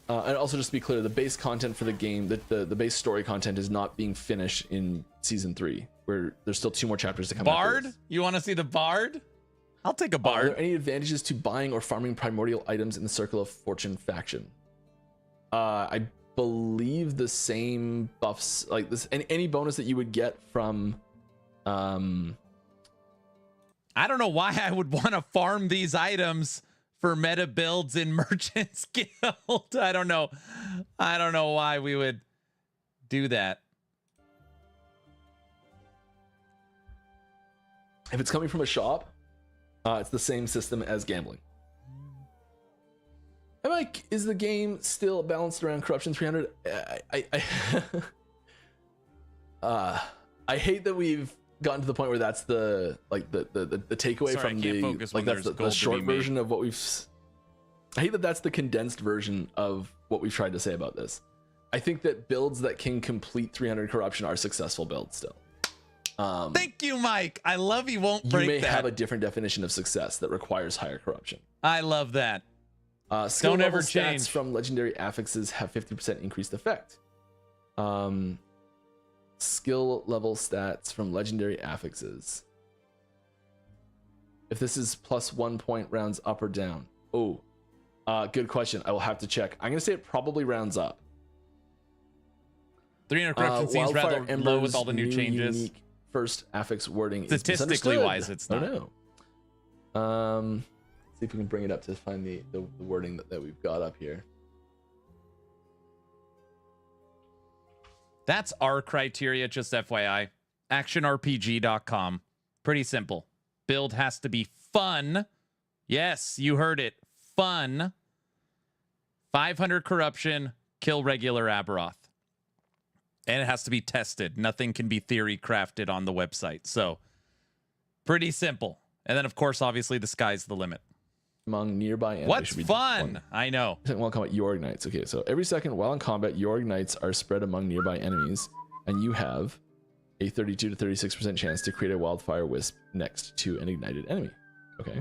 and also, just to be clear, the base content for the game, the base story content is not being finished in season 3, where there's still 2 more chapters to come. Bard? You want to see the Bard? I'll take a Bard. Are there any advantages to buying or farming primordial items in the Circle of Fortune faction? I believe the same buffs, like this, any bonus that you would get from I don't know why I would want to farm these items for meta builds in Merchant's Guild. I don't know why we would do that. If it's coming from a shop, it's the same system as gambling. I'm like, is the game still balanced around corruption 300? I hate that we've gotten to the point where that's the takeaway. Sorry, from I can't the focus like when that's there's the gold to short be made. version of what we've. I hate that that's the condensed version of what we've tried to say about this. I think that builds that can complete 300 corruption are successful builds still. Thank you, Mike. I love you. Won't You break may that. have a different definition of success that requires higher corruption. I love that. Skill Don't level ever stats change. from legendary affixes have 50% increased effect. Skill level stats from legendary affixes. If this is +1 point, rounds up or down? Oh, good question. I will have to check. I'm gonna say it probably rounds up. 300 corruption seems Wildfire rather low with all the new Ember's changes. unique first affix wording is Statistically misunderstood. wise, it's not. Oh no. See if we can bring it up to find the wording that we've got up here. That's our criteria, just FYI. ActionRPG.com. Pretty simple. Build has to be fun. Yes, you heard it. Fun. 500 corruption, kill regular Aberoth. And it has to be tested. Nothing can be theory crafted on the website. So, pretty simple. And then, of course, obviously, the sky's the limit. Among nearby enemies. What's fun? I know. While in combat, your ignites. Okay, so every second while in combat, your ignites are spread among nearby enemies, and you have a 32 to 36% chance to create a wildfire wisp next to an ignited enemy. Okay.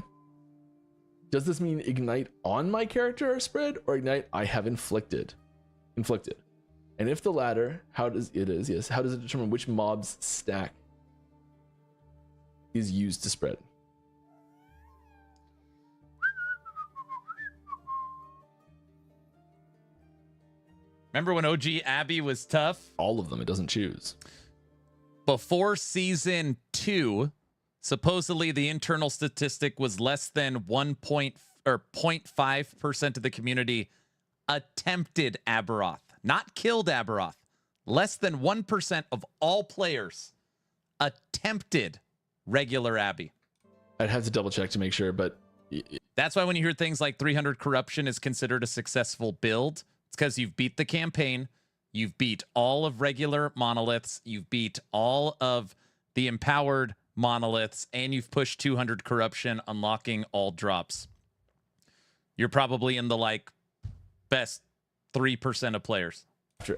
Does this mean ignite on my character are spread, or ignite I have inflicted? Inflicted. And if the latter, how does it determine which mob's stack is used to spread? Remember when OG Abby was tough? All of them. It doesn't choose. Before season 2, supposedly the internal statistic was less than 0.5% of the community attempted Aberoth, not killed Aberoth. Less than 1% of all players attempted regular Abby. I'd have to double check to make sure, but that's why when you hear things like 300 corruption is considered a successful build, it's because you've beat the campaign, you've beat all of regular monoliths, you've beat all of the empowered monoliths, and you've pushed 200 corruption, unlocking all drops. You're probably in the like best 3% of players.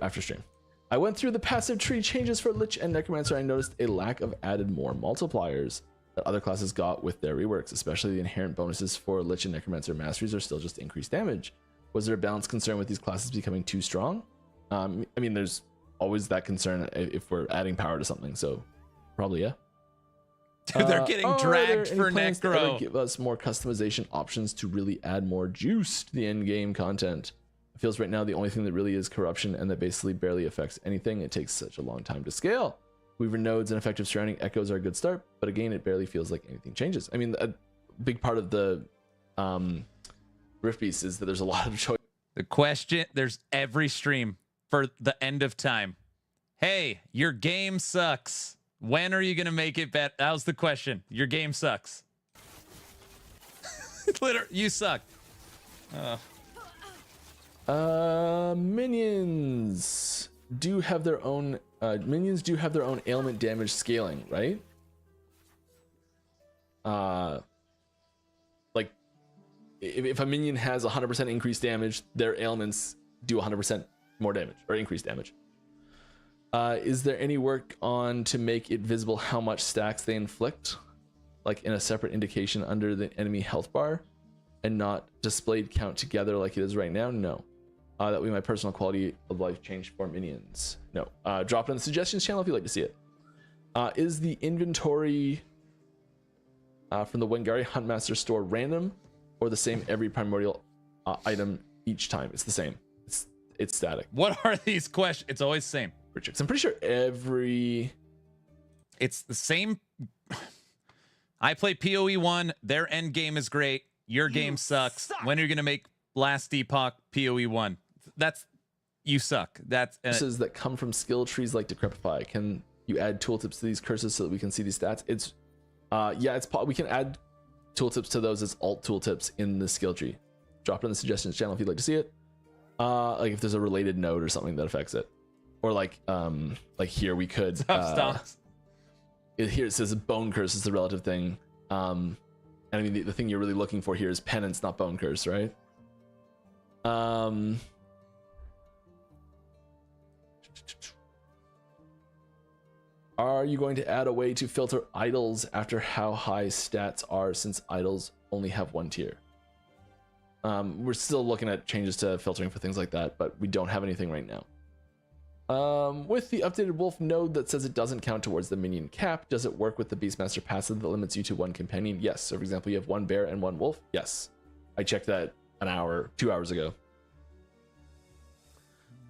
After stream. I went through the passive tree changes for Lich and Necromancer. I noticed a lack of added more multipliers that other classes got with their reworks, especially the inherent bonuses for Lich and Necromancer masteries are still just increased damage. Was there a balance concern with these classes becoming too strong? I mean, there's always that concern if we're adding power to something, so probably, yeah. They're getting dragged for necro. Give us more customization options to really add more juice to the end game content. It feels right now the only thing that really is corruption and that basically barely affects anything. It takes such a long time to scale. Weaver nodes and effective surrounding echoes are a good start, but again, it barely feels like anything changes. I mean, a big part of the Rift Beast is that there's a lot of choice. The question, there's every stream for the end of time. Hey, your game sucks. When are you going to make it better? That was the question. Your game sucks. Literally, you suck. Minions do have their own ailment damage scaling, right? Like if a minion has 100% increased damage, their ailments do 100% more damage or increased damage. Is there any work on to make it visible how much stacks they inflict, like in a separate indication under the enemy health bar, and not displayed count together like it is right now? No. That would be my personal quality of life change for minions. No. Drop it in the suggestions channel if you'd like to see it. Is the inventory from the Wengari Huntmaster store random or the same every primordial item each time? It's the same. It's static. What are these questions? It's always the same. I'm pretty sure it's the same. I play PoE 1. Their end game is great. Your game sucks. When are you going to make Last Epoch PoE 1? You suck. That's curses that come from skill trees like Decrepify. Can you add tooltips to these curses so that we can see these stats? It's we can add tooltips to those as alt tooltips in the skill tree. Drop it in the suggestions channel if you'd like to see it. Like if there's a related node or something that affects it. Or like here we could here it says bone curse is the relative thing. And I mean the thing you're really looking for here is penance, not bone curse, right? Are you going to add a way to filter idols after how high stats are, since idols only have one tier? We're still looking at changes to filtering for things like that, but we don't have anything right now. With the updated wolf node that says it doesn't count towards the minion cap, does it work with the Beastmaster passive that limits you to one companion? Yes. So for example, you have one bear and one wolf. Yes. I checked that 2 hours ago.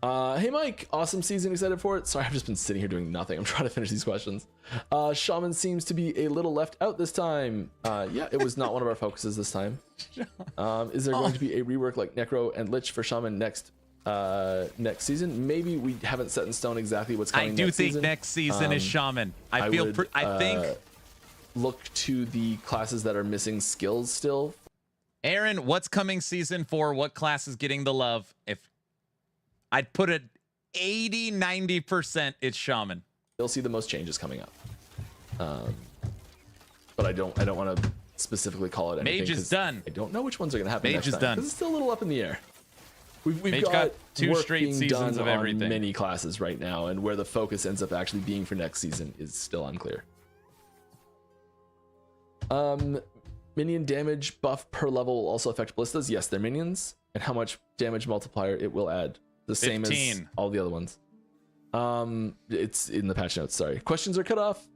Hey Mike, awesome season, excited for it. Sorry, I've just been sitting here doing nothing. I'm trying to finish these questions. Shaman seems to be a little left out this time. Yeah, it was not one of our focuses this time. Is there going to be a rework like Necro and Lich for Shaman next season? Maybe. We haven't set in stone exactly what's coming. I do think next season is Shaman. I think look to the classes that are missing skills still. Aaron, what's coming season 4? What class is getting the love? If I'd put it 80-90%, it's Shaman. You'll see the most changes coming up. But I don't want to specifically call it anything. Mage is done. I don't know which ones are going to happen. Mage next is time, done. 'cause it's still a little up in the air. We've got 2 work straight being seasons done of everything. on many classes right now, and where the focus ends up actually being for next season is still unclear. Minion damage buff per level will also affect ballistas. Yes, they're minions, and how much damage multiplier it will add. The 15. Same as all the other ones. It's in the patch notes. Sorry, questions are cut off.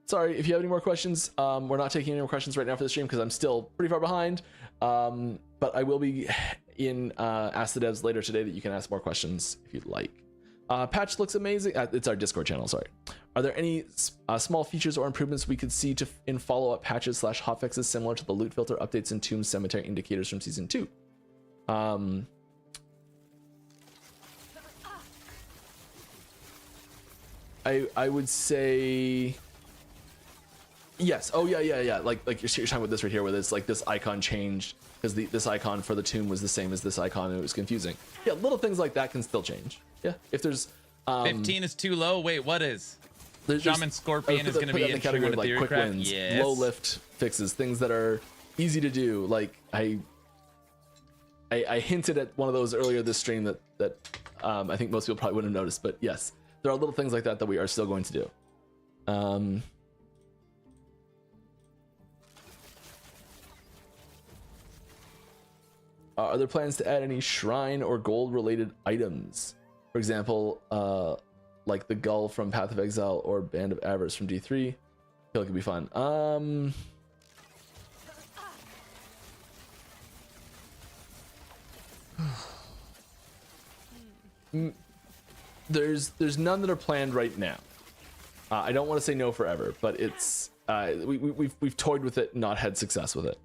Sorry if you have any more questions. We're not taking any more questions right now for the stream because I'm still pretty far behind. But I will be in Ask the Devs later today that you can ask more questions if you'd like. Patch looks amazing. It's our Discord channel. Sorry. Are there any small features or improvements we could see in follow-up patches / hotfixes similar to the loot filter updates and Tomb Cemetery indicators from season 2? I would say yes. Oh yeah. Like you're talking about this right here, where it's like this icon changed because this icon for the tomb was the same as this icon, and it was confusing. Yeah, little things like that can still change. Yeah, if there's 15 is too low. Wait, what is? Shaman Scorpion is going to be in category of like quick Theorycraft? wins, Yes. low lift fixes, things that are easy to do. Like I hinted at one of those earlier this stream that I think most people probably wouldn't have noticed, but yes, there are little things like that that we are still going to do. Are there plans to add any shrine or gold related items? For example, like the Gull from Path of Exile or Band of Avarice from D3. I feel like it'd be fun. There's none that are planned right now. I don't want to say no forever, but it's we've toyed with it, not had success with it.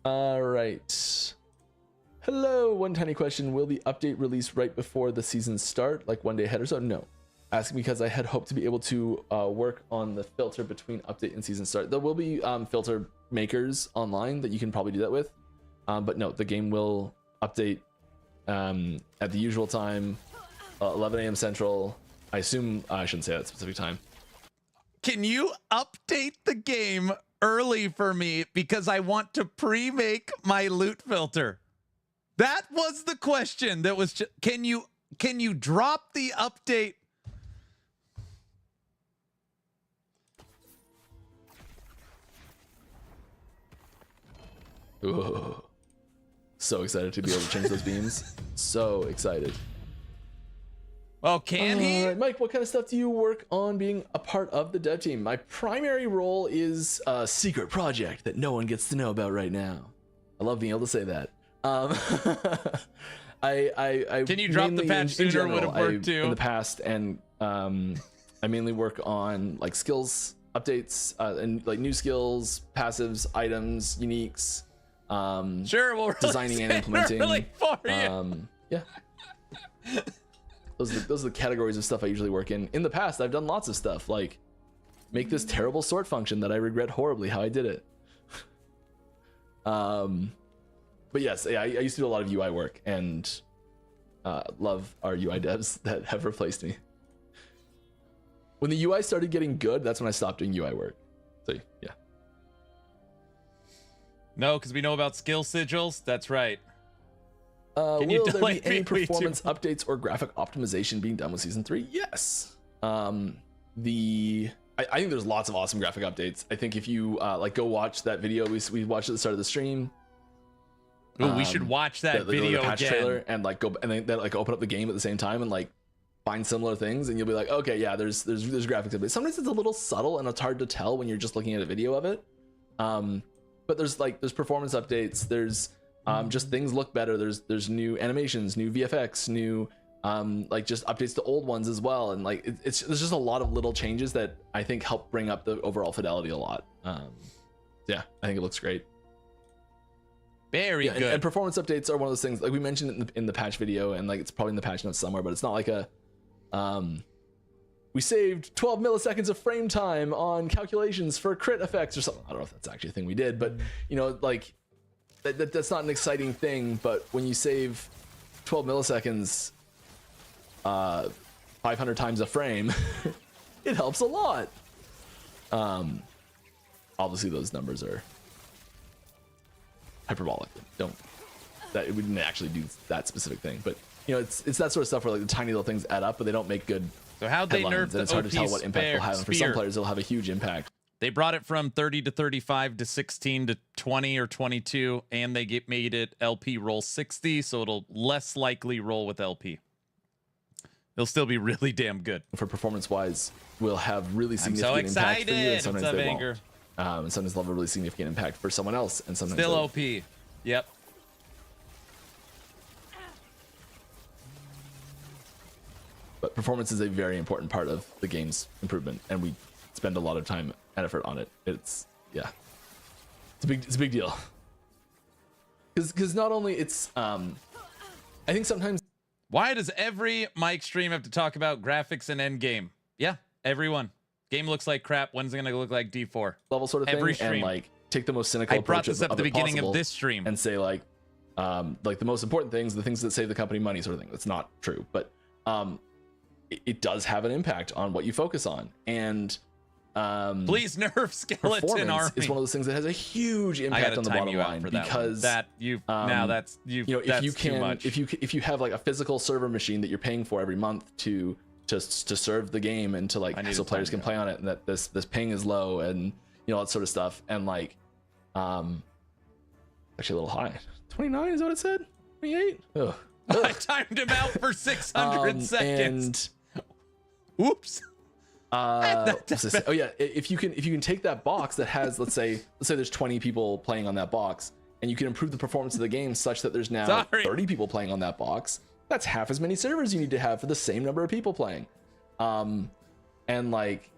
All right. Hello, one tiny question. Will the update release right before the season start, like one day ahead or so? No. Asking because I had hoped to be able to work on the filter between update and season start. There will be filter makers online that you can probably do that with. But no, the game will update at the usual time, 11 a.m. Central. I assume I shouldn't say that specific time. Can you update the game early for me because I want to pre-make my loot filter? That was the question. That was can you drop the update? Ooh. So excited to be able to change those beams. So excited. Well, can he? Mike, what kind of stuff do you work on being a part of the dev team? My primary role is a secret project that no one gets to know about right now. I love being able to say that. I can you drop the patch sooner? Would have worked too in the past, and I mainly work on like skills updates and like new skills, passives, items, uniques. Sure, we'll designing and implementing. Really for you. Yeah. Those are the categories of stuff I usually work in. In the past, I've done lots of stuff like make this terrible sort function that I regret horribly how I did it. But yes, I used to do a lot of UI work and love our UI devs that have replaced me. When the UI started getting good, that's when I stopped doing UI work. So yeah. No, because we know about skill sigils. That's right. Will there be any performance updates or graphic optimization being done with season 3? Yes. I think there's lots of awesome graphic updates. I think if you like go watch that video we watched at the start of the stream. Ooh, we should watch that video the patch again. Trailer and like go and then like open up the game at the same time and like find similar things and you'll be like, okay, yeah, there's graphics updates. Sometimes it's a little subtle and it's hard to tell when you're just looking at a video of it. But there's performance updates. There's just things look better. There's new animations, new VFX, new like just updates to old ones as well, and like there's just a lot of little changes that I think help bring up the overall fidelity a lot. Yeah, I think it looks great. Very good. And performance updates are one of those things, like we mentioned in the patch video, and like it's probably in the patch notes somewhere, but it's not like a we saved 12 milliseconds of frame time on calculations for crit effects or something. I don't know if that's actually a thing we did, but you know, like that's not an exciting thing. But when you save 12 milliseconds 500 times a frame, it helps a lot. Obviously those numbers are hyperbolic. We didn't actually do that specific thing, but you know, it's that sort of stuff where like the tiny little things add up, but they don't make good. So how'd they nerf the and it's hard to tell what impact they'll have. And for some players, it'll have a huge impact. They brought it from 30 to 35 to 16 to 20 or 22, and they made it LP roll 60, so it'll less likely roll with LP. It'll still be really damn good. For performance-wise, we'll have really significant impact for you, and sometimes they won't. And sometimes they'll have a really significant impact for someone else, and sometimes still OP. Yep. But performance is a very important part of the game's improvement, and we spend a lot of time and effort on it. It's a big deal. Because not only it's I think sometimes. Why does every mic stream have to talk about graphics and end game? Yeah, everyone. Game looks like crap. When's it gonna look like D4? Level sort of thing. Every stream. And like take the most cynical approach. I brought this up at the beginning of this stream and say like the most important things, the things that save the company money, sort of thing. That's not true, but it does have an impact on what you focus on. And please nerf skeleton army. It's one of those things that has a huge impact on the bottom line, because that you now that's you know, if you can, if you have like a physical server machine that you're paying for every month to serve the game and to like so players can play on it, and that this ping is low and you know, that sort of stuff, and like actually a little high. 29 is what it said. 28. Ugh. I timed him out for 600 seconds. And oops. Oh yeah, if you can take that box that has, let's say there's 20 people playing on that box, and you can improve the performance of the game such that there's now 30 people playing on that box. That's half as many servers you need to have for the same number of people playing. And like,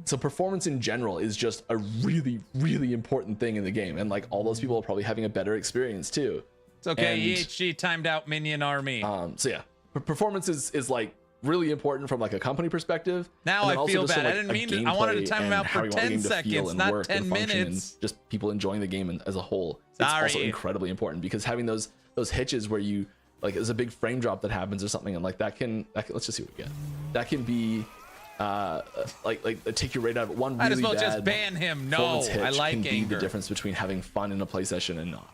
so performance in general is just a really, really important thing in the game, and like all those people are probably having a better experience too. It's okay. And, EHG timed out Minion Army. So yeah, performance is like really important from like a company perspective. Now I feel bad. I didn't mean to. I wanted to time him out for 10 seconds, not 10 minutes. Just people enjoying the game as a whole. It's also incredibly important, because having those hitches where you like there's a big frame drop that happens or something, and like that can let's just see what we get. That can be like take your rate out of it. One really might as well bad just ban him. No, I like can anger. Be the difference between having fun in a play session and not.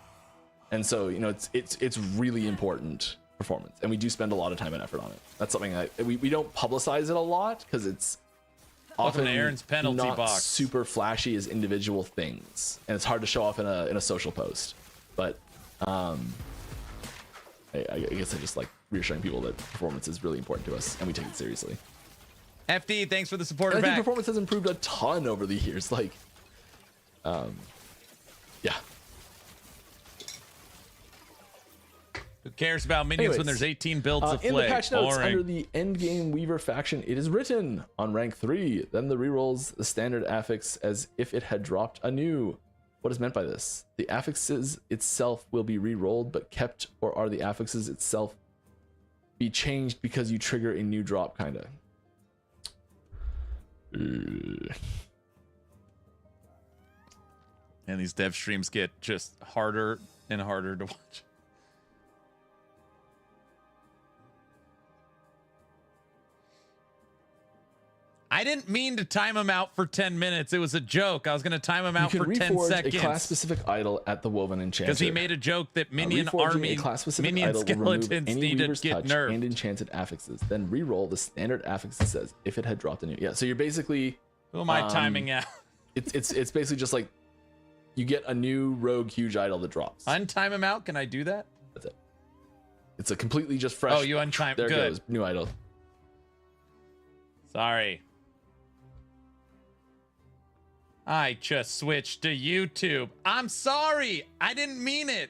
And so you know it's really important performance, and we do spend a lot of time and effort on it. That's something we don't publicize it a lot, because it's often Aaron's penalty not box. Super flashy as individual things, and it's hard to show off in a social post. But I guess I just like reassuring people that performance is really important to us, and we take it seriously. FD, thanks for the support. I think performance has improved a ton over the years. Like, yeah. Who cares about minions when there's 18 builds of in play? the patch notes, under the endgame Weaver faction, it is written on rank 3. Then the rerolls the standard affix as if it had dropped anew. What is meant by this? The affixes itself will be re-rolled but kept, or are the affixes itself be changed because you trigger a new drop, kinda? And these dev streams get just harder and harder to watch. I didn't mean to time him out for 10 minutes. It was a joke. I was going to time him out for 10 seconds. A class-specific idol at the Woven Enchanter. Because he made a joke that Minion Army, Minion skeletons need to get nerfed. And enchanted affixes. Then re-roll the standard affix that says if it had dropped a new. Yeah, so you're basically... Who am I timing out? It's basically just like you get a new rogue huge idol that drops. Untime him out? Can I do that? That's it. It's a completely just fresh... Oh, you untime. There Good. Goes. New idol. Sorry. I just switched to YouTube. I'm sorry. I didn't mean it.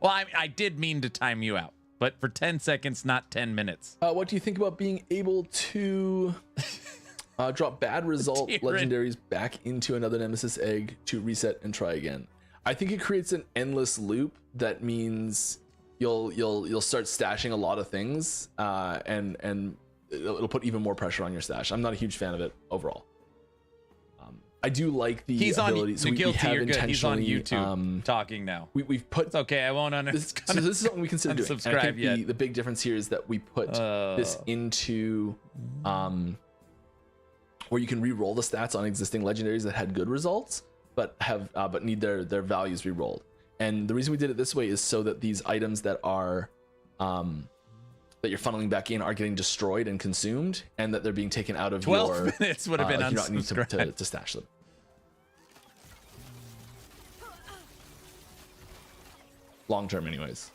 Well, I did mean to time you out. but for 10 seconds, not 10 minutes. What do you think about being able to drop bad result legendaries back into another Nemesis egg to reset and try again? I think it creates an endless loop that means you'll start stashing a lot of things, and it'll put even more pressure on your stash. I'm not a huge fan of it overall. I do like the ability. So Guilty, you're good. He's on YouTube talking now. We've put. It's okay. I won't understand. So this is something we consider doing. And I think yet. the big difference here is that we put this into where you can re-roll the stats on existing legendaries that had good results, but need their values re-rolled. And the reason we did it this way is so that these items that are that you're funneling back in are getting destroyed and consumed, and that they're being taken out of 12 minutes would have been you don't need unsubscribed. to stash them. Long term, anyways.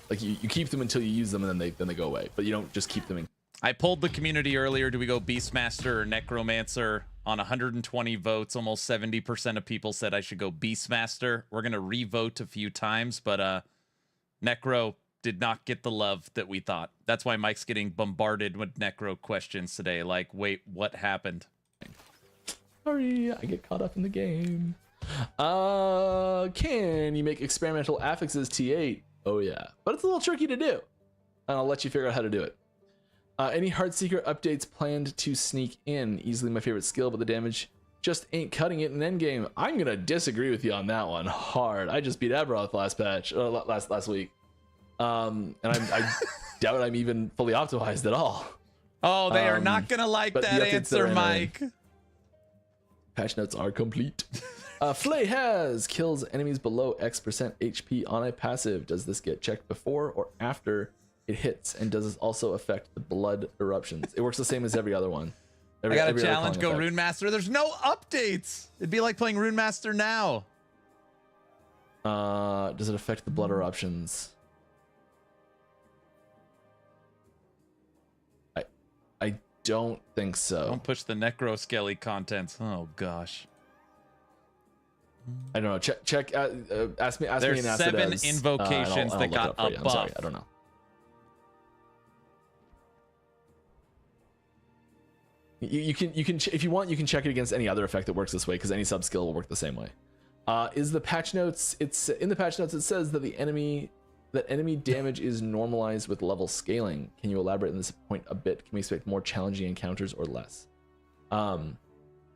Like you keep them until you use them, and then they go away. But you don't just keep them in. I polled the community earlier. Do we go Beastmaster or Necromancer? On 120 votes, almost 70% of people said I should go Beastmaster. We're gonna re-vote a few times, but Necro did not get the love that we thought. That's why Mike's getting bombarded with Necro questions today. Like, wait, what happened? Sorry, I get caught up in the game. Can you make experimental affixes T8? Oh yeah, but it's a little tricky to do. And I'll let you figure out how to do it. Any Heartseeker updates planned to sneak in? Easily my favorite skill, but the damage just ain't cutting it in endgame. I'm gonna disagree with you on that one hard. I just beat Aberoth last patch, last week, and I doubt I'm even fully optimized at all. Oh, they are not gonna like that answer, Mike. Patch notes are complete. Flay has kills enemies below X% HP on a passive. Does this get checked before or after it hits, and does this also affect the blood eruptions? It works the same as every other one. I got a challenge. Go Rune Master. There's no updates. It'd be like playing Rune Master now. Does it affect the blood eruptions? I don't think so. Don't push the Necro Skelly contents. Oh gosh. I don't know. Check. Ask me. There's me and 7 invocations that got a buff. I'm sorry. I don't know. You can if you want, you can check it against any other effect that works this way, because any sub skill will work the same way. Is the patch notes? It's in the patch notes. It says that enemy damage is normalized with level scaling. Can you elaborate on this point a bit? Can we expect more challenging encounters or less? I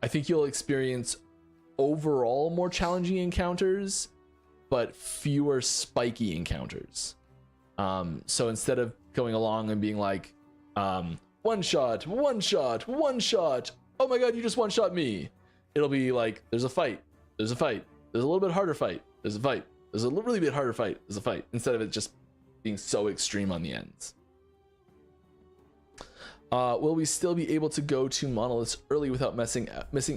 think you'll experience overall more challenging encounters, but fewer spiky encounters. So instead of going along and being like, one shot, oh my god, you just one shot me, it'll be like, there's a fight, there's a little bit harder fight, there's a fight, there's a really bit harder fight, there's a fight, instead of it just being so extreme on the ends. Will we still be able to go to monoliths early without missing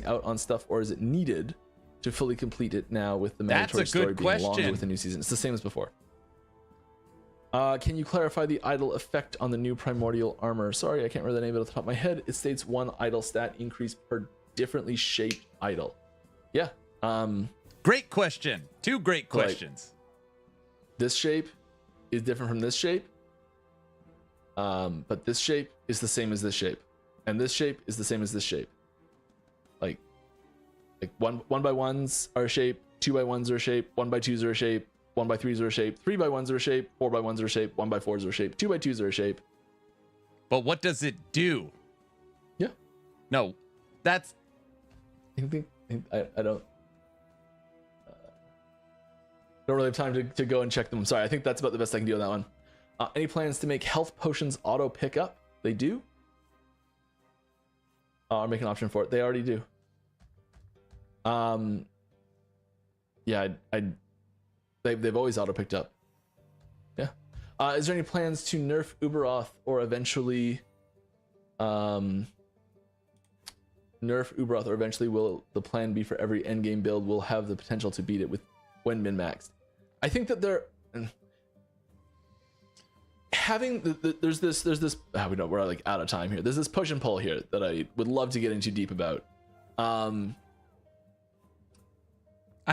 out on stuff, or is it needed to fully complete it now with the mandatory story being longer with the new season? It's the same as before. Can you clarify the idle effect on the new Primordial armor? Sorry, I can't remember the name of it off the top of my head. It states 1 idle stat increase per differently shaped idle. Yeah. Great question. 2 great questions. Like, this shape is different from this shape. But this shape is the same as this shape, and this shape is the same as this shape. Like 1x1s are a shape, 2x1s are a shape, 1x2s are a shape, 1x3s are a shape, 3x1s are a shape, 4x1s are a shape, 1x4s are a shape, 2x2s are a shape. But what does it do? Yeah. No, that's. I don't really have time to go and check them. I'm sorry. I think that's about the best I can do on that one. Any plans to make health potions auto pick up? They do. Or make an option for it. They already do. Yeah, they've always auto picked up. Yeah. Is there any plans to nerf Uberoth or eventually nerf Uberoth, or eventually will the plan be for every endgame build will have the potential to beat it with when min-maxed? I think that they're having there's this we're like out of time here. There's this push and pull here that I would love to get into deep about. I'm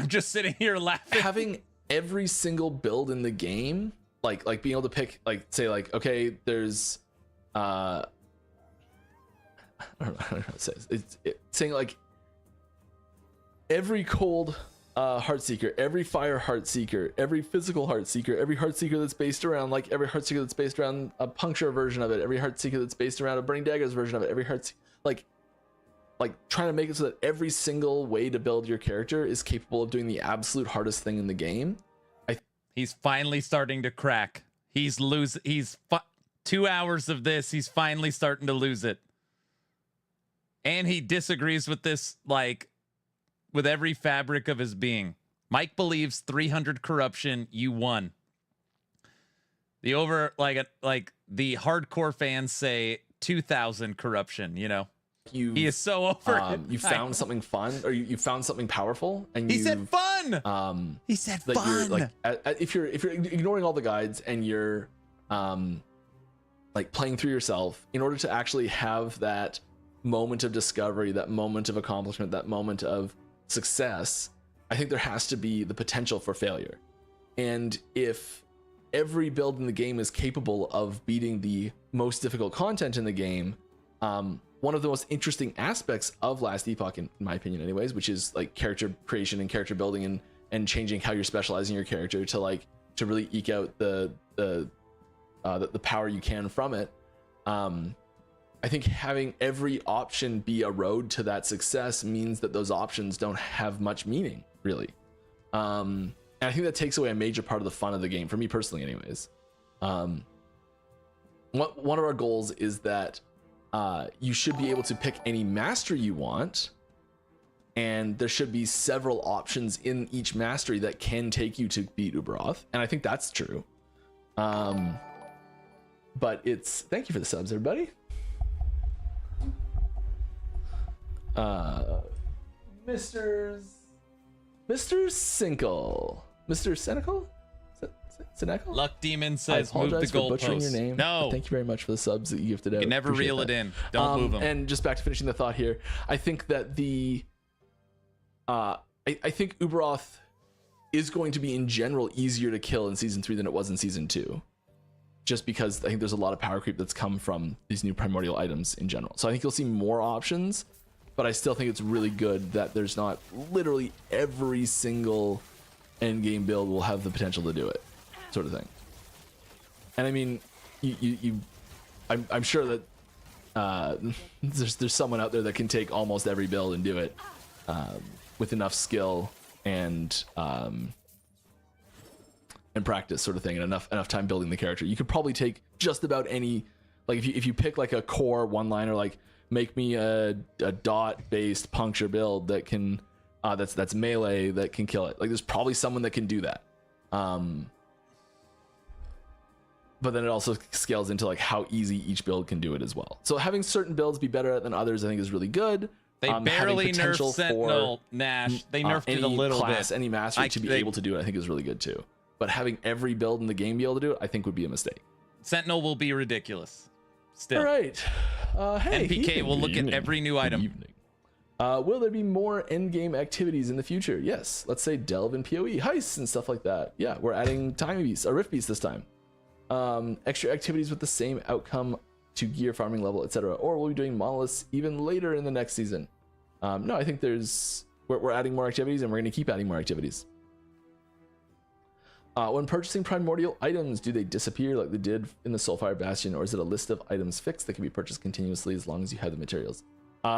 just sitting here laughing. every single build in the game, like being able to pick, like say like, okay, there's I don't know how to say this. It's saying like every cold Heartseeker, every fire Heartseeker, every physical Heartseeker, every Heartseeker that's based around like every Heartseeker that's based around a puncture version of it, every Heartseeker that's based around a burning daggers version of it, every Heartseeker, like trying to make it so that every single way to build your character is capable of doing the absolute hardest thing in the game. He's finally starting to crack. He's 2 hours of this. He's finally starting to lose it. And he disagrees with this, like, with every fabric of his being. Mike believes 300 corruption, you won. The the hardcore fans say 2,000 corruption, you know. He is so over it. You found something fun, or you found something powerful, and he said fun. He said that fun. You're, like, if you're ignoring all the guides and you're like playing through yourself, in order to actually have that moment of discovery, that moment of accomplishment, that moment of success, I think there has to be the potential for failure. And if every build in the game is capable of beating the most difficult content in the game, one of the most interesting aspects of Last Epoch, in my opinion anyways, which is like character creation and character building and changing how you're specializing your character to really eke out the power you can from it. I think having every option be a road to that success means that those options don't have much meaning, really. And I think that takes away a major part of the fun of the game, for me personally anyways. One of our goals is that you should be able to pick any mastery you want, and there should be several options in each mastery that can take you to beat Uberoth, and I think that's true. But it's... Thank you for the subs, everybody. Mr. Sinkle. Mr. Senecal? Senecal? Luck Demon says move the butchering your goalpost. name. No. Thank you very much for the subs that you gifted out. You never Appreciate reel that. it in. Don't move them. And just back to finishing the thought here, I think that I think Uberoth is going to be in general easier to kill in season 3 than it was in season 2. Just because I think there's a lot of power creep that's come from these new primordial items in general. So I think you'll see more options, but I still think it's really good that there's not literally every single endgame build will have the potential to do it, sort of thing. And I mean, I'm sure that there's someone out there that can take almost every build and do it with enough skill and practice, sort of thing, and enough time building the character. You could probably take just about any, like if you pick like a core one-liner, like make me a dot based puncture build that can that's melee that can kill it. Like there's probably someone that can do that. But then it also scales into like how easy each build can do it as well. So having certain builds be better at than others, I think, is really good. They barely nerfed Sentinel, Nash. They nerfed it a little bit. Any mastery to be able to do it, I think, is really good too. But having every build in the game be able to do it, I think, would be a mistake. Sentinel will be ridiculous. Still. All right. Hey, NPK will look at every new item. Will there be more endgame activities in the future? Yes. Let's say delve in PoE, heists, and stuff like that. Yeah, we're adding time beasts, or rift beasts this time. Extra activities with the same outcome to gear farming level, etc. Or we'll be doing monoliths even later in the next season. No, I think we're adding more activities, and we're going to keep adding more activities. When purchasing primordial items, do they disappear like they did in the Soulfire Bastion, or is it a list of items fixed that can be purchased continuously as long as you have the materials? You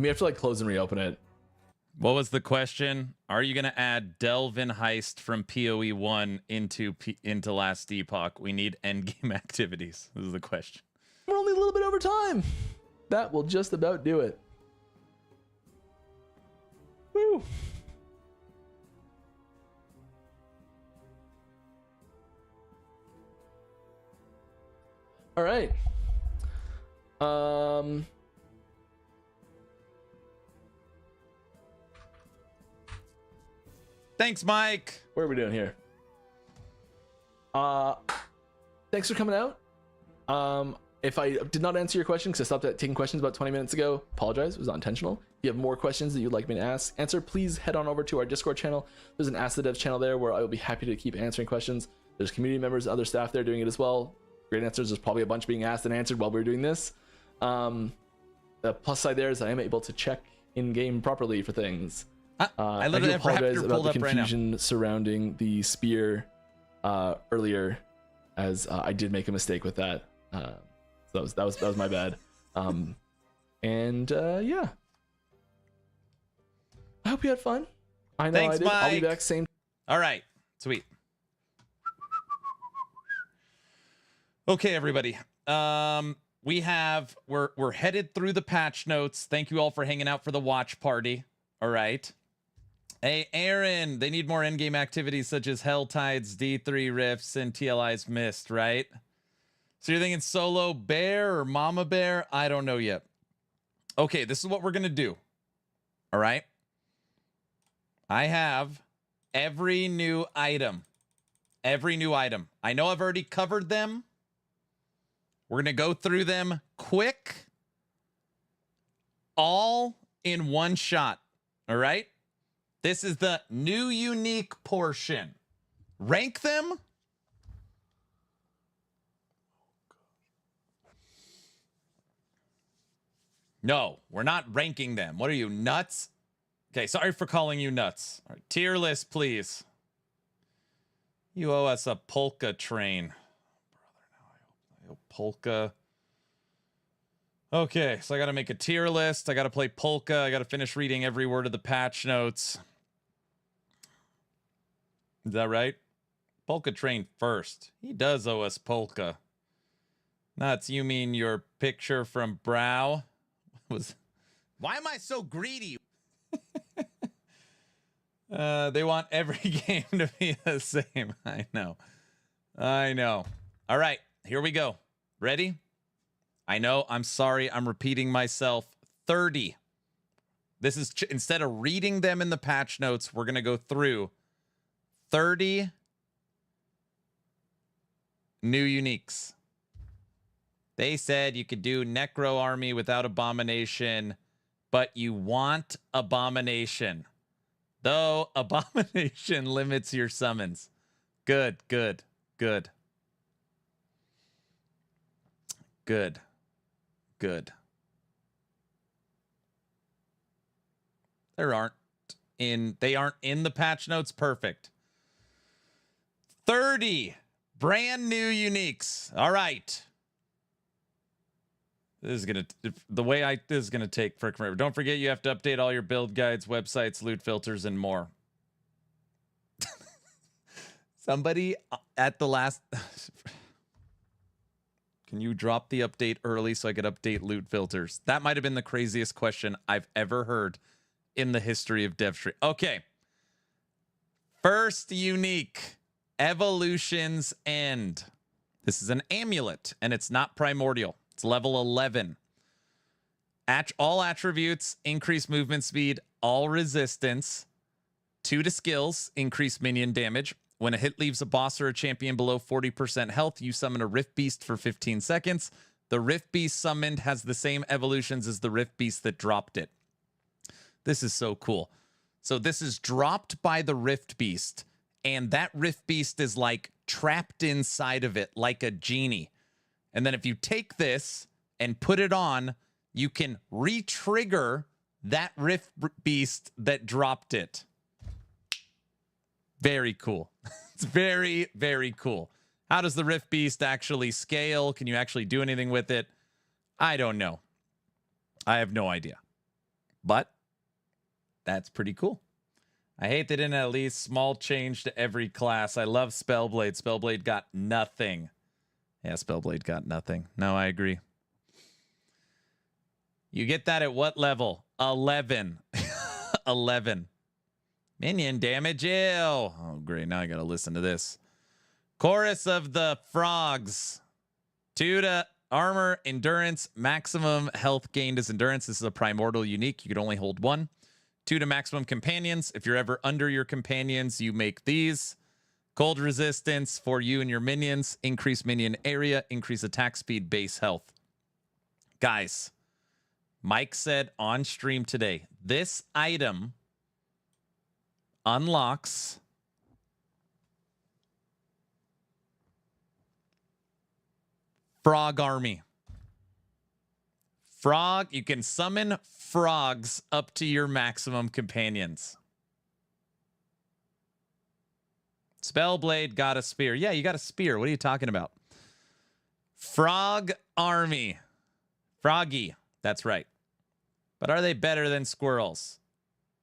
may have to like close and reopen it. What was the question? Are you going to add Delve in Heist from PoE 1 into Last Epoch? We need endgame activities. This is the question. We're only a little bit over time. That will just about do it. Woo. All right. Thanks, Mike. What are we doing here? Thanks for coming out. If I did not answer your question because I stopped taking questions about 20 minutes ago, apologize. It was not intentional. If you have more questions that you'd like me to answer, please head on over to our Discord channel. There's an Ask the Devs channel there where I will be happy to keep answering questions. There's community members, other staff there doing it as well. Great answers. There's probably a bunch being asked and answered while we were doing this. The plus side there is I am able to check in-game properly for things. I do literally have apologize Raptor about pulled the up right now. confusion surrounding the spear earlier, as I did make a mistake with that. So that was my bad. Yeah, I hope you had fun. I know Thanks, I did. I'll be Mike. back same. All right, sweet. Okay, everybody. We're headed through the patch notes. Thank you all for hanging out for the watch party. All right. Hey, Aaron, they need more endgame activities such as Hell Tides, D3 Rifts, and TLI's Mist, right? So you're thinking solo bear or mama bear? I don't know yet. Okay, this is what we're going to do. All right. I have every new item. Every new item. I know I've already covered them. We're going to go through them quick. All in one shot. All right. This is the new unique portion. Rank them. No, we're not ranking them. What are you, nuts? Okay, sorry for calling you nuts. All right, tier list, please. You owe us a polka train. Brother, now polka. Okay, so I got to make a tier list. I got to play polka. I got to finish reading every word of the patch notes. Is that right? Polka train first. He does owe us polka. Nuts, you mean your picture from Brow? Why am I so greedy? They want every game to be the same. I know. All right, here we go. Ready? I know, I'm sorry, I'm repeating myself. 30. This is, instead of reading them in the patch notes, we're going to go through 30 new uniques. They said you could do Necro Army without Abomination, but you want Abomination. Though Abomination limits your summons. Good. They aren't in the patch notes. Perfect. 30 brand new uniques. All right. This is gonna take freaking forever. Don't forget you have to update all your build guides, websites, loot filters, and more. Somebody at the last can you drop the update early so I could update loot filters? That might have been the craziest question I've ever heard in the history of DevStream. Okay. First unique, Evolution's End. This is an amulet, and it's not primordial. It's level 11. All attributes, increase movement speed, all resistance. 2 to skills, increase minion damage. When a hit leaves a boss or a champion below 40% health, you summon a Rift Beast for 15 seconds. The Rift Beast summoned has the same evolutions as the Rift Beast that dropped it. This is so cool. So this is dropped by the Rift Beast, and that Rift Beast is like trapped inside of it like a genie. And then if you take this and put it on, you can re-trigger that Rift Beast that dropped it. Very cool. It's very, very cool. How does the Rift Beast actually scale? Can you actually do anything with it? I don't know. I have no idea. But that's pretty cool. I hate they didn't at least small change to every class. I love Spellblade. Spellblade got nothing. Yeah, Spellblade got nothing. No, I agree. You get that at what level? 11. 11. Minion damage. Ew. Oh, great. Now I got to listen to this. Chorus of the Frogs. 2 to armor, endurance, maximum health gained as endurance. This is a primordial unique. You could only hold 1. 2 to maximum companions. If you're ever under your companions, you make these. Cold resistance for you and your minions. Increase minion area. Increase attack speed, base health. Guys, Mike said on stream today, this item unlocks Frog Army. Frog, you can summon frogs up to your maximum companions. Spellblade got a spear. Yeah, you got a spear. What are you talking about? Frog Army. Froggy. That's right. But are they better than squirrels?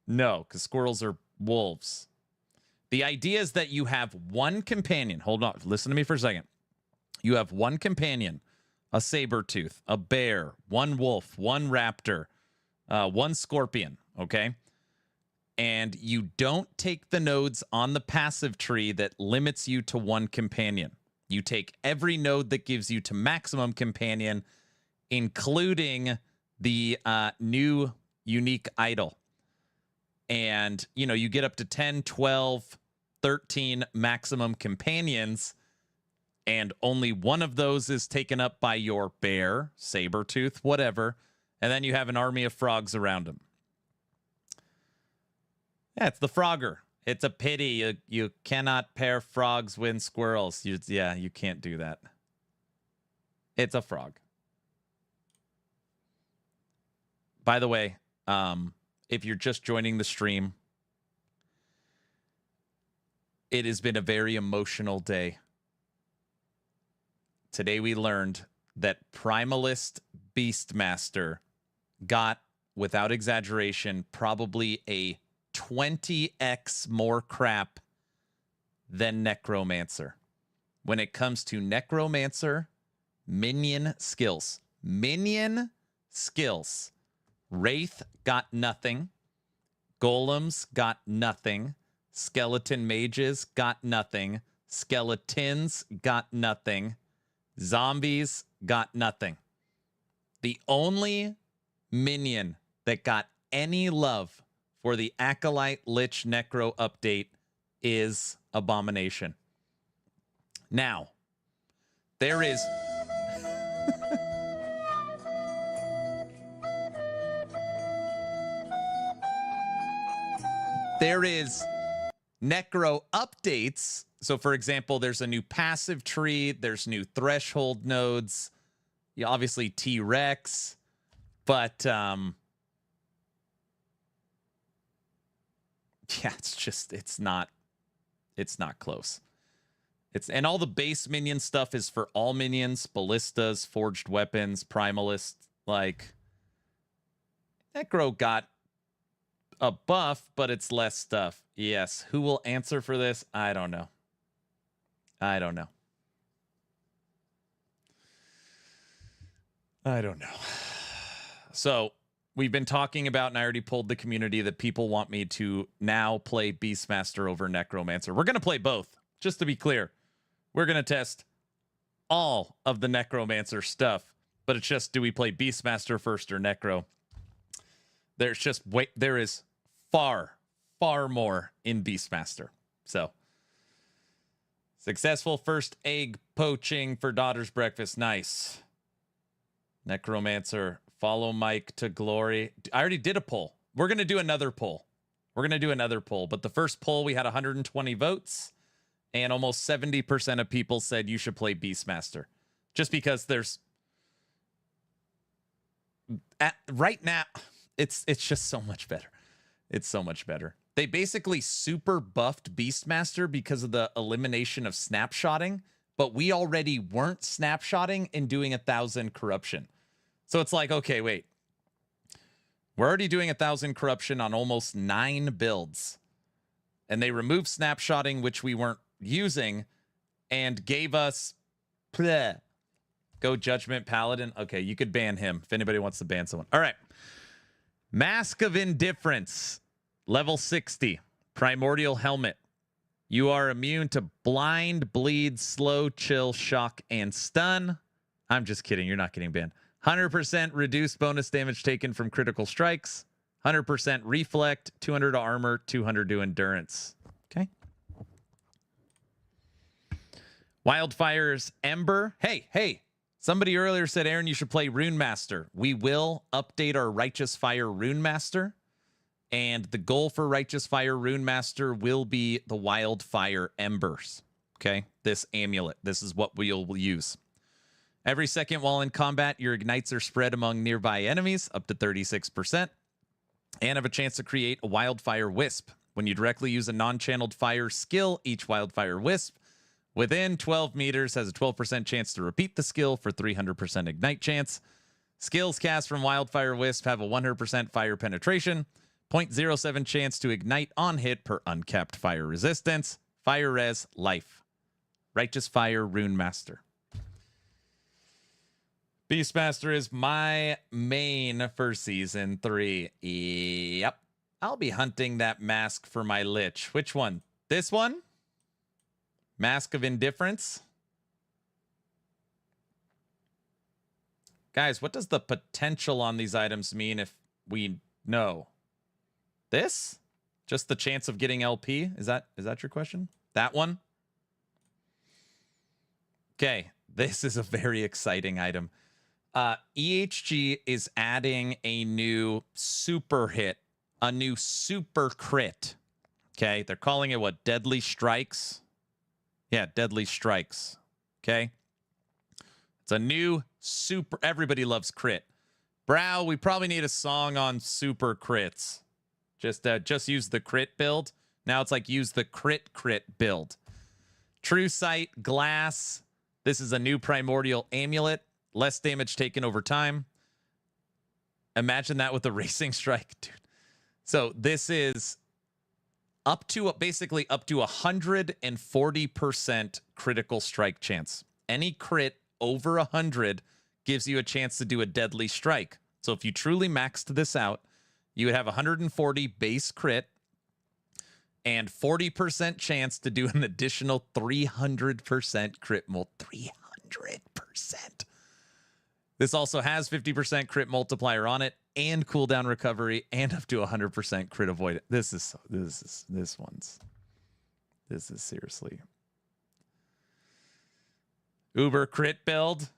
No, because squirrels are wolves. The idea is that you have one companion. Hold on. Listen to me for a second. You have one companion, a saber-tooth, a bear, one wolf, one raptor, one scorpion, okay? And you don't take the nodes on the passive tree that limits you to one companion. You take every node that gives you to maximum companion, including the new unique idol. And, you know, you get up to 10, 12, 13 maximum companions, and only one of those is taken up by your bear, saber-tooth, whatever. And then you have an army of frogs around them. Yeah, it's the Frogger. It's a pity. You cannot pair frogs with squirrels. You can't do that. It's a frog. By the way, if you're just joining the stream, it has been a very emotional day. Today we learned that Primalist Beastmaster got, without exaggeration, probably a 20x more crap than Necromancer. When it comes to Necromancer, minion skills. Minion skills. Wraith got nothing. Golems got nothing. Skeleton mages got nothing. Skeletons got nothing. Zombies got nothing. The only minion that got any love for the Acolyte Lich Necro update is Abomination. Now, there is... there is Necro updates. So, for example, there's a new passive tree. There's new threshold nodes. Yeah, obviously T-Rex. But, yeah, it's not close. And all the base minion stuff is for all minions, ballistas, forged weapons, primalist. Like, Necro got a buff, but it's less stuff. Yes. Who will answer for this? I don't know. I don't know. So we've been talking about, and I already pulled the community, that people want me to now play Beastmaster over Necromancer. We're going to play both, just to be clear. We're going to test all of the Necromancer stuff, but it's just, do we play Beastmaster first or Necro? There is far more in Beastmaster. So, successful first egg poaching for daughter's breakfast. Nice. Necromancer, follow Mike to glory. I already did a poll. We're going to do another poll. But the first poll, we had 120 votes, and almost 70% of people said you should play Beastmaster. Just because there's... right now, it's just so much better. It's so much better. They basically super buffed Beastmaster because of the elimination of snapshotting, but we already weren't snapshotting and doing 1,000 corruption. So it's like, okay, wait. We're already doing 1,000 corruption on almost 9 builds. And they removed snapshotting, which we weren't using, and gave us... bleh. Go Judgment Paladin. Okay, you could ban him if anybody wants to ban someone. All right. Mask of Indifference. Level 60. Primordial Helmet. You are immune to blind, bleed, slow, chill, shock, and stun. I'm just kidding. You're not getting banned. 100% reduced bonus damage taken from critical strikes. 100% reflect. 200 to armor. 200 to endurance. Okay. Wildfire's Ember. Hey. Somebody earlier said, Aaron, you should play Rune Master. We will update our Righteous Fire Rune Master. And the goal for Righteous Fire Rune Master will be the Wildfire Embers. Okay? This amulet. This is what we'll use. Every second while in combat, your ignites are spread among nearby enemies, up to 36%. And have a chance to create a Wildfire Wisp. When you directly use a non-channeled fire skill, each Wildfire Wisp within 12 meters has a 12% chance to repeat the skill for 300% ignite chance. Skills cast from Wildfire Wisp have a 100% fire penetration, 0.07 chance to ignite on hit per uncapped fire resistance, fire res, life. Righteous Fire Rune Master. Beastmaster is my main for Season 3. Yep. I'll be hunting that mask for my Lich. Which one? This one? Mask of Indifference? Guys, what does the potential on these items mean if we know? This? Just the chance of getting LP? Is that your question? That one? Okay, this is a very exciting item. EHG is adding a new super hit, a new super crit. Okay, they're calling it what? Deadly Strikes? Yeah, Deadly Strikes. Okay. It's a new super. Everybody loves crit. Brow, we probably need a song on super crits. Just use the crit build. Now it's like use the crit build. True Sight, Glass. This is a new Primordial amulet. Less damage taken over time. Imagine that with a Racing Strike, dude. So this is basically up to 140% critical strike chance. Any crit over 100 gives you a chance to do a Deadly Strike. So if you truly maxed this out, you would have 140 base crit and 40% chance to do an additional 300% crit mult. 300%. This also has 50% crit multiplier on it and cooldown recovery and up to 100% crit avoid. This is seriously Uber crit build.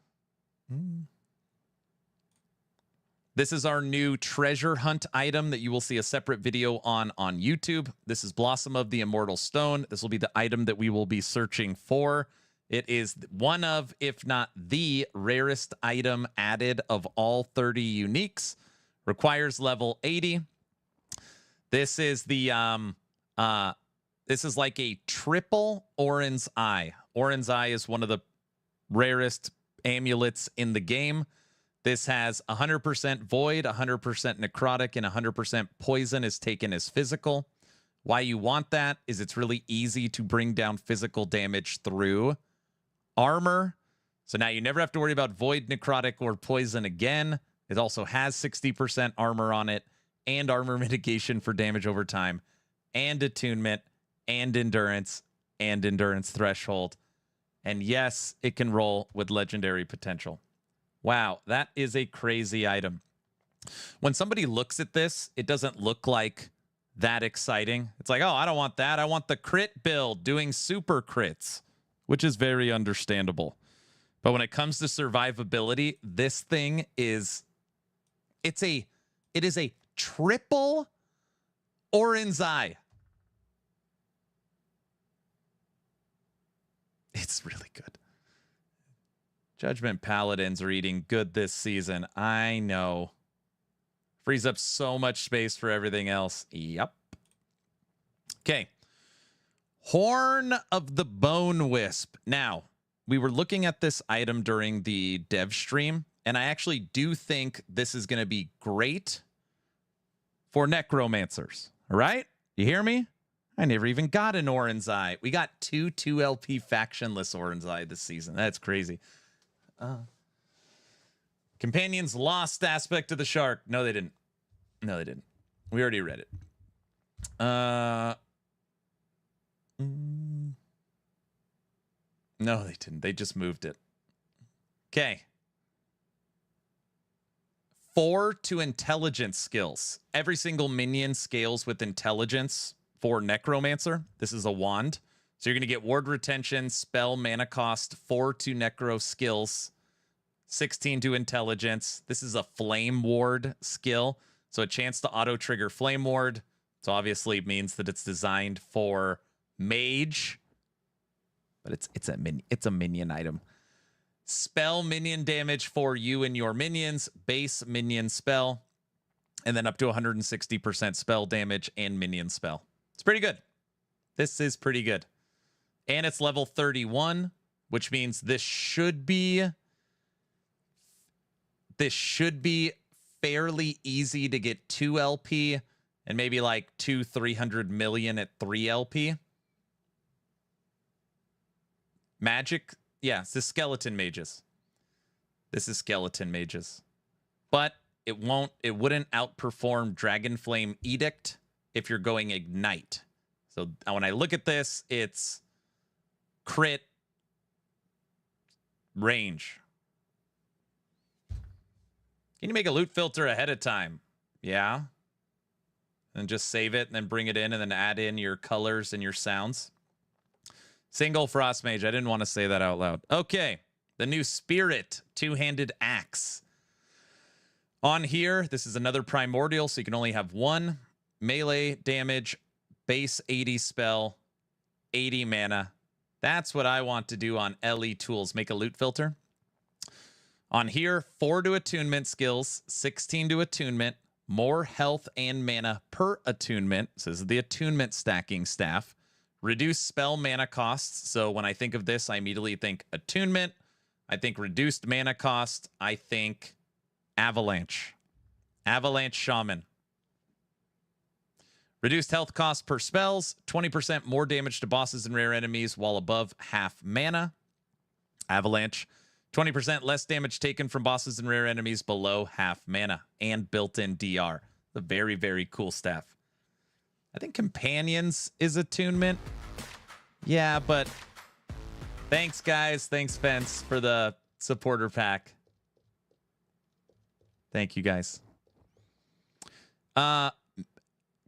This is our new treasure hunt item that you will see a separate video on YouTube. This is Blossom of the Immortal Stone. This will be the item that we will be searching for. It is one of, if not the rarest item added of all 30 uniques. Requires level 80. This is the this is like a triple Orin's Eye. Orin's Eye is one of the rarest amulets in the game. This has 100% void, 100% necrotic, and 100% poison is taken as physical. Why you want that is it's really easy to bring down physical damage through armor. So now you never have to worry about void, necrotic, or poison again. It also has 60% armor on it and armor mitigation for damage over time and attunement and endurance threshold. And yes, it can roll with legendary potential. Wow, that is a crazy item. When somebody looks at this, it doesn't look like that exciting. It's like, oh, I don't want that. I want the crit build doing super crits, which is very understandable. But when it comes to survivability, this thing is it is a triple Orin's Eye. It's really good. Judgment Paladins are eating good this season. I know. Frees up so much space for everything else. Yep. Okay. Horn of the Bone Wisp. Now, we were looking at this item during the dev stream, and I actually do think this is going to be great for necromancers. All right? You hear me? I never even got an Orin's Eye. We got two LP factionless Orin's Eye this season. That's crazy. Companions lost aspect of the shark. No, they didn't. No, they didn't. We already read it. No, they didn't. They just moved it. Okay. 4 to intelligence skills. Every single minion scales with intelligence for Necromancer. This is a wand. So you're going to get ward retention, spell, mana cost, 4 to necro skills. 16 to intelligence. This is a flame ward skill. So a chance to auto trigger flame ward. So obviously it means that it's designed for mage. But it's a minion item. Spell minion damage for you and your minions. Base minion spell. And then up to 160% spell damage and minion spell. It's pretty good. This is pretty good. And it's level 31, which means this should be fairly easy to get 2 LP and maybe like 300 million at 3 LP. Magic, yeah, it's the skeleton mages. This is skeleton mages. But it wouldn't outperform Dragonflame Edict if you're going Ignite. So when I look at this, it's crit range. Can you make a loot filter ahead of time? Yeah. And just save it and then bring it in and then add in your colors and your sounds. Single Frost Mage. I didn't want to say that out loud. Okay. The new Spirit two-handed axe. On here, this is another Primordial, so you can only have one. Melee damage, base 80 spell, 80 mana. That's what I want to do on LE tools. Make a loot filter. On here, 4 to attunement skills, 16 to attunement, more health and mana per attunement. So this is the attunement stacking staff. Reduce spell mana costs. So when I think of this, I immediately think attunement. I think reduced mana cost. I think avalanche. Avalanche shaman. Reduced health cost per spells. 20% more damage to bosses and rare enemies while above half mana. Avalanche. 20% less damage taken from bosses and rare enemies below half mana. And built-in DR. A very, very cool staff. I think Companions is attunement. Yeah, but thanks, guys. Thanks, Fence, for the supporter pack. Thank you, guys.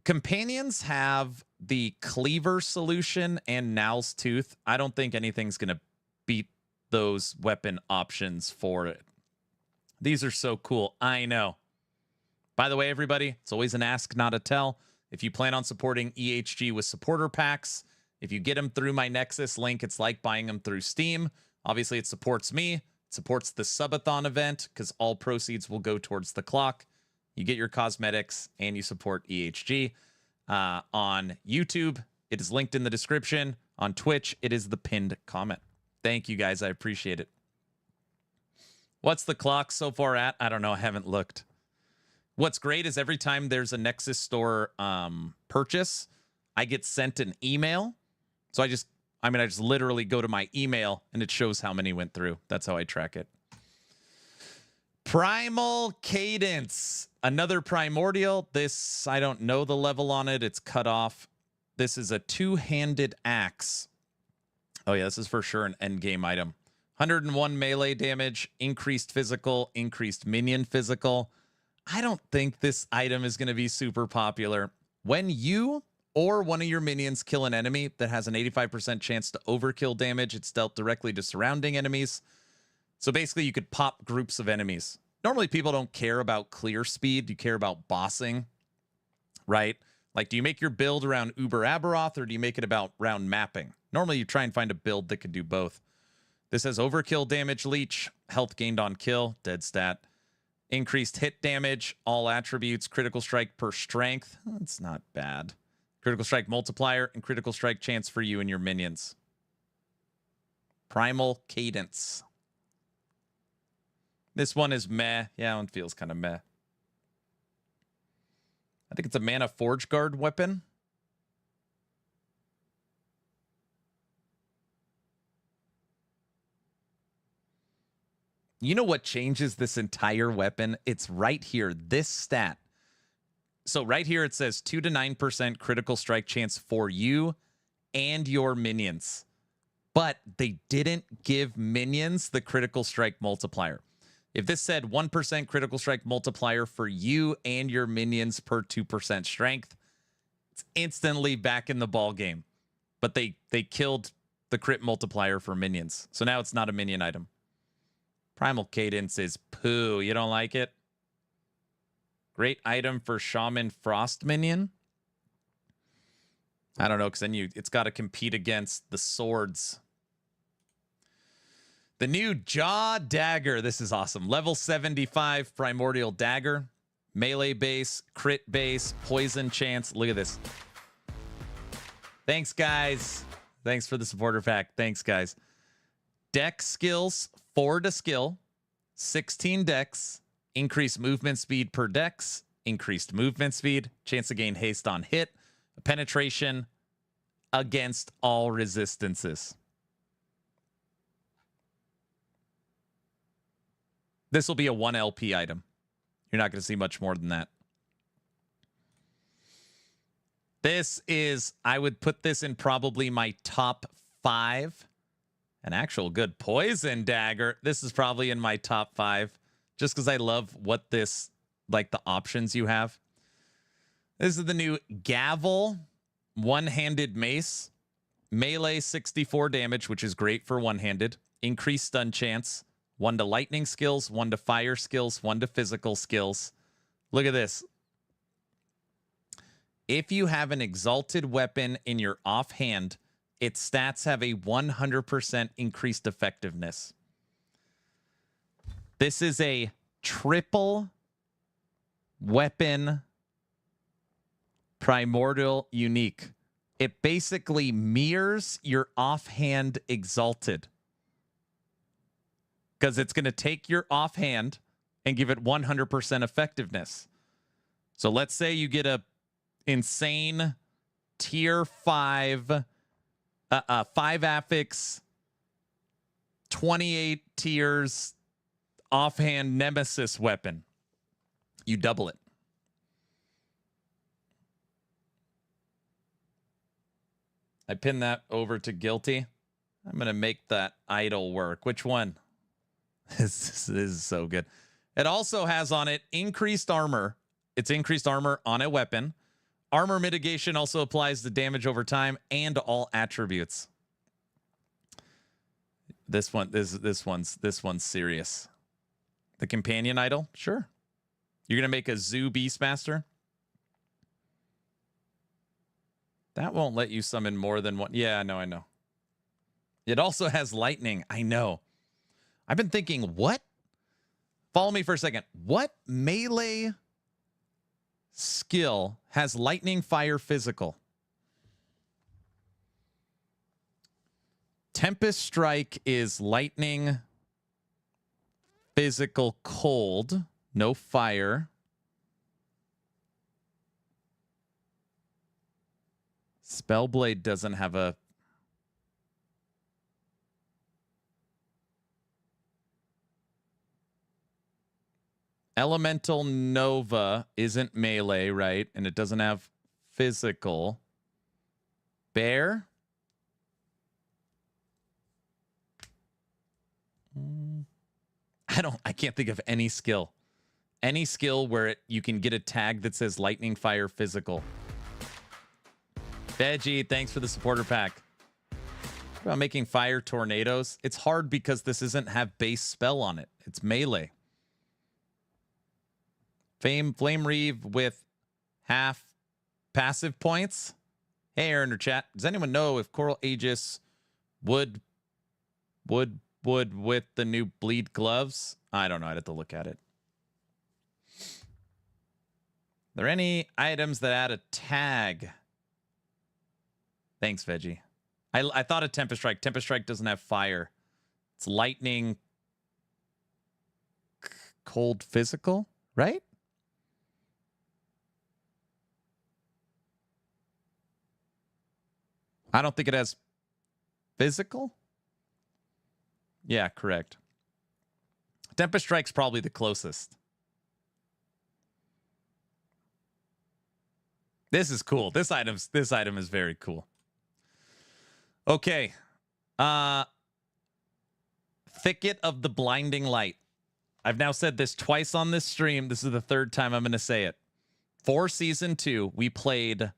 Companions have the Cleaver solution and Now's Tooth. I don't think anything's going to beat those weapon options for it. These are so cool. I know. By the way, everybody, it's always an ask, not a tell. If you plan on supporting EHG with supporter packs, if you get them through my Nexus link, it's like buying them through Steam. Obviously, it supports me. It supports the subathon event because all proceeds will go towards the clock. You get your cosmetics and you support EHG. On YouTube, it is linked in the description. On Twitch, it is the pinned comment. Thank you, guys. I appreciate it. What's the clock so far at? I don't know. I haven't looked. What's great is every time there's a Nexus store purchase, I get sent an email. So I just literally go to my email and it shows how many went through. That's how I track it. Primal Cadence. Another Primordial. This, I don't know the level on it. It's cut off. This is a two-handed axe. Oh, yeah, this is for sure an endgame item. 101 melee damage, increased physical, increased minion physical. I don't think this item is going to be super popular. When you or one of your minions kill an enemy that has an 85% chance to overkill damage, it's dealt directly to surrounding enemies. So basically, you could pop groups of enemies. Normally, people don't care about clear speed. You care about bossing, right? Like, do you make your build around Uber Aberoth or do you make it about round mapping? Normally, you try and find a build that could do both. This has overkill damage leech, health gained on kill, dead stat. Increased hit damage, all attributes, critical strike per strength. That's not bad. Critical strike multiplier and critical strike chance for you and your minions. Primal Cadence. This one is meh. Yeah, one feels kind of meh. I think it's a mana Forge Guard weapon. You know what changes this entire weapon? It's right here, this stat. So right here it says 2 to 9% critical strike chance for you and your minions. But they didn't give minions the critical strike multiplier. If this said 1% critical strike multiplier for you and your minions per 2% strength, it's instantly back in the ball game. But they killed the crit multiplier for minions. So now it's not a minion item. Primal Cadence is poo. You don't like it? Great item for Shaman Frost minion. I don't know, because then it's got to compete against the swords. The new Jaw Dagger. This is awesome. Level 75 Primordial Dagger. Melee base, crit base, poison chance. Look at this. Thanks, guys. Thanks for the supporter pack. Thanks, guys. Dex skills, 4 to skill. 16 dex. Increased movement speed per dex. Increased movement speed. Chance to gain haste on hit. Penetration against all resistances. This will be a 1 LP item. You're not going to see much more than that. This is, I would put this in probably my top 5. An actual good poison dagger. This is probably in my top 5. Just because I love what this, like the options you have. This is the new Gavel one-handed mace. Melee 64 damage, which is great for one-handed. Increased stun chance. 1 to lightning skills, 1 to fire skills, 1 to physical skills. Look at this. If you have an exalted weapon in your offhand, its stats have a 100% increased effectiveness. This is a triple weapon primordial unique. It basically mirrors your offhand exalted. Because it's going to take your offhand and give it 100% effectiveness. So let's say you get a insane tier 5 affix 28 tiers offhand nemesis weapon. You double it. I pin that over to guilty. I'm going to make that idle work. Which one? This is so good. It also has on it increased armor. It's increased armor on a weapon. Armor mitigation also applies to damage over time and all attributes. This one's serious. The companion idol, sure. You're gonna make a zoo Beastmaster. That won't let you summon more than one. Yeah, I know. It also has lightning. I know. I've been thinking, what? Follow me for a second. What melee skill has lightning, fire, physical? Tempest Strike is lightning, physical, cold, no fire. Spellblade doesn't have a... Elemental Nova isn't melee, right? And it doesn't have physical. Bear? I can't think of any skill. Any skill where you can get a tag that says lightning, fire, physical. Veggie, thanks for the supporter pack. What about making fire tornadoes? It's hard because this doesn't have base spell on it. It's melee. Flame Reeve with half passive points. Hey, Aaron or chat. Does anyone know if Coral Aegis would with the new bleed gloves? I don't know. I'd have to look at it. Are there any items that add a tag? Thanks, Veggie. I thought of Tempest Strike. Tempest Strike doesn't have fire. It's lightning, cold, physical, right? I don't think it has physical. Yeah, correct. Tempest Strike's probably the closest. This is cool. This item is very cool. Okay. Thicket of the Blinding Light. I've now said this twice on this stream. This is the third time I'm going to say it. For Season 2, we played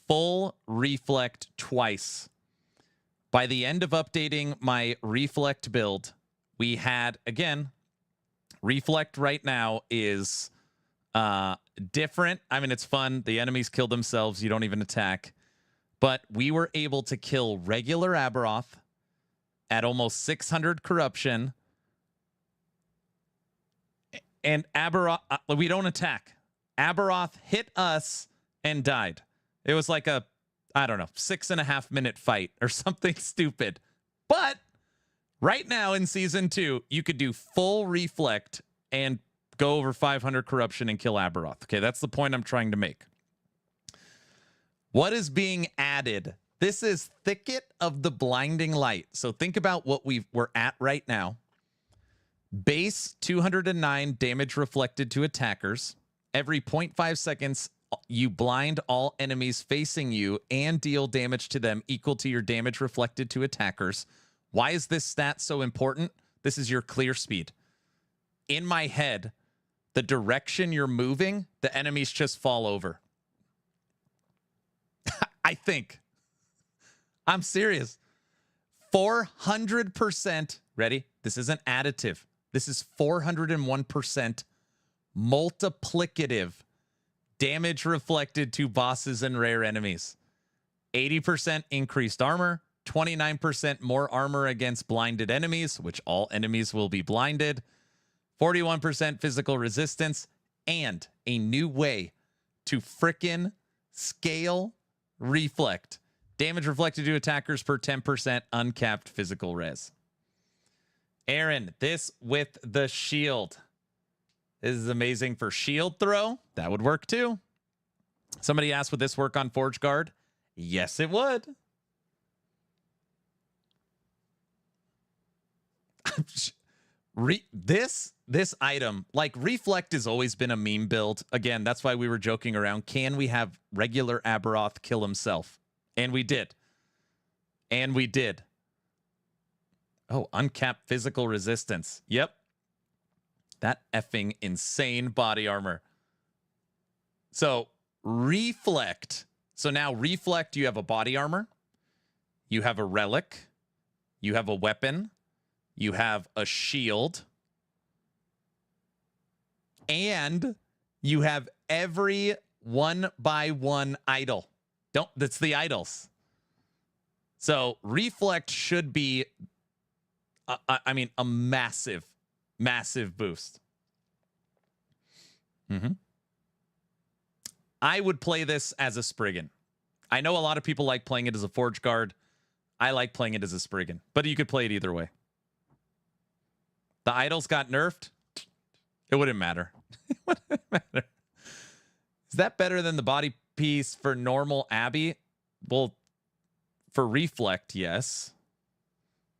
full Reflect twice. By the end of updating my Reflect build, we had, again, Reflect right now is different. I mean, it's fun. The enemies kill themselves. You don't even attack. But we were able to kill regular Aberoth at almost 600 corruption. And Aberoth, we don't attack. Aberoth hit us and died. It was like a, I don't know, 6.5 minute fight or something stupid. But right now in season 2, you could do full reflect and go over 500 corruption and kill Aberoth. Okay, that's the point I'm trying to make. What is being added? This is Thicket of the Blinding Light. So think about what we're at right now. Base 209 damage reflected to attackers. Every 0.5 seconds, you blind all enemies facing you and deal damage to them equal to your damage reflected to attackers. Why is this stat so important? This is your clear speed. In my head, the direction you're moving, the enemies just fall over. I think. I'm serious. 400%. Ready? This isn't additive. This is 401% multiplicative damage reflected to bosses and rare enemies. 80% increased armor, 29% more armor against blinded enemies, which all enemies will be blinded, 41% physical resistance, and a new way to frickin' scale reflect. Damage reflected to attackers per 10% uncapped physical res. Aaron, this with the shield. This is amazing for shield throw. That would work too. Somebody asked, would this work on Forge Guard? Yes, it would. This item, like Reflect has always been a meme build. Again, that's why we were joking around. Can we have regular Aberoth kill himself? And we did. And we did. Oh, uncapped physical resistance. Yep. That effing insane body armor. So, Reflect. So now Reflect, you have a body armor. You have a relic. You have a weapon. You have a shield. And you have every 1x1 idol. That's the idols. So Reflect should be, I mean, a massive, massive boost. I would play this as a Spriggan. I know a lot of people like playing it as a Forge Guard. I like playing it as a Spriggan, but you could play it either way. The idols got nerfed. It wouldn't matter. It wouldn't matter. Is that better than the body piece for normal Abby? Well, for Reflect, yes.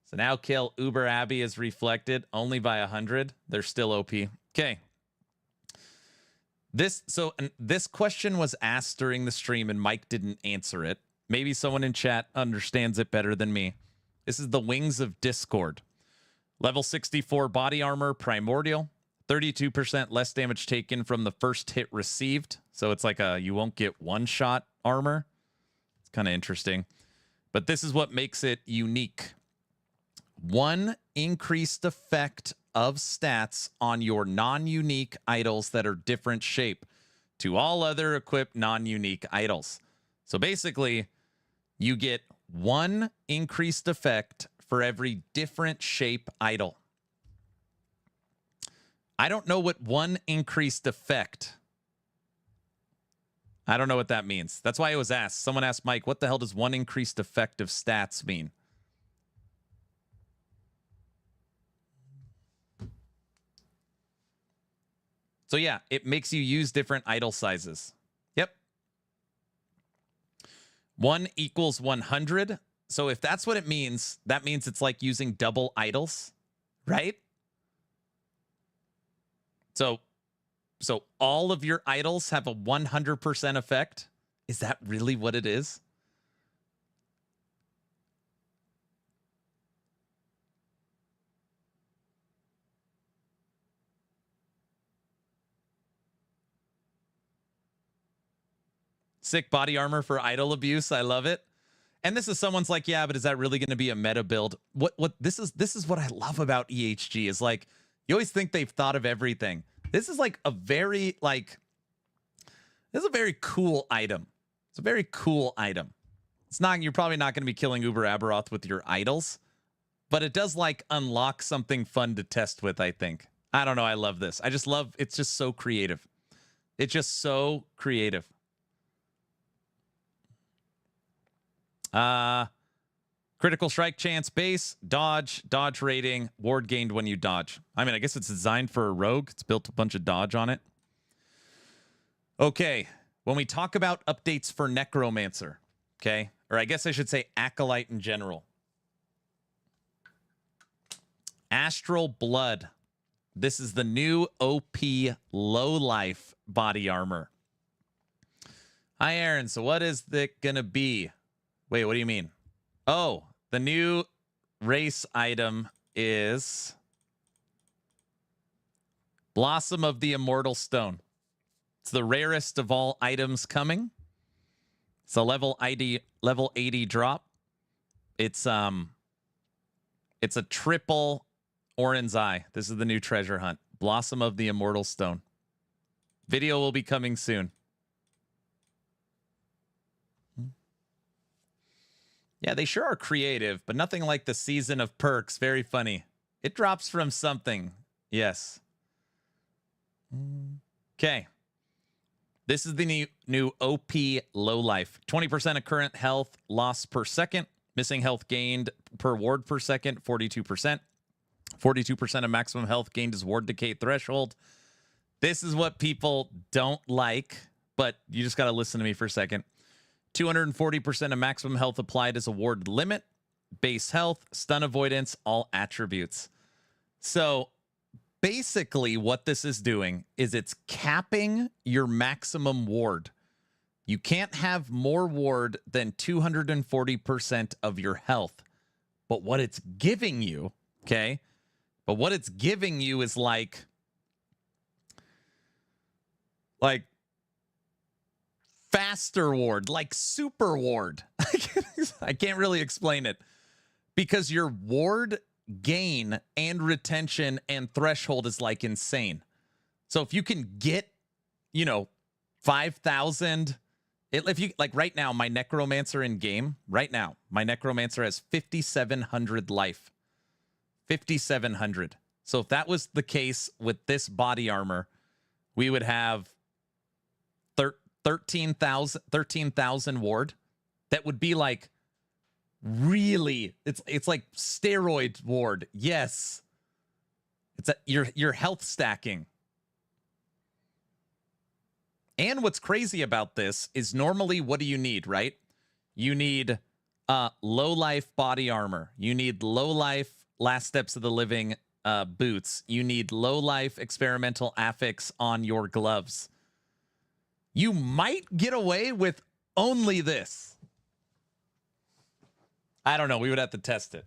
So now kill Uber Abby is reflected only by 100. They're still OP. Okay. This question was asked during the stream and Mike didn't answer it. Maybe someone in chat understands it better than me. This is the Wings of Discord. Level 64 body armor, Primordial. 32% less damage taken from the first hit received. So it's like you won't get one-shot armor. It's kind of interesting. But this is what makes it unique. 1 increased effect of stats on your non-unique idols that are different shape to all other equipped non-unique idols. So basically, you get 1 increased effect for every different shape idol. I don't know what 1 increased effect. I don't know what that means. That's why it was asked. Someone asked Mike, what the hell does 1 increased effect of stats mean? So yeah, it makes you use different idol sizes. Yep. 1 equals 100. So if that's what it means, that means it's like using double idols, right? So all of your idols have a 100% effect? Is that really what it is? Sick body armor for idol abuse. I love it. And this is someone's like, yeah, but is that really going to be a meta build? What this is what I love about EHG is like You always think they've thought of everything. This is like a very this is a very cool item. It's a very cool item. It's not, you're probably not going to be killing Uber Aberoth with your idols, but it does like unlock something fun to test with, I think. I don't know. I love this. I just love, it's just so creative. It's just so creative. Critical strike chance base, dodge rating, ward gained when you dodge. I mean, I guess it's designed for a rogue. It's built a bunch of dodge on it. Okay. When we talk about updates for Necromancer, okay, or I guess I should say Acolyte in general. Astral Blood. This is the new OP low life body armor. Hi, Aaron. So what is it going to be? Wait, what do you mean? Oh, the new race item is Blossom of the Immortal Stone. It's the rarest of all items coming. It's a level 80 drop. It's a triple Orin's Eye. This is the new treasure hunt. Blossom of the Immortal Stone. Video will be coming soon. Yeah, they sure are creative, but nothing like the season of perks. Very funny. It drops from something. Yes. Okay. This is the new OP low life. 20% of current health loss per second. Missing health gained per ward per second, 42%. 42% of maximum health gained is ward decay threshold. This is what people don't like, but you just got to listen to me for a second. 240% of maximum health applied as a ward limit. Base health, stun avoidance, all attributes. So basically what this is doing is it's capping your maximum ward. You can't have more ward than 240% of your health. But what it's giving you, okay? But what it's giving you is like faster ward, like super ward. I can't really explain it because your ward gain and retention and threshold is like insane. So if you can get, 5,000, if you like right now, my Necromancer in game right now, my Necromancer has 5,700 life, 5,700. So if that was the case with this body armor, we would have 13,000 ward. That would be like really, it's like steroid ward. Yes. It's your health stacking. And what's crazy about this is normally what do you need, right? You need low life body armor. You need low life Last Steps of the Living boots. You need low life experimental affix on your gloves. You might get away with only this. I don't know. We would have to test it.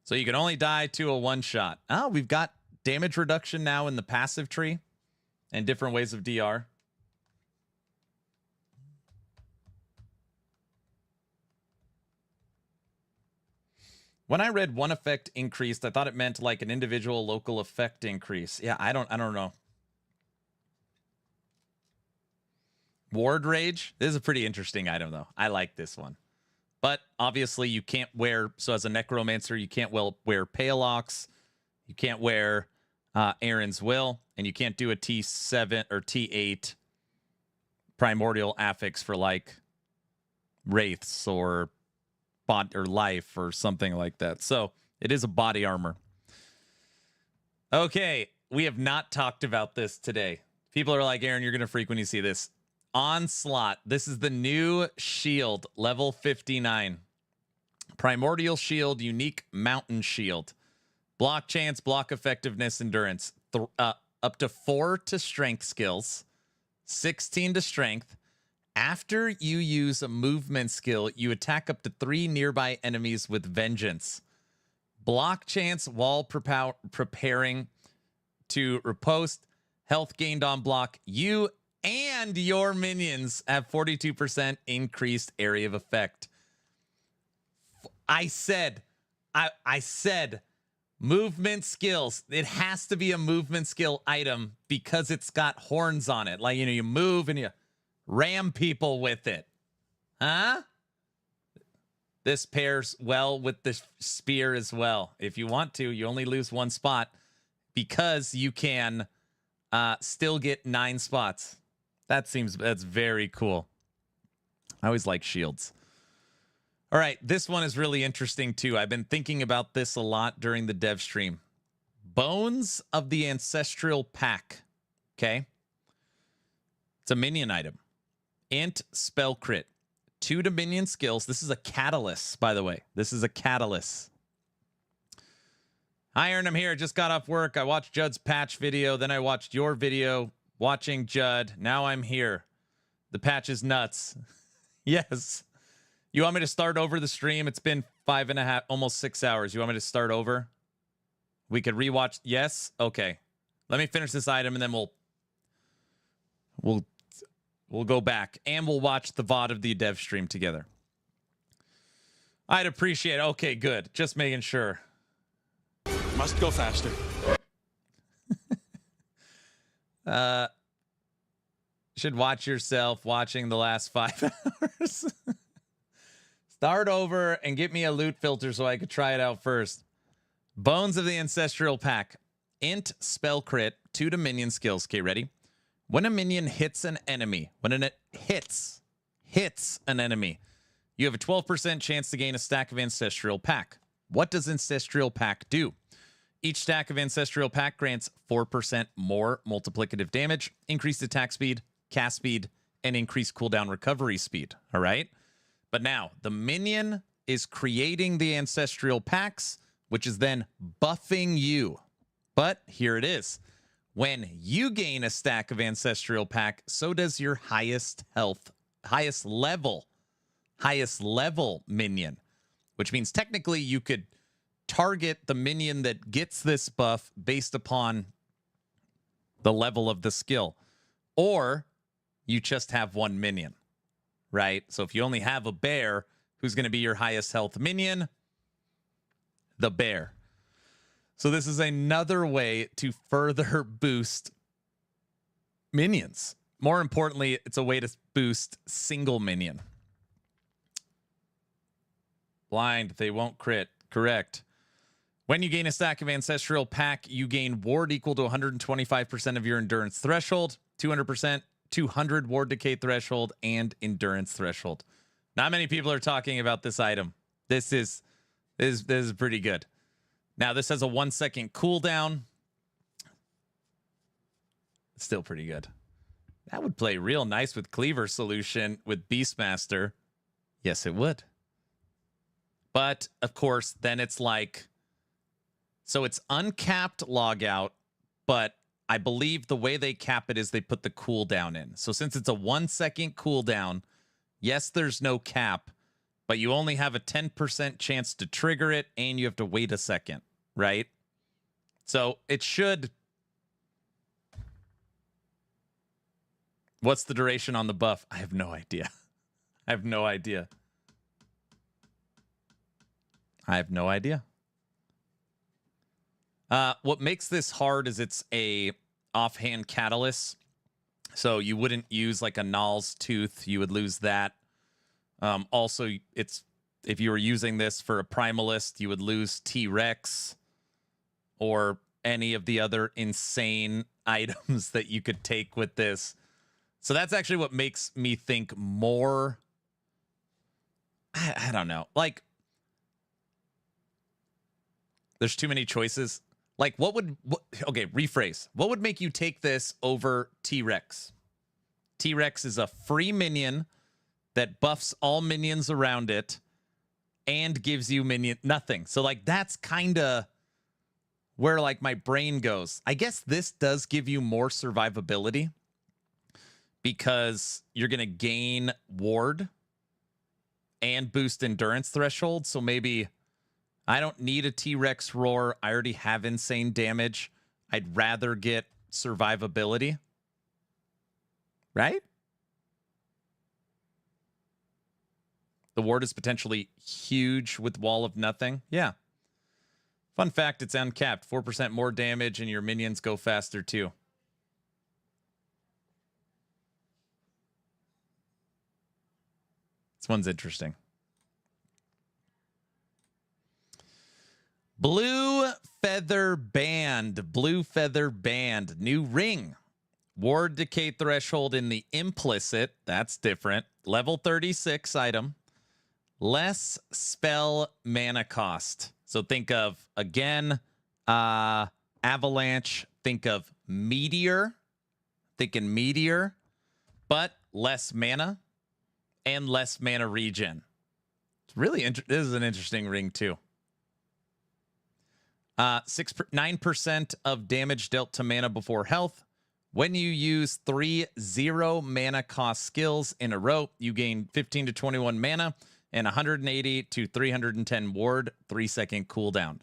So you can only die to a one-shot. Oh, we've got damage reduction now in the passive tree and different ways of DR. When I read one effect increased, I thought it meant like an individual local effect increase. Yeah, I don't know. Ward Rage. This is a pretty interesting item, though. I like this one. But obviously, you can't wear... So as a Necromancer, you can't wear Pale Ox. You can't wear Aaron's Will. And you can't do a T7 or T8 Primordial affix for, like, Wraiths or Life or something like that. So it is a body armor. Okay, we have not talked about this today. People are like, Aaron, you're going to freak when you see this. Onslaught. This is the new shield, level 59. Primordial shield, unique mountain shield. Block chance, block effectiveness, endurance. Up to 4 to strength skills. 16 to strength. After you use a movement skill, you attack up to 3 nearby enemies with vengeance. Block chance while preparing to riposte. Health gained on block. You and your minions have 42% increased area of effect. I said movement skills. It has to be a movement skill item because it's got horns on it. Like, you know, you move and you ram people with it. Huh? This pairs well with the spear as well. If you want to, you only lose 1 spot because you can still get 9 spots. That's very cool. I always like shields. All right, this one is really interesting too. I've been thinking about this a lot during the dev stream. Bones of the Ancestral Pack. Okay. It's a minion item. Int spell crit. 2 to minion skills. This is a catalyst, by the way. This is a catalyst. Hi, Aaron, I'm here. Just got off work. I watched Judd's patch video. Then I watched your video watching Judd. Now I'm here. The patch is nuts. Yes. You want me to start over the stream? It's been 5.5, almost 6 hours. You want me to start over? We could rewatch. Yes? Okay. Let me finish this item and then we'll go back and we'll watch the VOD of the dev stream together. I'd appreciate it. Okay, good. Just making sure. Must go faster. Should watch yourself watching the last 5 hours. Start over and get me a loot filter so I could try it out first. Bones of the Ancestral Pack. Int spell crit. 2 to minion skills. Okay, ready? When a minion hits an enemy, when it hits an enemy, you have a 12% chance to gain a stack of Ancestral Pack. What does Ancestral Pack do? Each stack of Ancestral Pack grants 4% more multiplicative damage, increased attack speed, cast speed, and increased cooldown recovery speed. All right? But now, the minion is creating the Ancestral Packs, which is then buffing you. But here it is. When you gain a stack of Ancestral Pack, so does your highest level minion. Which means technically you could target the minion that gets this buff based upon the level of the skill. Or you just have 1 minion. Right? So if you only have a bear, who's going to be your highest health minion? The bear. So this is another way to further boost minions. More importantly, it's a way to boost single minion. Blind, they won't crit. Correct. When you gain a stack of Ancestral Pack, you gain ward equal to 125% of your endurance threshold, 200%, 200 ward decay threshold, and endurance threshold. Not many people are talking about this item. This is pretty good. Now, this has a 1-second cooldown. Still pretty good. That would play real nice with Cleaver Solution with Beastmaster. Yes, it would. But, of course, then it's like... So it's uncapped logout, but I believe the way they cap it is they put the cooldown in. So since it's a 1-second cooldown, yes, there's no cap, but you only have a 10% chance to trigger it, and you have to wait a second, right? So it should... What's the duration on the buff? I have no idea. I have no idea. What makes this hard is it's a offhand catalyst. So you wouldn't use like a Null's Tooth. You would lose that. Also, it's if you were using this for a Primalist, you would lose T-Rex or any of the other insane items that you could take with this. So that's actually what makes me think more... I don't know. Like, there's too many choices. Like, okay, rephrase. What would make you take this over T-Rex? T-Rex is a free minion that buffs all minions around it and gives you nothing. So, like, that's kind of where, like, my brain goes. I guess this does give you more survivability because you're going to gain ward and boost endurance threshold. So maybe... I don't need a T-Rex roar. I already have insane damage. I'd rather get survivability. Right? The ward is potentially huge with Wall of Nothing. Yeah. Fun fact, it's uncapped. 4% more damage and your minions go faster too. This one's interesting. Blue Feather Band. Blue Feather Band. New ring. Ward decay threshold in the implicit. That's different. Level 36 item. Less spell mana cost. So think of, again, Avalanche. Think of Meteor. Thinking Meteor. But less mana. And less mana regen. It's really this is an interesting ring too. 9% of damage dealt to mana before health. When you use 3 0 mana cost skills in a row, you gain 15 to 21 mana and 180 to 310 ward, 3-second cooldown.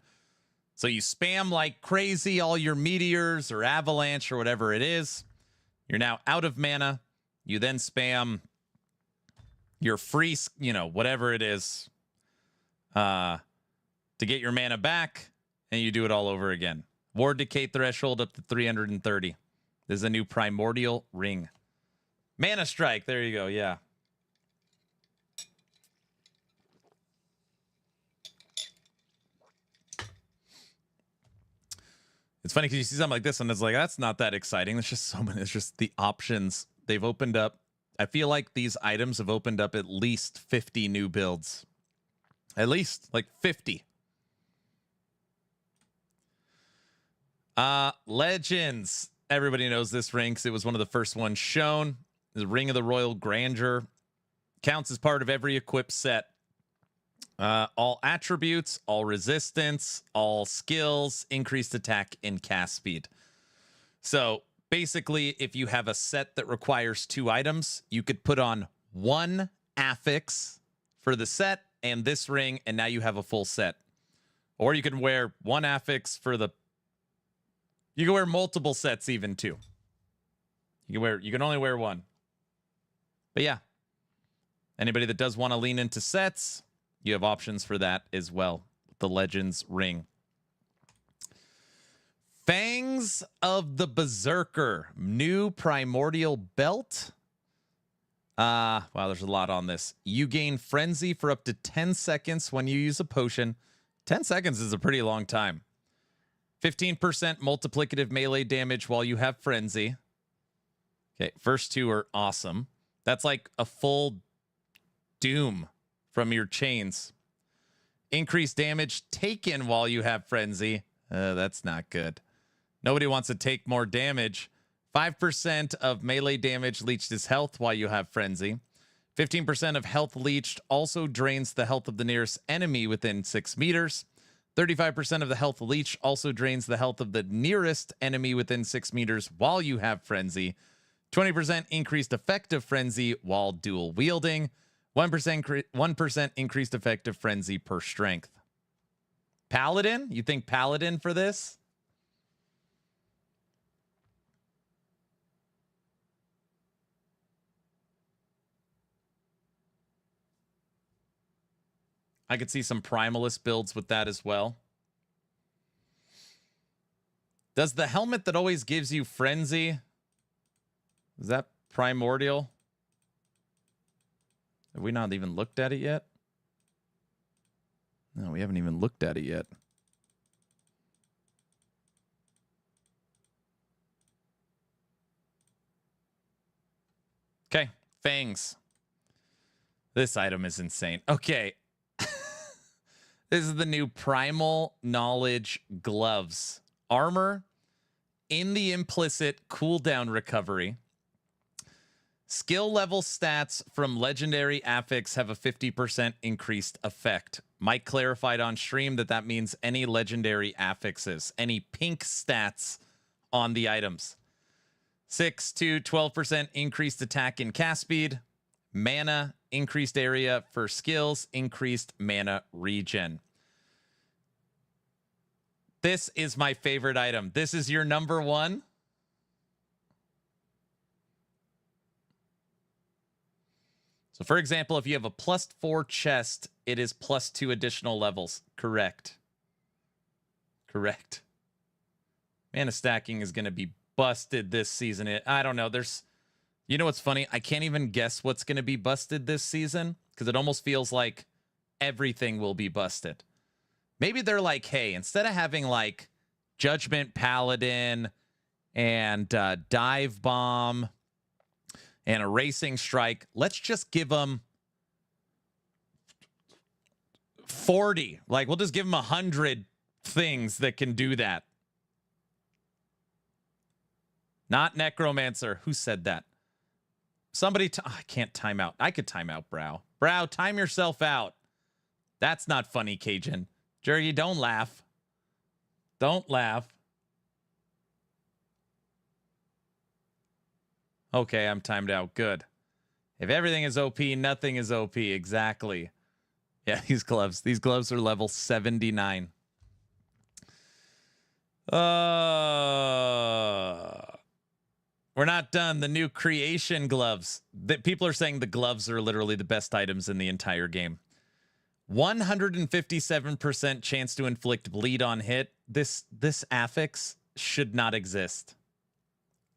So you spam like crazy all your meteors or avalanche or whatever it is. You're now out of mana. You then spam your free, whatever it is, to get your mana back, and you do it all over again. Ward decay threshold up to 330. This is a new primordial ring. Mana strike. There you go. Yeah. It's funny because you see something like this and it's like, that's not that exciting. There's just so many. It's just the options they've opened up. I feel like these items have opened up at least 50 new builds. At least like 50. Legends. Everybody knows this ring because it was one of the first ones shown. The Ring of the Royal Grandeur. Counts as part of every equipped set. All attributes, all resistance, all skills, increased attack, and cast speed. So basically, if you have a set that requires 2 items, you could put on 1 affix for the set and this ring, and now you have a full set. Or you can wear 1 affix for the... You can wear multiple sets even too. You can only wear 1. But yeah. Anybody that does want to lean into sets, you have options for that as well. The Legends ring. Fangs of the Berserker. New primordial belt. Wow, there's a lot on this. You gain frenzy for up to 10 seconds when you use a potion. 10 seconds is a pretty long time. 15% multiplicative melee damage while you have frenzy. Okay, first 2 are awesome. That's like a full doom from your chains. Increased damage taken while you have frenzy. That's not good. Nobody wants to take more damage. 5% of melee damage leached is health while you have frenzy. 15% of health leached also drains the health of the nearest enemy within 6 meters. 35% of the health leech also drains the health of the nearest enemy within 6 meters while you have frenzy. 20% increased effective frenzy while dual wielding. 1% increased effective frenzy per strength. Paladin? You think Paladin for this? I could see some Primalist builds with that as well. Does the helmet that always gives you frenzy, is that Primordial? Have we not even looked at it yet? No, we haven't even looked at it yet. Okay, Fangs. This item is insane. Okay. This is the new Primal Knowledge Gloves. Armor in the implicit cooldown recovery. Skill level stats from legendary affix have a 50% increased effect. Mike clarified on stream that means any legendary affixes, any pink stats on the items. 6 to 12% increased attack and cast speed. Mana, increased area for skills, increased mana regen. This is my favorite item. This is your number 1. So So for example, if you have a +4 chest, it is +2 additional levels. Correct. Correct. Mana stacking is going to be busted this season. I don't know. You know what's funny? I can't even guess what's going to be busted this season because it almost feels like everything will be busted. Maybe they're like, hey, instead of having like Judgment Paladin and Dive Bomb and a Racing Strike, let's just give them 40. Like, we'll just give them 100 things that can do that. Not Necromancer. Who said that? Somebody, I can't time out. I could time out, Brow. Brow, time yourself out. That's not funny, Cajun. Jergy, don't laugh. Don't laugh. Okay, I'm timed out. Good. If everything is OP, nothing is OP. Exactly. Yeah, these gloves. These gloves are level 79. We're not done. The new creation gloves. People are saying the gloves are literally the best items in the entire game. 157% chance to inflict bleed on hit. This affix should not exist.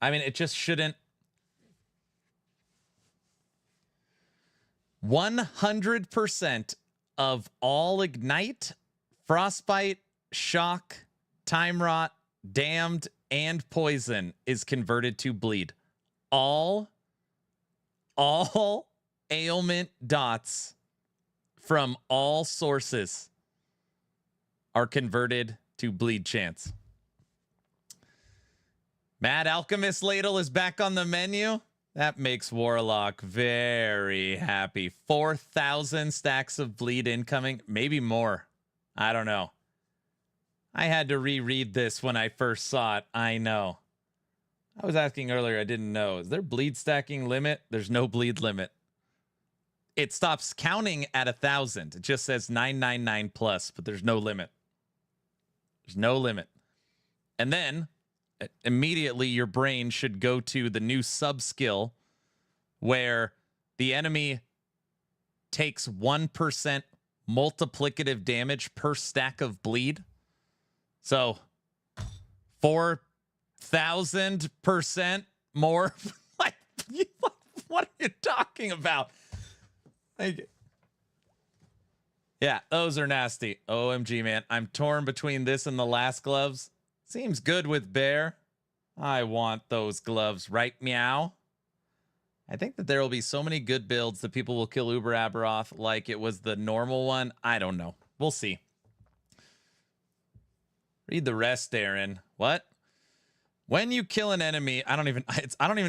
I mean, it just shouldn't. 100% of all ignite, frostbite, shock, time rot, damned, and poison is converted to bleed. All ailment dots from all sources are converted to bleed chance. Mad Alchemist Ladle is back on the menu. That makes Warlock very happy. 4,000 stacks of bleed incoming, maybe more. I don't know. I had to reread this when I first saw it. I know. I was asking earlier, I didn't know. Is there bleed stacking limit? There's no bleed limit. It stops counting at 1,000. It just says 999 plus, but there's no limit. There's no limit. And then immediately your brain should go to the new sub skill where the enemy takes 1% multiplicative damage per stack of bleed. So 4,000% more. Like, what are you talking about? Like, yeah, those are nasty. OMG, man. I'm torn between this and the last gloves. Seems good with Bear. I want those gloves, right, meow? I think that there will be so many good builds that people will kill Uber Aberoth like it was the normal one. I don't know. We'll see. Read the rest, Aaron. What? When you kill an enemy, I don't even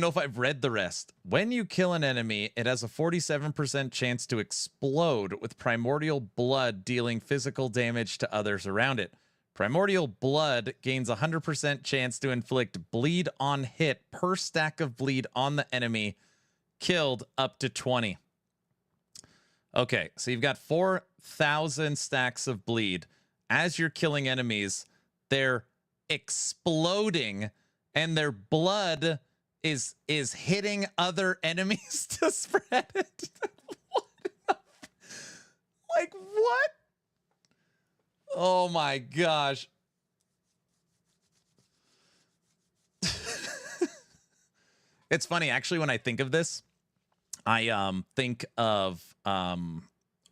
know if I've read the rest. When you kill an enemy, it has a 47% chance to explode with primordial blood dealing physical damage to others around it. Primordial blood gains 100% chance to inflict bleed on hit per stack of bleed on the enemy killed up to 20. Okay, so you've got 4,000 stacks of bleed. As you're killing enemies, they're exploding and their blood is hitting other enemies to spread it. Like, what? Oh my gosh. It's funny, actually, when I think of this, I think of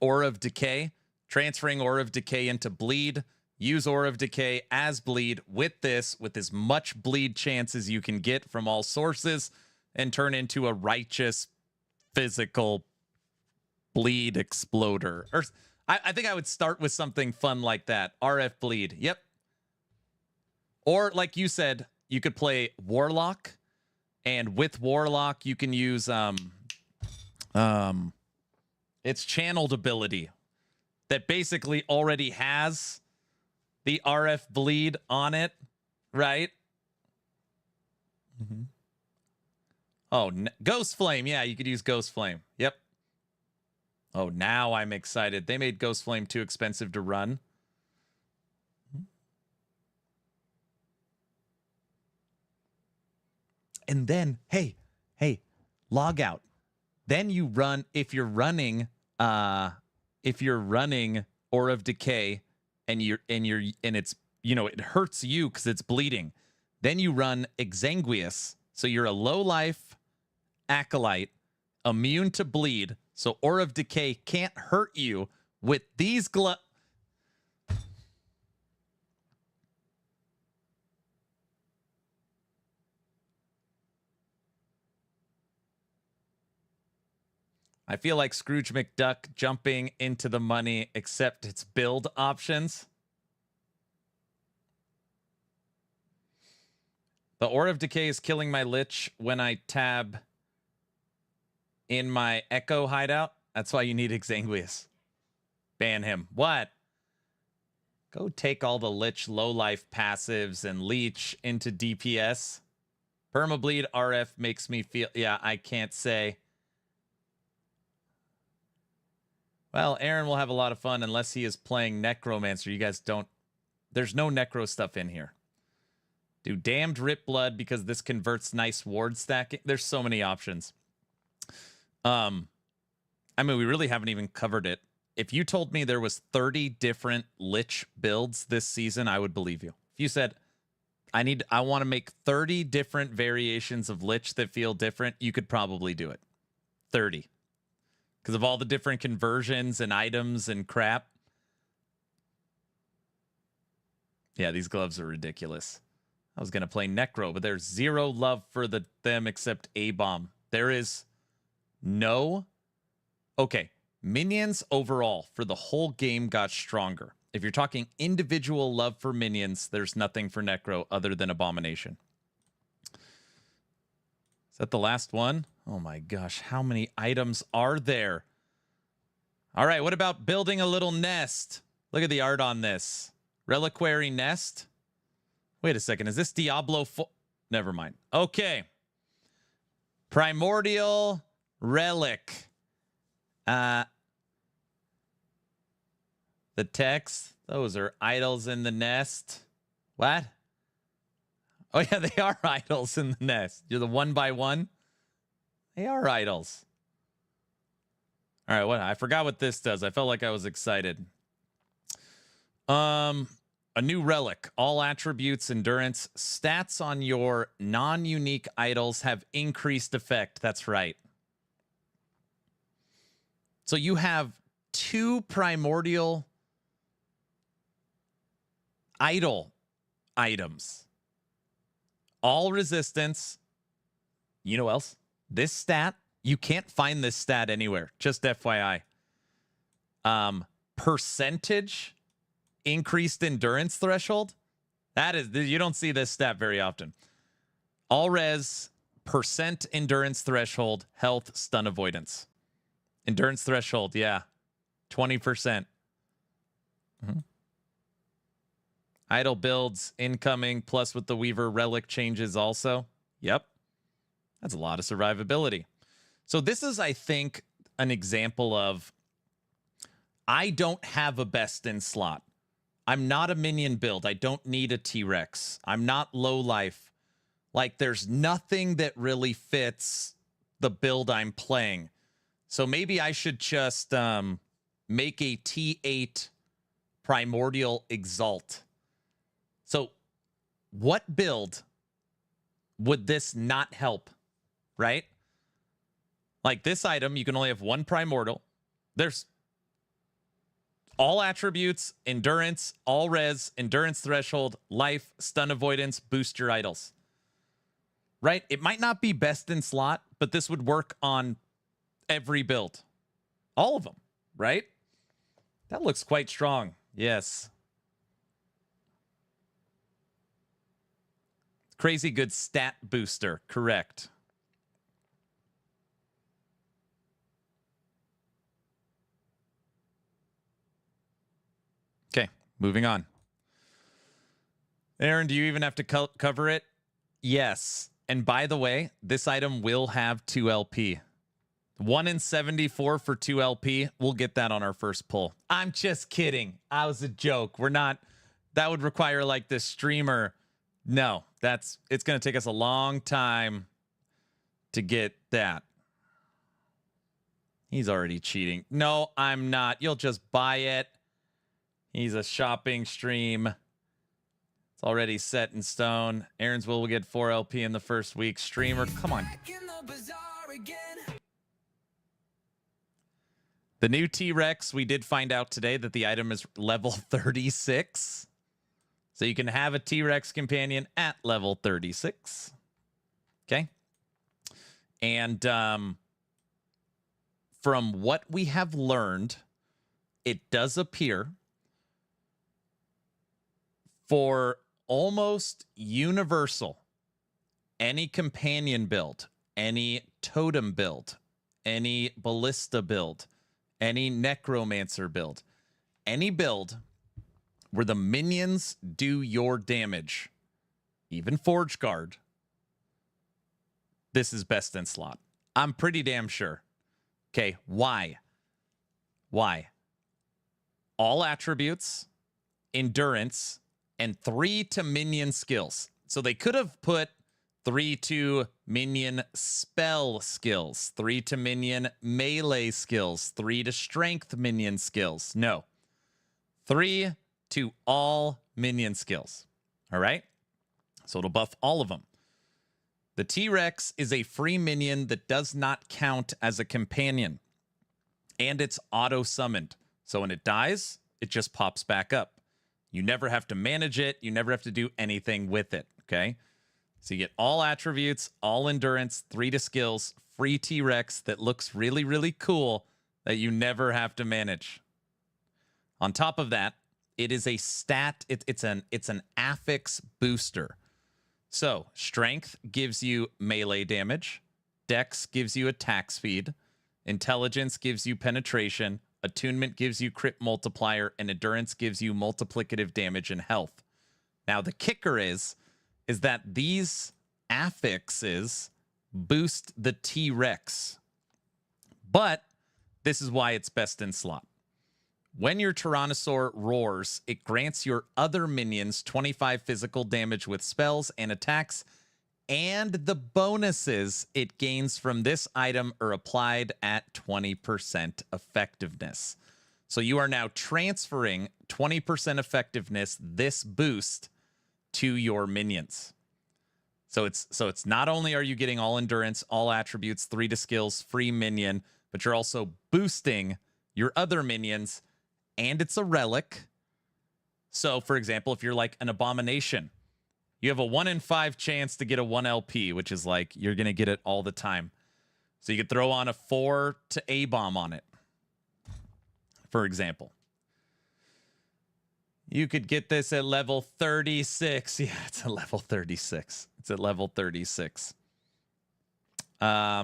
Aura of Decay, transferring Aura of Decay into bleed. Use Aura of Decay as bleed with as much bleed chance as you can get from all sources and turn into a righteous physical bleed exploder. Or I think I would start with something fun like that. RF bleed. Yep. Or like you said, you could play Warlock, and with Warlock you can use its channeled ability that basically already has the RF bleed on it, right? Mm-hmm. Oh, Ghost Flame. Yeah, you could use Ghost Flame. Yep. Oh, now I'm excited. They made Ghost Flame too expensive to run. And then, hey, log out. Then you run, if you're running Aura of Decay and it's, you know, it hurts you because it's bleeding. Then you run Exsanguious. So you're a low life Acolyte, immune to bleed. So Aura of Decay can't hurt you with these gloves. I feel like Scrooge McDuck jumping into the money, except it's build options. The Aura of Decay is killing my Lich when I tab in my Echo hideout. That's why you need Exsanguious. Ban him. What? Go take all the Lich low-life passives and leech into DPS. Permableed RF makes me feel... Yeah, I can't say... Well, Aaron will have a lot of fun unless he is playing Necromancer. You guys don't... There's no Necro stuff in here. Do Damned Rip Blood because this converts nice ward stacking. There's so many options. I mean, we really haven't even covered it. If you told me there was 30 different Lich builds this season, I would believe you. If you said, I want to make 30 different variations of Lich that feel different, you could probably do it. 30. Because of all the different conversions and items and crap. Yeah, these gloves are ridiculous. I was going to play Necro, but there's zero love for them except A-Bomb. There is no... Okay, minions overall for the whole game got stronger. If you're talking individual love for minions, there's nothing for Necro other than Abomination. Is that the last one? Oh my gosh, how many items are there? All right, what about building a little nest? Look at the art on this. Reliquary nest. Wait a second, is this Diablo 4? Never mind. Okay. Primordial relic. The text. Those are idols in the nest. What? Oh yeah, they are idols in the nest. You're the 1x1. They are idols. All right, what? I forgot what this does. I felt like I was excited. A new relic. All attributes, endurance, stats on your non-unique idols have increased effect. That's right. So you have 2 primordial idol items. All resistance. You know what else? This stat, you can't find this stat anywhere. Just FYI. Percentage increased endurance threshold. That is, you don't see this stat very often. All res, percent endurance threshold, health, stun avoidance. Endurance threshold, yeah. 20%. Mm-hmm. Idle builds incoming, plus with the Weaver relic changes also. Yep. That's a lot of survivability. So this is, I think, an example of I don't have a best in slot. I'm not a minion build. I don't need a T-Rex. I'm not low life. Like, there's nothing that really fits the build I'm playing. So maybe I should just make a T8 Primordial Exalt. So what build would this not help, right? Like this item, you can only have 1 Primordial. There's all attributes, endurance, all res, endurance threshold, life, stun avoidance, boost your idols. Right? It might not be best in slot, but this would work on every build. All of them, right? That looks quite strong. Yes. Crazy good stat booster. Correct. Okay, moving on. Aaron, do you even have to cover it? Yes. And by the way, this item will have 2 LP. 1 in 74 for 2 LP. We'll get that on our first pull. I'm just kidding. I was a joke. We're not. That would require like this streamer. No, it's going to take us a long time to get that. He's already cheating. No, I'm not. You'll just buy it. He's a shopping stream. It's already set in stone. Aaron's will get 4 LP in the first week. Streamer, come on. The new T-Rex, we did find out today that the item is level 36. So you can have a T-Rex companion at level 36. Okay. And from what we have learned, it does appear for almost universal, any companion build, any totem build, any ballista build, any necromancer build, any build where the minions do your damage, even Forge Guard, this is best in slot. I'm pretty damn sure. Okay, why? Why? All attributes, endurance, and 3 to minion skills. So they could have put 3 to minion spell skills, 3 to minion melee skills, 3 to strength minion skills. No. 3 to all minion skills. All right? So it'll buff all of them. The T-Rex is a free minion that does not count as a companion. And it's auto-summoned. So when it dies, it just pops back up. You never have to manage it. You never have to do anything with it, okay? So you get all attributes, all endurance, 3 to skills, free T-Rex that looks really, really cool that you never have to manage. On top of that, it is a stat. It's an affix booster. So strength gives you melee damage. Dex gives you attack speed. Intelligence gives you penetration. Attunement gives you crit multiplier. And endurance gives you multiplicative damage and health. Now, the kicker is that these affixes boost the T-Rex. But this is why it's best in slot. When your Tyrannosaur roars, it grants your other minions 25 physical damage with spells and attacks, and the bonuses it gains from this item are applied at 20% effectiveness. So you are now transferring 20% effectiveness, this boost, to your minions. So it's not only are you getting all endurance, all attributes, 3 to skills, free minion, but you're also boosting your other minions. And it's a relic. So, for example, if you're like an Abomination, you have a 1 in 5 chance to get a 1 LP, which is like you're going to get it all the time. So you could throw on a 4 to A-bomb on it, for example. You could get this at level 36. Yeah, it's at level 36. It's at level 36. Yeah,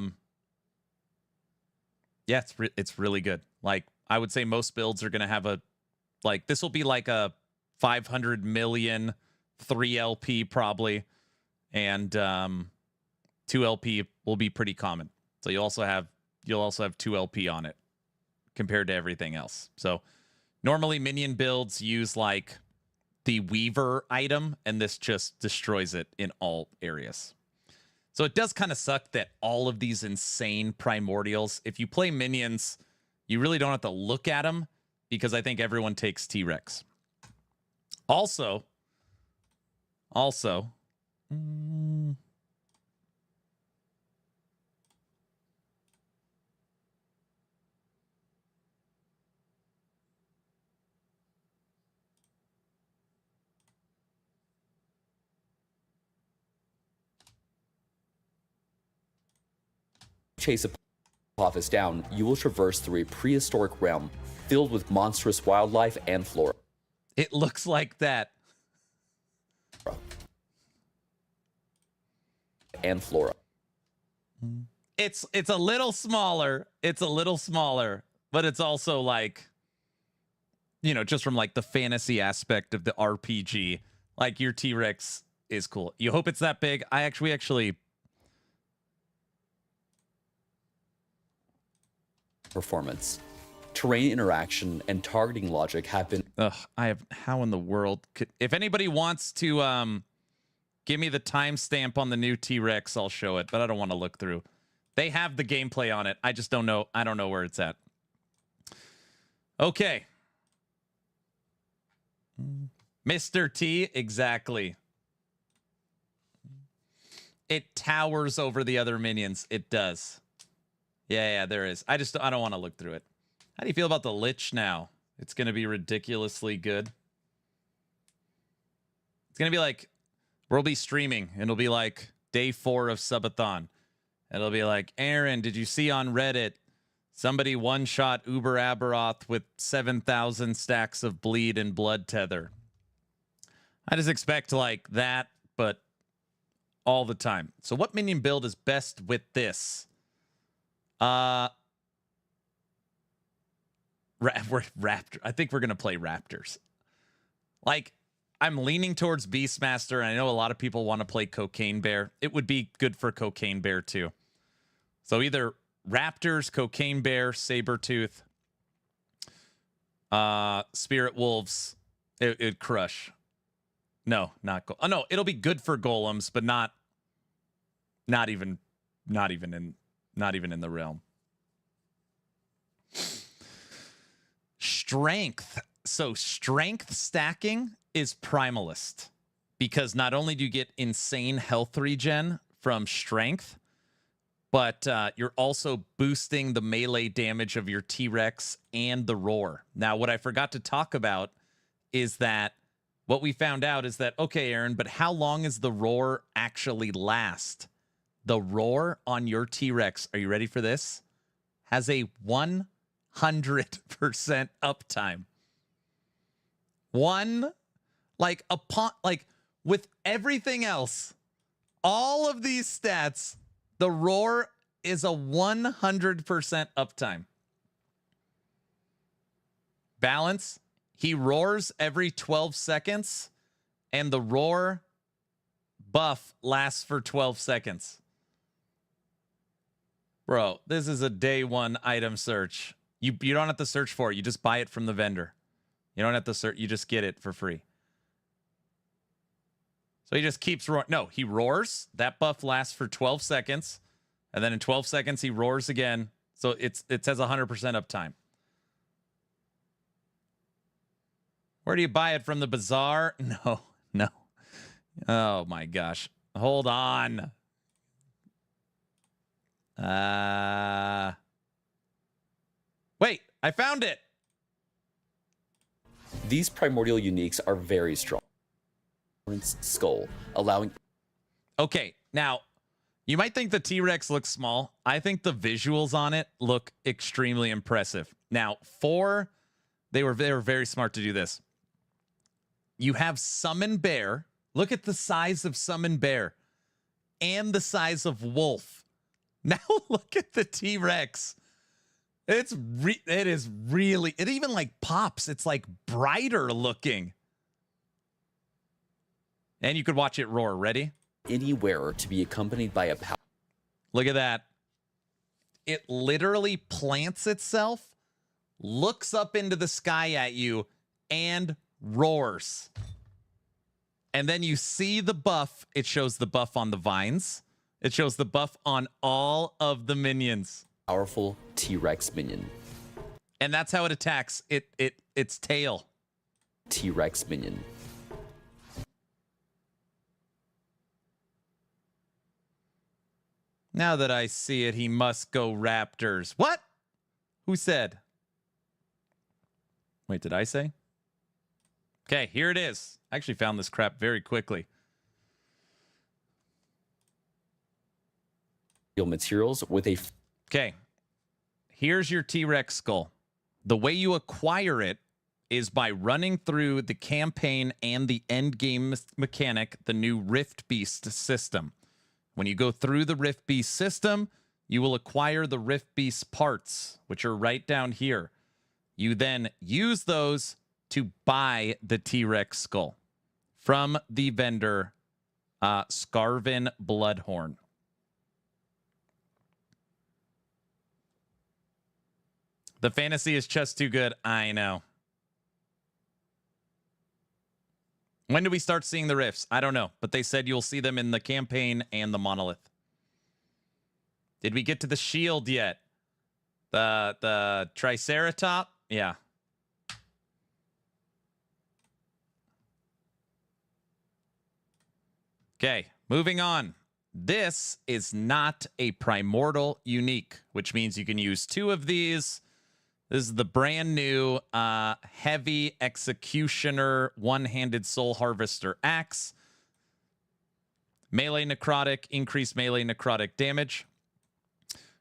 it's really good. Like, I would say most builds are going to have a, like, this will be like a 500 million 3 LP probably, and 2 LP will be pretty common. So you'll also have 2 LP on it compared to everything else. So normally minion builds use like the Weaver item, and this just destroys it in all areas. So it does kind of suck that all of these insane primordials, if you play minions, you really don't have to look at them because I think everyone takes T-Rex. Also, chase Apophis down, you will traverse through a prehistoric realm filled with monstrous wildlife and flora. It looks like that. And flora. It's a little smaller. It's a little smaller, but it's also like, you know, just from like the fantasy aspect of the RPG, like your T-Rex is cool. You hope it's that big. We actually performance, terrain interaction, and targeting logic have been. How in the world could, if anybody wants to give me the timestamp on the new T-Rex, I'll show it, but I don't want to look through. They have the gameplay on it. I just don't know. I don't know where it's at. Okay. Mr. T, exactly. It towers over the other minions. It does. Yeah, there is. I don't want to look through it. How do you feel about the Lich now? It's going to be ridiculously good. It's going to be like, we'll be streaming, and it'll be like day 4 of Subathon. It'll be like, Aaron, did you see on Reddit somebody one-shot Uber Aberoth with 7,000 stacks of bleed and blood tether? I just expect like that, but all the time. So what minion build is best with this? Raptor. I think we're going to play Raptors. Like, I'm leaning towards Beastmaster, and I know a lot of people want to play Cocaine Bear. It would be good for Cocaine Bear, too. So either Raptors, Cocaine Bear, Sabertooth, Spirit Wolves. It'd crush. No, not go. Oh no, it'll be good for golems, but not even in the realm. Strength. So strength stacking is Primalist, because not only do you get insane health regen from strength, but you're also boosting the melee damage of your T-Rex and the roar. Now, what I forgot to talk about is that what we found out is that, okay, Aaron, but how long is the roar actually last? The roar on your T-Rex, are you ready for this? Has a 100% uptime. With everything else, all of these stats, the roar is a 100% uptime. Balance, he roars every 12 seconds, and the roar buff lasts for 12 seconds. Bro, this is a day 1 item search. You don't have to search for it. You just buy it from the vendor. You don't have to search. You just get it for free. So he just keeps roaring. No, he roars. That buff lasts for 12 seconds. And then in 12 seconds, he roars again. So it says 100% uptime. Where do you buy it? From the bazaar? No. Oh, my gosh. Hold on. Wait, I found it. These primordial uniques are very strong. Skull, allowing... Okay, now, you might think the T-Rex looks small. I think the visuals on it look extremely impressive. Now, they were very smart to do this. You have Summon Bear. Look at the size of Summon Bear and the size of Wolf. Now look at the T-Rex. It even like pops. It's like brighter looking. And you could watch it roar. Ready? Any wearer to be accompanied by a power. Look at that. It literally plants itself, looks up into the sky at you, and roars. And then you see the buff. It shows the buff on the vines. It shows the buff on all of the minions. Powerful T-Rex minion. And that's how it attacks. Its tail. T-Rex minion. Now that I see it, he must go Raptors. What? Who said? Wait, did I say? Okay, here it is. I actually found this crap very quickly. Materials with a... Okay, here's your T-Rex skull. The way you acquire it is by running through the campaign and the end game mechanic, the new Rift Beast system. When you go through the Rift Beast system, you will acquire the Rift Beast parts, which are right down here. You then use those to buy the T-Rex skull from the vendor, Scarven Bloodhorn. The fantasy is just too good. I know. When do we start seeing the rifts? I don't know, but they said you'll see them in the campaign and the monolith. Did we get to the shield yet? The Triceratop? Yeah. Okay, moving on. This is not a Primordial unique, which means you can use 2 of these. This is the brand new Heavy Executioner One-Handed Soul Harvester Axe. Melee necrotic, increased melee necrotic damage.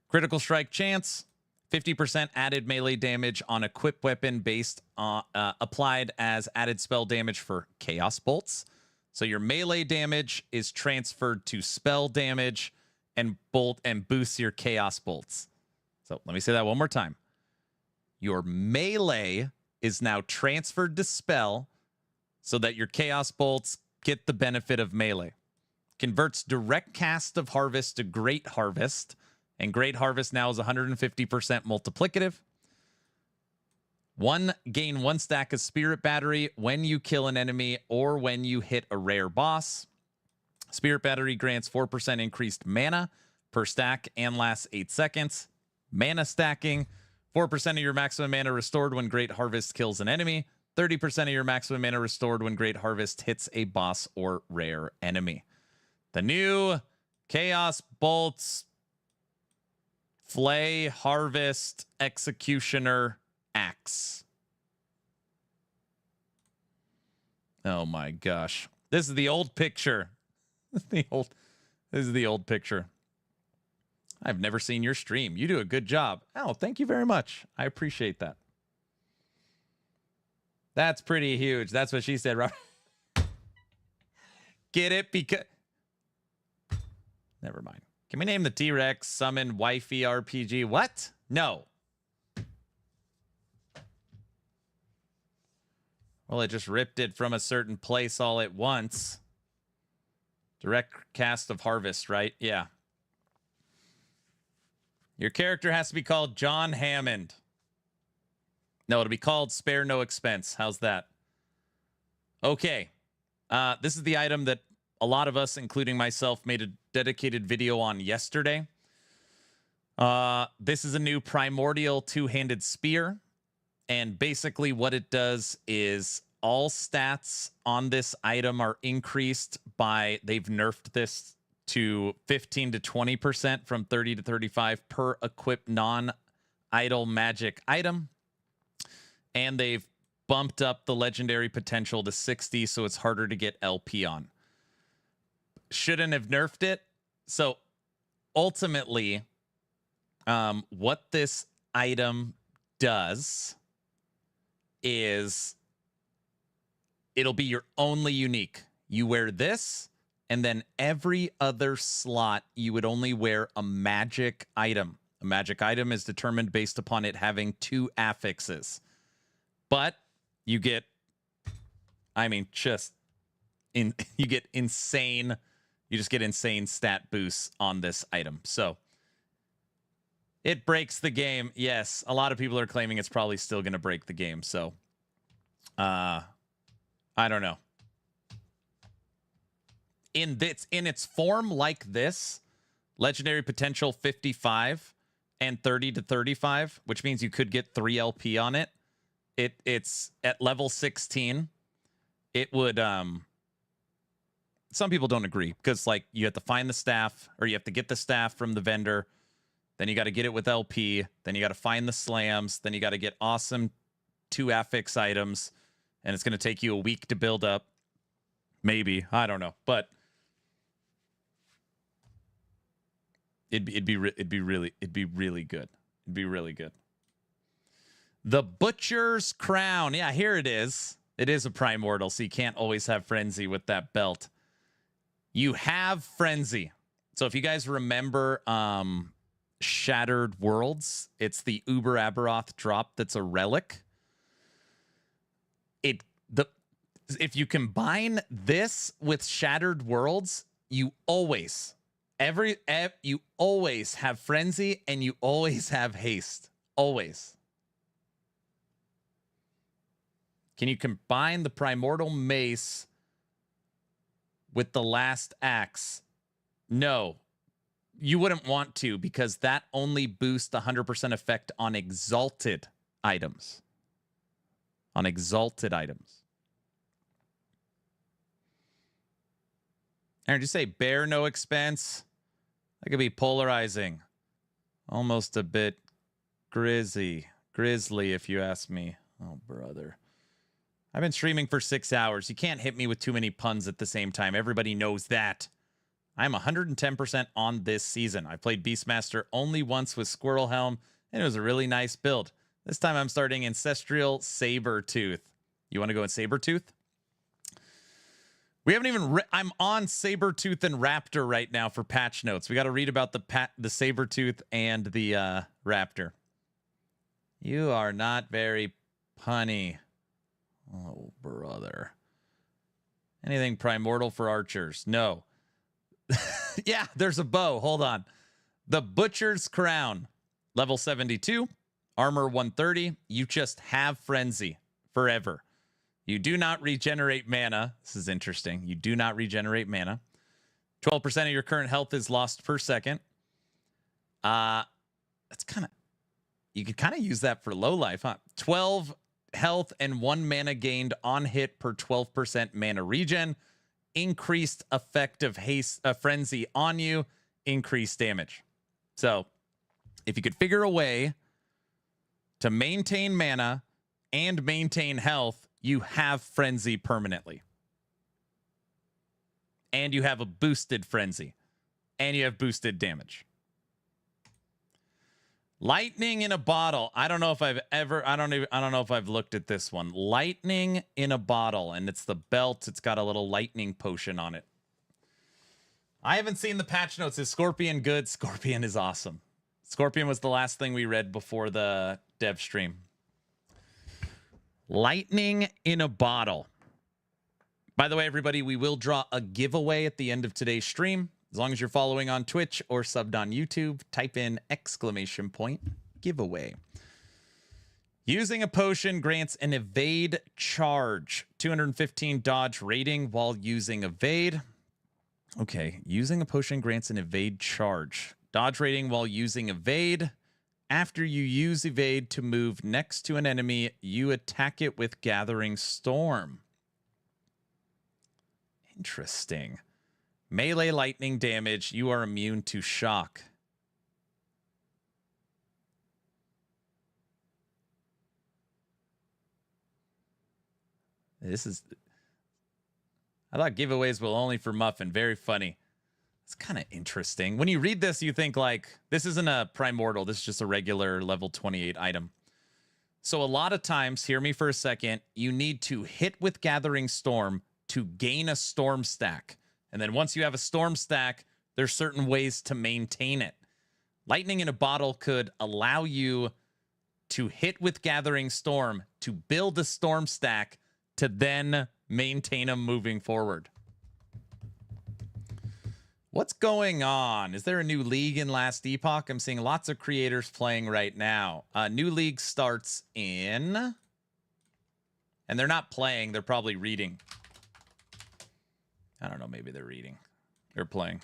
Critical strike chance, 50% added melee damage on equipped weapon based on applied as added spell damage for Chaos Bolts. So your melee damage is transferred to spell damage and boosts your Chaos Bolts. So let me say that one more time. Your melee is now transferred to spell so that your Chaos Bolts get the benefit of melee. Converts direct cast of Harvest to Great Harvest, and Great Harvest now is 150% multiplicative. Gain 1 stack of Spirit Battery when you kill an enemy or when you hit a rare boss. Spirit Battery grants 4% increased mana per stack and lasts 8 seconds. Mana stacking, 4% of your maximum mana restored when Great Harvest kills an enemy. 30% of your maximum mana restored when Great Harvest hits a boss or rare enemy. The new Chaos Bolts Flay Harvest Executioner Axe. Oh my gosh. This is the old picture. This is the old picture. I've never seen your stream. You do a good job. Oh, thank you very much. I appreciate that. That's pretty huge. That's what she said, Robert. Get it? Because... Never mind. Can we name the T-Rex Summon Wifey RPG? What? No. Well, it just ripped it from a certain place all at once. Direct cast of Harvest, right? Yeah. Your character has to be called John Hammond. No, it'll be called Spare No Expense. How's that? Okay. This is the item that a lot of us, including myself, made a dedicated video on yesterday. This is a new Primordial two-handed spear. And basically what it does is all stats on this item are increased by, they've nerfed this to 15 to 20% from 30 to 35 per equipped non-idle magic item. And they've bumped up the legendary potential to 60, so it's harder to get LP on. Shouldn't have nerfed it. So ultimately, what this item does is it'll be your only unique. You wear this, and then every other slot, you would only wear a magic item. A magic item is determined based upon it having 2 affixes. But you get, I mean, you get insane, you just get insane stat boosts on this item. So it breaks the game. Yes, a lot of people are claiming it's probably still going to break the game. So, I don't know. In its form like this, legendary potential 55 and 30 to 35, which means you could get 3 LP on it. It's at level 16. It would some people don't agree because like you have to find the staff, or you have to get the staff from the vendor. Then you got to get it with LP. Then you got to find the slams. Then you got to get awesome 2 affix items, and it's going to take you a week to build up. Maybe, I don't know, but it'd be really good. It'd be really good. The Butcher's Crown. Yeah, here it is. It is a Primordial, so you can't always have Frenzy with that belt. You have Frenzy. So if you guys remember Shattered Worlds, it's the Uber Aberoth drop that's a relic. If you combine this with Shattered Worlds, you always have Frenzy and you always have Haste. Always. Can you combine the Primordial Mace with the last axe? No. you wouldn't want to, because that only boosts 100% effect on exalted items. On exalted items. Aaron, did you say bear no expense? That could be polarizing. Almost a bit grisly, if you ask me. Oh, brother. I've been streaming for 6 hours. You can't hit me with too many puns at the same time. Everybody knows that. I'm 110% on this season. I played Beastmaster only once with Squirrel Helm, and it was a really nice build. This time I'm starting Ancestral Sabertooth. You want to go in Sabertooth? We haven't even... I'm on Sabertooth and Raptor right now for patch notes. We got to read about the Sabertooth and the Raptor. You are not very punny. Oh, brother. Anything Primordial for archers? No. Yeah, there's a bow. Hold on. The Butcher's Crown. Level 72. Armor 130. You just have Frenzy forever. You do not regenerate mana. This is interesting. You do not regenerate mana. 12% of your current health is lost per second. That's kind of... You could kind of use that for low life, huh? 12 health and 1 mana gained on hit per 12% mana regen. Increased effective haste frenzy on you. Increased damage. So, if you could figure a way to maintain mana and maintain health, you have frenzy permanently. And you have a boosted frenzy. And you have boosted damage. Lightning in a bottle. I don't know if I've ever... I don't know if I've looked at this one. Lightning in a bottle. And it's the belt. It's got a little lightning potion on it. I haven't seen the patch notes. Is Scorpion good? Scorpion is awesome. Scorpion was the last thing we read before the dev stream. Lightning in a bottle. By the way, everybody, we will draw a giveaway at the end of today's stream. As long as you're following on Twitch or subbed on YouTube, type in ! giveaway. Using a potion grants an evade charge. 215 dodge rating while using evade. Okay, using a potion grants an evade charge. Dodge rating while using evade. After you use evade to move next to an enemy, you attack it with Gathering Storm. Interesting. Melee lightning damage. You are immune to shock. This is... I thought giveaways were only for Muffin. Very funny. It's kind of interesting. When you read this, you think like, this isn't a Primordial. This is just a regular level 28 item. So a lot of times, hear me for a second, you need to hit with Gathering Storm to gain a Storm stack. And then once you have a Storm stack, there's certain ways to maintain it. Lightning in a bottle could allow you to hit with Gathering Storm to build a Storm stack to then maintain them moving forward. What's going on? Is there a new league in Last Epoch? I'm seeing lots of creators playing right now. New league starts in... And they're not playing, they're probably reading. I don't know, maybe they're reading. They're playing.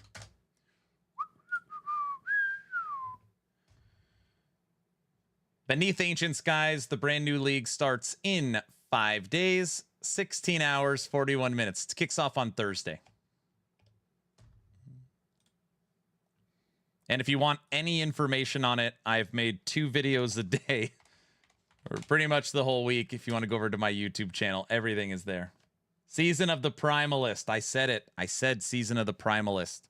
Beneath Ancient Skies, the brand new league starts in 5 days, 16 hours, 41 minutes. It kicks off on Thursday. And if you want any information on it, I've made 2 videos a day. Or pretty much the whole week. If you want to go over to my YouTube channel, everything is there. Season of the Primalist. I said it. I said Season of the Primalist.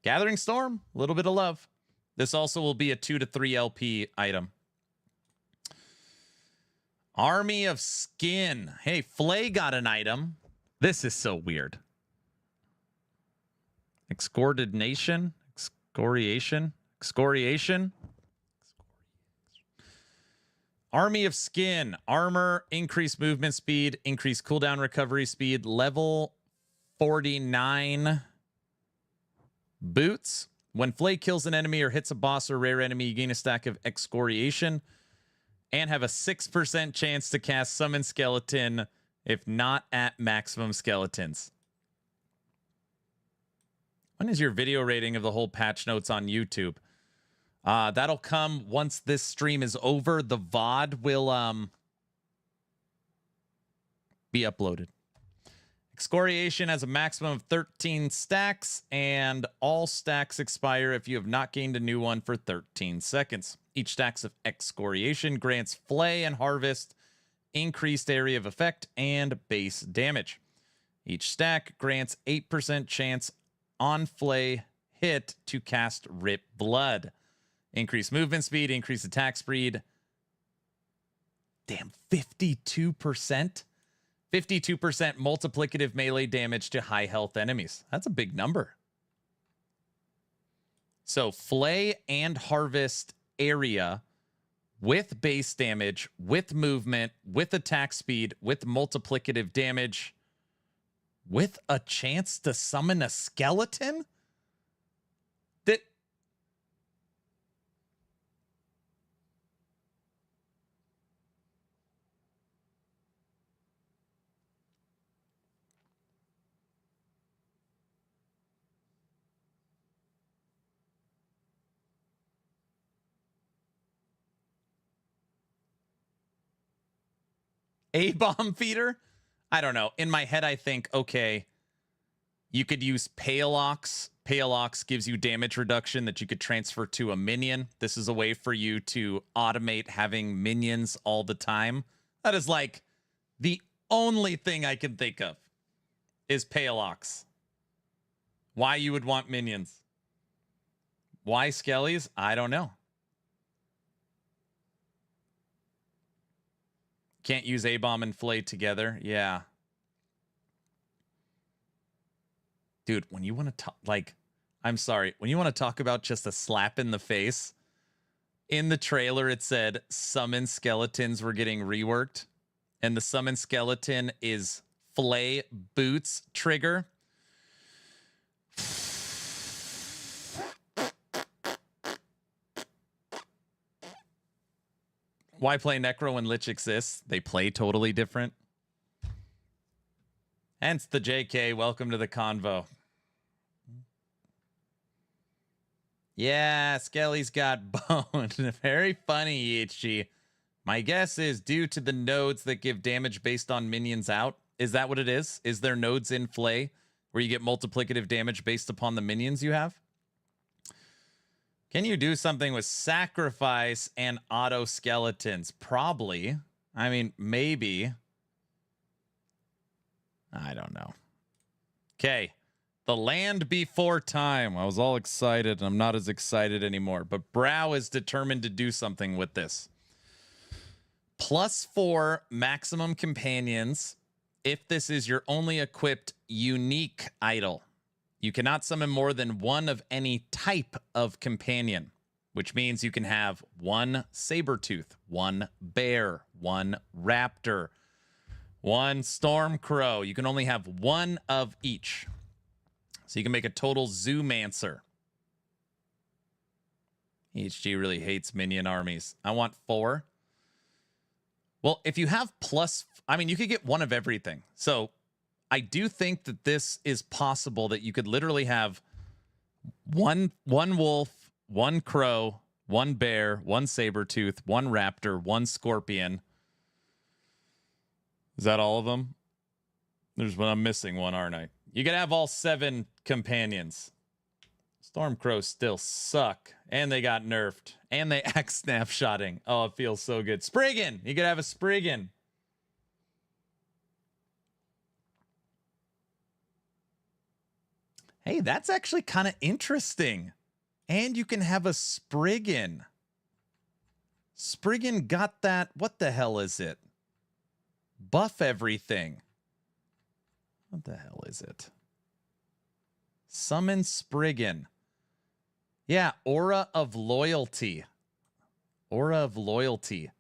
Gathering Storm. A little bit of love. This also will be a 2 to 3 LP item. Army of Skin. Hey, Flay got an item. This is so weird. Excoriation. Excoriation. Army of Skin. Armor, increased movement speed, increased cooldown recovery speed, level 49. Boots. When Flay kills an enemy or hits a boss or rare enemy, you gain a stack of Excoriation and have a 6% chance to cast Summon Skeleton if not at maximum skeletons. When is your video rating of the whole patch notes on YouTube? That'll come once this stream is over. The VOD will be uploaded. Excoriation has a maximum of 13 stacks, and all stacks expire if you have not gained a new one for 13 seconds. Each stack of excoriation grants Flay and Harvest increased area of effect and base damage. Each stack grants 8% chance on Flay hit to cast Rip Blood. Increase movement speed, increase attack speed. Damn, 52%? 52% multiplicative melee damage to high health enemies. That's a big number. So Flay and Harvest area with base damage, with movement, with attack speed, with multiplicative damage, with a chance to summon a skeleton? That... A-bomb feeder? I don't know. In my head, I think, okay, you could use Paleox. Paleox gives you damage reduction that you could transfer to a minion. This is a way for you to automate having minions all the time. That is like the only thing I can think of is Paleox. Why you would want minions. Why Skellies? I don't know. Can't use A-bomb and Flay together. Yeah. Dude, when you want to talk, like, I'm sorry, when you want to talk about just a slap in the face, in the trailer it said summon skeletons were getting reworked, and the summon skeleton is Flay Boots trigger. Why play Necro when Lich exists? They play totally different. Hence the JK. Welcome to the convo. Yeah, Skelly's got boned. Very funny, EHG. My guess is due to the nodes that give damage based on minions out. Is that what it is? Is there nodes in Flay where you get multiplicative damage based upon the minions you have? Can you do something with sacrifice and auto skeletons? Probably. I mean, maybe. I don't know. Okay. The land before time. I was all excited, and I'm not as excited anymore. But Brow is determined to do something with this. +4 maximum companions if this is your only equipped unique idol. You cannot summon more than one of any type of companion, which means you can have one Sabertooth, one bear, one raptor, one Stormcrow. You can only have one of each. So you can make a total Zoomancer. EHG really hates minion armies. I want 4. Well, if you have you could get one of everything. So I do think that this is possible, that you could literally have one wolf, one crow, one bear, one sabertooth, one raptor, one scorpion. Is that all of them? I'm missing one, aren't I? You could have all 7 companions. Stormcrows still suck. And they got nerfed. And they act snapshotting. Oh, it feels so good. Spriggan! You could have a Spriggan. Hey, that's actually kind of interesting. And you can have a Spriggan. Spriggan got that. What the hell is it? Buff everything. What the hell is it? Summon Spriggan. Yeah, Aura of Loyalty. Aura of Loyalty.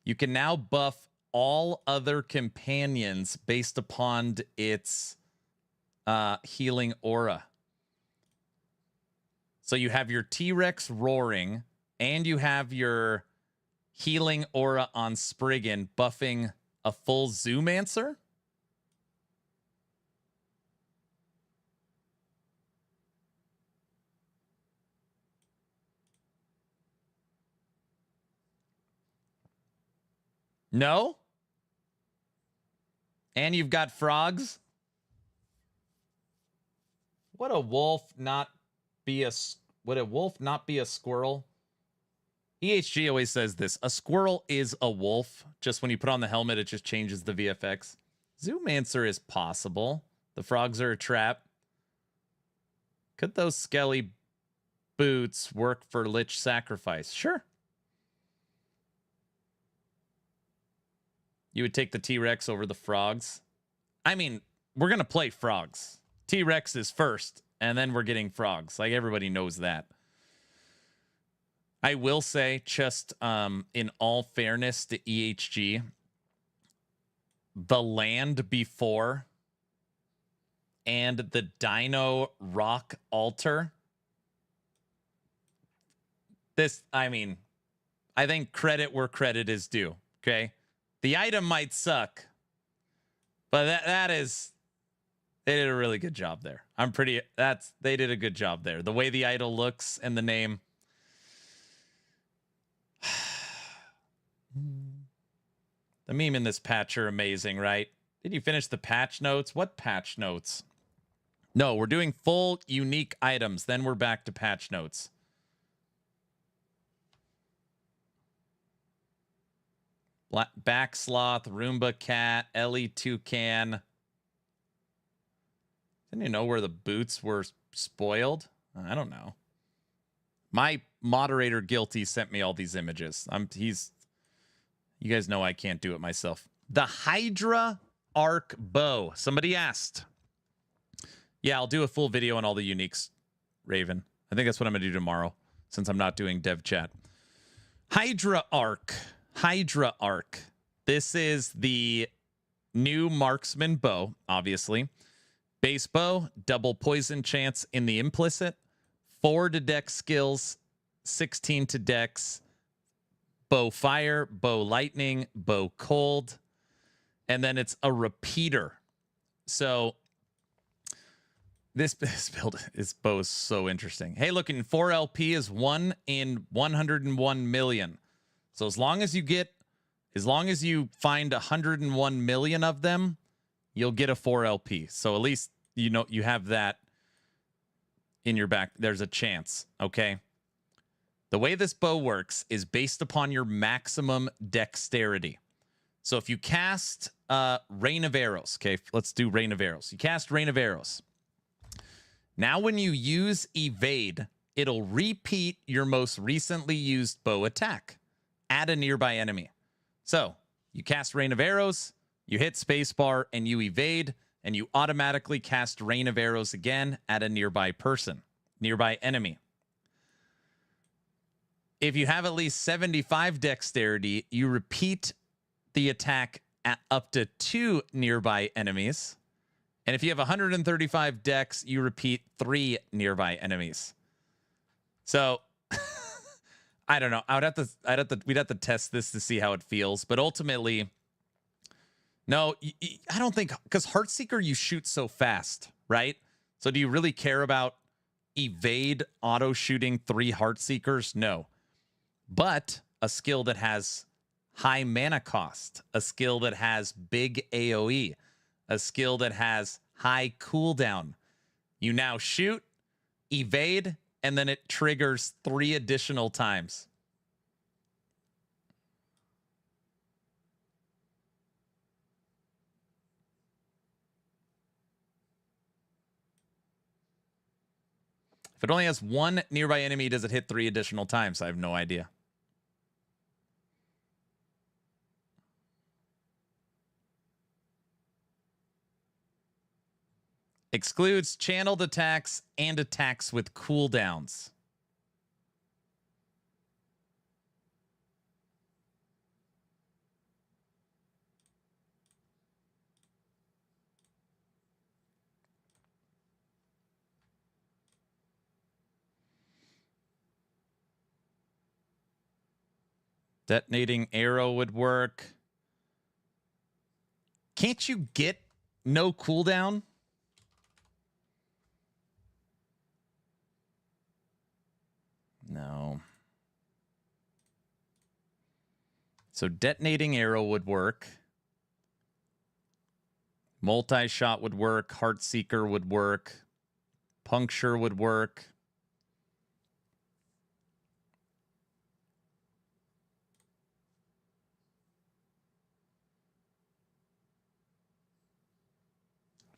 You can now buff all other companions based upon its healing aura. So you have your T-Rex roaring, and you have your healing aura on Spriggan buffing a full Zoomancer. No? And you've got frogs? Would a wolf not be a squirrel? EHG always says this. A squirrel is a wolf. Just when you put on the helmet, it just changes the VFX. Zoomancer is possible. The frogs are a trap. Could those Skelly boots work for Lich sacrifice? Sure. You would take the T-Rex over the frogs. I mean, we're going to play frogs. T-Rex is first, and then we're getting frogs. Like, everybody knows that. I will say, just in all fairness to EHG, the land before and the Dino Rock Altar, this, I mean, I think credit where credit is due, okay? The item might suck, but they did a really good job there. They did a good job there. The way the idol looks and the name. The meme in this patch are amazing, right? Did you finish the patch notes? What patch notes? No, we're doing full unique items. Then we're back to patch notes. Back sloth, Roomba cat, Ellie toucan. Didn't you know where the boots were spoiled? I don't know. My moderator Guilty sent me all these images. You guys know I can't do it myself. The Hydra Arc Bow. Somebody asked. Yeah, I'll do a full video on all the uniques, Raven. I think that's what I'm going to do tomorrow, since I'm not doing dev chat. Hydra Arc. Hydra Arc. This is the new marksman bow, obviously. Base bow, double poison chance in the implicit, 4 to dex skills, 16 to dex, bow fire, bow lightning, bow cold, and then it's a repeater. So this bow is so interesting. Hey, look, in 4 LP is 1 in 101 million. So as long as you find 101 million of them, you'll get a 4 LP. So at least you know you have that in your back. There's a chance, okay? The way this bow works is based upon your maximum dexterity. So if you cast Rain of Arrows, okay, let's do Rain of Arrows. You cast Rain of Arrows. Now when you use Evade, it'll repeat your most recently used bow attack at a nearby enemy. So you cast Rain of Arrows, you hit spacebar, and you evade, and you automatically cast Rain of Arrows again at a nearby person, nearby enemy. If you have at least 75 dexterity, you repeat the attack at up to 2 nearby enemies. And if you have 135 dex, you repeat 3 nearby enemies. So I don't know. We'd have to test this to see how it feels. But ultimately, no, I don't think, because Heartseeker, you shoot so fast, right? So do you really care about evade auto shooting 3 Heartseekers? No. But a skill that has high mana cost, a skill that has big AoE, a skill that has high cooldown. You now shoot, evade, and then it triggers 3 additional times. If it only has 1 nearby enemy, does it hit 3 additional times? I have no idea. Excludes channeled attacks and attacks with cooldowns. Detonating arrow would work. Can't you get no cooldown? No. So detonating arrow would work. Multi-shot would work. Heartseeker would work. Puncture would work.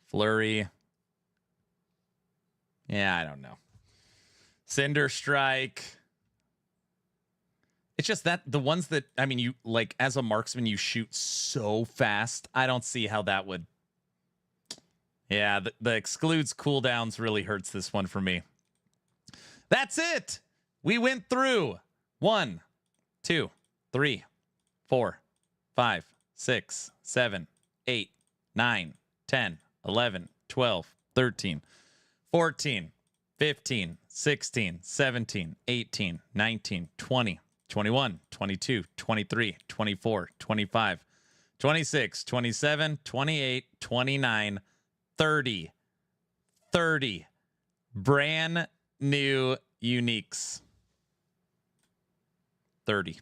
Flurry. Yeah, I don't know. Cinder Strike. It's just that the ones that, I mean, you like as a marksman, you shoot so fast. I don't see how that would. Yeah, the excludes cooldowns really hurts this one for me. That's it. We went through 1, 2, 3, 4, 5, 6, 7, 8, 9, 10, 11, 12, 13, 14, 15, 16, 17, 18, 19, 20, 21, 22, 23, 24, 25, 26, 27, 28, 29, 30. 30 brand new uniques. 30.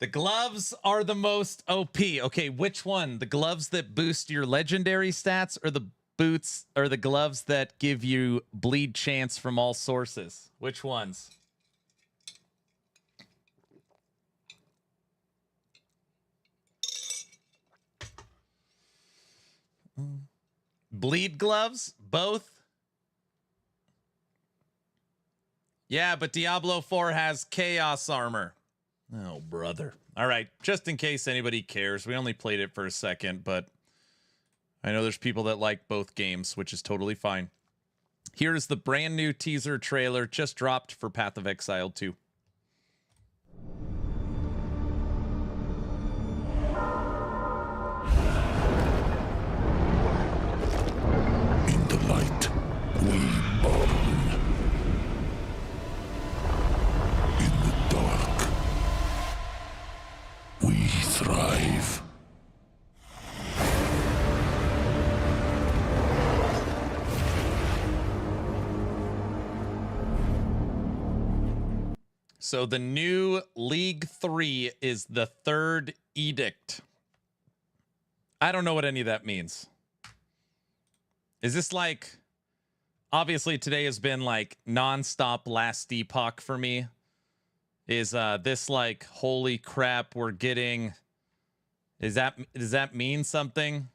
The gloves are the most OP. Okay, which one? The gloves that boost your legendary stats or the boots or the gloves that give you bleed chance from all sources? Which ones? Bleed gloves? Both? Yeah, but Diablo 4 has chaos armor. Oh, brother. All right, just in case anybody cares, we only played it for a second, but I know there's people that like both games, which is totally fine. Here's the brand new teaser trailer just dropped for Path of Exile 2. In the light, we burn. In the dark, we thrive. So the new League 3 is the third edict. I don't know what any of that means. Is this like, obviously today has been like nonstop last epoch for me. Is this like, holy crap, we're getting, does that mean something?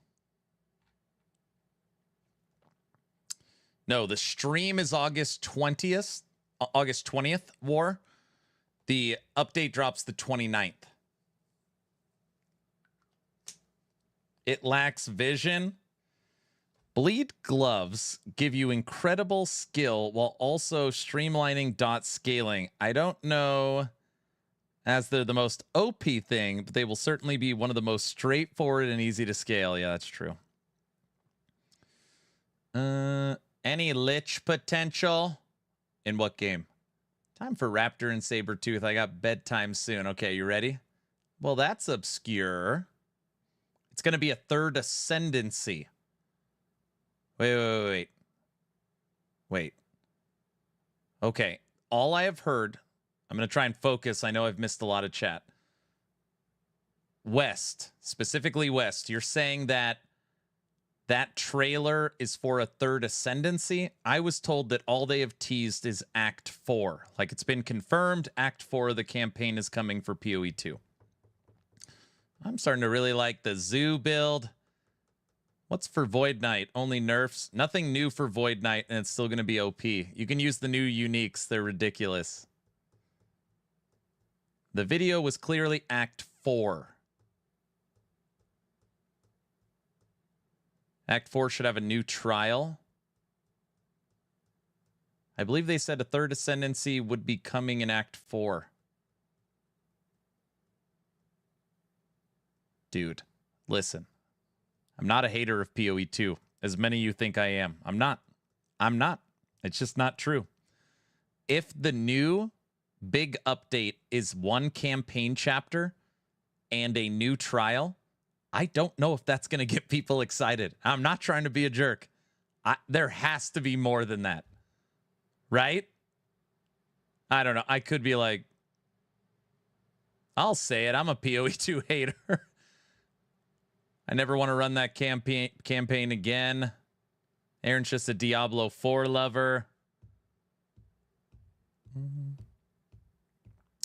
No, the stream is August 20th, War. The update drops the 29th. It lacks vision. Bleed gloves give you incredible skill while also streamlining dot scaling. I don't know as they're the most OP thing, but they will certainly be one of the most straightforward and easy to scale. Yeah, that's true. Any Lich potential? In what game? Time for Raptor and Sabretooth. I got bedtime soon. Okay, you ready? Well, that's obscure. It's going to be a third ascendancy. Wait. Okay, all I have heard, I'm going to try and focus. I know I've missed a lot of chat. West, specifically West, you're saying that that trailer is for a third ascendancy? I was told that all they have teased is Act 4. Like, it's been confirmed Act 4 of the campaign is coming for PoE 2. I'm starting to really like the Zoo build. What's for Void Knight? Only nerfs? Nothing new for Void Knight, and it's still going to be OP. You can use the new uniques. They're ridiculous. The video was clearly Act 4. Act 4 should have a new trial. I believe they said a third ascendancy would be coming in Act 4. Dude, listen. I'm not a hater of PoE 2, as many of you think I am. I'm not. It's just not true. If the new big update is one campaign chapter and a new trial, I don't know if that's going to get people excited. I'm not trying to be a jerk. There has to be more than that. Right? I don't know. I could be like, I'll say it. I'm a PoE2 hater. I never want to run that campaign again. Aaron's just a Diablo 4 lover.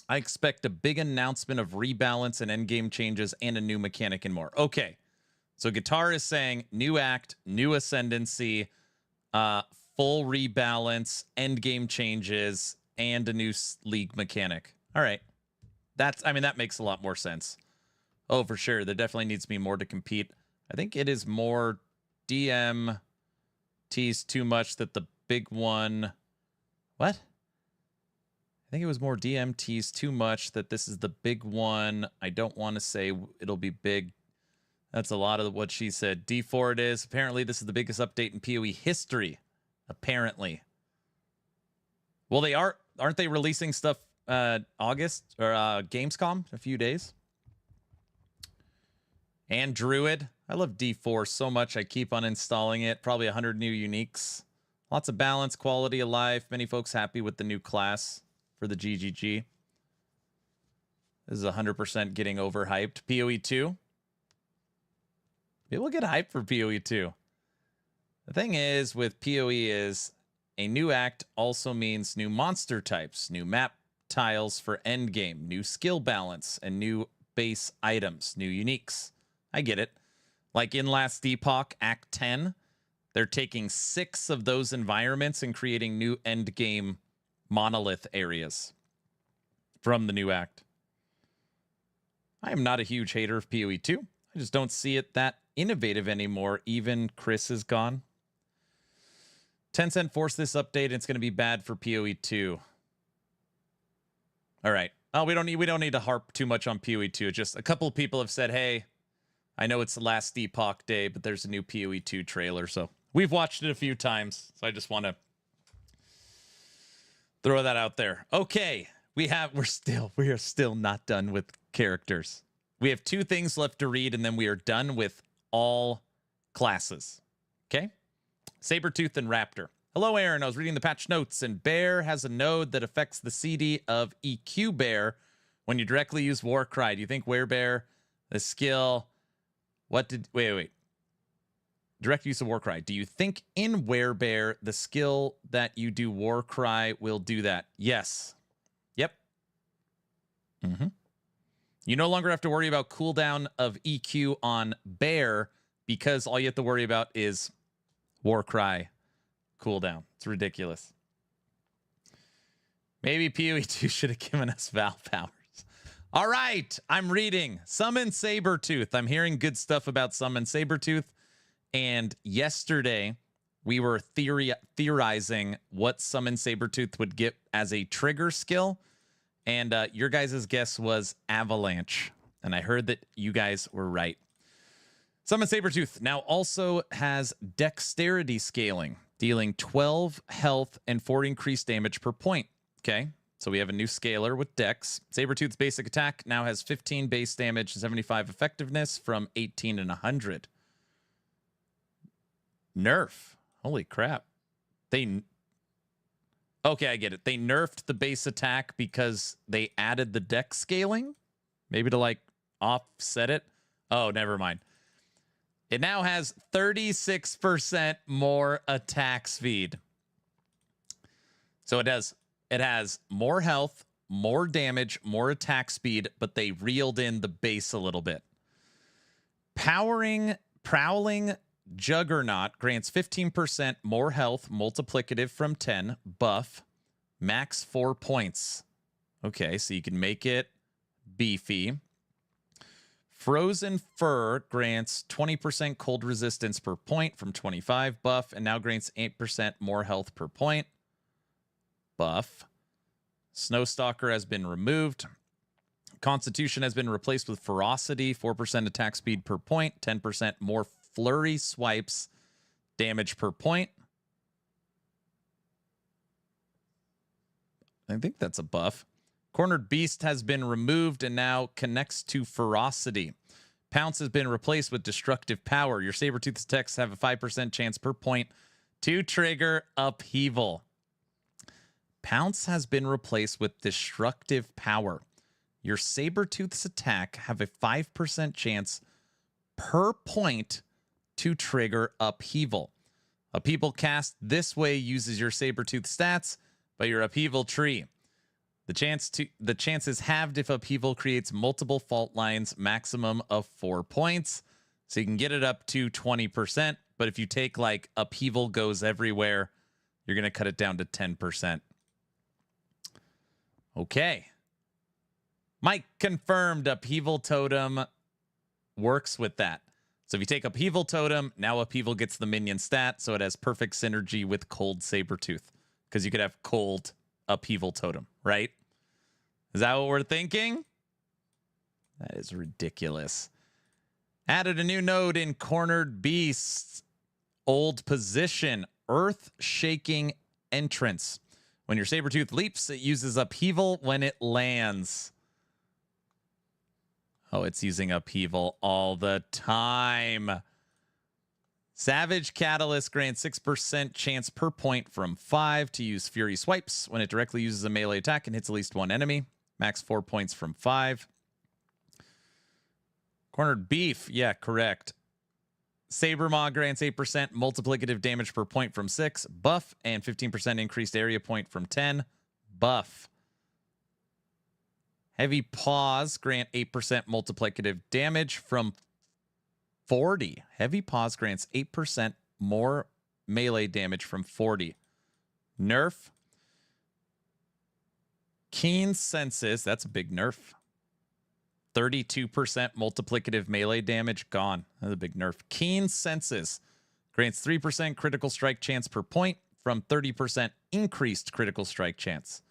I expect a big announcement of rebalance and endgame changes and a new mechanic and more. Okay. So Guitar is saying new act, new ascendancy, full rebalance, endgame changes, and a new league mechanic. All right. That makes a lot more sense. Oh, for sure. There definitely needs to be more to compete. I think it is more DM teased too much that the big one... What? I think it was more DM teased too much that this is the big one. I don't want to say it'll be big. That's a lot of what she said. D4 it is. Apparently, this is the biggest update in PoE history. Apparently. Well, aren't they releasing stuff August or Gamescom in a few days? And Druid. I love D4 so much. I keep on installing it. Probably 100 new uniques. Lots of balance, quality of life. Many folks happy with the new class for the GGG. This is 100% getting overhyped. PoE2. People get hyped for PoE2. The thing is with PoE is a new act also means new monster types, new map tiles for endgame, new skill balance, and new base items, new uniques. I get it. Like in Last Epoch, Act 10, they're taking 6 of those environments and creating new endgame monolith areas from the new act. I am not a huge hater of PoE2. I just don't see it that innovative anymore. Even Chris is gone. Tencent forced this update, and it's going to be bad for PoE2. All right. Oh, we don't need to harp too much on PoE2. Just a couple of people have said, "Hey, I know it's the Last Epoch day, but there's a new PoE2 trailer." So we've watched it a few times. So I just want to throw that out there. Okay, we are still not done with characters. We have 2 things left to read, and then we are done with all classes. Okay? Sabretooth and Raptor. Hello, Aaron. I was reading the patch notes, and Bear has a node that affects the CD of EQ Bear when you directly use Warcry. Do you think Werebear, the skill... Wait. Direct use of Warcry. Do you think in Werebear, the skill that you do Warcry will do that? Yes. Yep. You no longer have to worry about cooldown of EQ on Bear because all you have to worry about is Warcry cooldown. It's ridiculous. Maybe PoE2 should have given us Val powers. All right, I'm reading Summon Sabretooth. I'm hearing good stuff about Summon Sabretooth. And yesterday, we were theorizing what Summon Sabretooth would get as a trigger skill. And your guys' guess was Avalanche. And I heard that you guys were right. Summon Sabretooth now also has Dexterity scaling, dealing 12 health and 4 increased damage per point. Okay, so we have a new scaler with Dex. Sabretooth's basic attack now has 15 base damage, 75 effectiveness from 18 and 100. Nerf. Holy crap. Okay, I get it. They nerfed the base attack because they added the Dex scaling? Maybe to, like, offset it? Oh, never mind. It now has 36% more attack speed. So it has more health, more damage, more attack speed, but they reeled in the base a little bit. Prowling Juggernaut grants 15% more health, multiplicative from 10, buff, max 4 points. Okay, so you can make it beefy. Frozen Fur grants 20% cold resistance per point from 25, buff, and now grants 8% more health per point, buff. Snowstalker has been removed. Constitution has been replaced with Ferocity, 4% attack speed per point, 10% more flurry swipes, damage per point. I think that's a buff. Cornered Beast has been removed and now connects to Ferocity. Pounce has been replaced with Destructive Power. Your Sabretooth attacks have a 5% chance per point to trigger Upheaval. Pounce has been replaced with Destructive Power. your Sabertooth's attack have a 5% chance per point to trigger Upheaval. Upheaval cast this way uses your Sabertooth stats, but your Upheaval tree. The chance is halved if Upheaval creates multiple fault lines, maximum of 4 points. So you can get it up to 20%, but if you take like Upheaval goes everywhere, you're going to cut it down to 10%. Okay. Mike confirmed Upheaval Totem works with that. So if you take Upheaval Totem, now Upheaval gets the minion stat, so it has perfect synergy with Cold Sabertooth. Because you could have Cold Upheaval Totem, right? Is that what we're thinking? That is ridiculous. Added a new node in Cornered Beasts. Old position. Earth-shaking entrance. When your Sabertooth leaps, it uses Upheaval when it lands. Oh, it's using Upheaval all the time. Savage Catalyst grants 6% chance per point from 5 to use Fury Swipes when it directly uses a melee attack and hits at least one enemy. Max 4 points from 5. Cornered Beef, yeah, correct. Saber Maw grants 8% multiplicative damage per point from 6. Buff and 15% increased area point from 10. Buff. Heavy Paws grant 8% multiplicative damage from 40. Heavy Paws grants 8% more melee damage from 40. Nerf. Keen Senses, that's a big nerf. 32% multiplicative melee damage, gone. That's a big nerf. Keen Senses grants 3% critical strike chance per point from 30% increased critical strike chance.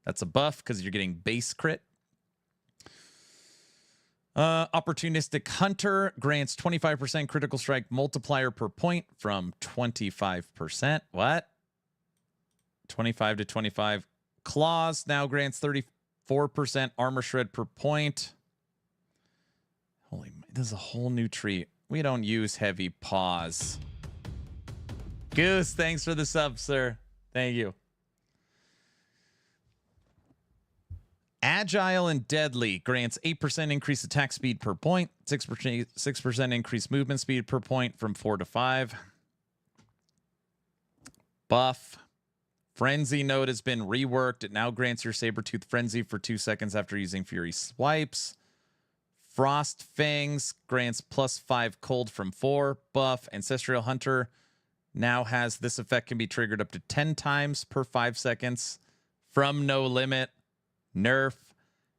That's a buff because you're getting base crit. Opportunistic Hunter grants 25% critical strike multiplier per point from 25%. What? 25 to 25. Claws now grants 34% armor shred per point. Holy, this is a whole new tree. We don't use Heavy Paws. Goose, thanks for the sub, sir. Thank you. Agile and Deadly grants 8% increased attack speed per point, 6% increased movement speed per point from 4 to 5. Buff. Frenzy node has been reworked. It now grants your Sabertooth Frenzy for 2 seconds after using Fury Swipes. Frost Fangs grants plus 5 cold from 4. Buff. Ancestral Hunter now has this effect can be triggered up to 10 times per 5 seconds from no limit. Nerf.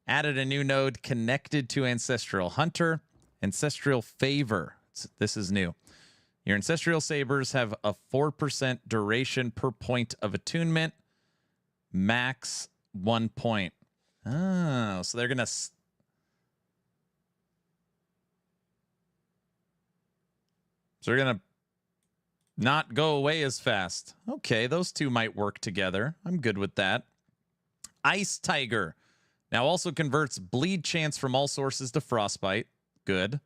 Added a new node connected to Ancestral Hunter. Ancestral Favor. This is new. Your Ancestral Sabers have a 4% duration per point of attunement. Max 1 point. Oh, so they're going to... So they're going to not go away as fast. Okay, those two might work together. I'm good with that. Ice Tiger now also converts bleed chance from all sources to frostbite. Good.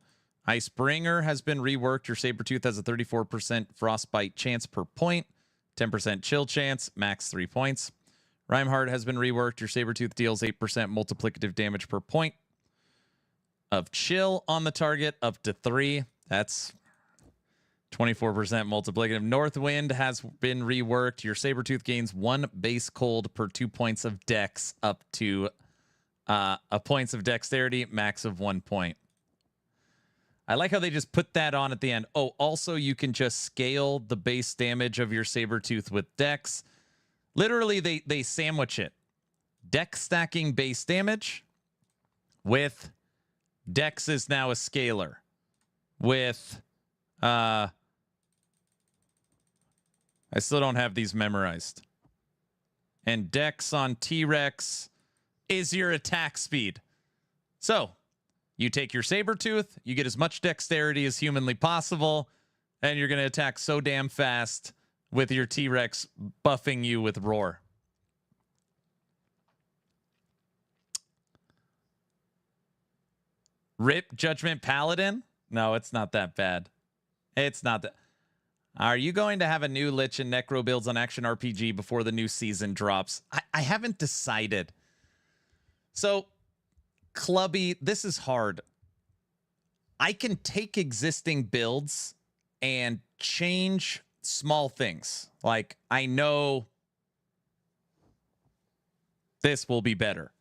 Icebringer has been reworked. Your Sabertooth has a 34% frostbite chance per point, 10% chill chance, max 3 points. Rhymeheart has been reworked. Your Sabertooth deals 8% multiplicative damage per point of chill on the target, up to 3. That's 24% multiplicative. Northwind has been reworked. Your Sabertooth gains 1 base cold per 2 points of dex, up to a points of dexterity, max of 1 point. I like how they just put that on at the end. Oh, also you can just scale the base damage of your Sabertooth with dex. Literally, they sandwich it. Dex stacking base damage with dex is now a scalar. With I still don't have these memorized. And dex on T-Rex is your attack speed. So you take your Sabertooth, you get as much dexterity as humanly possible, and you're going to attack so damn fast with your T-Rex buffing you with Roar. Rip Judgment Paladin? No, it's not that bad. It's not that. Are you going to have a new Lich and Necro builds on Action RPG before the new season drops? I haven't decided. So Clubby, this is hard. I can take existing builds and change small things. Like, I know this will be better.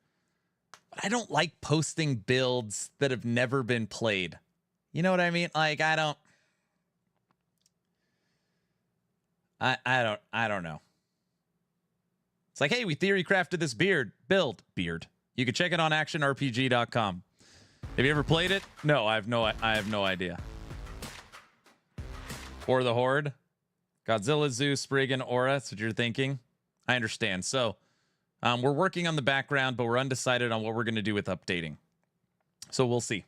But I don't like posting builds that have never been played. You know what I mean? Like, I don't know. It's like, hey, we theory crafted this beard. You can check it on actionrpg.com. Have you ever played it? No, I have no idea. Or the Horde. Godzilla, Zeus, Spriggan, Aura. That's what you're thinking. I understand. So we're working on the background, but we're undecided on what we're going to do with updating. So we'll see.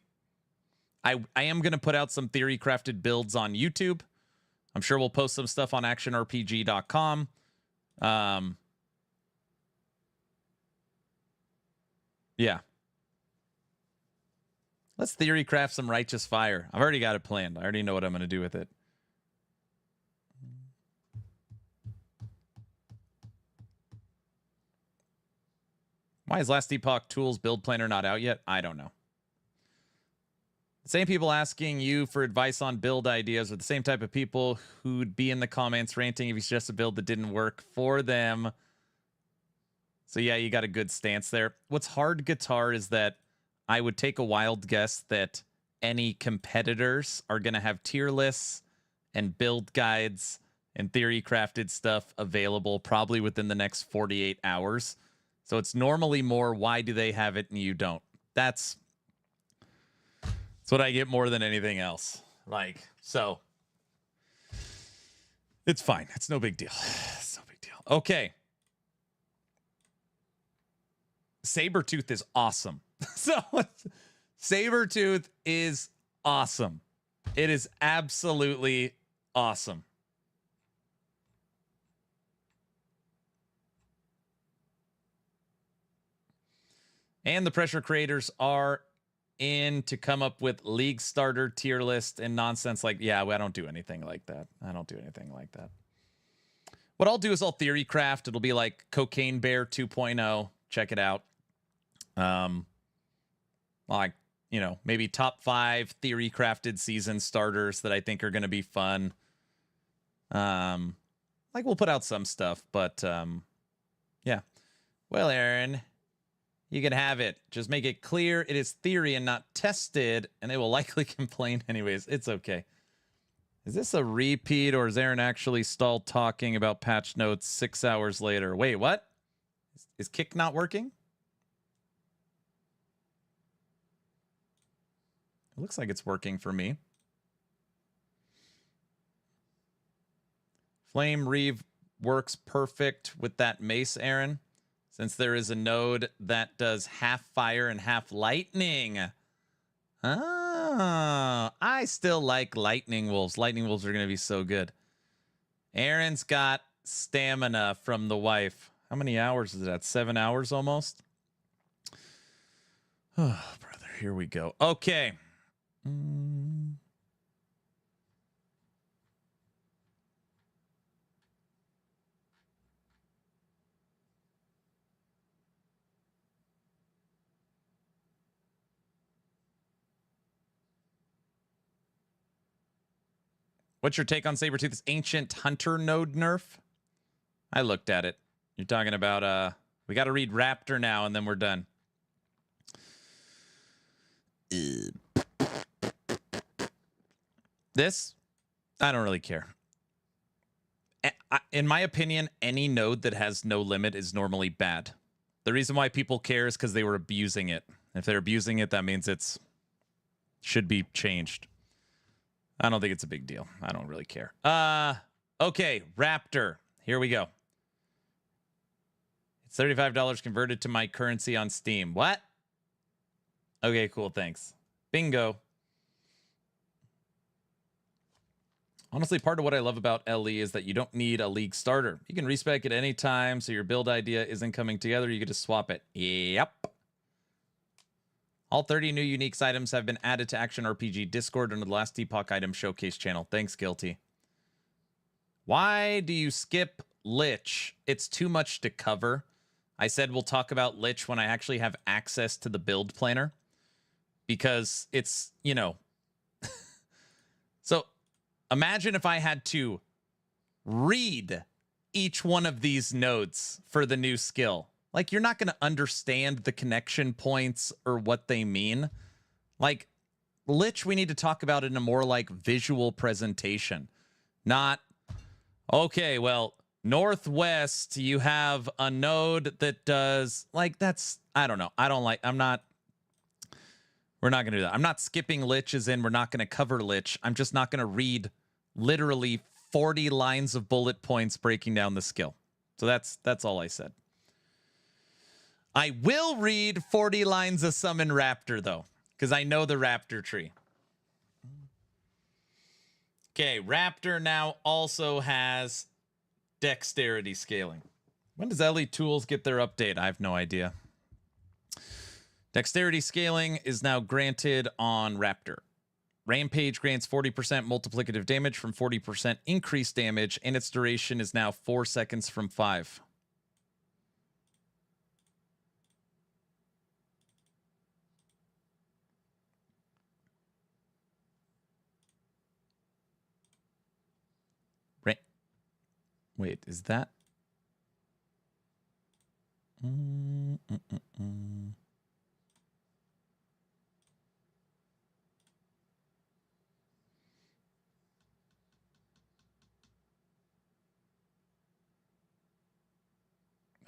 I am going to put out some theory crafted builds on YouTube. I'm sure we'll post some stuff on actionrpg.com. Yeah. Let's theory craft some righteous fire. I've already got it planned. I already know what I'm going to do with it. Why is Last Epoch Tools build planner not out yet? I don't know. The same people asking you for advice on build ideas are the same type of people who'd be in the comments ranting if you suggest a build that didn't work for them. So yeah, you got a good stance there. What's hard, Guitar, is that I would take a wild guess that any competitors are going to have tier lists and build guides and theory crafted stuff available probably within the next 48 hours. So it's normally more, why do they have it and you don't? That's what I get more than anything else. Like, so it's fine. It's no big deal. It's no big deal. Okay. Sabretooth is awesome. So Sabretooth is awesome. It is absolutely awesome. And the pressure creators are in to come up with league starter tier list and nonsense like, yeah, I don't do anything like that. I don't do anything like that. What I'll do is I'll theory craft. It'll be like Cocaine Bear 2.0. Check it out. Like, you know, maybe top 5 theory crafted season starters that I think are going to be fun. Like we'll put out some stuff, but yeah. Well, Aaron, you can have it. Just make it clear it is theory and not tested, and they will likely complain anyways. It's okay. Is this a repeat, or is Aaron actually stalled talking about patch notes 6 hours later? Wait, what? Is Kick not working? It looks like it's working for me. Flame Reeve works perfect with that mace, Aaron, since there is a node that does half fire and half lightning. Oh, I still like lightning wolves. Lightning wolves are going to be so good. Aaron's got stamina from the wife. How many hours is that? 7 hours almost? Oh, brother, here we go. Okay. What's your take on Sabretooth's ancient hunter node nerf? I looked at it. You're talking about we got to read Raptor now and then we're done. This, I don't really care. In my opinion, any node that has no limit is normally bad. The reason why people care is because they were abusing it. If they're abusing it, that means it's should be changed. I don't think it's a big deal. I don't really care. Okay, Raptor. Here we go. It's $35 converted to my currency on Steam. What? Okay, cool. Thanks. Bingo. Honestly, part of what I love about LE is that you don't need a league starter. You can respec at any time, so your build idea isn't coming together. You get to swap it. Yep. All 30 new unique items have been added to Action RPG Discord under the Last Epoch item showcase channel. Thanks, Guilty. Why do you skip Lich? It's too much to cover. I said we'll talk about Lich when I actually have access to the build planner, because it's, you know, so imagine if I had to read each one of these nodes for the new skill. Like, you're not going to understand the connection points or what they mean. Like, Lich, we need to talk about it in a more like visual presentation. Not, okay, well, northwest, you have a node that does, like, that's, I don't know. We're not going to do that. I'm not skipping Lich as in we're not going to cover Lich. I'm just not going to read literally 40 lines of bullet points breaking down the skill. So that's all I said. I will read 40 lines of Summon Raptor, though, because I know the Raptor tree. Okay, Raptor now also has dexterity scaling. When does Elite Tools get their update? I have no idea. Dexterity scaling is now granted on Raptor. Rampage grants 40% multiplicative damage from 40% increased damage, and its duration is now 4 seconds from 5. Wait, is that?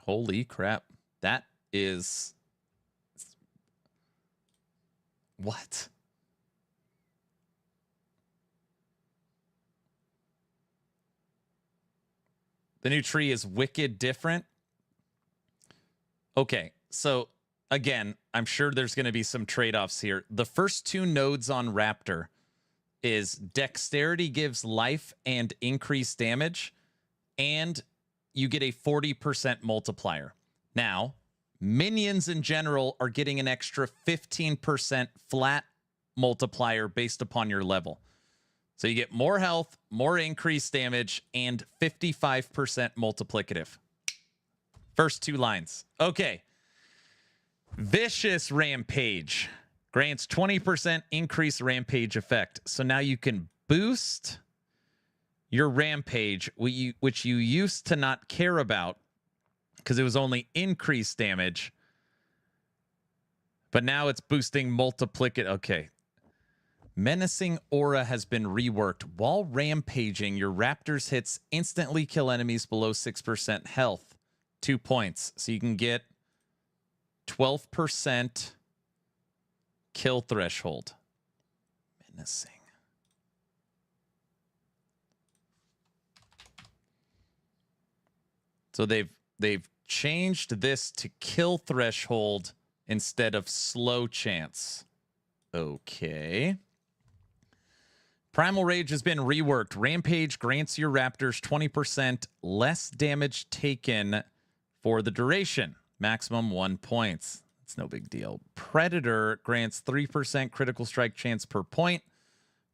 Holy crap. That is... What? The new tree is wicked different. Okay, so again, I'm sure there's going to be some trade-offs here. The first two nodes on Raptor is Dexterity gives life and increased damage, and you get a 40% multiplier. Now, minions in general are getting an extra 15% flat multiplier based upon your level. So you get more health, more increased damage, and 55% multiplicative. First two lines. Okay. Vicious Rampage grants 20% increased rampage effect. So now you can boost your rampage, which you used to not care about because it was only increased damage. But now it's boosting multiplicative. Okay. Menacing Aura has been reworked. While rampaging, your Raptor's hits instantly kill enemies below 6% health. 2 points. So you can get 12% kill threshold. Menacing. So they've changed this to kill threshold instead of slow chance. Okay. Primal Rage has been reworked. Rampage grants your Raptors 20% less damage taken for the duration. Maximum 1 point. It's no big deal. Predator grants 3% critical strike chance per point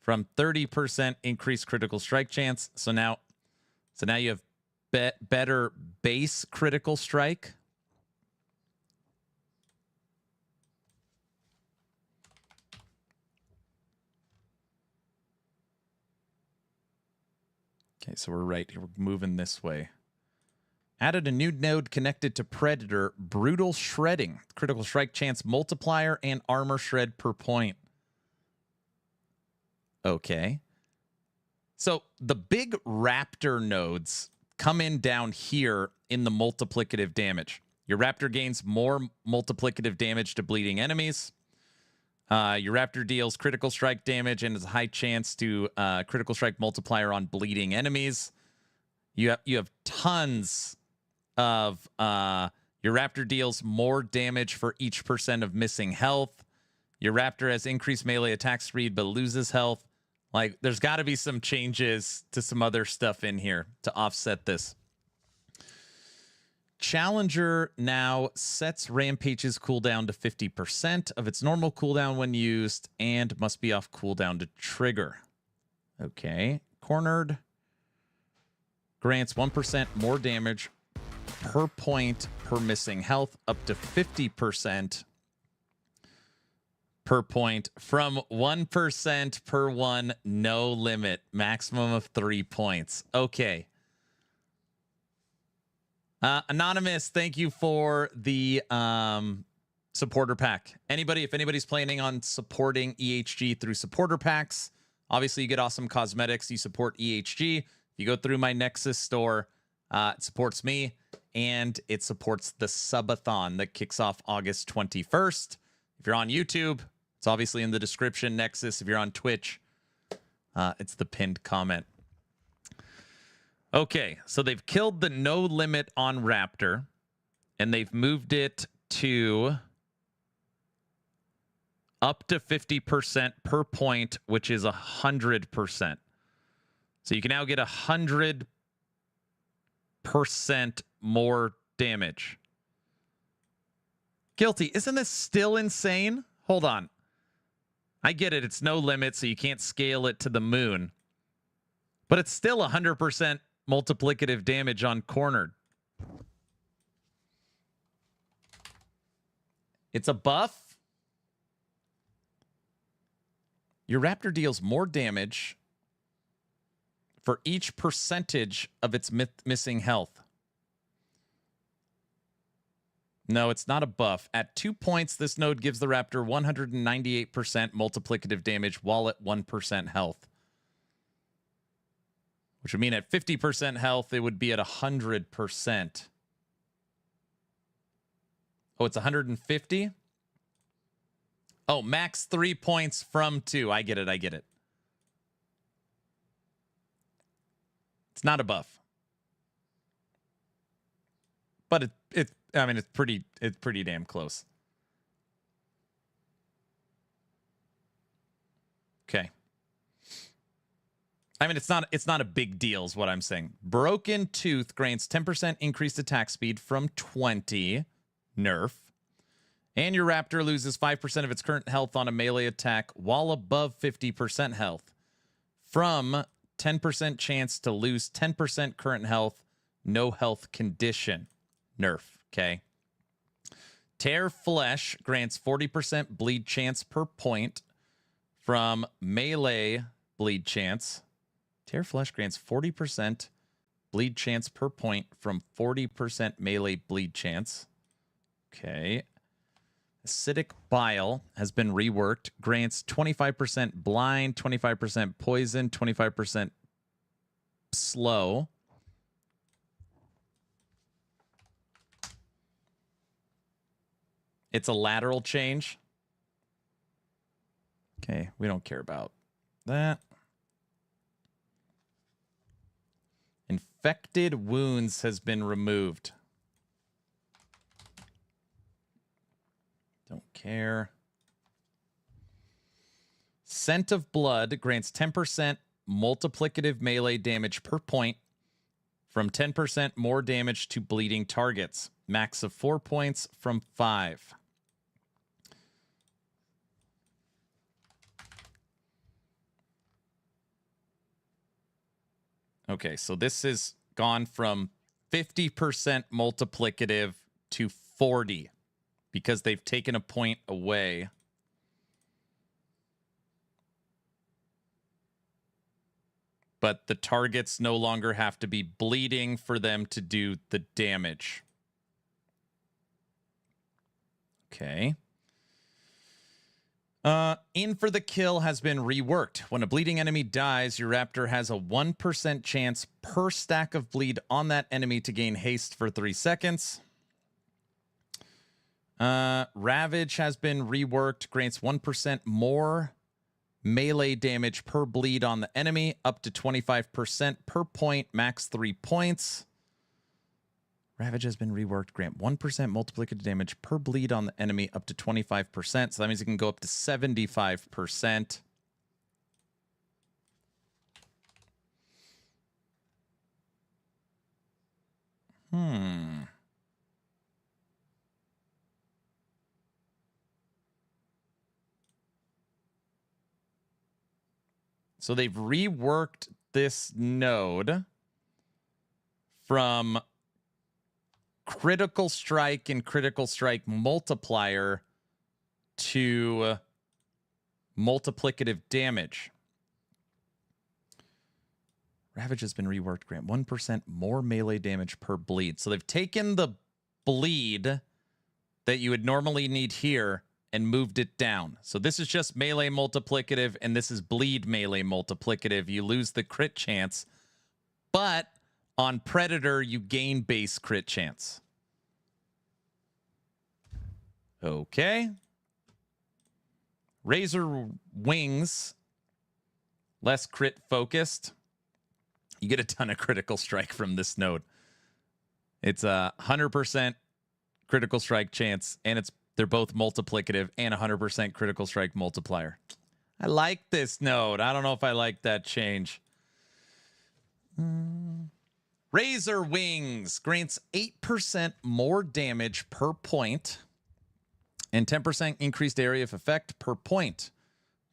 from 30% increased critical strike chance. So now you have better base critical strike. Okay, so we're right here. We're moving this way. Added a new node connected to Predator, Brutal Shredding. Critical strike chance multiplier and armor shred per point. Okay. So the big Raptor nodes come in down here in the multiplicative damage. Your Raptor gains more multiplicative damage to bleeding enemies. Your Raptor deals critical strike damage and has a high chance to critical strike multiplier on bleeding enemies. You have tons of your Raptor deals more damage for each % of missing health. Your Raptor has increased melee attack speed but loses health. Like, there's got to be some changes to some other stuff in here to offset this. Challenger now sets Rampage's cooldown to 50% of its normal cooldown when used and must be off cooldown to trigger. Okay. Cornered grants 1% more damage per point per missing health, up to 50% per point, from 1% per one, no limit, maximum of 3 points. Okay. Anonymous, thank you for the supporter pack. If anybody's planning on supporting EHG through supporter packs, obviously you get awesome cosmetics. You support EHG. If you go through my Nexus store, it supports me and it supports the subathon that kicks off August 21st. If you're on YouTube, it's obviously in the description. Nexus. If you're on Twitch, it's the pinned comment. Okay, so they've killed the no limit on Raptor, and they've moved it to up to 50% per point, which is 100%. So you can now get 100% more damage. Guilty. Isn't this still insane? Hold on. I get it. It's no limit, so you can't scale it to the moon. But it's still 100% multiplicative damage on cornered. It's a buff. Your Raptor deals more damage for each percentage of its missing health. No, it's not a buff. At 2 points, this node gives the Raptor 198% multiplicative damage while at 1% health. Which would mean at 50% health, it would be at 100%. Oh, it's 150? Oh, max 3 points from 2. I get it. It's not a buff. But it's pretty damn close. Okay. I mean, it's not a big deal is what I'm saying. Broken Tooth grants 10% increased attack speed from 20. Nerf. And your Raptor loses 5% of its current health on a melee attack while above 50% health. From 10% chance to lose 10% current health, no health condition. Nerf. Okay. Tear Flesh grants 40% bleed chance per point from melee bleed chance. Tear Flesh grants 40% bleed chance per point from 40% melee bleed chance. Okay. Acidic Bile has been reworked. Grants 25% blind, 25% poison, 25% slow. It's a lateral change. Okay, we don't care about that. Infected Wounds has been removed. Don't care. Scent of Blood grants 10% multiplicative melee damage per point from 10% more damage to bleeding targets. Max of 4 points from 5. Okay, so this has gone from 50% multiplicative to 40 because they've taken a point away. But the targets no longer have to be bleeding for them to do the damage. Okay. In for the Kill has been reworked. When a bleeding enemy dies, your Raptor has a 1% chance per stack of bleed on that enemy to gain haste for 3 seconds. Ravage has been reworked. Grants 1% more melee damage per bleed on the enemy, up to 25% per point, max 3 points. Ravage has been reworked. Grant 1% multiplicative damage per bleed on the enemy, up to 25%. So that means it can go up to 75%. So they've reworked this node from critical strike and critical strike multiplier to multiplicative damage. Ravage has been reworked. Grant 1% more melee damage per bleed. So they've taken the bleed that you would normally need here and moved it down. So this is just melee multiplicative, and this is bleed melee multiplicative. You lose the crit chance, but on Predator, you gain base crit chance. Okay. Razor Wings, less crit focused. You get a ton of critical strike from this node. It's a 100% critical strike chance, and they're both multiplicative and 100% critical strike multiplier. I like this node. I don't know if I like that change. Razor Wings grants 8% more damage per point and 10% increased area of effect per point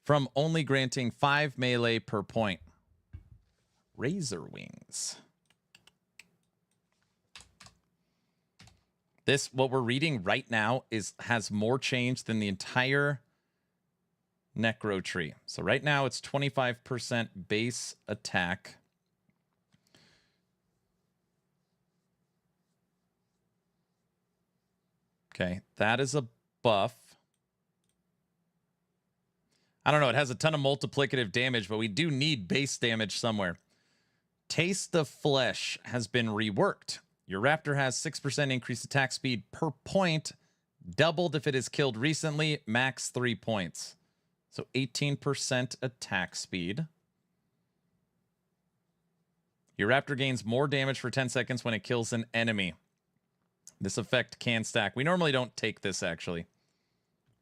from only granting 5 melee per point. Razor Wings. This, what we're reading right now, has more change than the entire necro tree. So right now it's 25% base attack. Okay, that is a buff. I don't know, it has a ton of multiplicative damage, but we do need base damage somewhere. Taste of Flesh has been reworked. Your raptor has 6% increased attack speed per point, doubled if it is killed recently, max 3 points. So 18% attack speed. Your raptor gains more damage for 10 seconds when it kills an enemy. This effect can stack. We normally don't take this, actually.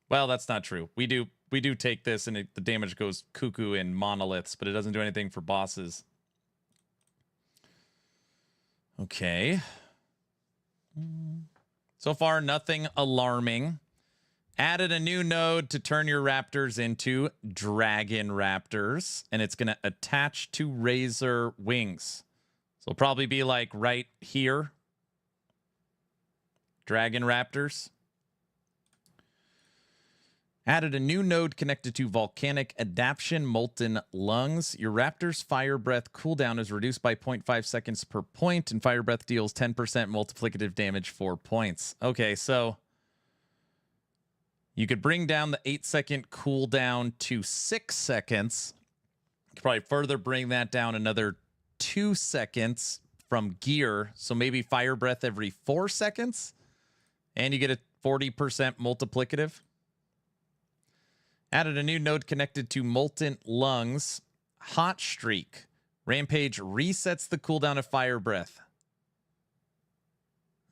Well, that's not true. We do take this, and the damage goes cuckoo in monoliths, but it doesn't do anything for bosses. Okay. So far, nothing alarming. Added a new node to turn your raptors into dragon raptors, and it's going to attach to Razor Wings. So it'll probably be like right here. Dragon raptors. Added a new node connected to Volcanic Adaption Molten Lungs. Your raptor's fire breath cooldown is reduced by 0.5 seconds per point, and fire breath deals 10% multiplicative damage 4 points. Okay, so you could bring down the 8-second cooldown to 6 seconds. You could probably further bring that down another 2 seconds from gear. So maybe fire breath every 4 seconds, and you get a 40% multiplicative. Added a new node connected to Molten Lungs. Hot Streak. Rampage resets the cooldown of fire breath.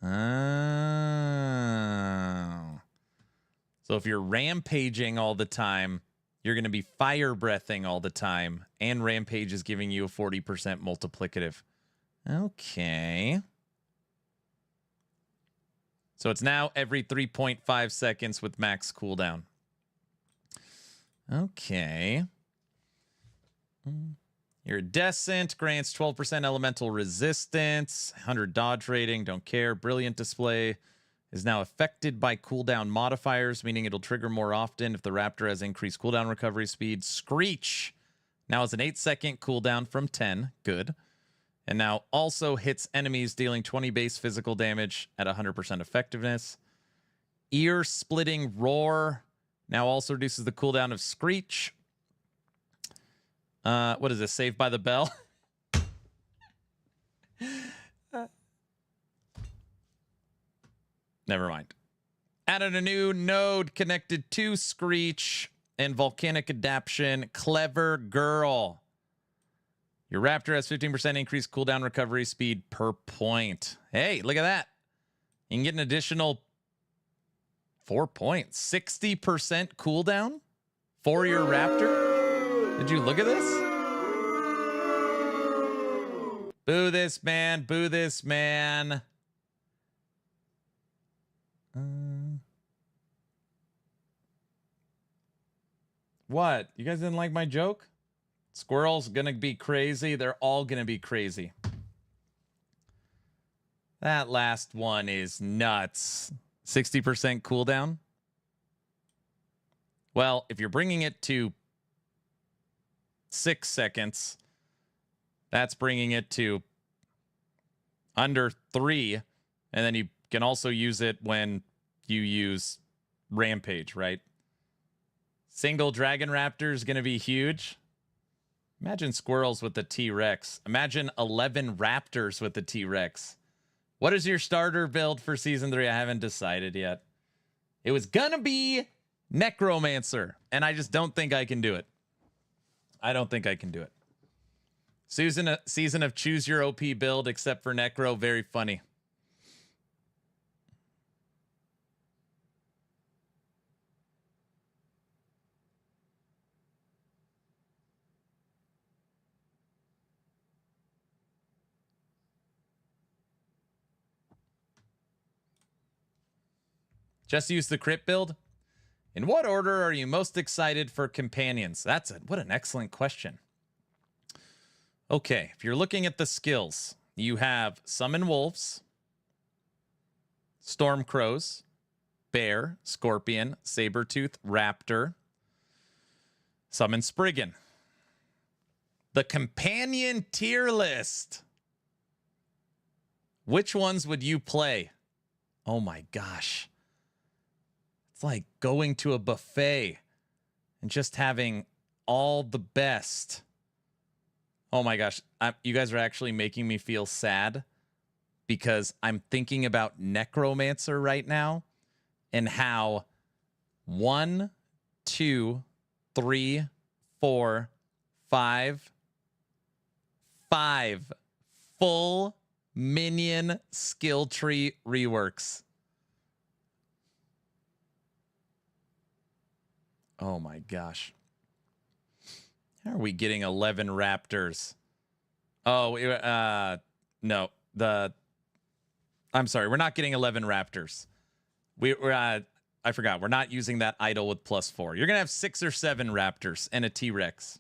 Oh. So if you're rampaging all the time, you're going to be fire breathing all the time, and Rampage is giving you a 40% multiplicative. Okay. So it's now every 3.5 seconds with max cooldown. Okay. Iridescent grants 12% elemental resistance, 100 dodge rating, don't care. Brilliant Display is now affected by cooldown modifiers, meaning it'll trigger more often if the raptor has increased cooldown recovery speed. Screech now has an 8-second cooldown from 10. Good. And now also hits enemies, dealing 20 base physical damage at 100% effectiveness. Ear-splitting roar now also reduces the cooldown of Screech. What is this? Saved by the Bell? Never mind. Added a new node connected to Screech and Volcanic Adaption. Clever Girl. Your raptor has 15% increased cooldown recovery speed per point. Hey, look at that. You can get an additional 4 points. 60% cooldown for your raptor. Did you look at this? Boo this man. Boo this man. What? You guys didn't like my joke? Squirrel's gonna be crazy. They're all gonna be crazy. That last one is nuts. 60% cooldown? Well, if you're bringing it to 6 seconds, that's bringing it to under 3. And then you can also use it when you use Rampage, right? Single Dragon Raptor is going to be huge. Imagine squirrels with the T-Rex. Imagine 11 raptors with the T-Rex. What is your starter build for Season 3? I haven't decided yet. It was going to be Necromancer, and I just don't think I can do it. I don't think I can do it. Season of choose your OP build except for Necro. Very funny. Just use the crit build. In what order are you most excited for companions? What an excellent question. Okay, if you're looking at the skills, you have Summon Wolves, Storm Crows, Bear, Scorpion, Sabertooth, Raptor, Summon Spriggan. The companion tier list. Which ones would you play? Oh my gosh. It's like going to a buffet and just having all the best. Oh my gosh. You guys are actually making me feel sad because I'm thinking about Necromancer right now and how 1, 2, 3, 4, 5 full minion skill tree reworks. Oh my gosh. How are we getting 11 raptors? Oh, no. I'm sorry. We're not getting 11 raptors. I forgot. We're not using that idol with +4. You're going to have 6 or 7 raptors and a T-Rex.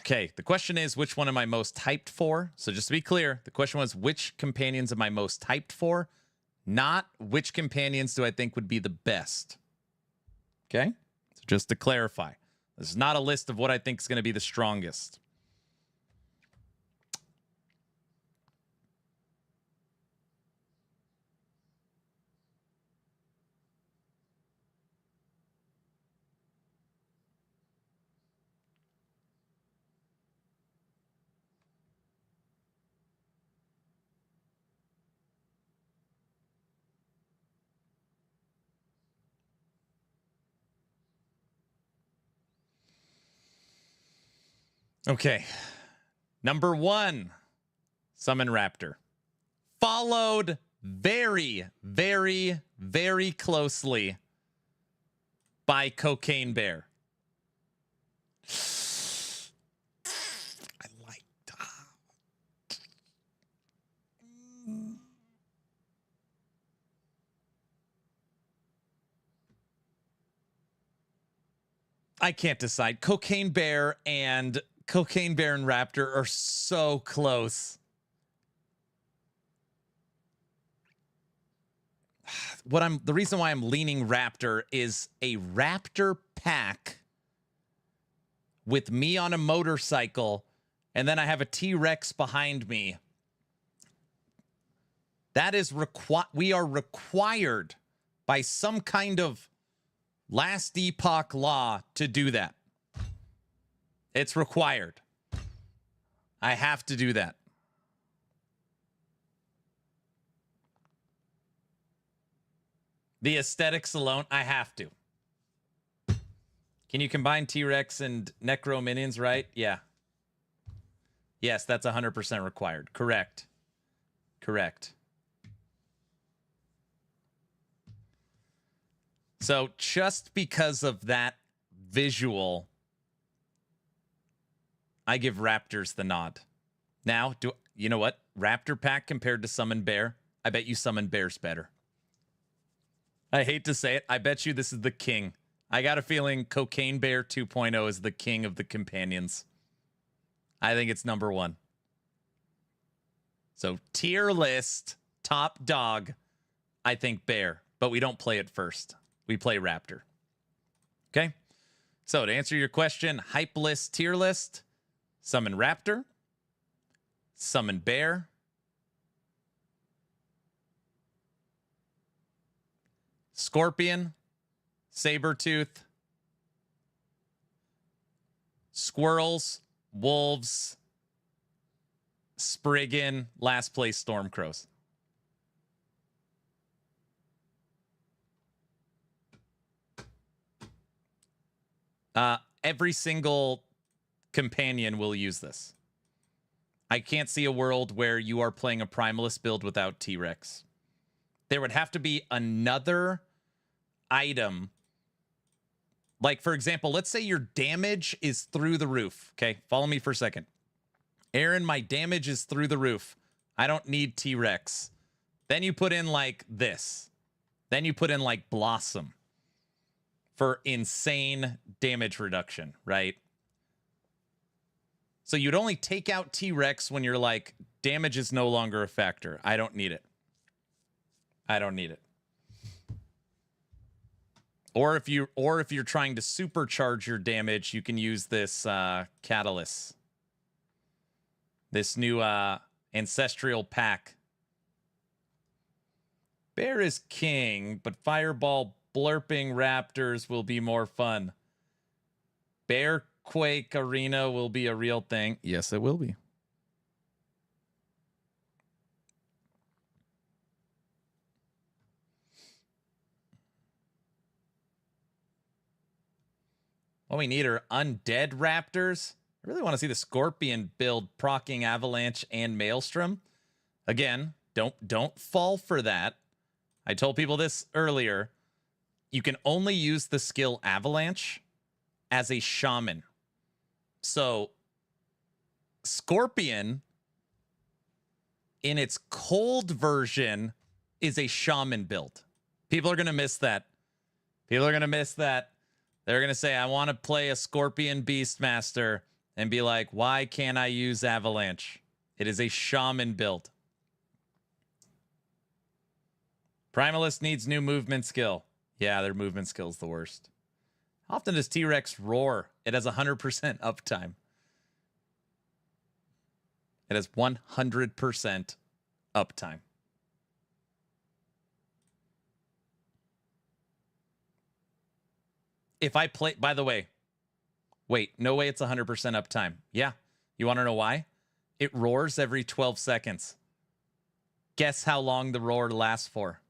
Okay. The question is, which one am I most hyped for? So just to be clear, the question was, which companions am I most hyped for? Not which companions do I think would be the best. Okay? So just to clarify, this is not a list of what I think is going to be the strongest. Okay. Number 1, Summon Raptor. Followed very, very, very closely by Cocaine Bear. I like that. I can't decide. Cocaine Bear and Raptor are so close. The reason why I'm leaning Raptor is a Raptor pack with me on a motorcycle, and then I have a T-Rex behind me. That is we are required by some kind of last epoch law to do that. It's required. I have to do that. The aesthetics alone, I have to. Can you combine T-Rex and Necro minions, right? Yeah. Yes, that's 100% required. Correct. Correct. So just because of that visual, I give Raptors the nod. Now, you know what? Raptor pack compared to Summon Bear, I bet you Summon Bear's better. I hate to say it. I bet you this is the king. I got a feeling Cocaine Bear 2.0 is the king of the companions. I think it's number 1. So tier list, top dog, I think bear, but we don't play it first. We play raptor. Okay? So to answer your question, hype list, tier list, summon raptor, summon bear, scorpion, saber-tooth, squirrels, wolves, Spriggan, last place Stormcrows. Every single companion will use this. I can't see a world where you are playing a Primalist build without T-Rex. There would have to be another item. Like, for example, let's say your damage is through the roof. Okay, follow me for a second. Aaron, my damage is through the roof. I don't need T-Rex. Then you put in like this. Then you put in like Blossom for insane damage reduction, right? So you'd only take out T-Rex when you're like, damage is no longer a factor. I don't need it. I don't need it. Or if you're trying to supercharge your damage, you can use this Catalyst. This new ancestral pack. Bear is king, but fireball blurping raptors will be more fun. Bear Quake Arena will be a real thing. Yes, it will be. What we need are undead raptors. I really want to see the Scorpion build proccing Avalanche and Maelstrom. Again, don't fall for that. I told people this earlier. You can only use the skill Avalanche as a shaman. So Scorpion in its cold version is a shaman build. People are going to miss that. People are going to miss that. They're going to say, I want to play a Scorpion Beastmaster. And be like, why can't I use Avalanche? It is a shaman build. Primalist needs new movement skill. Yeah, their movement skill is the worst. How often does T-Rex roar? It has 100% uptime. It has 100% uptime. If I play, by the way, wait, no way it's 100% uptime. Yeah. You want to know why? It roars every 12 seconds. Guess how long the roar lasts for?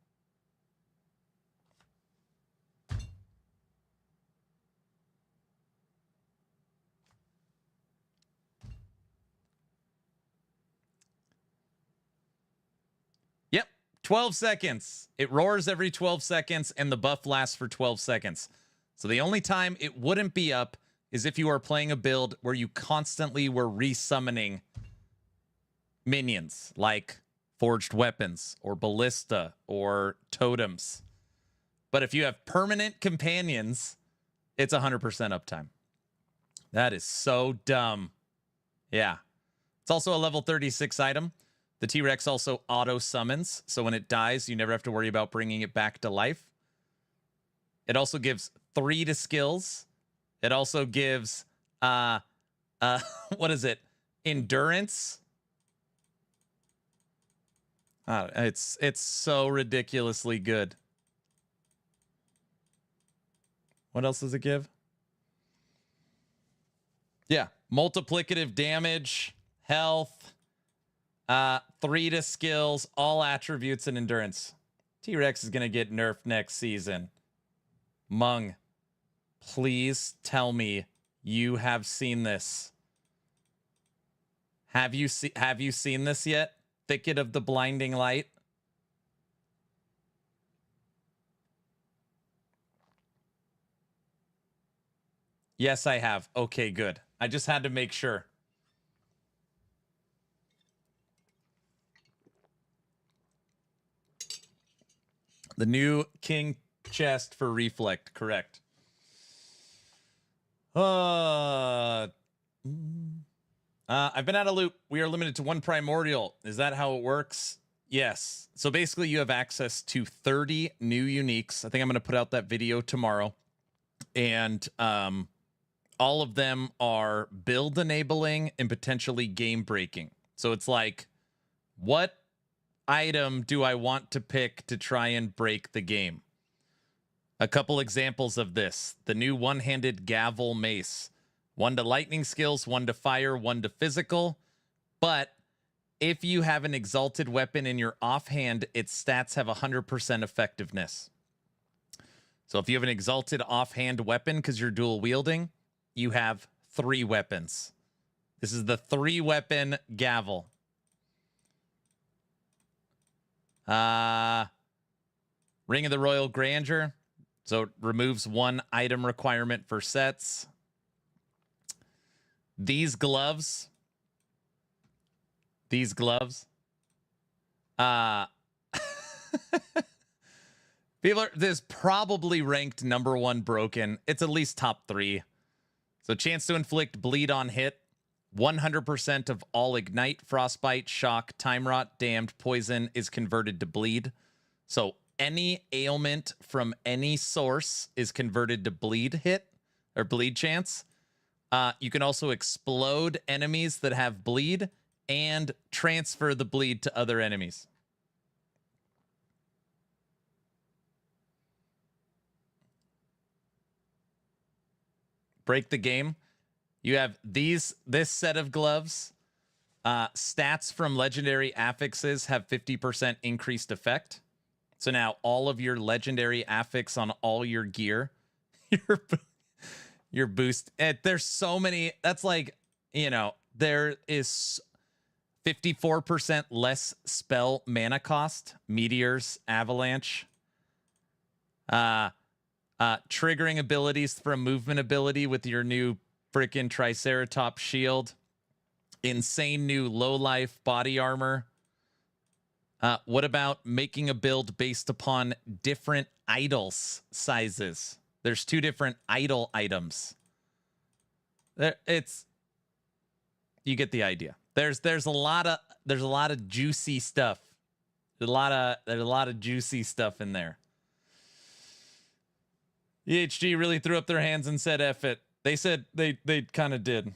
Yep, 12 seconds. It roars every 12 seconds, and the buff lasts for 12 seconds. So the only time it wouldn't be up is if you are playing a build where you constantly were resummoning minions like forged weapons or ballista or totems. But if you have permanent companions, it's 100% uptime. That is so dumb. Yeah. It's also a level 36 item. The T-Rex also auto summons, so when it dies, you never have to worry about bringing it back to life. It also gives 3 to skills. It also gives, what is it? Endurance. It's so ridiculously good. What else does it give? Yeah, multiplicative damage, health, 3 to skills, all attributes and endurance. T-Rex is gonna get nerfed next season. Mung, please tell me you have seen this. Have you seen this yet? Thicket of the Blinding Light. Yes, I have. Okay, good. I just had to make sure. The new King chest for Reflect, correct. I've been out of loop. We are limited to 1 primordial. Is that how it works? Yes. So basically you have access to 30 new uniques. I think I'm going to put out that video tomorrow. And all of them are build enabling and potentially game breaking. So it's like, what item do I want to pick to try and break the game? A couple examples of this. The new one-handed gavel mace. 1 to lightning skills, 1 to fire, 1 to physical. But if you have an exalted weapon in your offhand, its stats have 100% effectiveness. So if you have an exalted offhand weapon because you're dual wielding, you have 3 weapons. This is the 3-weapon gavel. Ring of the Royal Grandeur. So it removes 1 item requirement for sets. These gloves. People are, this is probably ranked number 1 broken. It's at least top 3. So chance to inflict bleed on hit. 100% of all ignite, frostbite, shock, time rot, damned, poison is converted to bleed. So any ailment from any source is converted to bleed hit or bleed chance. You can also explode enemies that have bleed and transfer the bleed to other enemies. Break the game. You have this set of gloves. Stats from legendary affixes have 50% increased effect. So now all of your legendary affix on all your gear, your boost. There's so many. That's like, you know, there is 54% less spell mana cost. Meteors, avalanche. Triggering abilities from movement ability with your new freaking Triceratops shield. Insane new low life body armor. What about making a build based upon different idols sizes? There's 2 different idol items. You get the idea. There's a lot of juicy stuff. There's a lot of juicy stuff in there. EHG really threw up their hands and said F it. They said they kind of did.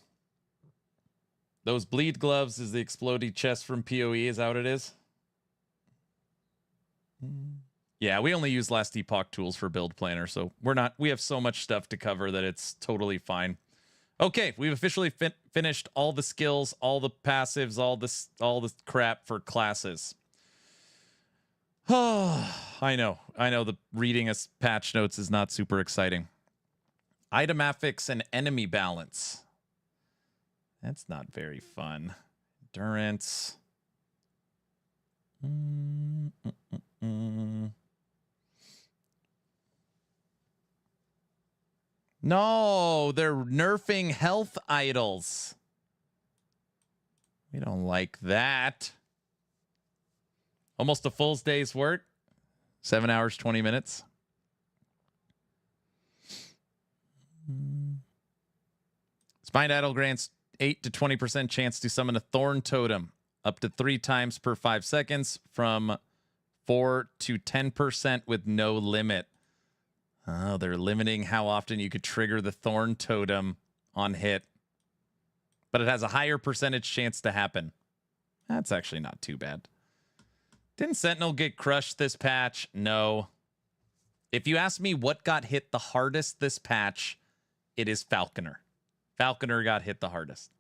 Those bleed gloves is the explodey chest from PoE. Is that what it is? Yeah, we only use last Epoch tools for build planner, so we have so much stuff to cover that it's totally fine. Okay, we've officially finished all the skills, all the passives, all the crap for classes. Oh, I know the reading us patch notes is not super exciting. Item affix and enemy balance. That's not very fun. Endurance. No, they're nerfing health idols. We don't like that. Almost a full day's work. 7 hours, 20 minutes. Spine Idol grants 8 to 20% chance to summon a Thorn Totem up to 3 times per 5 seconds from 4 to 10% with no limit. Oh, they're limiting how often you could trigger the Thorn Totem on hit. But it has a higher percentage chance to happen. That's actually not too bad. Didn't Sentinel get crushed this patch? No. If you ask me what got hit the hardest this patch, it is Falconer. Falconer got hit the hardest.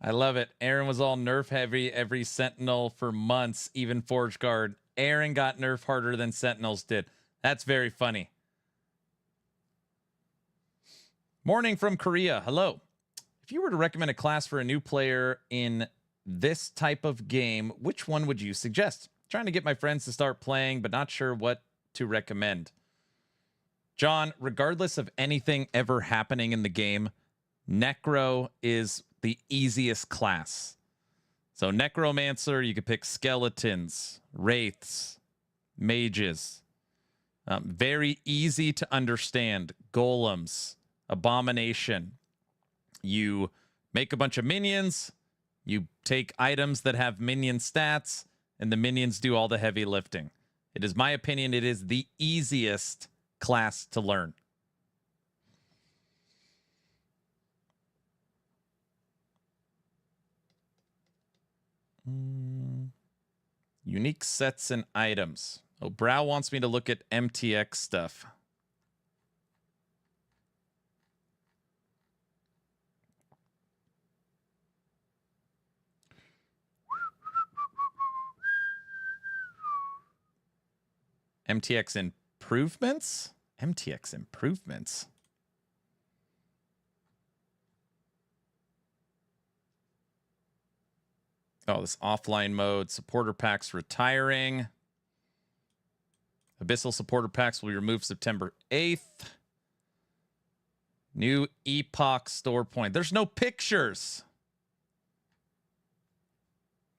I love it. Aaron was all nerf heavy every Sentinel for months, even Forge Guard. Aaron got nerf harder than Sentinels did. That's very funny. Morning from Korea. Hello. If you were to recommend a class for a new player in this type of game, which one would you suggest? Trying to get my friends to start playing, but not sure what to recommend. John, regardless of anything ever happening in the game, Necro is the easiest class. So Necromancer, you could pick skeletons, wraiths, mages. Very easy to understand. Golems, Abomination. You make a bunch of minions. You take items that have minion stats, and the minions do all the heavy lifting. It is my opinion, it is the easiest class to learn. Unique sets and items. Oh, Brow wants me to look at MTX stuff. MTX improvements? MTX improvements? Oh, this offline mode. Supporter packs retiring. Abyssal supporter packs will be removed September 8th. New Epoch store point. There's no pictures.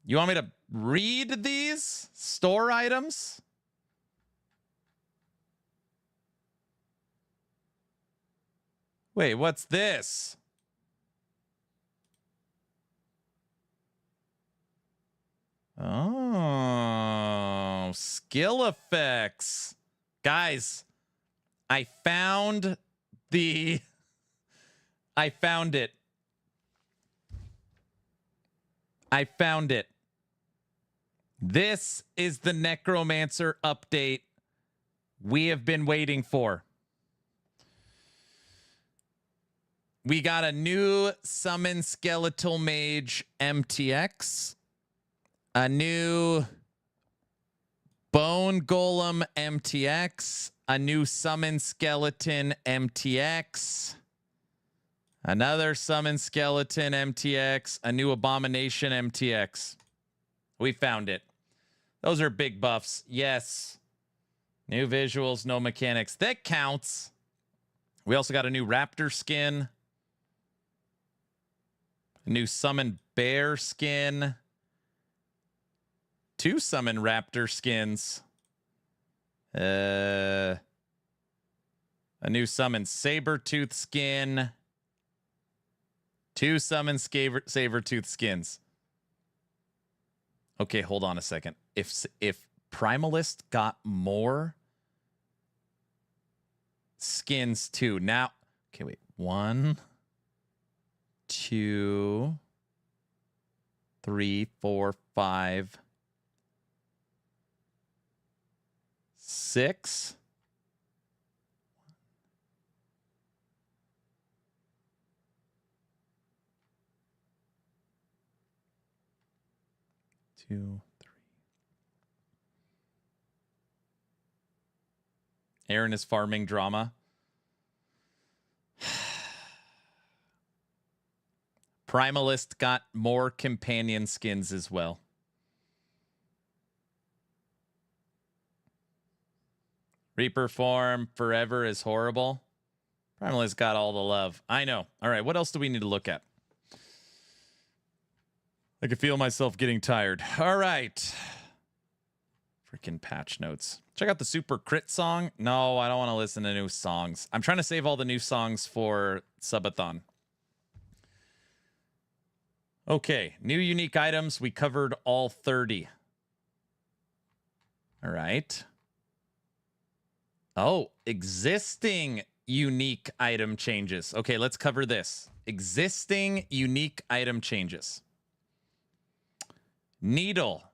You want me to read these store items? Wait, what's this? Oh, skill effects. Guys, I found it. I found it. This is the Necromancer update we have been waiting for. We got a new Summon Skeletal Mage MTX. A new Bone Golem MTX. A new Summon Skeleton MTX. Another Summon Skeleton MTX. A new Abomination MTX. We found it. Those are big buffs. Yes. New visuals, no mechanics. That counts. We also got a new Raptor skin. A new Summon Bear skin. 2 Summon Raptor skins. A new Summon Sabertooth skin. 2 Summon Sabertooth skins. Okay, hold on a second. If Primalist got more skins too. Now, okay, wait. 1, 2, 3, 4, 5, 6. 2, 3. Aaron is farming drama. Primalist got more companion skins as well. Reaper form forever is horrible. Primalist got all the love. I know. All right, what else do we need to look at? I can feel myself getting tired. All right. Freaking patch notes. Check out the Super Crit song. No, I don't want to listen to new songs. I'm trying to save all the new songs for Subathon. Okay, new unique items. We covered all 30. All right. Oh, existing unique item changes. Okay, let's cover this. Existing unique item changes. Needle.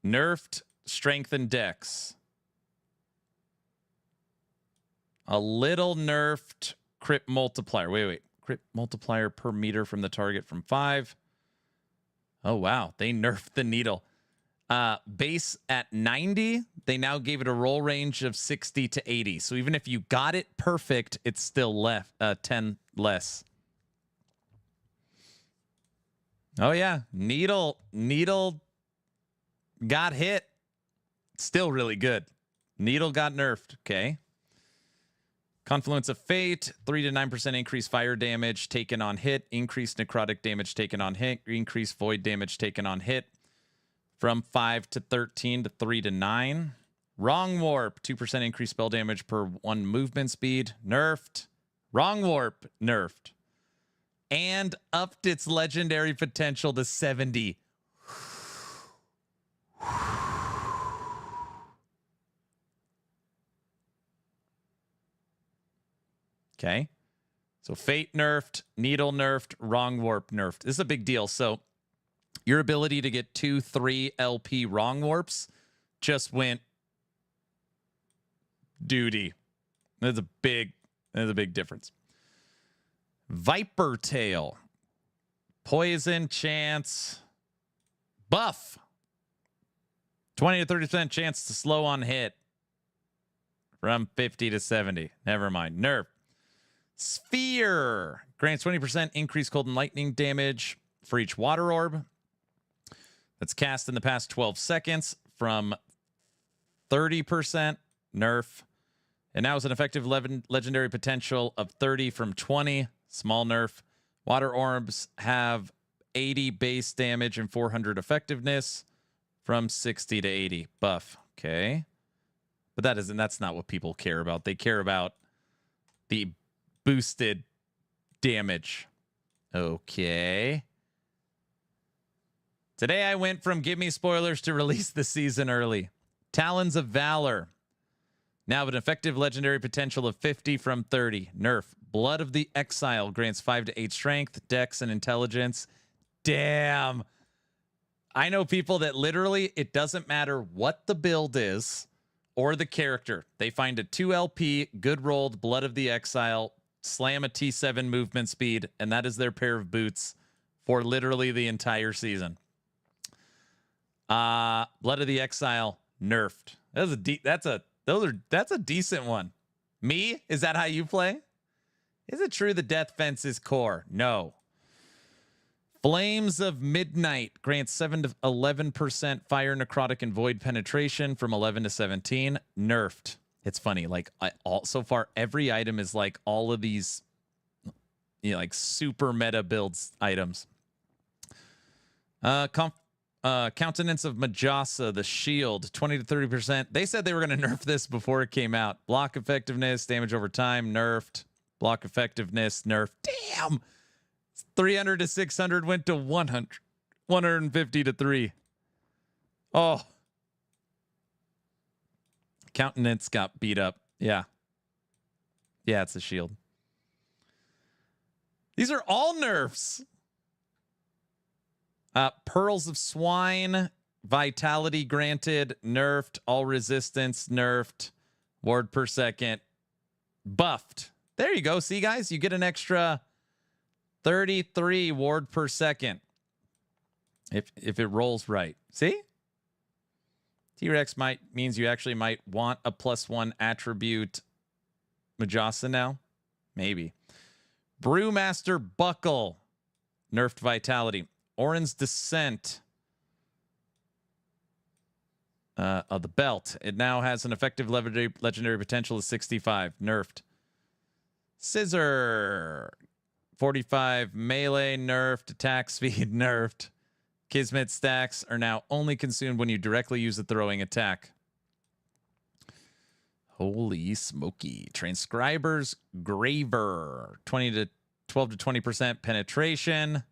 Nerfed strength and dex. A little nerfed crit multiplier. Wait. Crit multiplier per meter from the target from 5. Oh, wow. They nerfed the needle. Base at 90. They now gave it a roll range of 60 to 80. So even if you got it perfect, it's still left 10 less. Oh, yeah. Needle got hit. Still really good. Needle got nerfed. Okay. Confluence of Fate, 3 to 9% increased fire damage taken on hit, increased necrotic damage taken on hit, increased void damage taken on hit, from 5 to 13 to 3 to 9. Wrong Warp, 2% increased spell damage per 1 movement speed, nerfed. Wrong Warp, nerfed. And upped its legendary potential to 70. Okay. So Fate nerfed, Needle nerfed, Wrong Warp nerfed. This is a big deal. So your ability to get 2-3 LP Wrong Warps just went duty. That's a big difference. Viper Tail. Poison chance. Buff. 20 to 30% chance to slow on hit. From 50 to 70. Never mind. Nerf. Sphere. Grants 20% increased cold and lightning damage for each water orb that's cast in the past 12 seconds from 30%. Nerf. And now it's an effective legendary potential of 30 from 20. Small nerf. Water orbs have 80 base damage and 400 effectiveness from 60 to 80. Buff. Okay. But that's not what people care about. They care about the boosted damage. Okay. Today I went from give me spoilers to release the season early. Talons of Valor. Now with an effective legendary potential of 50 from 30. Nerf. Blood of the Exile grants 5 to 8 strength, dex, and intelligence. Damn. I know people that literally, it doesn't matter what the build is or the character. They find a 2 LP, good rolled Blood of the Exile, slam a T7 movement speed, and that is their pair of boots for literally the entire season. Blood of the Exile nerfed. That's a decent one. Me? Is that how you play? Is it true the Death Fence is core? No. Flames of Midnight grants 7 to 11% fire, necrotic, and void penetration from 11 to 17. Nerfed. It's funny. Like so far, every item is like all of these, like super meta builds items. Countenance of Majasa, the shield, 20 to 30%. They said they were going to nerf this before it came out. Block effectiveness, damage over time, nerfed. Block effectiveness, nerfed. Damn! 300 to 600 went to 100. 150 to 3. Oh. Countenance got beat up. Yeah. Yeah, it's a shield. These are all nerfs. Pearls of Swine, vitality granted, nerfed, all resistance nerfed, ward per second, buffed. There you go. See, guys, you get an extra 33 ward per second if it rolls right. See? T-Rex means you actually might want a +1 attribute Majasa now. Maybe. Brewmaster Buckle, nerfed vitality. Orin's Descent of the belt. It now has an effective legendary potential of 65. Nerfed. Scissor. 45 melee nerfed. Attack speed nerfed. Kismet stacks are now only consumed when you directly use a throwing attack. Holy smoky. Transcriber's Graver. 12 to 20% penetration.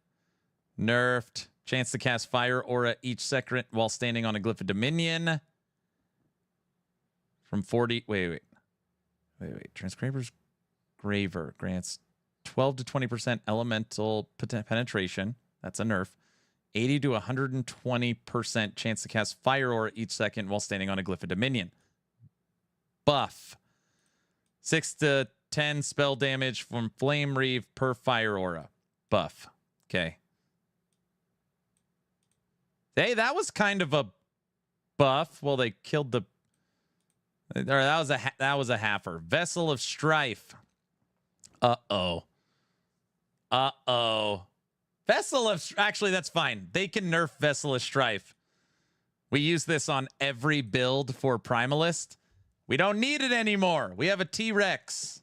Nerfed. Chance to cast fire aura each second while standing on a glyph of Dominion. From 40. Wait. Transcriber's Graver grants 12 to 20% elemental penetration. That's a nerf. 80 to 120% chance to cast fire aura each second while standing on a glyph of Dominion. Buff. 6 to 10 spell damage from Flame Reeve per fire aura. Buff. Okay. Hey, that was kind of a buff. Well, they killed the. That was a halfer. Vessel of Strife. Uh-oh. Vessel of... Actually, that's fine. They can nerf Vessel of Strife. We use this on every build for Primalist. We don't need it anymore. We have a T-Rex.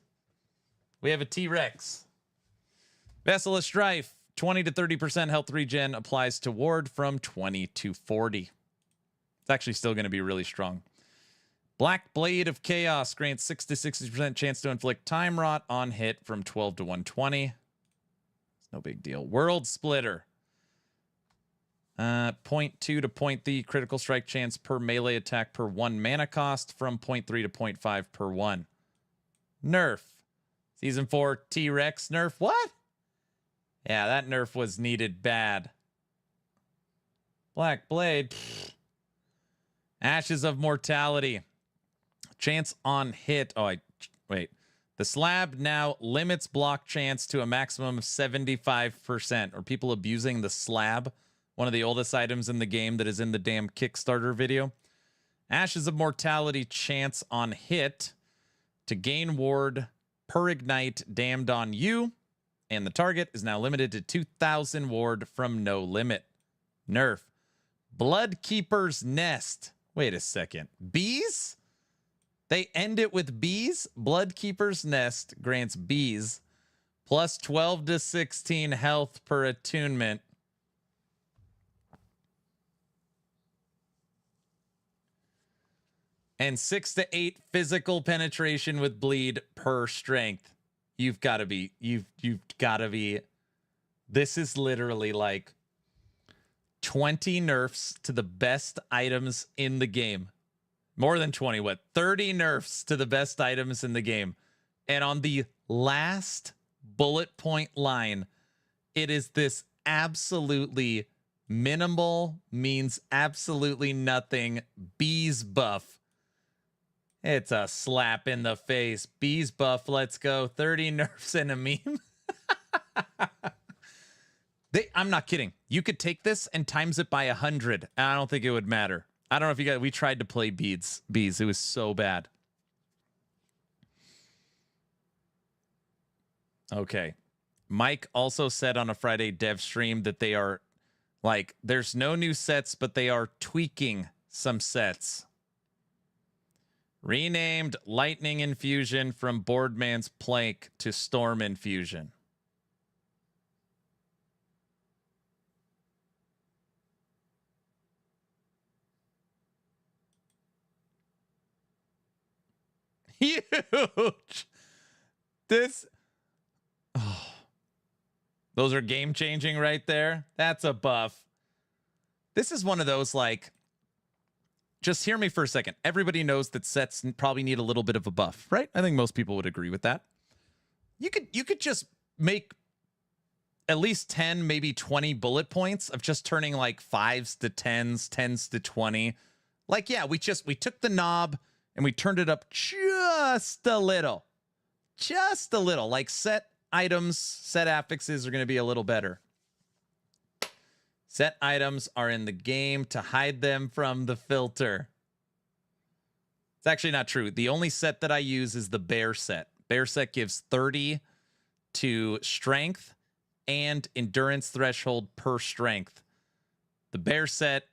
Vessel of Strife. 20 to 30% health regen applies to ward from 20 to 40. It's actually still going to be really strong. Black Blade of Chaos grants 6 to 60% chance to inflict time rot on hit from 12 to 120. It's no big deal. World Splitter. 0.2 to 0.3 critical strike chance per melee attack per 1 mana cost from 0.3 to 0.5 per 1. Nerf. Season 4 T-Rex nerf. What? Yeah, that nerf was needed bad. Black Blade. Ashes of Mortality. Chance on hit. Wait. The slab now limits block chance to a maximum of 75%. Are people abusing the slab? One of the oldest items in the game that is in the damn Kickstarter video. Ashes of Mortality chance on hit to gain ward per ignite damned on you. And the target is now limited to 2,000 ward from no limit. Nerf. Bloodkeeper's Nest. Wait a second. Bees? They end it with bees? Bloodkeeper's Nest grants bees plus 12 to 16 health per attunement. And 6 to 8 physical penetration with bleed per strength. You've got to be. This is literally like 20 nerfs to the best items in the game. More than 20, what? 30 nerfs to the best items in the game. And on the last bullet point line, it is this absolutely minimal, means absolutely nothing bees buff. It's a slap in the face. Bees buff, let's go. 30 nerfs and a meme. I'm not kidding. You could take this and times it by 100. And I don't think it would matter. I don't know if you guys, we tried to play bees. It was so bad. Okay. Mike also said on a Friday dev stream that they are like, there's no new sets, but they are tweaking some sets. Renamed Lightning Infusion from Boardman's Plank to Storm Infusion. Huge. Those are game changing right there. That's a buff. This is one of those, like, just hear me for a second. Everybody knows that sets probably need a little bit of a buff, right? I think most people would agree with that. You could just make at least 10, maybe 20 bullet points of just turning like 5s to 10s, 10s to 20. Like, yeah, we took the knob and we turned it up just a little. Just a little. Like, set items, set affixes are going to be a little better. Set items are in the game to hide them from the filter. It's actually not true. The only set that I use is the bear set. Bear set gives 30 to strength and endurance threshold per strength. The bear set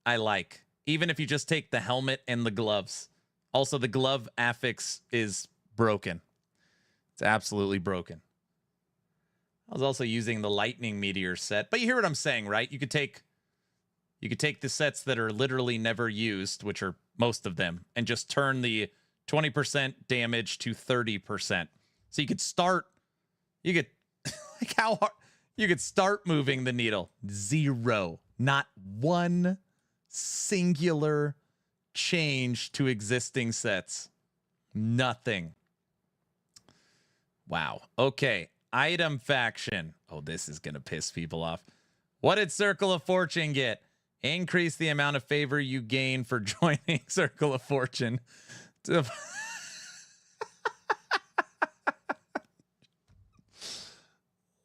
I like, even if you just take the helmet and the gloves. Also, the glove affix is broken. It's absolutely broken. I was also using the Lightning Meteor set, but you hear what I'm saying, right? You could take the sets that are literally never used, which are most of them, and just turn the 20% damage to 30%. So you could start, like how hard, you could start moving the needle. 0. Not one singular change to existing sets. Nothing. Wow. Okay. Item faction. Oh, this is going to piss people off. What did Circle of Fortune get? Increase the amount of favor you gain for joining Circle of Fortune.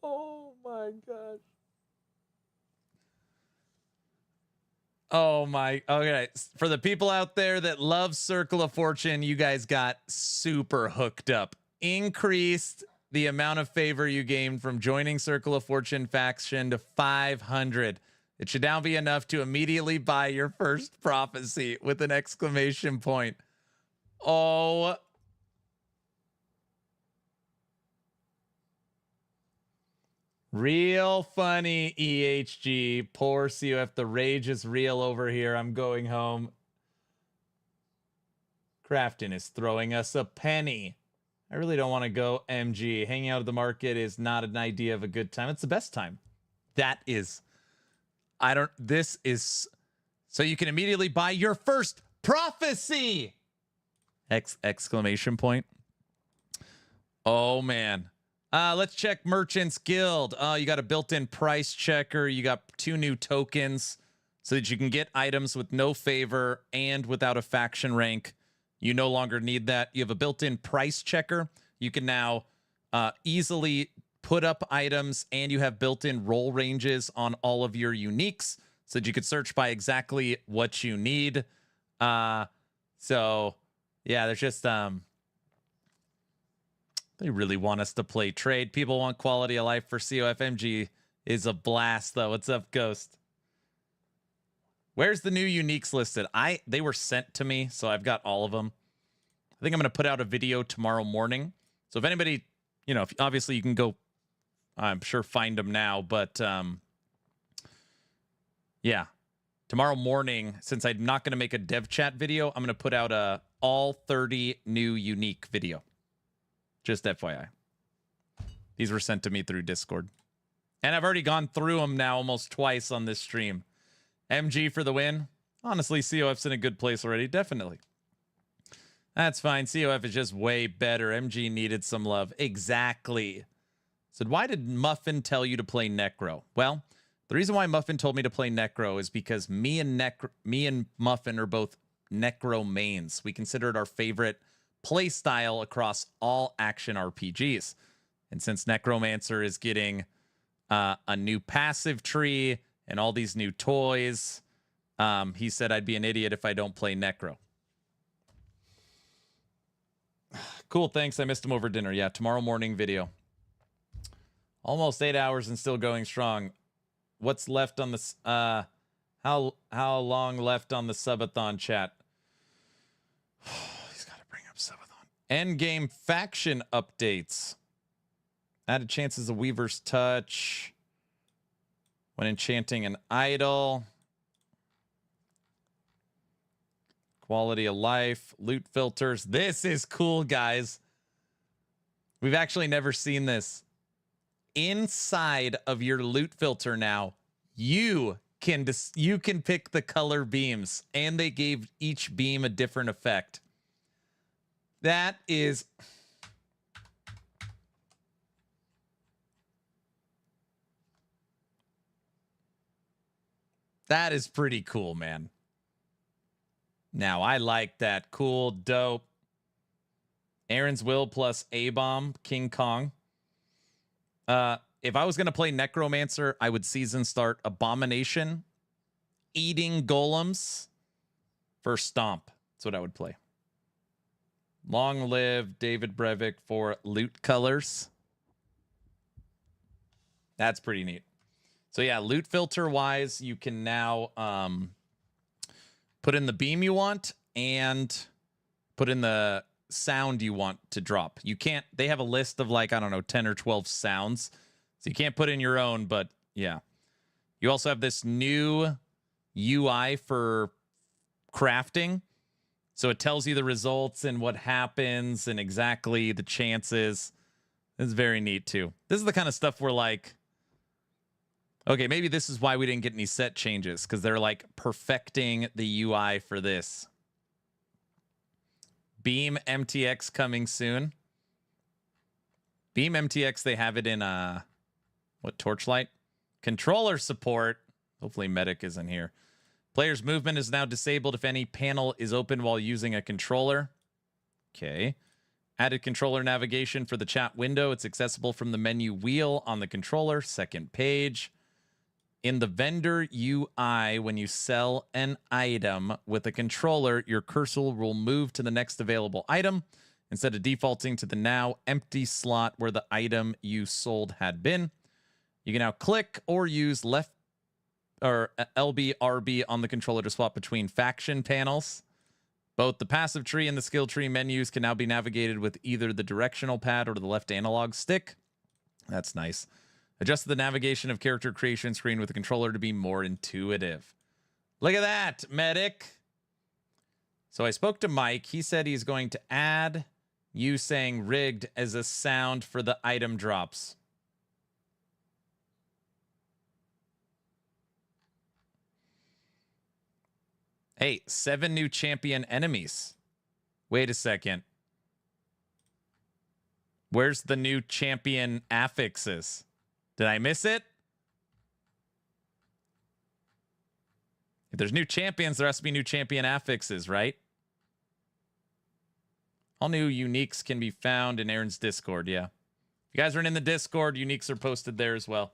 Oh my God. Oh my. Okay. For the people out there that love Circle of Fortune, you guys got super hooked up. Increased the amount of favor you gain from joining Circle of Fortune faction to 500. It should now be enough to immediately buy your first prophecy with an exclamation point. Oh. Real funny, EHG. Poor COF. The rage is real over here. I'm going home. Crafton is throwing us a penny. I really don't want to go MG. Hanging out at the market is not an idea of a good time. It's the best time. That is, this is, so you can immediately buy your first prophecy! Exclamation point. Oh, man. Let's check Merchants Guild. You got a built-in price checker. You got 2 new tokens so that you can get items with no favor and without a faction rank. You no longer need that. You have a built-in price checker. You can now easily put up items, and you have built-in roll ranges on all of your uniques so that you could search by exactly what you need. So, yeah, there's just... They really want us to play trade. People want quality of life for COFMG is a blast, though. What's up, Ghost? Where's the new uniques listed? They were sent to me, so I've got all of them. I think I'm going to put out a video tomorrow morning. So if anybody, obviously you can go, I'm sure, find them now. But, yeah. Tomorrow morning, since I'm not going to make a dev chat video, I'm going to put out a all 30 new unique video. Just FYI. These were sent to me through Discord. And I've already gone through them now almost twice on this stream. MG for the win. Honestly, COF's in a good place already. Definitely. That's fine. COF is just way better. MG needed some love. Exactly. So why did Muffin tell you to play Necro? Well, the reason why Muffin told me to play Necro is because me and Muffin are both Necro mains. We consider it our favorite play style across all action RPGs. And since Necromancer is getting a new passive tree and all these new toys, he said I'd be an idiot if I don't play Necro. Cool, thanks. I missed him over dinner. Yeah, tomorrow morning video. Almost 8 hours and still going strong. What's left on the... how long left on the subathon chat? Endgame faction updates. Added chances of Weaver's Touch when enchanting an idol. Quality of life. Loot filters. This is cool, guys. We've actually never seen this. Inside of your loot filter now, you can pick the color beams, and they gave each beam a different effect. That is... That is pretty cool, man. Now, I like that. Cool, dope. Aaron's Will plus A-Bomb, King Kong. If I was going to play Necromancer, I would season start Abomination, Eating Golems for Stomp. That's what I would play. Long live David Brevik for loot colors. That's pretty neat. So yeah, loot filter wise, you can now put in the beam you want and put in the sound you want to drop. You can't, they have a list of like, I don't know, 10 or 12 sounds. So you can't put in your own, but yeah. You also have this new UI for crafting. So it tells you the results and what happens and exactly the chances. It's very neat, too. This is the kind of stuff where, like, okay, maybe this is why we didn't get any set changes, because they're, like, perfecting the UI for this. Beam MTX coming soon. Beam MTX, they have it in, what, Torchlight? Controller support. Hopefully Medic isn't here. Player's movement is now disabled if any panel is open while using a controller. Okay. Added controller navigation for the chat window. It's accessible from the menu wheel on the controller. Second page. In the vendor UI, when you sell an item with a controller, your cursor will move to the next available item instead of defaulting to the now empty slot where the item you sold had been. You can now click or use left or LB, RB on the controller to swap between faction panels. Both the passive tree and the skill tree menus can now be navigated with either the directional pad or the left analog stick. That's nice. Adjust the navigation of character creation screen with the controller to be more intuitive. Look at that, Medic. So I spoke to Mike. He said he's going to add you saying rigged as a sound for the item drops. Hey, 7 new champion enemies. Wait a second. Where's the new champion affixes? Did I miss it? If there's new champions, there has to be new champion affixes, right? All new uniques can be found in Aaron's Discord, yeah. If you guys aren't in the Discord, uniques are posted there as well.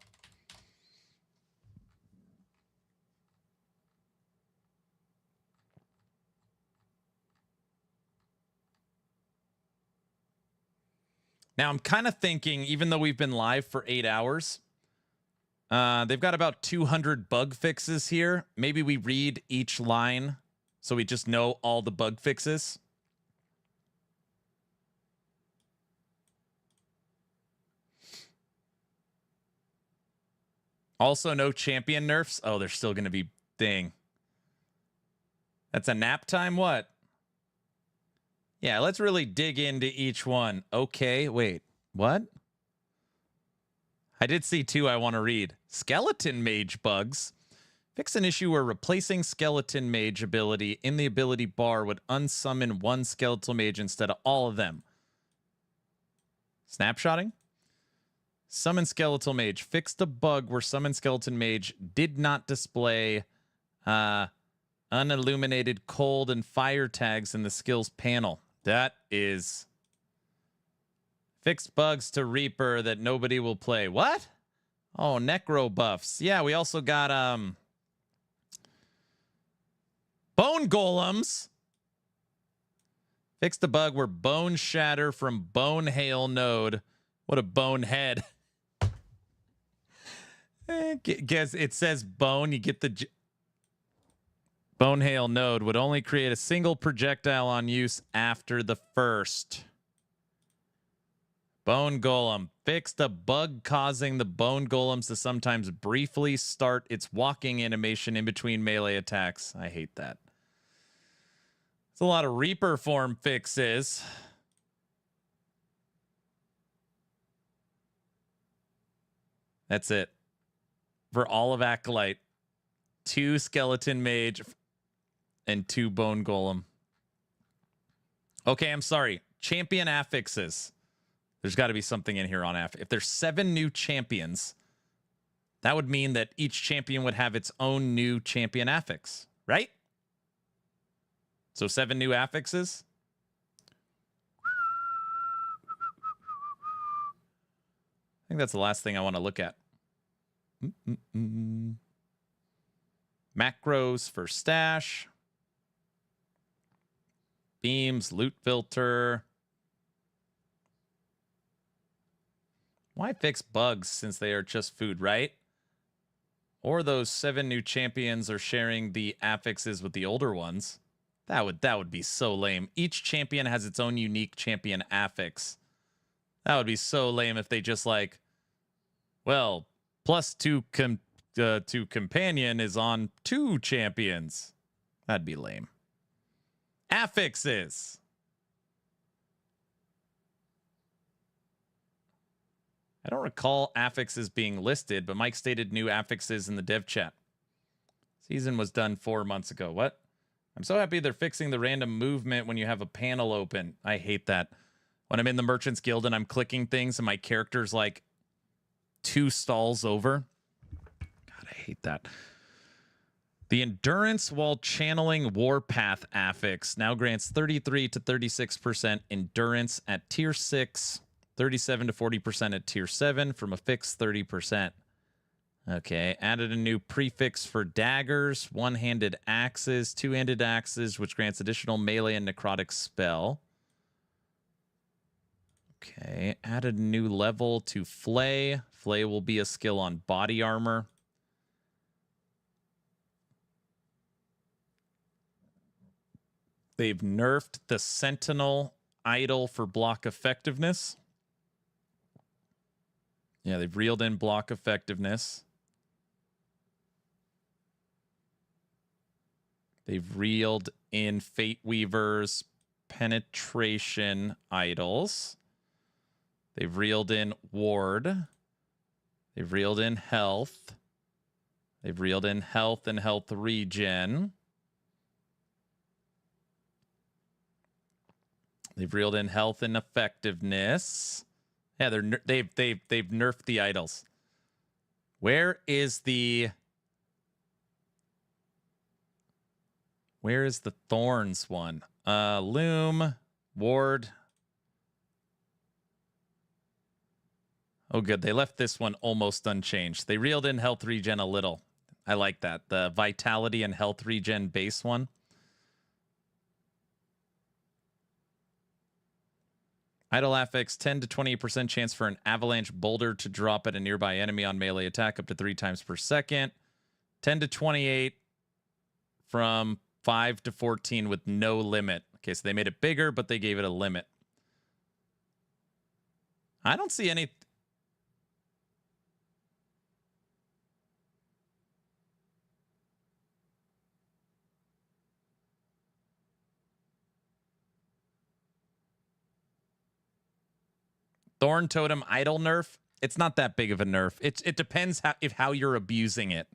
Now, I'm kind of thinking, even though we've been live for 8 hours, they've got about 200 bug fixes here. Maybe we read each line so we just know all the bug fixes. Also, no champion nerfs. Oh, they're still going to be dang. That's a nap time? What? Yeah, let's really dig into each one. Okay, wait. What? I did see 2 I want to read. Skeleton Mage bugs. Fix an issue where replacing Skeleton Mage ability in the ability bar would unsummon one Skeletal Mage instead of all of them. Snapshotting? Summon Skeletal Mage. Fix the bug where Summon Skeleton Mage did not display unilluminated cold and fire tags in the skills panel. That is fixed bugs to Reaper that nobody will play. What? Oh, necro buffs. Yeah, we also got bone golems. Fix the bug where bone shatter from bone hail node. What a bonehead. Guess it says bone. You get the bone hail node would only create a single projectile on use after the first. Bone golem. Fix the bug causing the bone golems to sometimes briefly start its walking animation in between melee attacks. I hate that. It's a lot of Reaper form fixes. That's it. For all of Acolyte. 2 Skeleton Mage and 2 Bone Golem. Okay, I'm sorry. Champion affixes. There's got to be something in here on affix. If there's 7 new champions, that would mean that each champion would have its own new champion affix, right? So 7 new affixes. I think that's the last thing I want to look at. Macros for stash. Beams, loot filter. Why fix bugs since they are just food, right? Or those 7 new champions are sharing the affixes with the older ones. That would be so lame. Each champion has its own unique champion affix. That would be so lame if they just like, well, +2 to companion is on 2 champions. That'd be lame. Affixes. I don't recall affixes being listed, but Mike stated new affixes in the dev chat. Season was done 4 months ago. What? I'm so happy they're fixing the random movement when you have a panel open. I hate that. When I'm in the Merchants Guild and I'm clicking things and my character's like 2 stalls over. God, I hate that. The endurance while channeling Warpath affix now grants 33 to 36% endurance at tier 6, 37 to 40% at tier 7 from a fixed 30%. Okay, added a new prefix for daggers, one-handed axes, two-handed axes, which grants additional melee and necrotic spell. Okay, added a new level to Flay. Flay will be a skill on body armor. They've nerfed the Sentinel idol for block effectiveness. Yeah, they've reeled in block effectiveness. They've reeled in Fate Weaver's penetration idols. They've reeled in ward. They've reeled in health. They've reeled in health and health regen. They've reeled in health and effectiveness. Yeah, they've nerfed the idols. Where is the Thorns one? Loom, ward. Oh, good. They left this one almost unchanged. They reeled in health regen a little. I like that. The vitality and health regen base one. Idle affix, 10 to 28% chance for an avalanche boulder to drop at a nearby enemy on melee attack up to 3 times per second. 10 to 28 from 5 to 14 with no limit. Okay, so they made it bigger, but they gave it a limit. I don't see any... Thorn Totem idle nerf. It's not that big of a nerf. It depends how you're abusing it.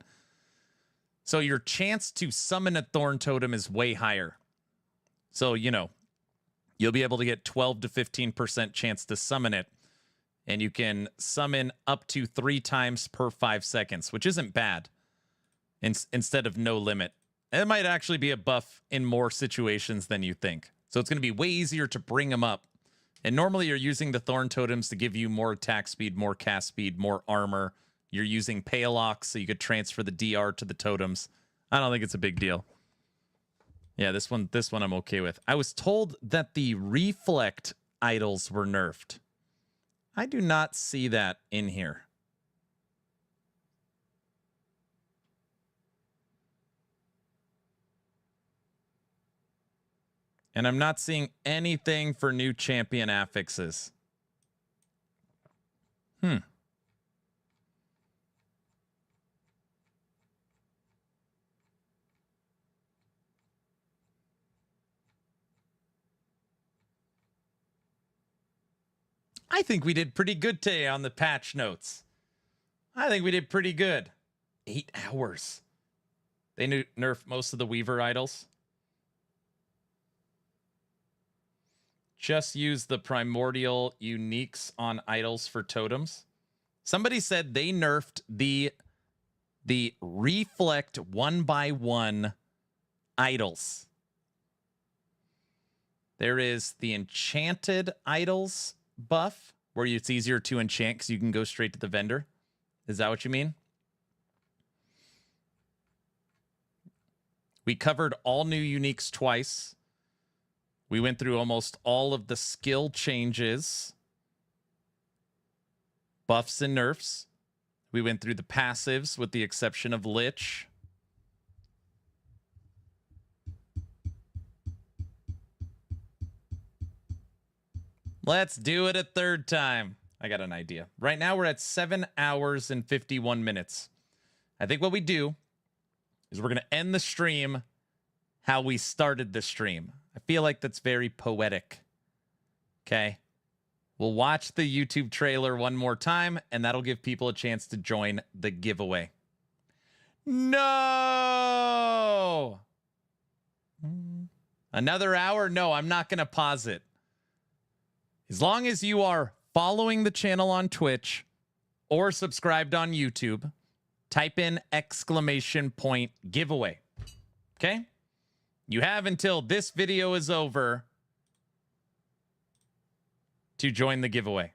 So your chance to summon a Thorn Totem is way higher. So, you know, you'll be able to get 12 to 15% chance to summon it. And you can summon up to 3 times per 5 seconds, which isn't bad. Instead of no limit. It might actually be a buff in more situations than you think. So it's going to be way easier to bring them up. And normally you're using the Thorn Totems to give you more attack speed, more cast speed, more armor. You're using Paylocks so you could transfer the DR to the totems. I don't think it's a big deal. Yeah, this one I'm okay with. I was told that the Reflect idols were nerfed. I do not see that in here. And I'm not seeing anything for new champion affixes. I think we did pretty good today on the patch notes. I think we did pretty good. 8 hours. They nerfed most of the Weaver idols. Just use the Primordial uniques on idols for totems. Somebody said they nerfed the Reflect 1x1 idols. There is the Enchanted idols buff, where it's easier to enchant because you can go straight to the vendor. Is that what you mean? We covered all new uniques twice. We went through almost all of the skill changes, buffs and nerfs. We went through the passives with the exception of Lich. Let's do it a third time. I got an idea. Right now we're at 7 hours and 51 minutes. I think what we do is we're going to end the stream how we started the stream. I feel like that's very poetic. Okay. We'll watch the YouTube trailer one more time, and that'll give people a chance to join the giveaway. No! Another hour? No, I'm not going to pause it. As long as you are following the channel on Twitch or subscribed on YouTube, type in !giveaway. Okay? You have until this video is over to join the giveaway.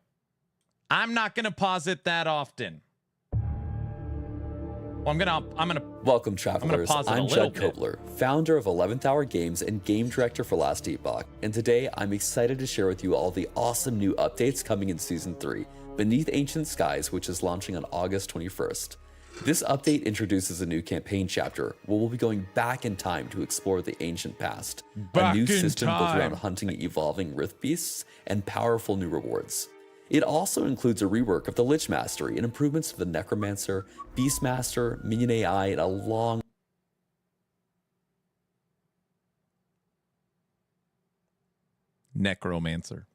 I'm not going to pause it that often. Well, I'm gonna. Welcome, travelers. I'm Judd Kobler, founder of 11th Hour Games and game director for Last Epoch. And today, I'm excited to share with you all the awesome new updates coming in Season 3, Beneath Ancient Skies, which is launching on August 21st. This update introduces a new campaign chapter where we'll be going back in time to explore the ancient past. A new system built around hunting evolving Rift Beasts and powerful new rewards. It also includes a rework of the Lich Mastery and improvements to the Necromancer, Beastmaster, Minion AI, and a long... Necromancer.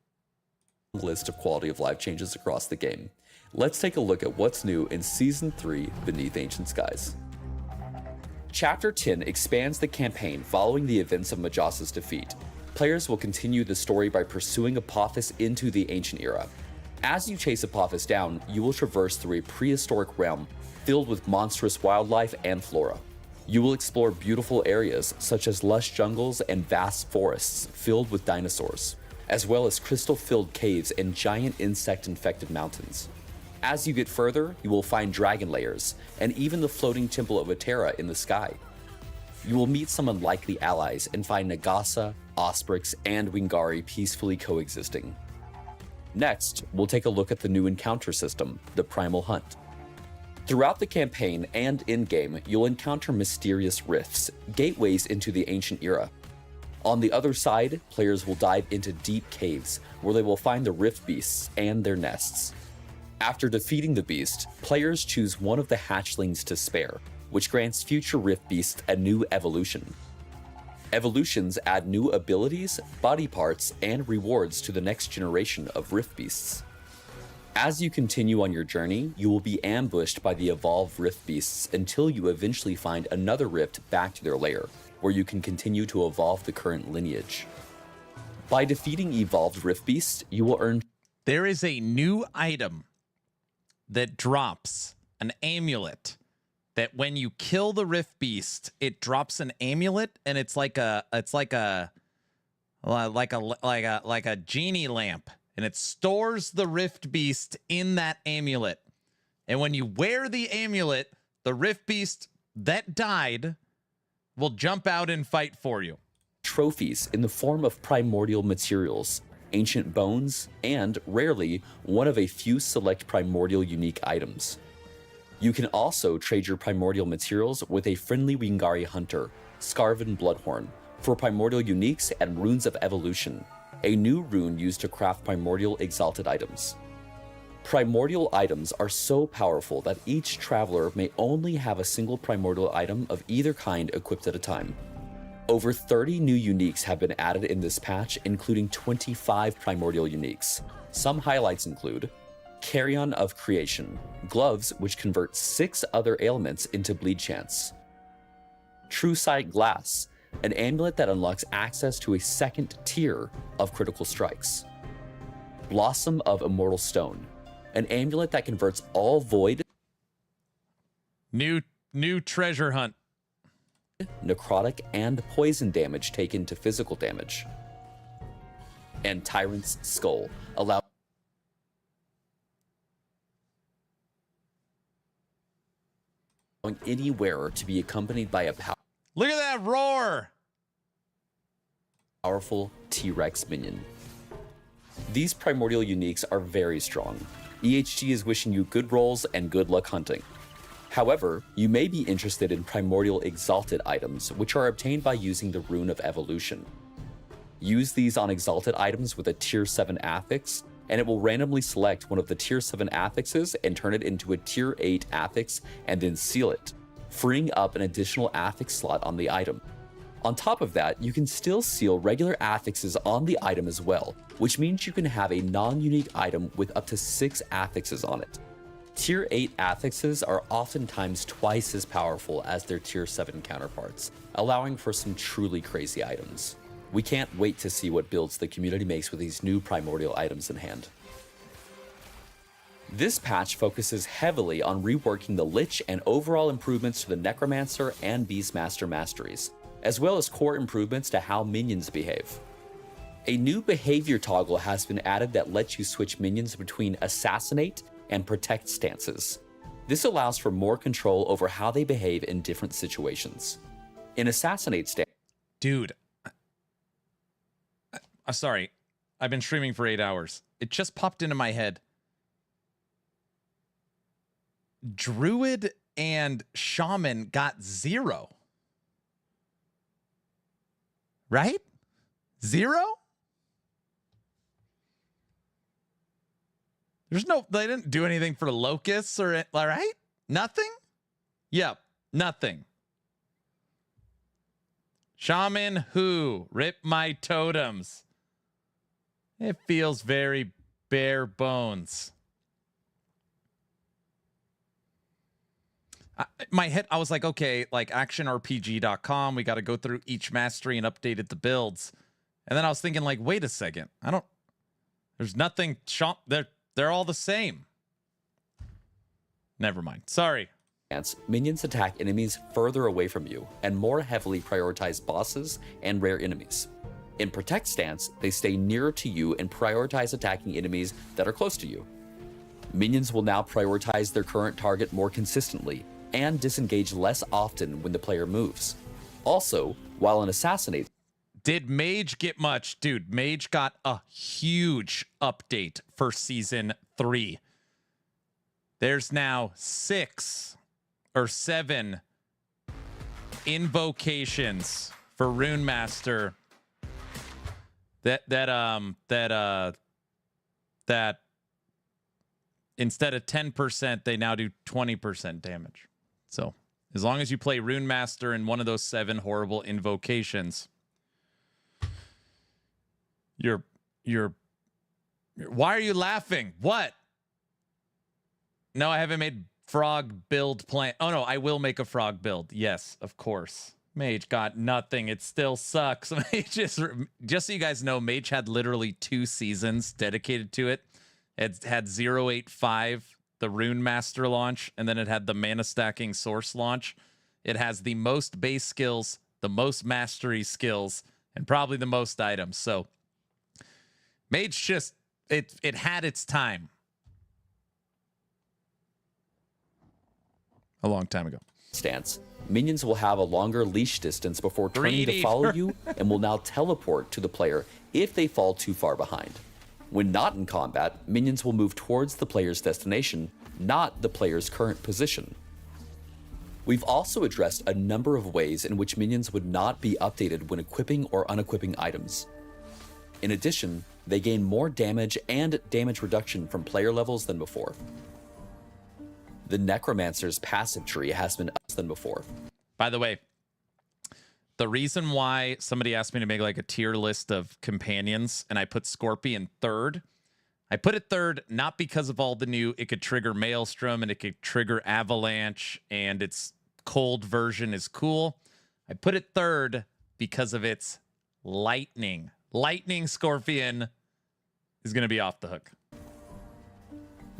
List of quality of life changes across the game. Let's take a look at what's new in Season 3 Beneath Ancient Skies. Chapter 10 expands the campaign following the events of Majasa's defeat. Players will continue the story by pursuing Apophis into the Ancient Era. As you chase Apophis down, you will traverse through a prehistoric realm filled with monstrous wildlife and flora. You will explore beautiful areas such as lush jungles and vast forests filled with dinosaurs, as well as crystal-filled caves and giant insect-infected mountains. As you get further, you will find dragon layers, and even the floating temple of Atera in the sky. You will meet some unlikely allies and find Nagasa, Osprix, and Wingari peacefully coexisting. Next, we'll take a look at the new encounter system, the Primal Hunt. Throughout the campaign and in-game, you'll encounter mysterious rifts, gateways into the Ancient Era. On the other side, players will dive into deep caves where they will find the rift beasts and their nests. After defeating the beast, players choose one of the hatchlings to spare, which grants future rift beasts a new evolution. Evolutions add new abilities, body parts, and rewards to the next generation of rift beasts. As you continue on your journey, you will be ambushed by the evolved rift beasts until you eventually find another rift back to their lair, where you can continue to evolve the current lineage. By defeating evolved rift beasts, you will earn... There is a new item that drops an amulet that when you kill the rift beast, it drops an amulet, and it's like a genie lamp, and it stores the rift beast in that amulet. And when you wear the amulet, the rift beast that died will jump out and fight for you. Trophies in the form of primordial materials, ancient bones, and, rarely, one of a few select primordial unique items. You can also trade your primordial materials with a friendly Wingari hunter, Scarven Bloodhorn, for primordial uniques and runes of evolution, a new rune used to craft primordial exalted items. Primordial items are so powerful that each traveler may only have a single primordial item of either kind equipped at a time. Over 30 new uniques have been added in this patch, including 25 primordial uniques. Some highlights include Carrion of Creation, gloves which convert 6 other ailments into bleed chance. True Sight Glass, an amulet that unlocks access to a second tier of critical strikes. Blossom of Immortal Stone, an amulet that converts all void, New treasure hunt, necrotic, and poison damage taken to physical damage. And Tyrant's Skull, allowing any wearer to be accompanied by a look at that roar! Powerful T-Rex minion. These primordial uniques are very strong. EHG is wishing you good rolls and good luck hunting. However, you may be interested in primordial exalted items, which are obtained by using the Rune of Evolution. Use these on exalted items with a tier 7 affix, and it will randomly select one of the tier 7 affixes and turn it into a tier 8 affix and then seal it, freeing up an additional affix slot on the item. On top of that, you can still seal regular affixes on the item as well, which means you can have a non-unique item with up to 6 affixes on it. Tier 8 affixes are oftentimes twice as powerful as their tier 7 counterparts, allowing for some truly crazy items. We can't wait to see what builds the community makes with these new primordial items in hand. This patch focuses heavily on reworking the Lich and overall improvements to the Necromancer and Beastmaster masteries, as well as core improvements to how minions behave. A new behavior toggle has been added that lets you switch minions between Assassinate and Protect stances. This allows for more control over how they behave in different situations. In Assassinate stance... Dude, sorry, I've been streaming for 8 hours. It just popped into my head. Druid and Shaman got 0. Right? 0? There's no, they didn't do anything for locusts or, all right? Nothing? Yep, nothing. Shaman who? Rip my totems. It feels very bare bones. My head, I was like, okay, like actionrpg.com, we got to go through each mastery and updated the builds. And then I was thinking, like, wait a second. There's nothing, they're all the same. Never mind. Sorry. Minions attack enemies further away from you and more heavily prioritize bosses and rare enemies. In Protect stance, they stay nearer to you and prioritize attacking enemies that are close to you. Minions will now prioritize their current target more consistently and disengage less often when the player moves. Also, while an assassinate... Did Mage get much? Dude, Mage got a huge update for Season 3. There's now 6 or 7 invocations for Rune Master that instead of 10%, they now do 20% damage. So as long as you play Rune Master in one of those 7 horrible invocations, you're why are you laughing? What? No, I haven't made frog build plan. Oh no, I will make a frog build. Yes, of course. Mage got nothing. It still sucks. Mage just so you guys know, Mage had literally 2 seasons dedicated to it. It had 085, the Rune Master launch, and then it had the mana stacking source launch. It has the most base skills, the most mastery skills, and probably the most items. So Mage just it had its time. A long time ago. Stance. Minions will have a longer leash distance before turning to follow you and will now teleport to the player if they fall too far behind. When not in combat, minions will move towards the player's destination, not the player's current position. We've also addressed a number of ways in which minions would not be updated when equipping or unequipping items. In addition, they gain more damage and damage reduction from player levels than before. The Necromancer's passive tree has been upped than before. By the way, the reason why somebody asked me to make like a tier list of companions and I put Scorpion third, I put it third not because of all the new, it could trigger Maelstrom and it could trigger Avalanche and its cold version is cool. I put it third because of its lightning. Lightning Scorpion is going to be off the hook.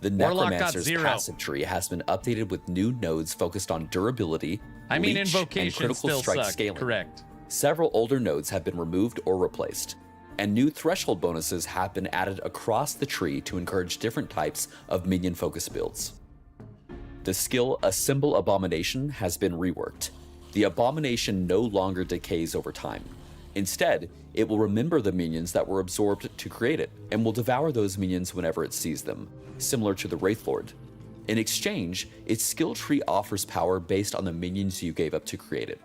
The Necromancer's passive tree has been updated with new nodes focused on durability, reach, invocation and critical still strike suck. scaling. Correct. Several older nodes have been removed or replaced, and new threshold bonuses have been added across the tree to encourage different types of minion-focused builds. The skill Assemble Abomination has been reworked. The Abomination no longer decays over time. Instead, it will remember the minions that were absorbed to create it, and will devour those minions whenever it sees them, similar to the Wraithlord. In exchange, its skill tree offers power based on the minions you gave up to create it.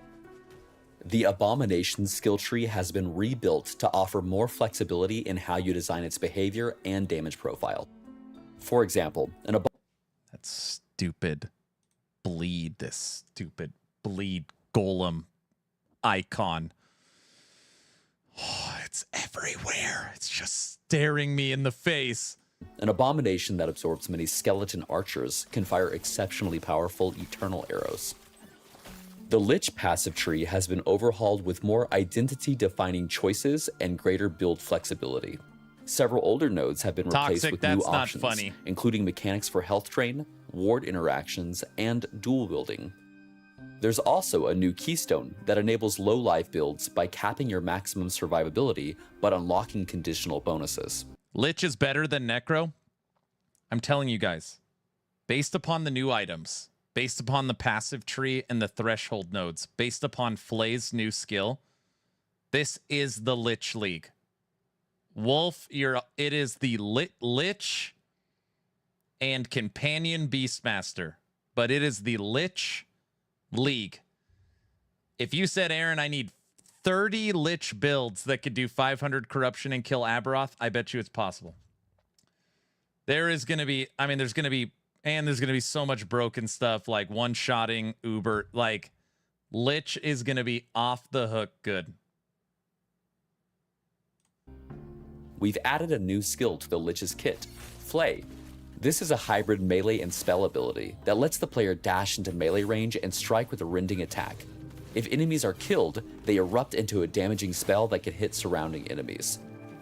The Abomination skill tree has been rebuilt to offer more flexibility in how you design its behavior and damage profile. For example, that stupid bleed golem icon. Oh, it's everywhere. It's just staring me in the face. An Abomination that absorbs many skeleton archers can fire exceptionally powerful eternal arrows. The Lich passive tree has been overhauled with more identity-defining choices and greater build flexibility. Several older nodes have been replaced with new options, including mechanics for health drain, ward interactions, and dual wielding. There's also a new keystone that enables low life builds by capping your maximum survivability but unlocking conditional bonuses. Lich is better than Necro. I'm telling you guys, based upon the new items, based upon the passive tree and the threshold nodes, based upon Flay's new skill, this is the Lich League. Wolf, it is the Lich and Companion Beastmaster, but it is the Lich League. If you said, Aaron, I need 30 Lich builds that could do 500 corruption and kill Aberoth, I bet you it's possible. There's going to be so much broken stuff like one-shotting Uber. Like, Lich is going to be off the hook good. We've added a new skill to the Lich's kit, Flay. This is a hybrid melee and spell ability that lets the player dash into melee range and strike with a rending attack. If enemies are killed, they erupt into a damaging spell that can hit surrounding enemies.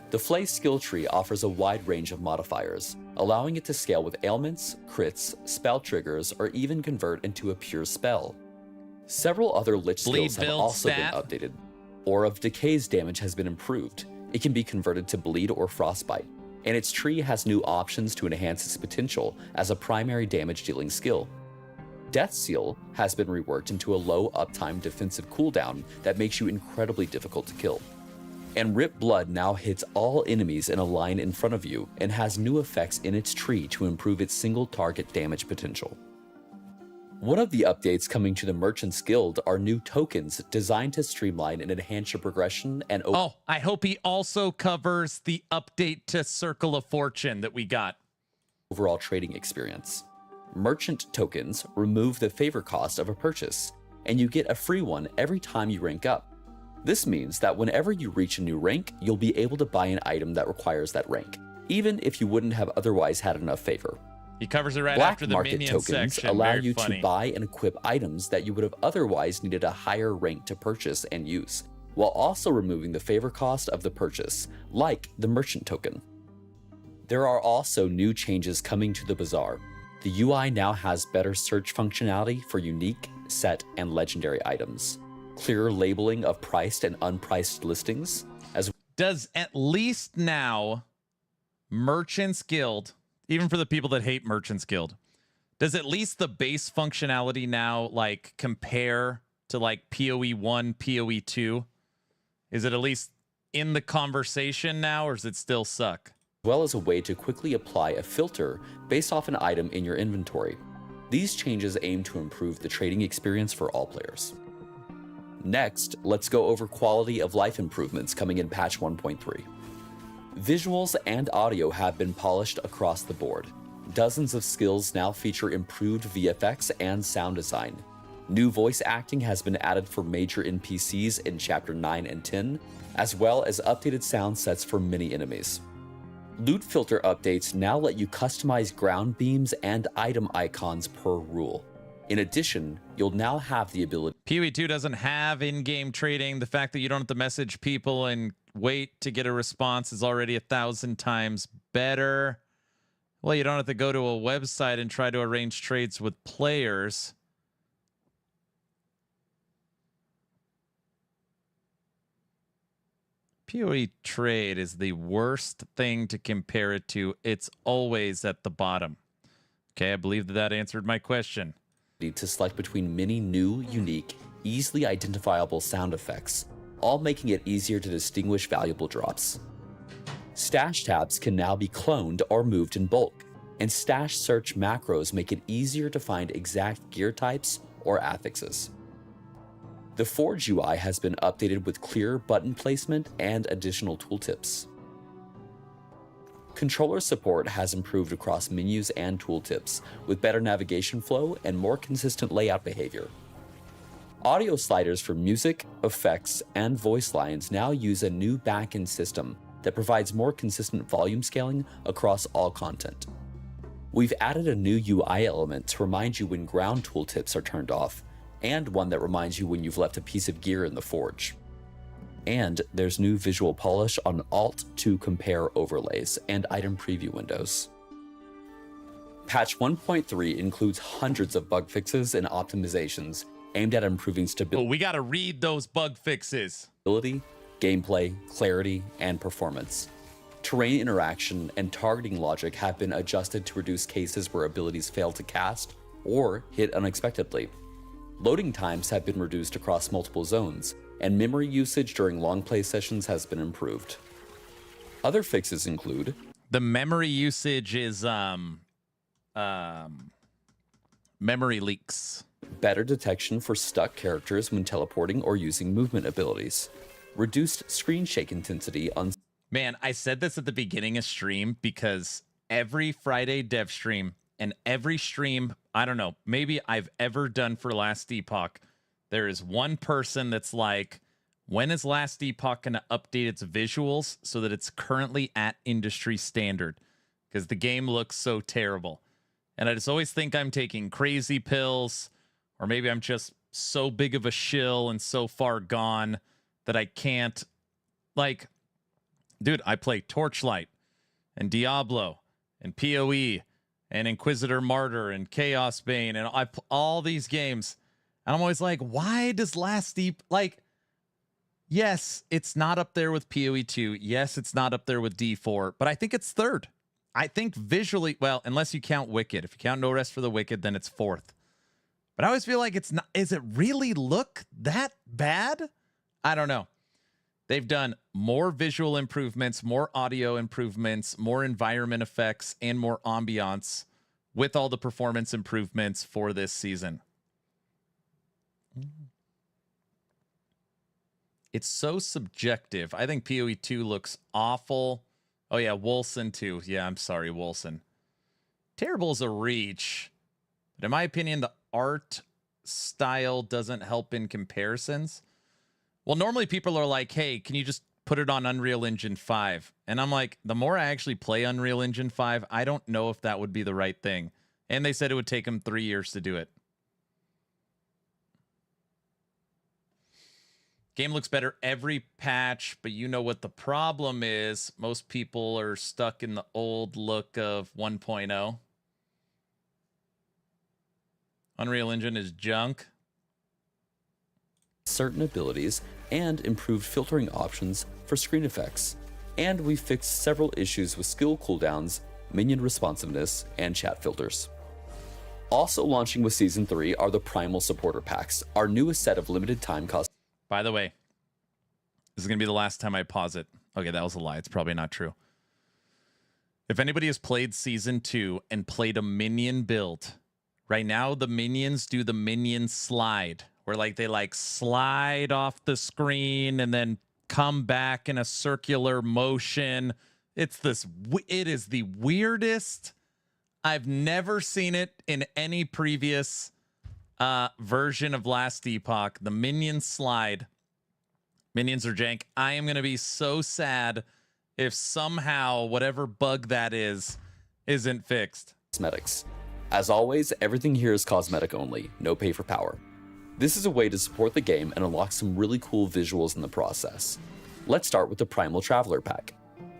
The Flay skill tree offers a wide range of modifiers, allowing it to scale with ailments, crits, spell triggers, or even convert into a pure spell. Several other Lich skills have also been updated. Aura of Decay's damage has been improved. It can be converted to bleed or frostbite, and its tree has new options to enhance its potential as a primary damage dealing skill. Death Seal has been reworked into a low uptime defensive cooldown that makes you incredibly difficult to kill. And Rip Blood now hits all enemies in a line in front of you and has new effects in its tree to improve its single target damage potential. One of the updates coming to the Merchant's Guild are new tokens designed to streamline and enhance your progression and I hope he also covers the update to Circle of Fortune that we got. Overall trading experience. Merchant tokens remove the favor cost of a purchase, and you get a free one every time you rank up. This means that whenever you reach a new rank, you'll be able to buy an item that requires that rank, even if you wouldn't have otherwise had enough favor. He covers it right Black after the market minion tokens section. allow Very you funny. to buy and equip items that you would have otherwise needed a higher rank to purchase and use, while also removing the favor cost of the purchase, like the merchant token. There are also new changes coming to the bazaar. The UI now has better search functionality for unique, set, and legendary items, clearer labeling of priced and unpriced listings, as Does at least now Merchant's Guild, even for the people that hate Merchant's Guild, does at least the base functionality now like compare to like PoE 1, PoE 2? Is it at least in the conversation now, or does it still suck? well as a way to quickly apply a filter based off an item in your inventory. These changes aim to improve the trading experience for all players. Next, let's go over quality of life improvements coming in patch 1.3. Visuals and audio have been polished across the board. Dozens of skills now feature improved VFX and sound design. New voice acting has been added for major NPCs in Chapter 9 and 10, as well as updated sound sets for many enemies. Loot filter updates now let you customize ground beams and item icons per rule. In addition, you'll now have the ability. PoE 2 doesn't have in-game trading. The fact that you don't have to message people and wait to get a response is already 1,000 times better. Well, you don't have to go to a website and try to arrange trades with players. PoE trade is the worst thing to compare it to. It's always at the bottom. Okay, I believe that answered my question. To select between many new, unique, easily identifiable sound effects, all making it easier to distinguish valuable drops. Stash tabs can now be cloned or moved in bulk, and stash search macros make it easier to find exact gear types or affixes. The Forge UI has been updated with clearer button placement and additional tooltips. Controller support has improved across menus and tooltips, with better navigation flow and more consistent layout behavior. Audio sliders for music, effects, and voice lines now use a new backend system that provides more consistent volume scaling across all content. We've added a new UI element to remind you when ground tooltips are turned off, and one that reminds you when you've left a piece of gear in the forge. And there's new visual polish on Alt to compare overlays and item preview windows. Patch 1.3 includes hundreds of bug fixes and optimizations aimed at improving stability. Oh, we got to read those bug fixes. Gameplay, clarity, and performance. Terrain interaction and targeting logic have been adjusted to reduce cases where abilities fail to cast or hit unexpectedly. Loading times have been reduced across multiple zones, and memory usage during long play sessions has been improved. Other fixes include the memory usage is memory leaks. Better detection for stuck characters when teleporting or using movement abilities. Reduced screen shake intensity on. Man, I said this at the beginning of stream because every Friday dev stream and every stream, I don't know, maybe I've ever done for Last Epoch, there is one person that's like, When is Last Epoch going to update its visuals so that it's currently at industry standard? Because the game looks so terrible. And I just always think I'm taking crazy pills, or maybe I'm just so big of a shill and so far gone that I can't. Like, dude, I play Torchlight and Diablo and PoE and Inquisitor Martyr and Chaos Bane and all these games. And I'm always like, why does Last Epoch, like, yes, it's not up there with PoE 2. Yes, it's not up there with D4, but I think it's third. I think visually, well, unless you count Wicked. If you count No Rest for the Wicked, then it's fourth. But I always feel like it's not, is it really look that bad? I don't know. They've done more visual improvements, more audio improvements, more environment effects, and more ambiance with all the performance improvements for this season. It's so subjective. I think PoE 2 looks awful. Oh, yeah, Wolson, too. Yeah, I'm sorry, Wolson. Terrible is a reach. But in my opinion, the art style doesn't help in comparisons. Well, normally people are like, hey, can you just put it on Unreal Engine 5? And I'm like, the more I actually play Unreal Engine 5, I don't know if that would be the right thing. And they said it would take them 3 years to do it. Game looks better every patch, but you know what the problem is. Most people are stuck in the old look of 1.0. Unreal Engine is junk. Certain abilities and improved filtering options for screen effects. And we fixed several issues with skill cooldowns, minion responsiveness, and chat filters. Also launching with Season 3 are the Primal Supporter Packs, our newest set of limited time cost. By the way, this is going to be the last time I pause it. Okay, that was a lie. It's probably not true. If anybody has played Season 2 and played a minion build, right now the minions do the minion slide, where like they like slide off the screen and then come back in a circular motion. It is the weirdest. I've never seen it in any previous version of Last Epoch. The minion slide. Minions are jank. I am going to be so sad if somehow whatever bug that is isn't fixed. Cosmetics. As always, everything here is cosmetic only, no pay for power. This is a way to support the game and unlock some really cool visuals in the process. Let's start with the Primal Traveler pack.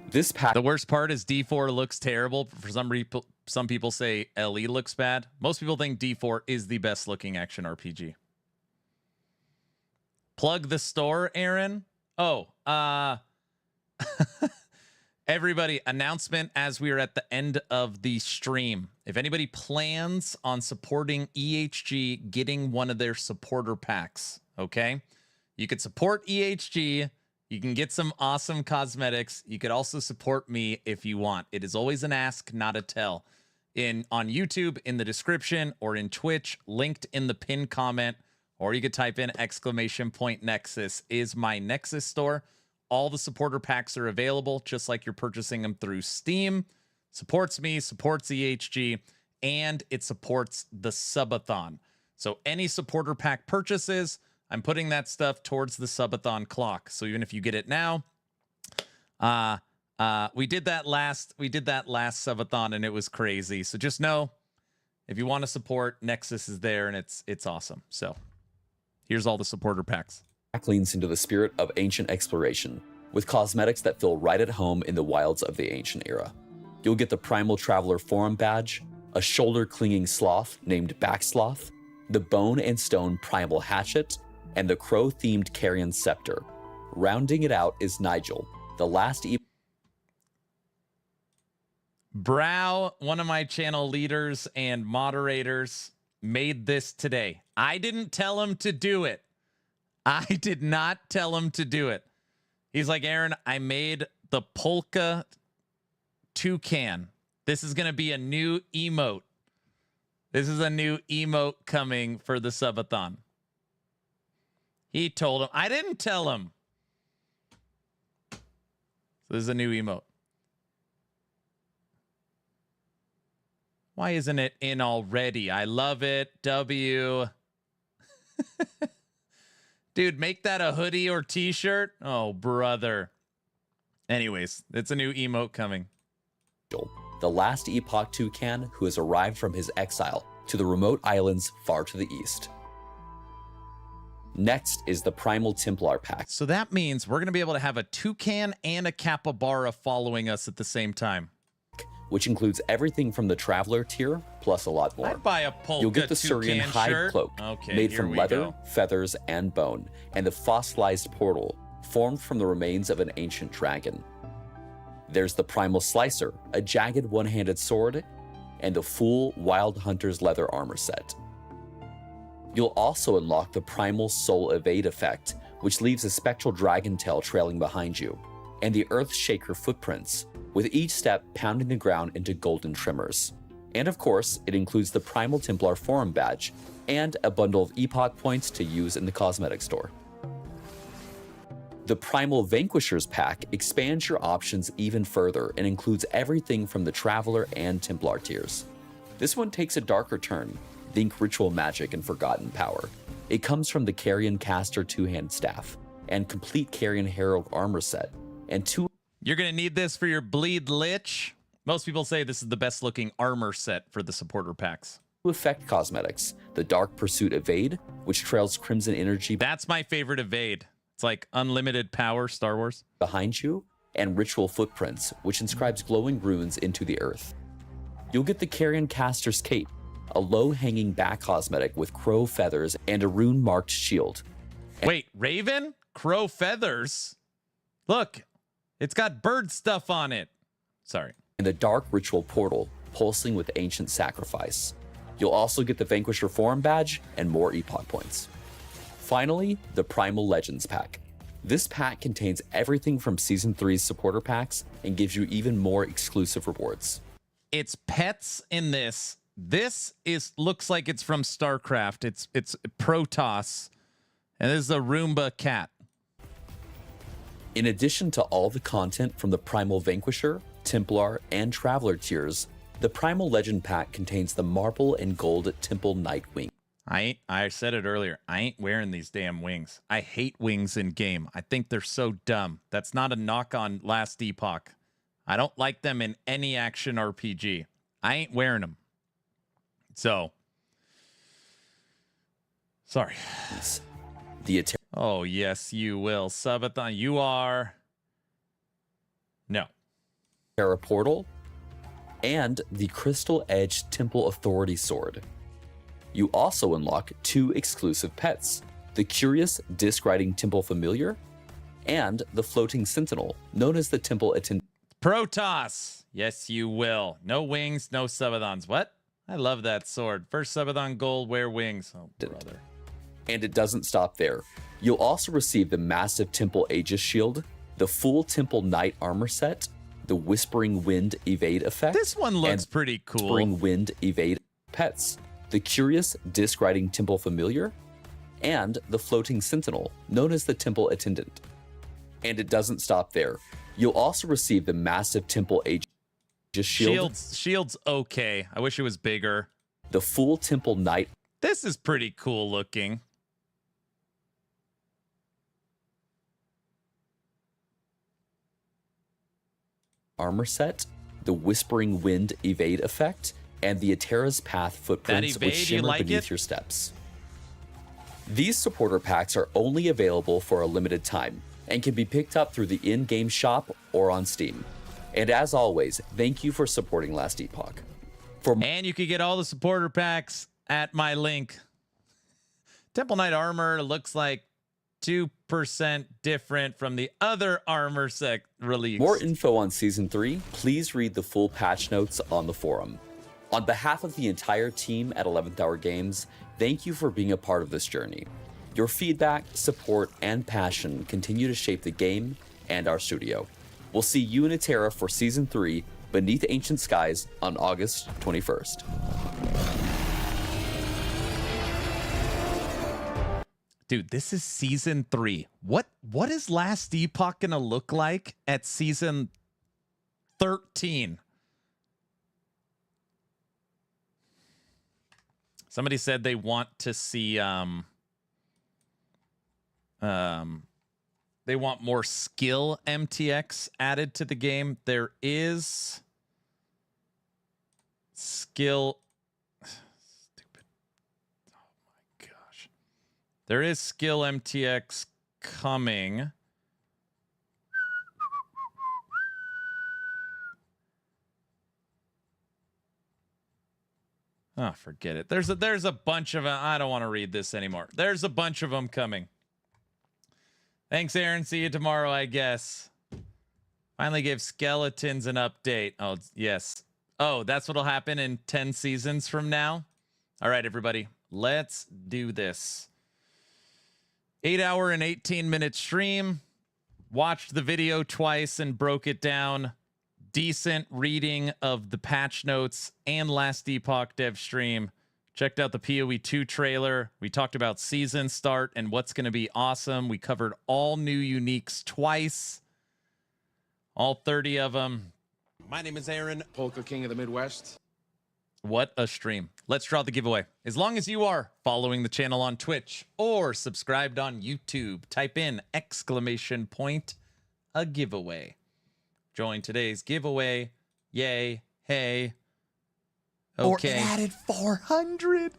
This pack. The worst part is D4 looks terrible. For some people say LE looks bad. Most people think D4 is the best looking action RPG. Plug the store, Aaron. Oh, everybody, announcement as we are at the end of the stream. If anybody plans on supporting EHG, getting one of their supporter packs, okay? You could support EHG. You can get some awesome cosmetics. You could also support me if you want. It is always an ask, not a tell. On YouTube, in the description, or in Twitch, linked in the pinned comment, or you could type in !Nexus is my Nexus store. All the supporter packs are available, just like you're purchasing them through Steam. Supports me, supports EHG, and it supports the subathon. So any supporter pack purchases, I'm putting that stuff towards the subathon clock. So even if you get it now, we did that last subathon and it was crazy. So just know, if you want to support, Nexus is there and it's awesome. So here's all the supporter packs. Pack leans into the spirit of ancient exploration, with cosmetics that feel right at home in the wilds of the ancient era. You'll get the Primal Traveler Forum badge, a shoulder-clinging sloth named Backsloth, the Bone and Stone Primal Hatchet, and the crow-themed Carrion Scepter. Rounding it out is Nigel, the last Brow, one of my channel leaders and moderators, made this today. I didn't tell him to do it. I did not tell him to do it. He's like, Aaron, I made the polka toucan. This is going to be a new emote. This is a new emote coming for the subathon. He told him. I didn't tell him. So this is a new emote. Why isn't it in already? I love it. Dude, make that a hoodie or t-shirt. Oh, brother. Anyways, it's a new emote coming. The last Epoch toucan who has arrived from his exile to the remote islands far to the east. Next is the Primal Templar pack. So that means we're going to be able to have a toucan and a capybara following us at the same time. Which includes everything from the Traveler tier, plus a lot more. I'd buy a polka You'll get the toucan Saurian hide shirt. cloak, Okay, made here from we leather, go. feathers, and bone, and the fossilized portal, formed from the remains of an ancient dragon. There's the Primal Slicer, a jagged one-handed sword, and the full Wild Hunter's leather armor set. You'll also unlock the Primal Soul Evade effect, which leaves a spectral dragon tail trailing behind you, and the Earth Shaker footprints, with each step pounding the ground into golden tremors. And of course, it includes the Primal Templar Forum badge, and a bundle of Epoch points to use in the cosmetic store. The Primal Vanquishers pack expands your options even further and includes everything from the Traveler and Templar tiers. This one takes a darker turn. Think ritual magic and forgotten power. It comes from the Carrion Caster two-hand staff and complete Carrion Herald armor set, and two. You're going to need this for your bleed lich. Most people say this is the best looking armor set for the supporter packs. Effect cosmetics, the Dark Pursuit Evade, which trails Crimson Energy. That's my favorite evade. It's like unlimited power, Star Wars. Behind you, and Ritual Footprints, which inscribes glowing runes into the earth. You'll get the Carrion Caster's Cape, a low-hanging back cosmetic with crow feathers and a rune-marked shield. Wait, Raven? Crow feathers? Look, it's got bird stuff on it. Sorry. And the Dark Ritual Portal, pulsing with ancient sacrifice. You'll also get the Vanquisher Forum badge and more Epoch points. Finally, the Primal Legends pack. This pack contains everything from Season 3's supporter packs and gives you even more exclusive rewards. It's pets in this. This looks like it's from StarCraft. It's Protoss, and this is a Roomba cat. In addition to all the content from the Primal Vanquisher, Templar, and Traveler tiers, the Primal Legend pack contains the Marble and Gold Temple Nightwing. I said it earlier. I ain't wearing these damn wings. I hate wings in game. I think they're so dumb. That's not a knock on Last Epoch. I don't like them in any action RPG. I ain't wearing them. So, sorry. Oh, yes, you will. Subathon, you are. No. Terra Portal, and the Crystal Edge Temple Authority Sword. You also unlock 2 exclusive pets, the Curious Disc-Riding Temple Familiar, and the Floating Sentinel, known as the Temple Attendant. Protoss! Yes, you will. No wings, no Subathons. What? I love that sword. First Subathon gold, wear wings. Oh, brother. And it doesn't stop there. You'll also receive the massive Temple Aegis Shield, the full Temple Knight armor set, the Whispering Wind Evade effect. This one looks pretty cool. Whispering Wind Evade pets, the Curious Disc-Riding Temple Familiar, and the Floating Sentinel, known as the Temple Attendant. And it doesn't stop there. You'll also receive the massive Temple Aegis Shield. Shield's okay. I wish it was bigger. The full Temple Knight. This is pretty cool looking. Armor set, the Whispering Wind Evade effect, and the Atera's Path footprints evade, which shimmer like beneath your steps. These supporter packs are only available for a limited time and can be picked up through the in-game shop or on Steam. And as always, thank you for supporting Last Epoch. And you can get all the supporter packs at my link. Temple Knight armor looks like 2% different from the other armor set release. More info on Season 3, please read the full patch notes on the forum. On behalf of the entire team at 11th Hour Games, thank you for being a part of this journey. Your feedback, support, and passion continue to shape the game and our studio. We'll see you in Atera for Season 3, Beneath Ancient Skies, on August 21st. Dude, this is Season 3. What is Last Epoch gonna look like at Season 13? Somebody said they want to see They want more skill MTX added to the game. There is skill. Stupid. Oh my gosh. There is skill MTX coming. Oh, forget it. There's a bunch of I don't want to read this anymore. There's a bunch of them coming. Thanks, Aaron. See you tomorrow, I guess. Finally gave skeletons an update. Oh, yes. Oh, that's what'll happen in 10 seasons from now. All right, everybody. Let's do this. 8-hour and 18-minute stream. Watched the video twice and broke it down. Decent reading of the patch notes and last Epoch dev stream. Checked out the PoE 2 trailer. We talked about season start and what's going to be awesome. We covered all new uniques twice. All 30 of them. My name is Aaron, Polka King of the Midwest. What a stream. Let's draw the giveaway. As long as you are following the channel on Twitch or subscribed on YouTube, type in !a giveaway. Join today's giveaway. Yay. Hey. Okay. Or it added 400.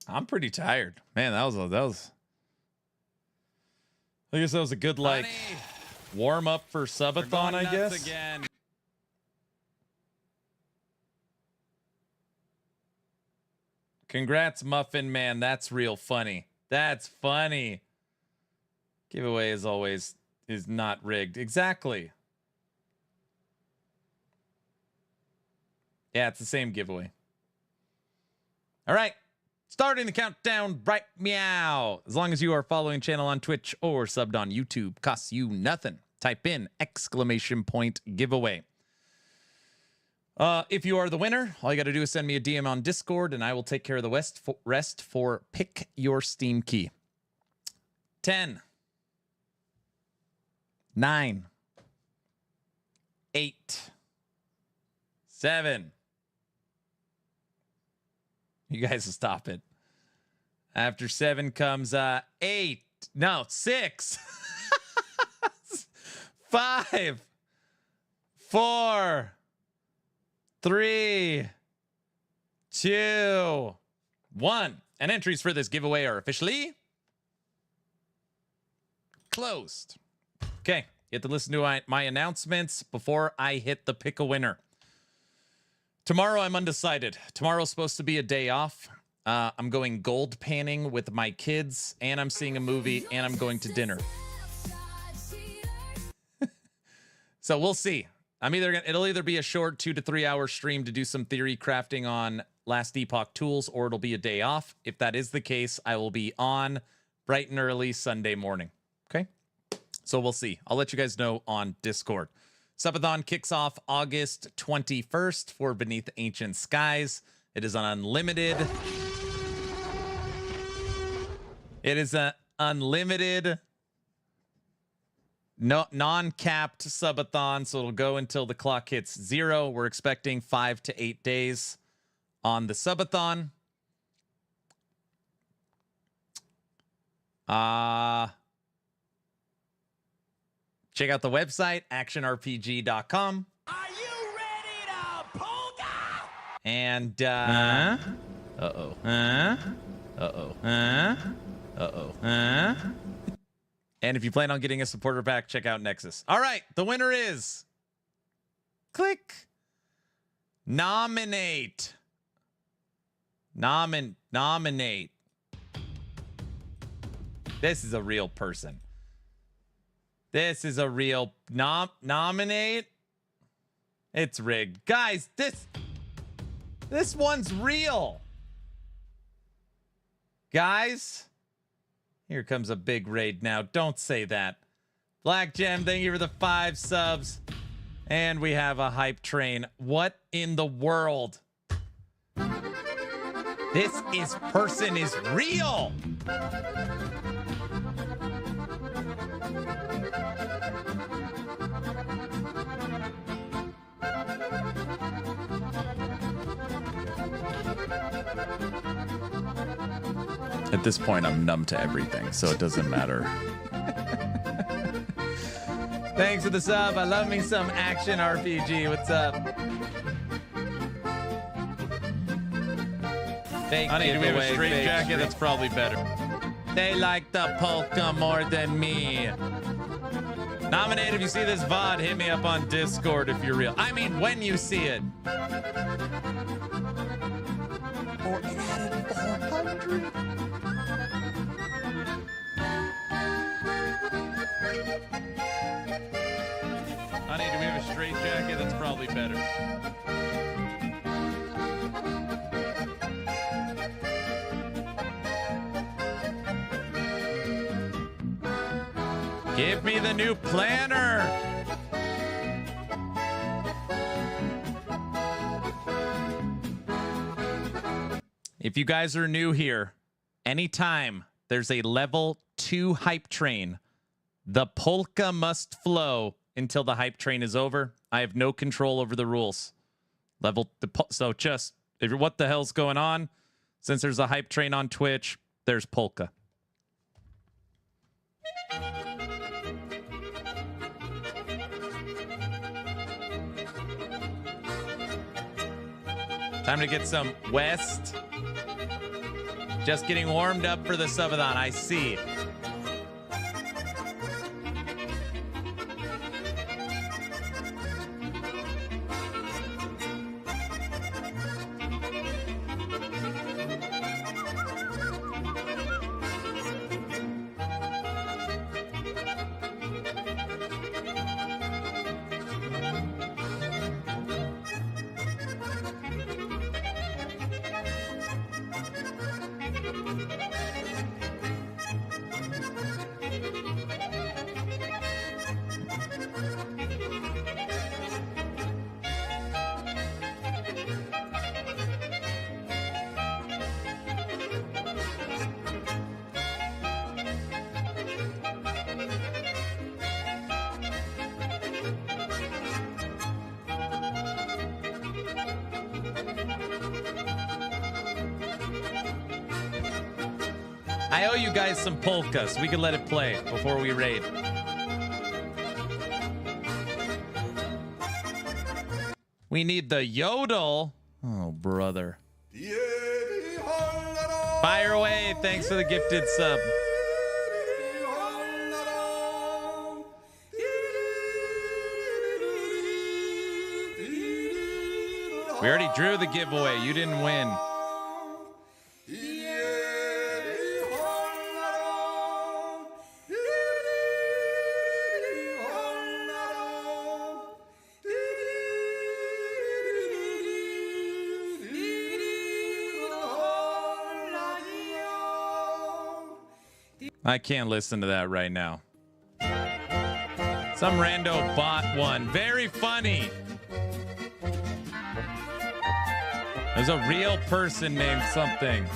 I'm pretty tired. Man, that was I guess that was a good warm up for subathon, I guess. Again. Congrats, Muffin Man. That's real funny. That's funny. Giveaway as always is not rigged. Exactly. Yeah, it's the same giveaway. All right. Starting the countdown right meow. As long as you are following the channel on Twitch or subbed on YouTube, costs you nothing. Type in !giveaway. If you are the winner, all you got to do is send me a DM on Discord, and I will take care of the rest for pick your Steam key. 10, 9, 8, 7. You guys will stop it. After 7 comes 8. No, 6. 5, 4, 3, 2, 1. And entries for this giveaway are officially closed. Okay, you have to listen to my announcements before I hit the pick a winner. Tomorrow I'm undecided. Tomorrow's supposed to be a day off. I'm going gold panning with my kids, and I'm seeing a movie, and I'm going to dinner. So we'll see. It'll either be a short 2 to 3 hour stream to do some theory crafting on last Epoch tools, or it'll be a day off. If that is the case, I will be on bright and early Sunday morning. Okay? So we'll see. I'll let you guys know on Discord. Subathon kicks off August 21st for Beneath Ancient Skies. It is an unlimited. It is an unlimited, non-capped subathon, so it'll go until the clock hits 0. We're expecting 5 to 8 days on the subathon. Check out the website, actionrpg.com. Are you ready to polka? And, and if you plan on getting a supporter pack, check out Nexus. All right, the winner is... Click. Nominate. Nominate. This is a real person. This is a real nominate. It's rigged. Guys, this one's real. Guys, here comes a big raid now. Don't say that. Black Gem, thank you for the 5 subs. And we have a hype train. What in the world? This person is real. At this point, I'm numb to everything, so it doesn't matter. Thanks for the sub. I love me some action RPG. What's up? Fake Honey, do we have a giveaway, straight fake jacket? straight- That's probably better. They like the polka more than me. Nominate if you see this VOD. Hit me up on Discord if you're real. I mean, when you see it. Or it added 400. Honey, do we have a straight jacket? That's probably better. Give me the new planner. If you guys are new here, anytime there's a level 2 hype train, the polka must flow until the hype train is over. I have no control over the rules. So just, if you're, what the hell's going on? Since there's a hype train on Twitch, there's polka. Time to get some West. Just getting warmed up for the subathon. I see. I owe you guys some polka so we can let it play before we raid. We need the yodel. Oh, brother. Fire away. Thanks for the gifted sub. We already drew the giveaway. You didn't win. I can't listen to that right now. Some rando bot one. Very funny. There's a real person named something.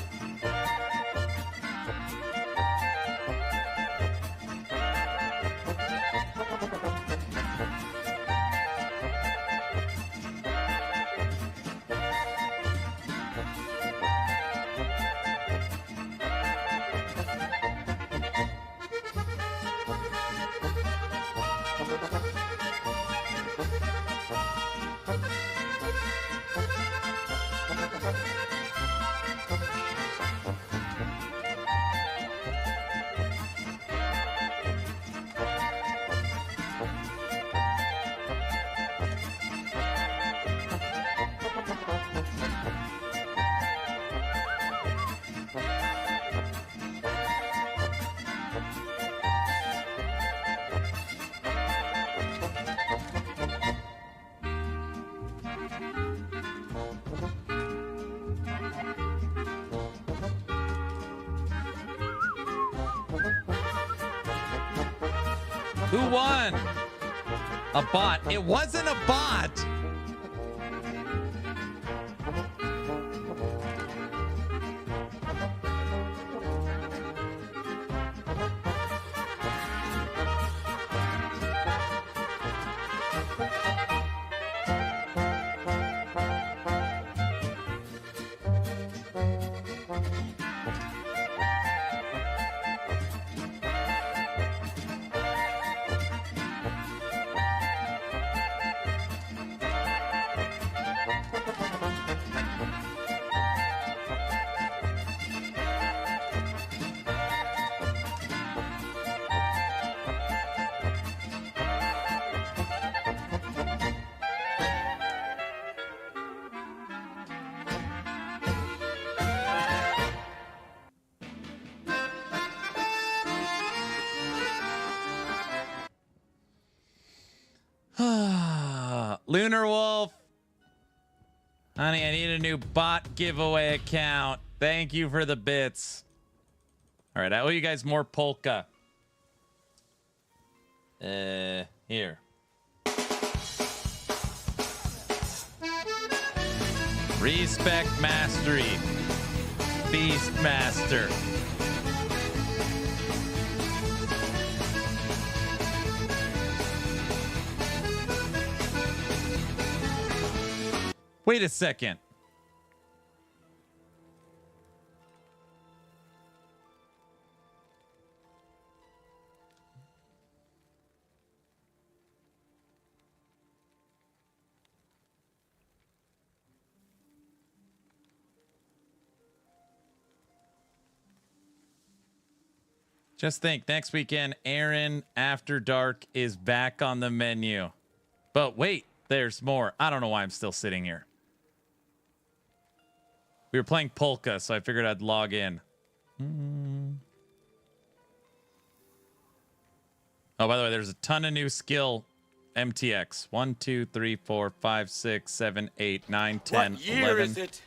Who won? A bot. It wasn't a bot. Lunar Wolf. Honey, I need a new bot giveaway account. Thank you for the bits. All right, I owe you guys more polka. Here. Respect Mastery. Beastmaster. Wait a second. Just think, next weekend, Aaron After Dark is back on the menu. But wait, there's more. I don't know why I'm still sitting here. We were playing Polka, so I figured I'd log in. Oh, by the way, there's a ton of new skill MTX. 1, 2, 3, 4, 5, 6, 7, 8, 9, 10, What year 11, is it?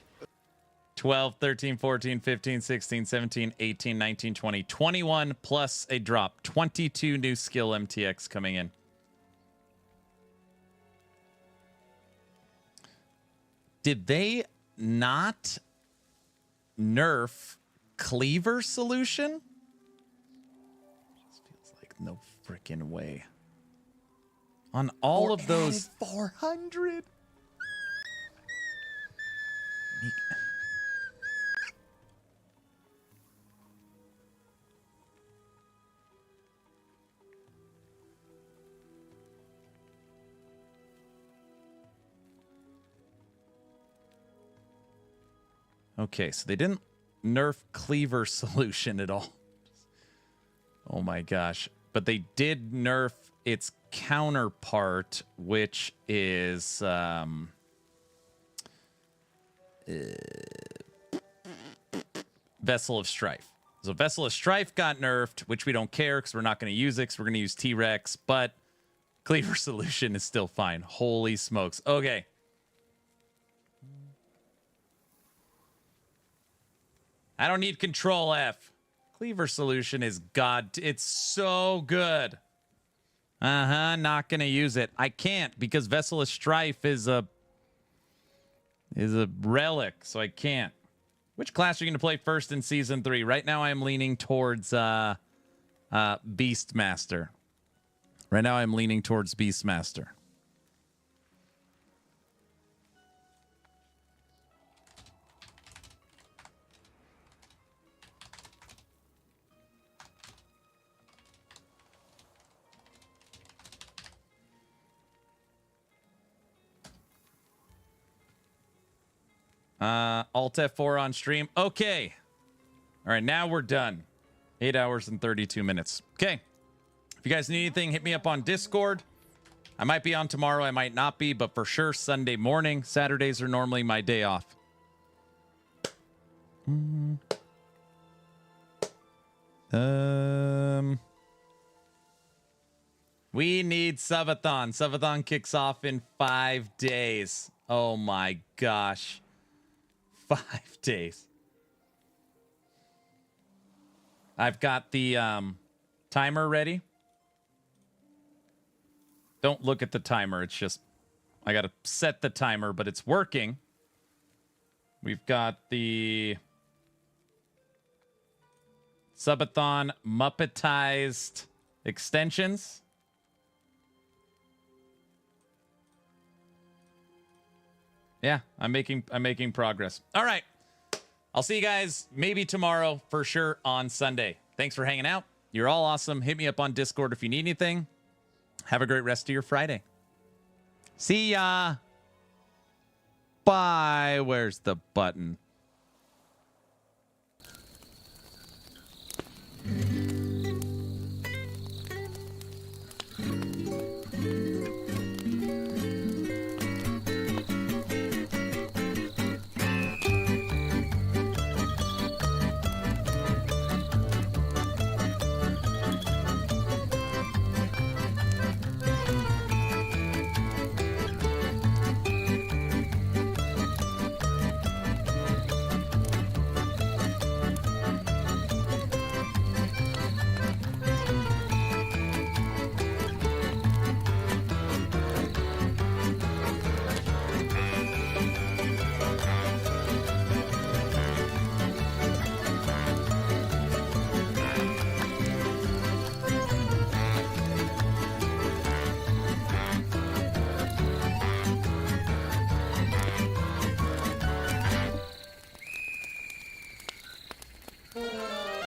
12, 13, 14, 15, 16, 17, 18, 19, 20, 21 plus a drop. 22 new skill MTX coming in. Did they not nerf cleaver solution? Just feels like no freaking way. On all of those 400. Okay, so they didn't nerf cleaver solution at all. Oh my gosh. But they did nerf its counterpart, which is Vessel of Strife. So Vessel of Strife got nerfed, which we don't care because we're not going to use it because we're going to use T-Rex, but cleaver solution is still fine. Holy smokes. Okay. I don't need Control F. Cleaver solution is God. It's so good. Not gonna use it. I can't because Vessel of Strife is a relic, so I can't. Which class are you gonna play first in season 3? Right now, I'm leaning towards Beastmaster. Right now, I'm leaning towards Beastmaster. Alt F4 on stream. Okay. All right, now we're done. 8 hours and 32 minutes. Okay. If you guys need anything, hit me up on Discord. I might be on tomorrow. I might not be, but for sure Sunday morning. Saturdays are normally my day off. We need Subathon. Subathon kicks off in 5 days. Oh my gosh. 5 days. I've got the timer ready. Don't look at the timer. It's just, I got to set the timer, but it's working. We've got the subathon Muppetized extensions. Yeah, I'm making progress. All right. I'll see you guys maybe tomorrow, for sure on Sunday. Thanks for hanging out. You're all awesome. Hit me up on Discord if you need anything. Have a great rest of your Friday. See ya. Bye. Where's the button?